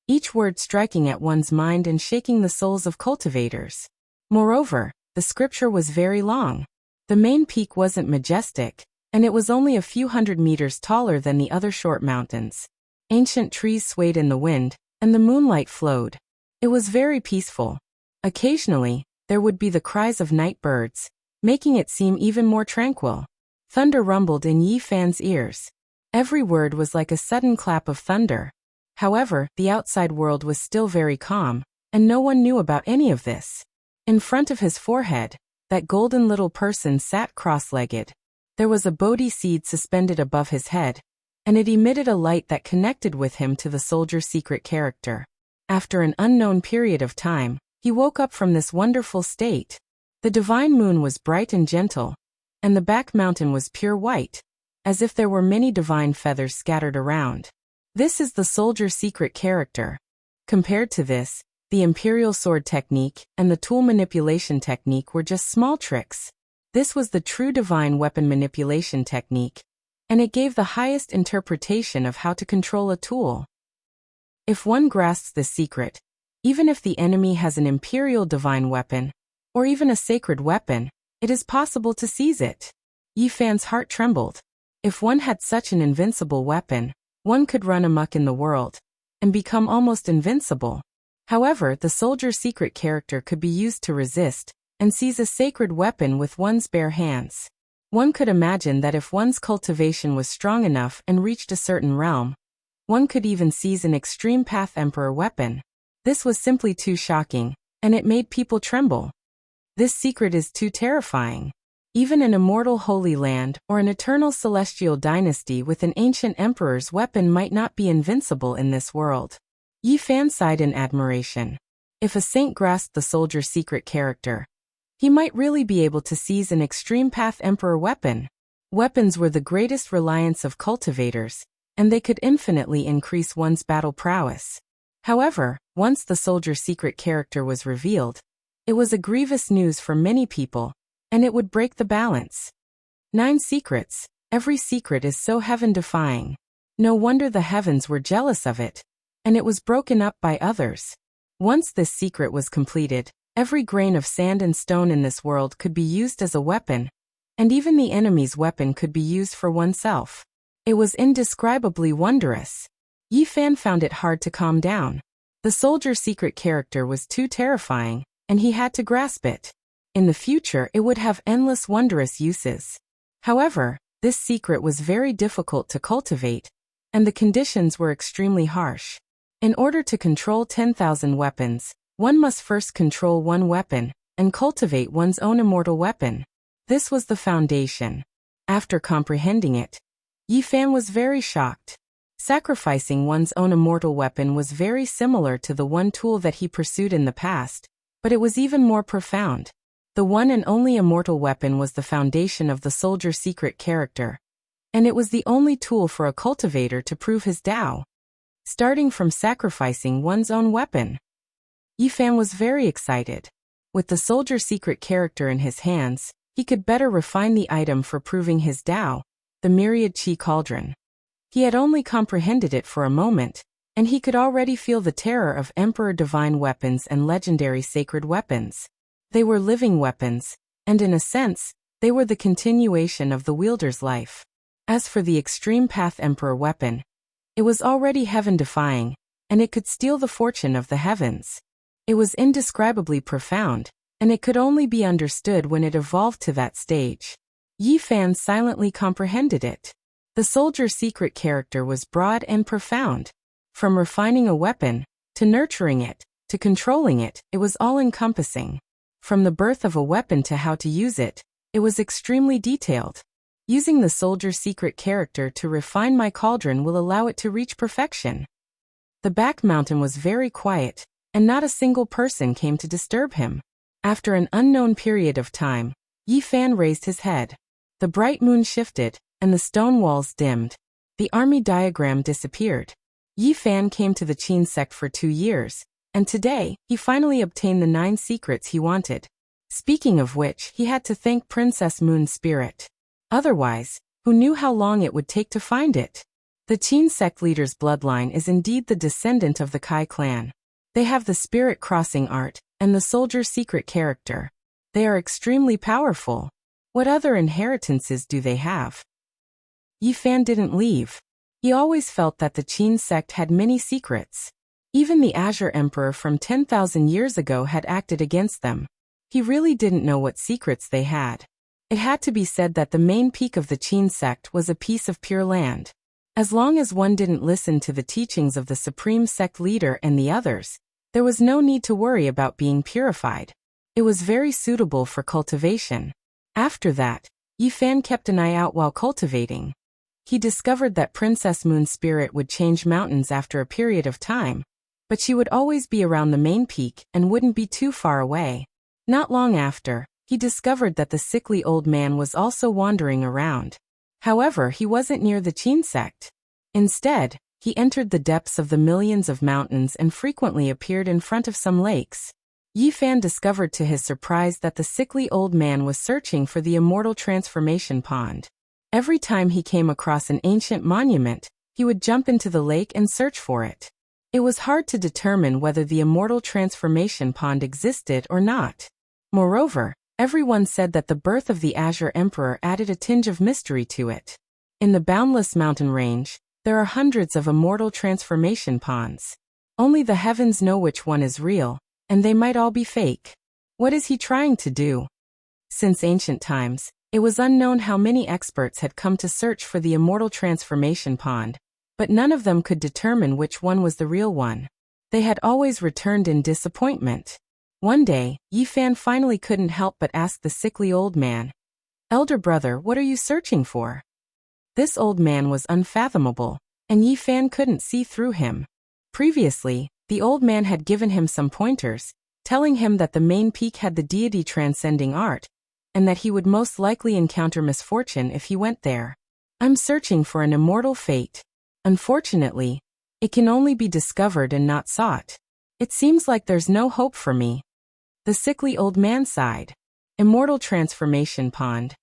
each word striking at one's mind and shaking the souls of cultivators. Moreover, the scripture was very long. The main peak wasn't majestic, and it was only a few hundred meters taller than the other short mountains. Ancient trees swayed in the wind, and the moonlight flowed. It was very peaceful. Occasionally, there would be the cries of night birds, making it seem even more tranquil. Thunder rumbled in Yi Fan's ears. Every word was like a sudden clap of thunder. However, the outside world was still very calm, and no one knew about any of this. In front of his forehead, that golden little person sat cross-legged. There was a Bodhi seed suspended above his head, and it emitted a light that connected with him to the soldier's secret character. After an unknown period of time, he woke up from this wonderful state. The divine moon was bright and gentle, and the back mountain was pure white, as if there were many divine feathers scattered around. This is the soldier's secret character. Compared to this, the imperial sword technique and the tool manipulation technique were just small tricks. This was the true divine weapon manipulation technique, and it gave the highest interpretation of how to control a tool. If one grasps this secret, even if the enemy has an imperial divine weapon, or even a sacred weapon, it is possible to seize it. Yi Fan's heart trembled. If one had such an invincible weapon, one could run amok in the world, and become almost invincible. However, the soldier's secret character could be used to resist, and seize a sacred weapon with one's bare hands. One could imagine that if one's cultivation was strong enough and reached a certain realm, one could even seize an extreme path emperor weapon. This was simply too shocking, and it made people tremble. This secret is too terrifying. Even an immortal holy land or an eternal celestial dynasty with an ancient emperor's weapon might not be invincible in this world. Yi Fan sighed in admiration. If a saint grasped the soldier's secret character, he might really be able to seize an extreme path emperor weapon. Weapons were the greatest reliance of cultivators, and they could infinitely increase one's battle prowess. However, once the soldier's secret character was revealed, it was a grievous news for many people, and it would break the balance. 9 secrets. Every secret is so heaven-defying. No wonder the heavens were jealous of it, and it was broken up by others. Once this secret was completed, every grain of sand and stone in this world could be used as a weapon, and even the enemy's weapon could be used for oneself. It was indescribably wondrous. Yi Fan found it hard to calm down. The soldier's secret character was too terrifying, and he had to grasp it. In the future, it would have endless wondrous uses. However, this secret was very difficult to cultivate, and the conditions were extremely harsh. In order to control 10,000 weapons, one must first control one weapon, and cultivate one's own immortal weapon. This was the foundation. After comprehending it, Yi Fan was very shocked. Sacrificing one's own immortal weapon was very similar to the one tool that he pursued in the past, but it was even more profound. The one and only immortal weapon was the foundation of the soldier's secret character, and it was the only tool for a cultivator to prove his Tao. Starting from sacrificing one's own weapon, Yi Fan was very excited. With the soldier's secret character in his hands, he could better refine the item for proving his Tao, the myriad Qi cauldron. He had only comprehended it for a moment, and he could already feel the terror of Emperor divine weapons and legendary sacred weapons. They were living weapons, and in a sense, they were the continuation of the wielder's life. As for the extreme path Emperor weapon, it was already heaven-defying, and it could steal the fortune of the heavens. It was indescribably profound, and it could only be understood when it evolved to that stage. Yi Fan silently comprehended it. The soldier's secret character was broad and profound. From refining a weapon, to nurturing it, to controlling it, it was all-encompassing. From the birth of a weapon to how to use it, it was extremely detailed. Using the soldier's secret character to refine my cauldron will allow it to reach perfection. The back mountain was very quiet, and not a single person came to disturb him. After an unknown period of time, Yi Fan raised his head. The bright moon shifted, and the stone walls dimmed. The army diagram disappeared. Yi Fan came to the Qin sect for 2 years, and today, he finally obtained the 9 secrets he wanted. Speaking of which, he had to thank Princess Moon's spirit. Otherwise, who knew how long it would take to find it? The Qin sect leader's bloodline is indeed the descendant of the Kai clan. They have the spirit-crossing art, and the soldier's secret character. They are extremely powerful. What other inheritances do they have? Yi Fan didn't leave. He always felt that the Qin sect had many secrets. Even the Azure Emperor from 10,000 years ago had acted against them. He really didn't know what secrets they had. It had to be said that the main peak of the Qin sect was a piece of pure land. As long as one didn't listen to the teachings of the supreme sect leader and the others, there was no need to worry about being purified. It was very suitable for cultivation. After that, Yi Fan kept an eye out while cultivating. He discovered that Princess Moon's spirit would change mountains after a period of time, but she would always be around the main peak and wouldn't be too far away. Not long after, he discovered that the sickly old man was also wandering around. However, he wasn't near the Qin sect. Instead, he entered the depths of the millions of mountains and frequently appeared in front of some lakes. Yi Fan discovered to his surprise that the sickly old man was searching for the immortal transformation pond. Every time he came across an ancient monument, he would jump into the lake and search for it. It was hard to determine whether the immortal transformation pond existed or not. Moreover, everyone said that the birth of the Azure Emperor added a tinge of mystery to it. In the boundless mountain range, there are hundreds of immortal transformation ponds. Only the heavens know which one is real, and they might all be fake. What is he trying to do? Since ancient times, it was unknown how many experts had come to search for the immortal transformation pond, but none of them could determine which one was the real one. They had always returned in disappointment. One day, Yi Fan finally couldn't help but ask the sickly old man, "Elder brother, what are you searching for?" This old man was unfathomable, and Yi Fan couldn't see through him. Previously, the old man had given him some pointers, telling him that the main peak had the deity transcending art, and that he would most likely encounter misfortune if he went there. "I'm searching for an immortal fate. Unfortunately, it can only be discovered and not sought. It seems like there's no hope for me." The sickly old man sighed. Immortal transformation pond.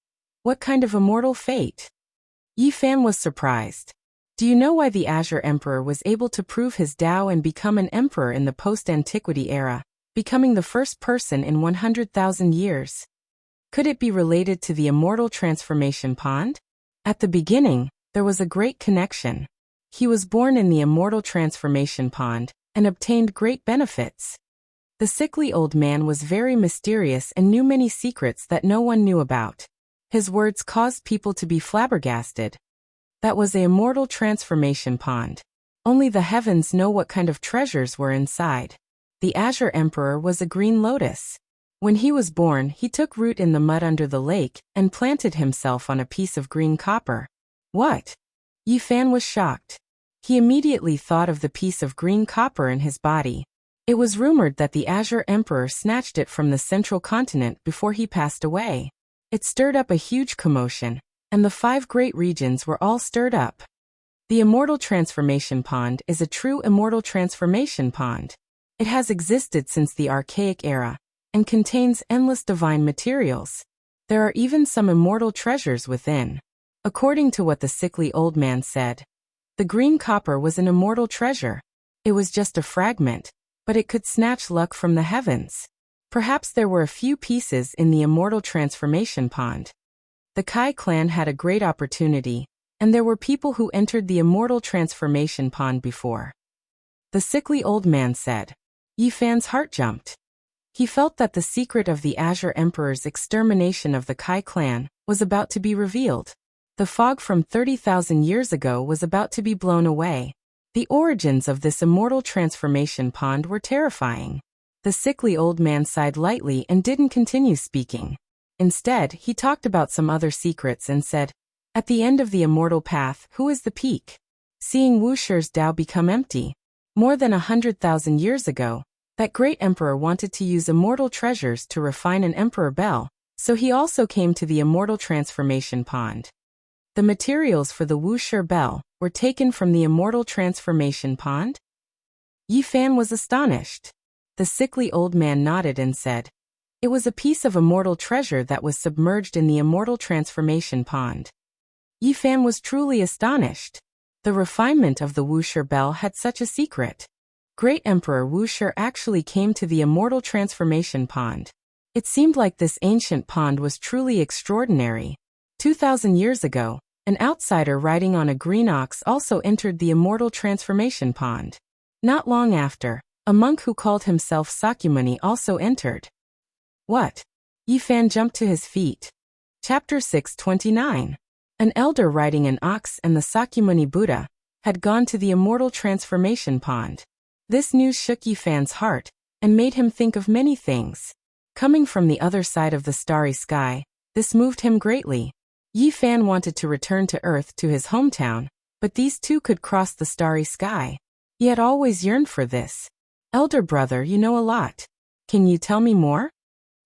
What kind of immortal fate? Yi Fan was surprised. Do you know why the Azure Emperor was able to prove his Tao and become an emperor in the post-antiquity era, becoming the first person in 100,000 years? Could it be related to the immortal transformation pond? At the beginning, there was a great connection. He was born in the immortal transformation pond, and obtained great benefits. The sickly old man was very mysterious and knew many secrets that no one knew about. His words caused people to be flabbergasted. That was the immortal transformation pond. Only the heavens know what kind of treasures were inside. The Azure Emperor was a green lotus. When he was born, he took root in the mud under the lake and planted himself on a piece of green copper. What? Yi Fan was shocked. He immediately thought of the piece of green copper in his body. It was rumored that the Azure Emperor snatched it from the central continent before he passed away. It stirred up a huge commotion, and the 5 great regions were all stirred up. The Immortal Transformation Pond is a true immortal transformation pond. It has existed since the Archaic era, and contains endless divine materials. There are even some immortal treasures within. According to what the sickly old man said, the green copper was an immortal treasure. It was just a fragment, but it could snatch luck from the heavens. Perhaps there were a few pieces in the Immortal Transformation Pond. The Kai clan had a great opportunity, and there were people who entered the Immortal Transformation Pond before. The sickly old man said. Yi Fan's heart jumped. He felt that the secret of the Azure Emperor's extermination of the Kai clan was about to be revealed. The fog from 30,000 years ago was about to be blown away. The origins of this immortal transformation pond were terrifying. The sickly old man sighed lightly and didn't continue speaking. Instead, he talked about some other secrets and said, "At the end of the immortal path, who is the peak?" Seeing Wuxia's Tao become empty. More than 100,000 years ago, that great emperor wanted to use immortal treasures to refine an emperor bell, so he also came to the immortal transformation pond. The materials for the Wuxia bell were taken from the Immortal Transformation Pond? Yi Fan was astonished. The sickly old man nodded and said, "It was a piece of immortal treasure that was submerged in the Immortal Transformation Pond." Yi Fan was truly astonished. The refinement of the Wuxia bell had such a secret. Great Emperor Wuxia actually came to the Immortal Transformation Pond. It seemed like this ancient pond was truly extraordinary. 2,000 years ago, an outsider riding on a green ox also entered the Immortal Transformation Pond. Not long after, a monk who called himself Sakyamuni also entered. What? Yi Fan jumped to his feet. Chapter 629. An elder riding an ox and the Sakyamuni Buddha had gone to the Immortal Transformation Pond. This news shook Yi Fan's heart and made him think of many things. Coming from the other side of the starry sky, this moved him greatly. Yi Fan wanted to return to Earth to his hometown, but these two could cross the starry sky. He had always yearned for this. "Elder brother, you know a lot. Can you tell me more?"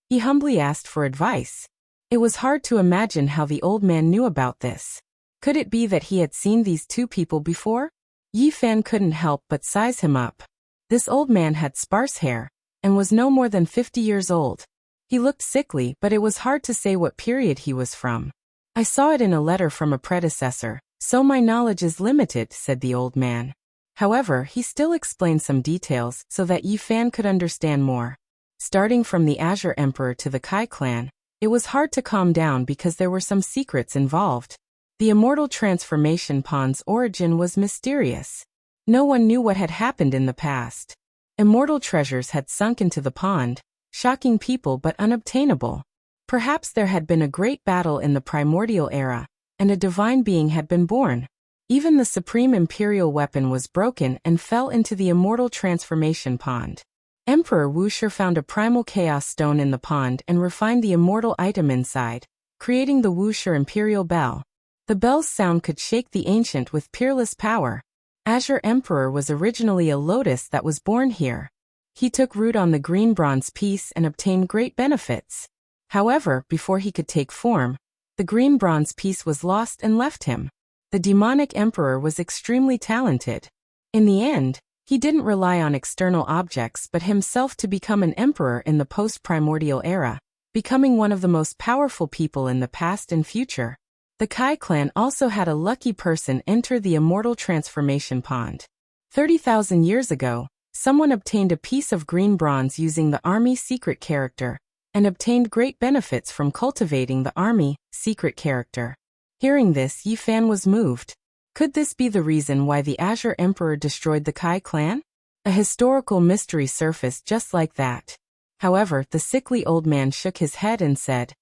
He humbly asked for advice. It was hard to imagine how the old man knew about this. Could it be that he had seen these two people before? Yi Fan couldn't help but size him up. This old man had sparse hair, and was no more than 50 years old. He looked sickly, but it was hard to say what period he was from. "I saw it in a letter from a predecessor, so my knowledge is limited," said the old man. However, he still explained some details so that Yi Fan could understand more. Starting from the Azure Emperor to the Kai clan, it was hard to calm down because there were some secrets involved. The Immortal Transformation Pond's origin was mysterious. No one knew what had happened in the past. Immortal treasures had sunk into the pond, shocking people but unobtainable. Perhaps there had been a great battle in the primordial era, and a divine being had been born. Even the supreme imperial weapon was broken and fell into the Immortal Transformation Pond. Emperor Wuxia found a primal chaos stone in the pond and refined the immortal item inside, creating the Wuxia Imperial Bell. The bell's sound could shake the ancient with peerless power. Azure Emperor was originally a lotus that was born here. He took root on the green bronze piece and obtained great benefits. However, before he could take form, the green bronze piece was lost and left him. The demonic emperor was extremely talented. In the end, he didn't rely on external objects but himself to become an emperor in the post-primordial era, becoming one of the most powerful people in the past and future. The Kai clan also had a lucky person enter the Immortal Transformation Pond. 30,000 years ago, someone obtained a piece of green bronze using the army secret character, and obtained great benefits from cultivating the army secret character. Hearing this, Yi Fan was moved. Could this be the reason why the Azure Emperor destroyed the Kai clan? A historical mystery surfaced just like that. However, the sickly old man shook his head and said,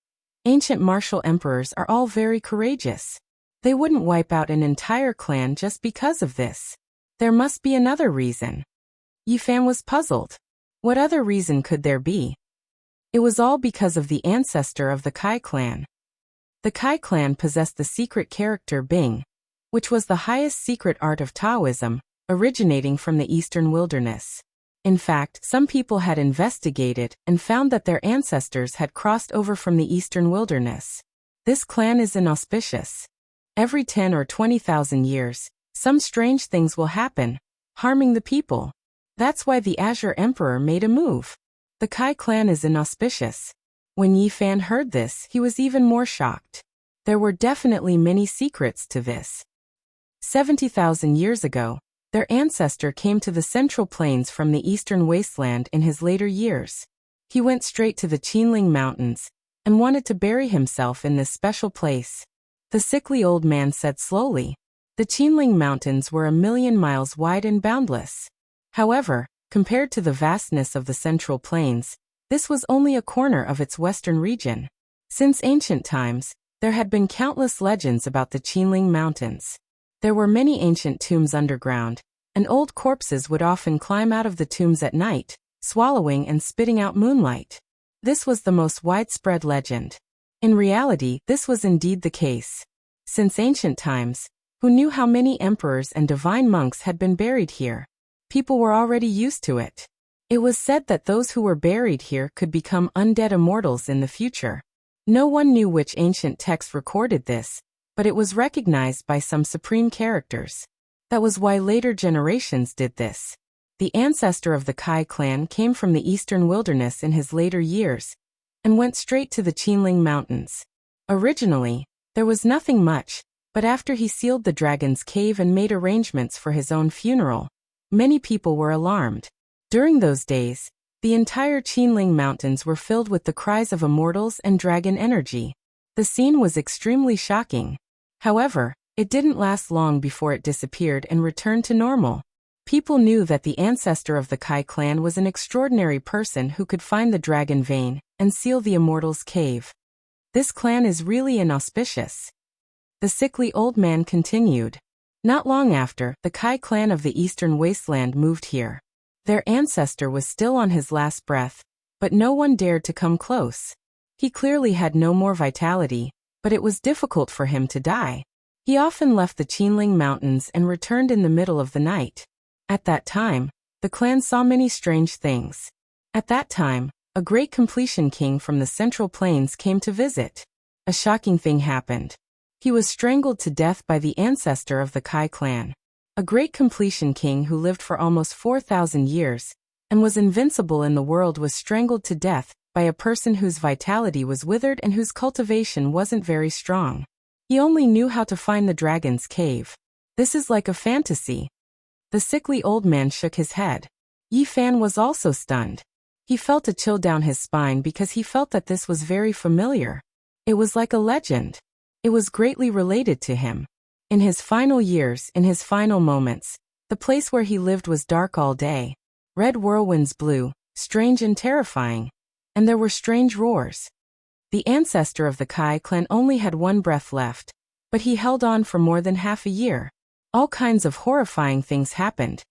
"Ancient martial emperors are all very courageous. They wouldn't wipe out an entire clan just because of this. There must be another reason." Yi Fan was puzzled. What other reason could there be? It was all because of the ancestor of the Kai clan. The Kai clan possessed the secret character Bing, which was the highest secret art of Taoism, originating from the eastern wilderness. In fact, some people had investigated and found that their ancestors had crossed over from the eastern wilderness. This clan is inauspicious. Every 10 or 20,000 years, some strange things will happen, harming the people. That's why the Azure Emperor made a move. The Kai clan is inauspicious. When Yi Fan heard this, he was even more shocked. There were definitely many secrets to this. 70,000 years ago, their ancestor came to the Central Plains from the eastern wasteland in his later years. He went straight to the Qinling Mountains and wanted to bury himself in this special place. The sickly old man said slowly, "The Qinling Mountains were 1,000,000 miles wide and boundless. However, compared to the vastness of the Central Plains, this was only a corner of its western region. Since ancient times, there had been countless legends about the Qinling Mountains. There were many ancient tombs underground, and old corpses would often climb out of the tombs at night, swallowing and spitting out moonlight. This was the most widespread legend. In reality, this was indeed the case. Since ancient times, who knew how many emperors and divine monks had been buried here? People were already used to it. It was said that those who were buried here could become undead immortals in the future. No one knew which ancient text recorded this, but it was recognized by some supreme characters. That was why later generations did this. The ancestor of the Kai clan came from the eastern wilderness in his later years and went straight to the Qinling Mountains. Originally, there was nothing much, but after he sealed the dragon's cave and made arrangements for his own funeral, many people were alarmed. During those days, the entire Qinling Mountains were filled with the cries of immortals and dragon energy. The scene was extremely shocking. However, it didn't last long before it disappeared and returned to normal. People knew that the ancestor of the Kai clan was an extraordinary person who could find the dragon vein and seal the immortals' cave. This clan is really inauspicious. The sickly old man continued. Not long after, the Kai clan of the eastern wasteland moved here. Their ancestor was still on his last breath, but no one dared to come close. He clearly had no more vitality, but it was difficult for him to die. He often left the Qinling Mountains and returned in the middle of the night. At that time, the clan saw many strange things. At that time, a great completion king from the Central Plains came to visit. A shocking thing happened. He was strangled to death by the ancestor of the Kai clan. A great completion king who lived for almost 4,000 years and was invincible in the world was strangled to death by a person whose vitality was withered and whose cultivation wasn't very strong. He only knew how to find the dragon's cave. This is like a fantasy. The sickly old man shook his head. Yi Fan was also stunned. He felt a chill down his spine because he felt that this was very familiar. It was like a legend. It was greatly related to him. In his final years, in his final moments, the place where he lived was dark all day. Red whirlwinds blew, strange and terrifying. And there were strange roars. The ancestor of the Kai clan only had one breath left, but he held on for more than half a year. All kinds of horrifying things happened,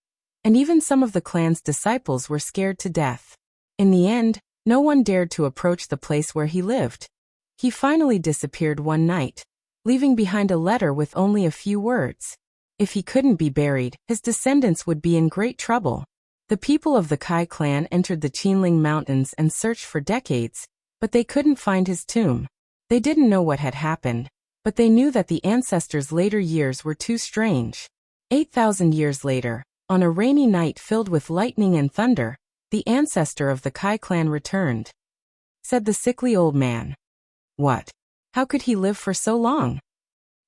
and even some of the clan's disciples were scared to death. In the end, no one dared to approach the place where he lived. He finally disappeared one night, leaving behind a letter with only a few words. If he couldn't be buried, his descendants would be in great trouble. The people of the Kai clan entered the Qinling Mountains and searched for decades, but they couldn't find his tomb. They didn't know what had happened, but they knew that the ancestors' later years were too strange. 8,000 years later, on a rainy night filled with lightning and thunder, the ancestor of the Kai clan returned. Said the sickly old man. What? How could he live for so long?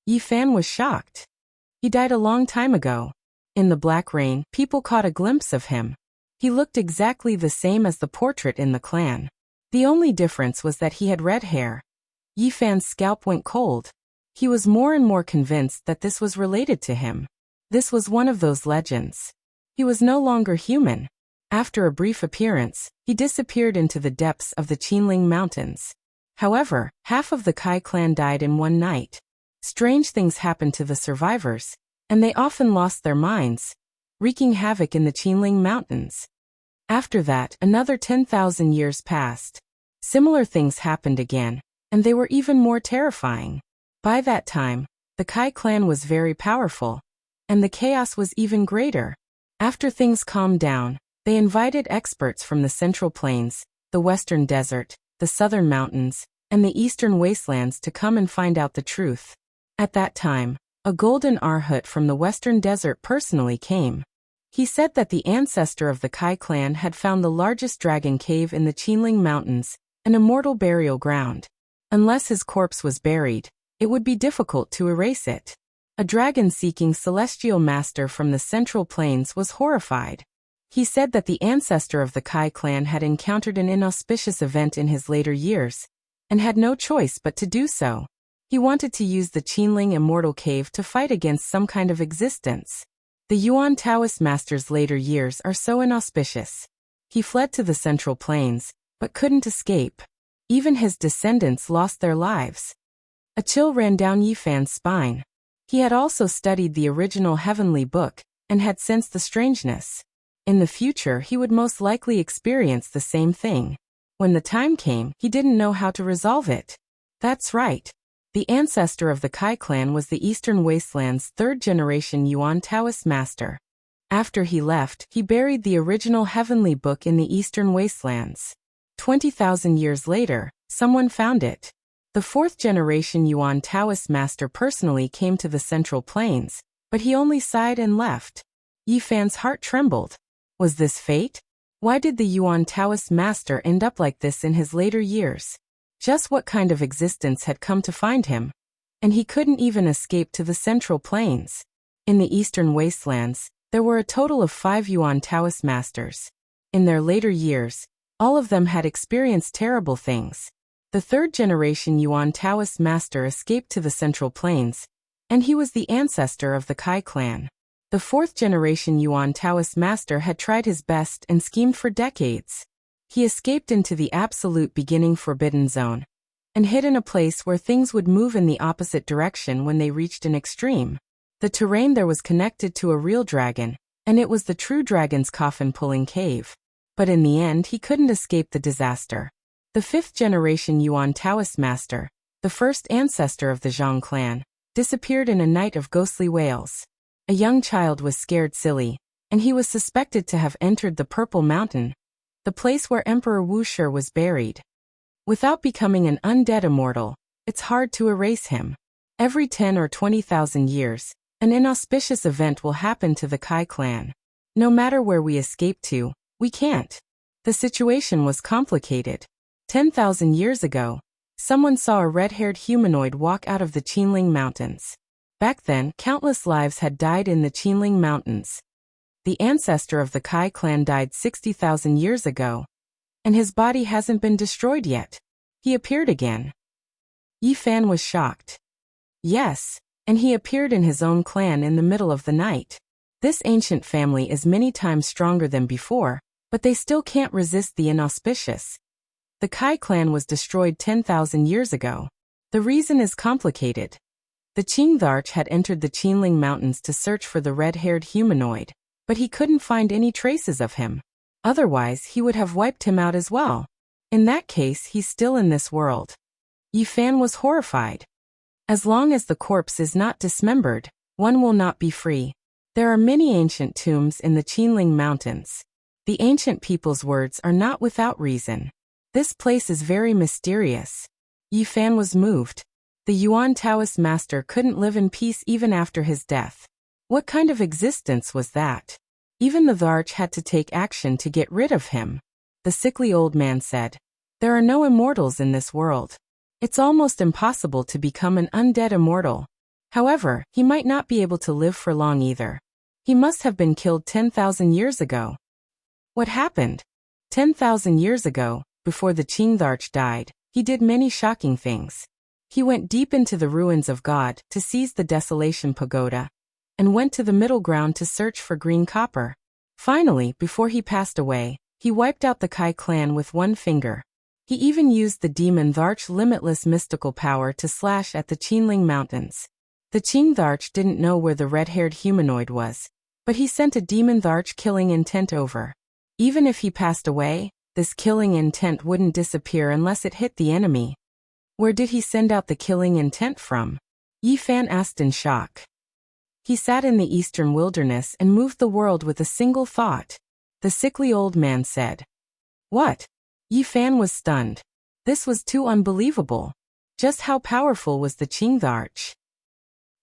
Yi Fan was shocked. He died a long time ago. In the black rain, people caught a glimpse of him. He looked exactly the same as the portrait in the clan. The only difference was that he had red hair. Yi Fan's scalp went cold. He was more and more convinced that this was related to him. This was one of those legends. He was no longer human. After a brief appearance, he disappeared into the depths of the Qinling Mountains. However, half of the Kai clan died in one night. Strange things happened to the survivors, and they often lost their minds, wreaking havoc in the Qinling Mountains. After that, another 10,000 years passed. Similar things happened again, and they were even more terrifying. By that time, the Kai clan was very powerful, and the chaos was even greater. After things calmed down, they invited experts from the Central Plains, the Western Desert, the Southern Mountains, and the Eastern Wastelands to come and find out the truth. At that time, a golden Arhut from the Western Desert personally came. He said that the ancestor of the Kai clan had found the largest dragon cave in the Qinling Mountains, an immortal burial ground. Unless his corpse was buried, it would be difficult to erase it. A dragon-seeking celestial master from the Central Plains was horrified. He said that the ancestor of the Kai clan had encountered an inauspicious event in his later years, and had no choice but to do so. He wanted to use the Qinling Immortal Cave to fight against some kind of existence. The Yuan Taoist master's later years are so inauspicious. He fled to the Central Plains, but couldn't escape. Even his descendants lost their lives. A chill ran down Yifan's spine. He had also studied the original heavenly book, and had sensed the strangeness. In the future he would most likely experience the same thing. When the time came, he didn't know how to resolve it. That's right. The ancestor of the Kai clan was the Eastern Wasteland's third-generation Yuan Taoist master. After he left, he buried the original heavenly book in the Eastern Wastelands. 20,000 years later, someone found it. The fourth-generation Yuan Taoist master personally came to the Central Plains, but he only sighed and left. Yifan's heart trembled. Was this fate? Why did the Yuan Taoist master end up like this in his later years? Just what kind of existence had come to find him? And he couldn't even escape to the Central Plains. In the Eastern Wastelands, there were a total of 5 Yuan Taoist masters. In their later years, all of them had experienced terrible things. The third-generation Yuan Taoist master escaped to the Central Plains, and he was the ancestor of the Kai clan. The fourth-generation Yuan Taoist master had tried his best and schemed for decades. He escaped into the absolute beginning forbidden zone, and hid in a place where things would move in the opposite direction when they reached an extreme. The terrain there was connected to a real dragon, and it was the true dragon's coffin-pulling cave. But in the end he couldn't escape the disaster. The fifth-generation Yuan Taoist master, the first ancestor of the Zhang clan, disappeared in a night of ghostly wails. A young child was scared silly, and he was suspected to have entered the Purple Mountain, the place where Emperor Wuxia was buried. Without becoming an undead immortal, it's hard to erase him. Every 10 or 20,000 years, an inauspicious event will happen to the Kai clan. No matter where we escape to, we can't. The situation was complicated. 10,000 years ago, someone saw a red-haired humanoid walk out of the Qinling Mountains. Back then, countless lives had died in the Qinling Mountains. The ancestor of the Kai clan died 60,000 years ago, and his body hasn't been destroyed yet. He appeared again. Yifan was shocked. Yes, and he appeared in his own clan in the middle of the night. This ancient family is many times stronger than before, but they still can't resist the inauspicious. The Kai clan was destroyed 10,000 years ago. The reason is complicated. The Qingtharch had entered the Qinling Mountains to search for the red-haired humanoid, but he couldn't find any traces of him. Otherwise, he would have wiped him out as well. In that case, he's still in this world. Yifan was horrified. As long as the corpse is not dismembered, one will not be free. There are many ancient tombs in the Qinling Mountains. The ancient people's words are not without reason. This place is very mysterious. Yifan was moved. The Yuan Taoist master couldn't live in peace even after his death. What kind of existence was that? Even the Tharch had to take action to get rid of him. The sickly old man said, "There are no immortals in this world. It's almost impossible to become an undead immortal. However, he might not be able to live for long either. He must have been killed 10,000 years ago." What happened? 10,000 years ago, before the Qingtharch died, he did many shocking things. He went deep into the ruins of God to seize the Desolation Pagoda, and went to the middle ground to search for green copper. Finally, before he passed away, he wiped out the Kai clan with one finger. He even used the demon Tharch limitless mystical power to slash at the Qinling Mountains. The Qingtharch didn't know where the red-haired humanoid was, but he sent a demon Tharch killing intent over. Even if he passed away, This killing intent wouldn't disappear unless it hit the enemy. Where did he send out the killing intent from? Yi Fan asked in shock. He sat in the eastern wilderness and moved the world with a single thought. The sickly old man said. What? Yi Fan was stunned. This was too unbelievable. Just how powerful was the Qingdarch?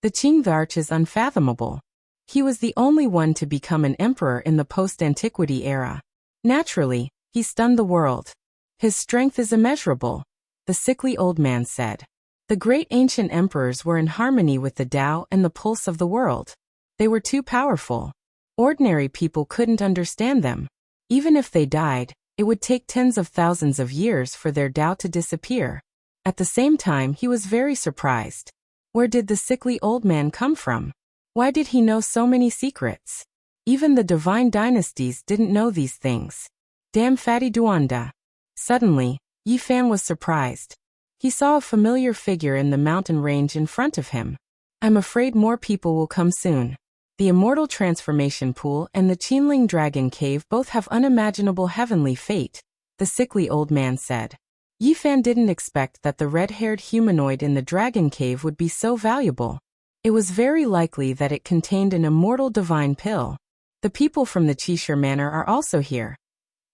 The Qingdarch is unfathomable. He was the only one to become an emperor in the post-antiquity era. Naturally, he stunned the world. His strength is immeasurable, the sickly old man said. The great ancient emperors were in harmony with the Tao and the pulse of the world. They were too powerful. Ordinary people couldn't understand them. Even if they died, it would take tens of thousands of years for their Tao to disappear. At the same time, he was very surprised. Where did the sickly old man come from? Why did he know so many secrets? Even the divine dynasties didn't know these things. Damn fatty Duanda. Suddenly, Yi Fan was surprised. He saw a familiar figure in the mountain range in front of him. I'm afraid more people will come soon. The Immortal Transformation Pool and the Qinling Dragon Cave both have unimaginable heavenly fate, the sickly old man said. Yi Fan didn't expect that the red-haired humanoid in the Dragon Cave would be so valuable. It was very likely that it contained an immortal divine pill. The people from the Qishir Manor are also here.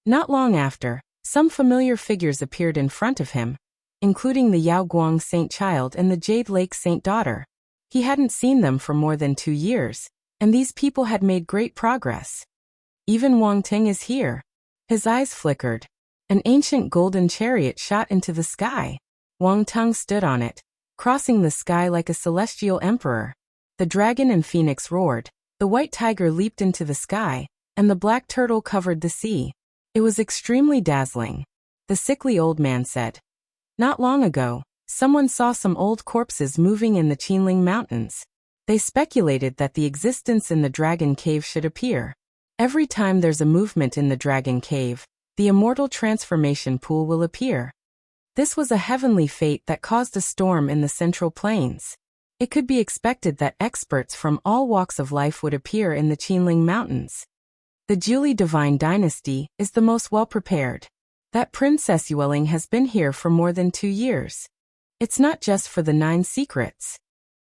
Not long after, some familiar figures appeared in front of him, including the Yaoguang Saint Child and the Jade Lake Saint Daughter. He hadn't seen them for more than 2 years, and these people had made great progress. Even Wang Ting is here. His eyes flickered. An ancient golden chariot shot into the sky. Wang Tung stood on it, crossing the sky like a celestial emperor. The dragon and phoenix roared, the white tiger leaped into the sky, and the black turtle covered the sea. It was extremely dazzling. The sickly old man said. Not long ago, someone saw some old corpses moving in the Qinling Mountains. They speculated that the existence in the Dragon Cave should appear. Every time there's a movement in the Dragon Cave, the Immortal Transformation Pool will appear. This was a heavenly fate that caused a storm in the Central Plains. It could be expected that experts from all walks of life would appear in the Qinling Mountains. The Zhuli Divine Dynasty is the most well-prepared. That Princess Yueling has been here for more than 2 years. It's not just for the 9 secrets.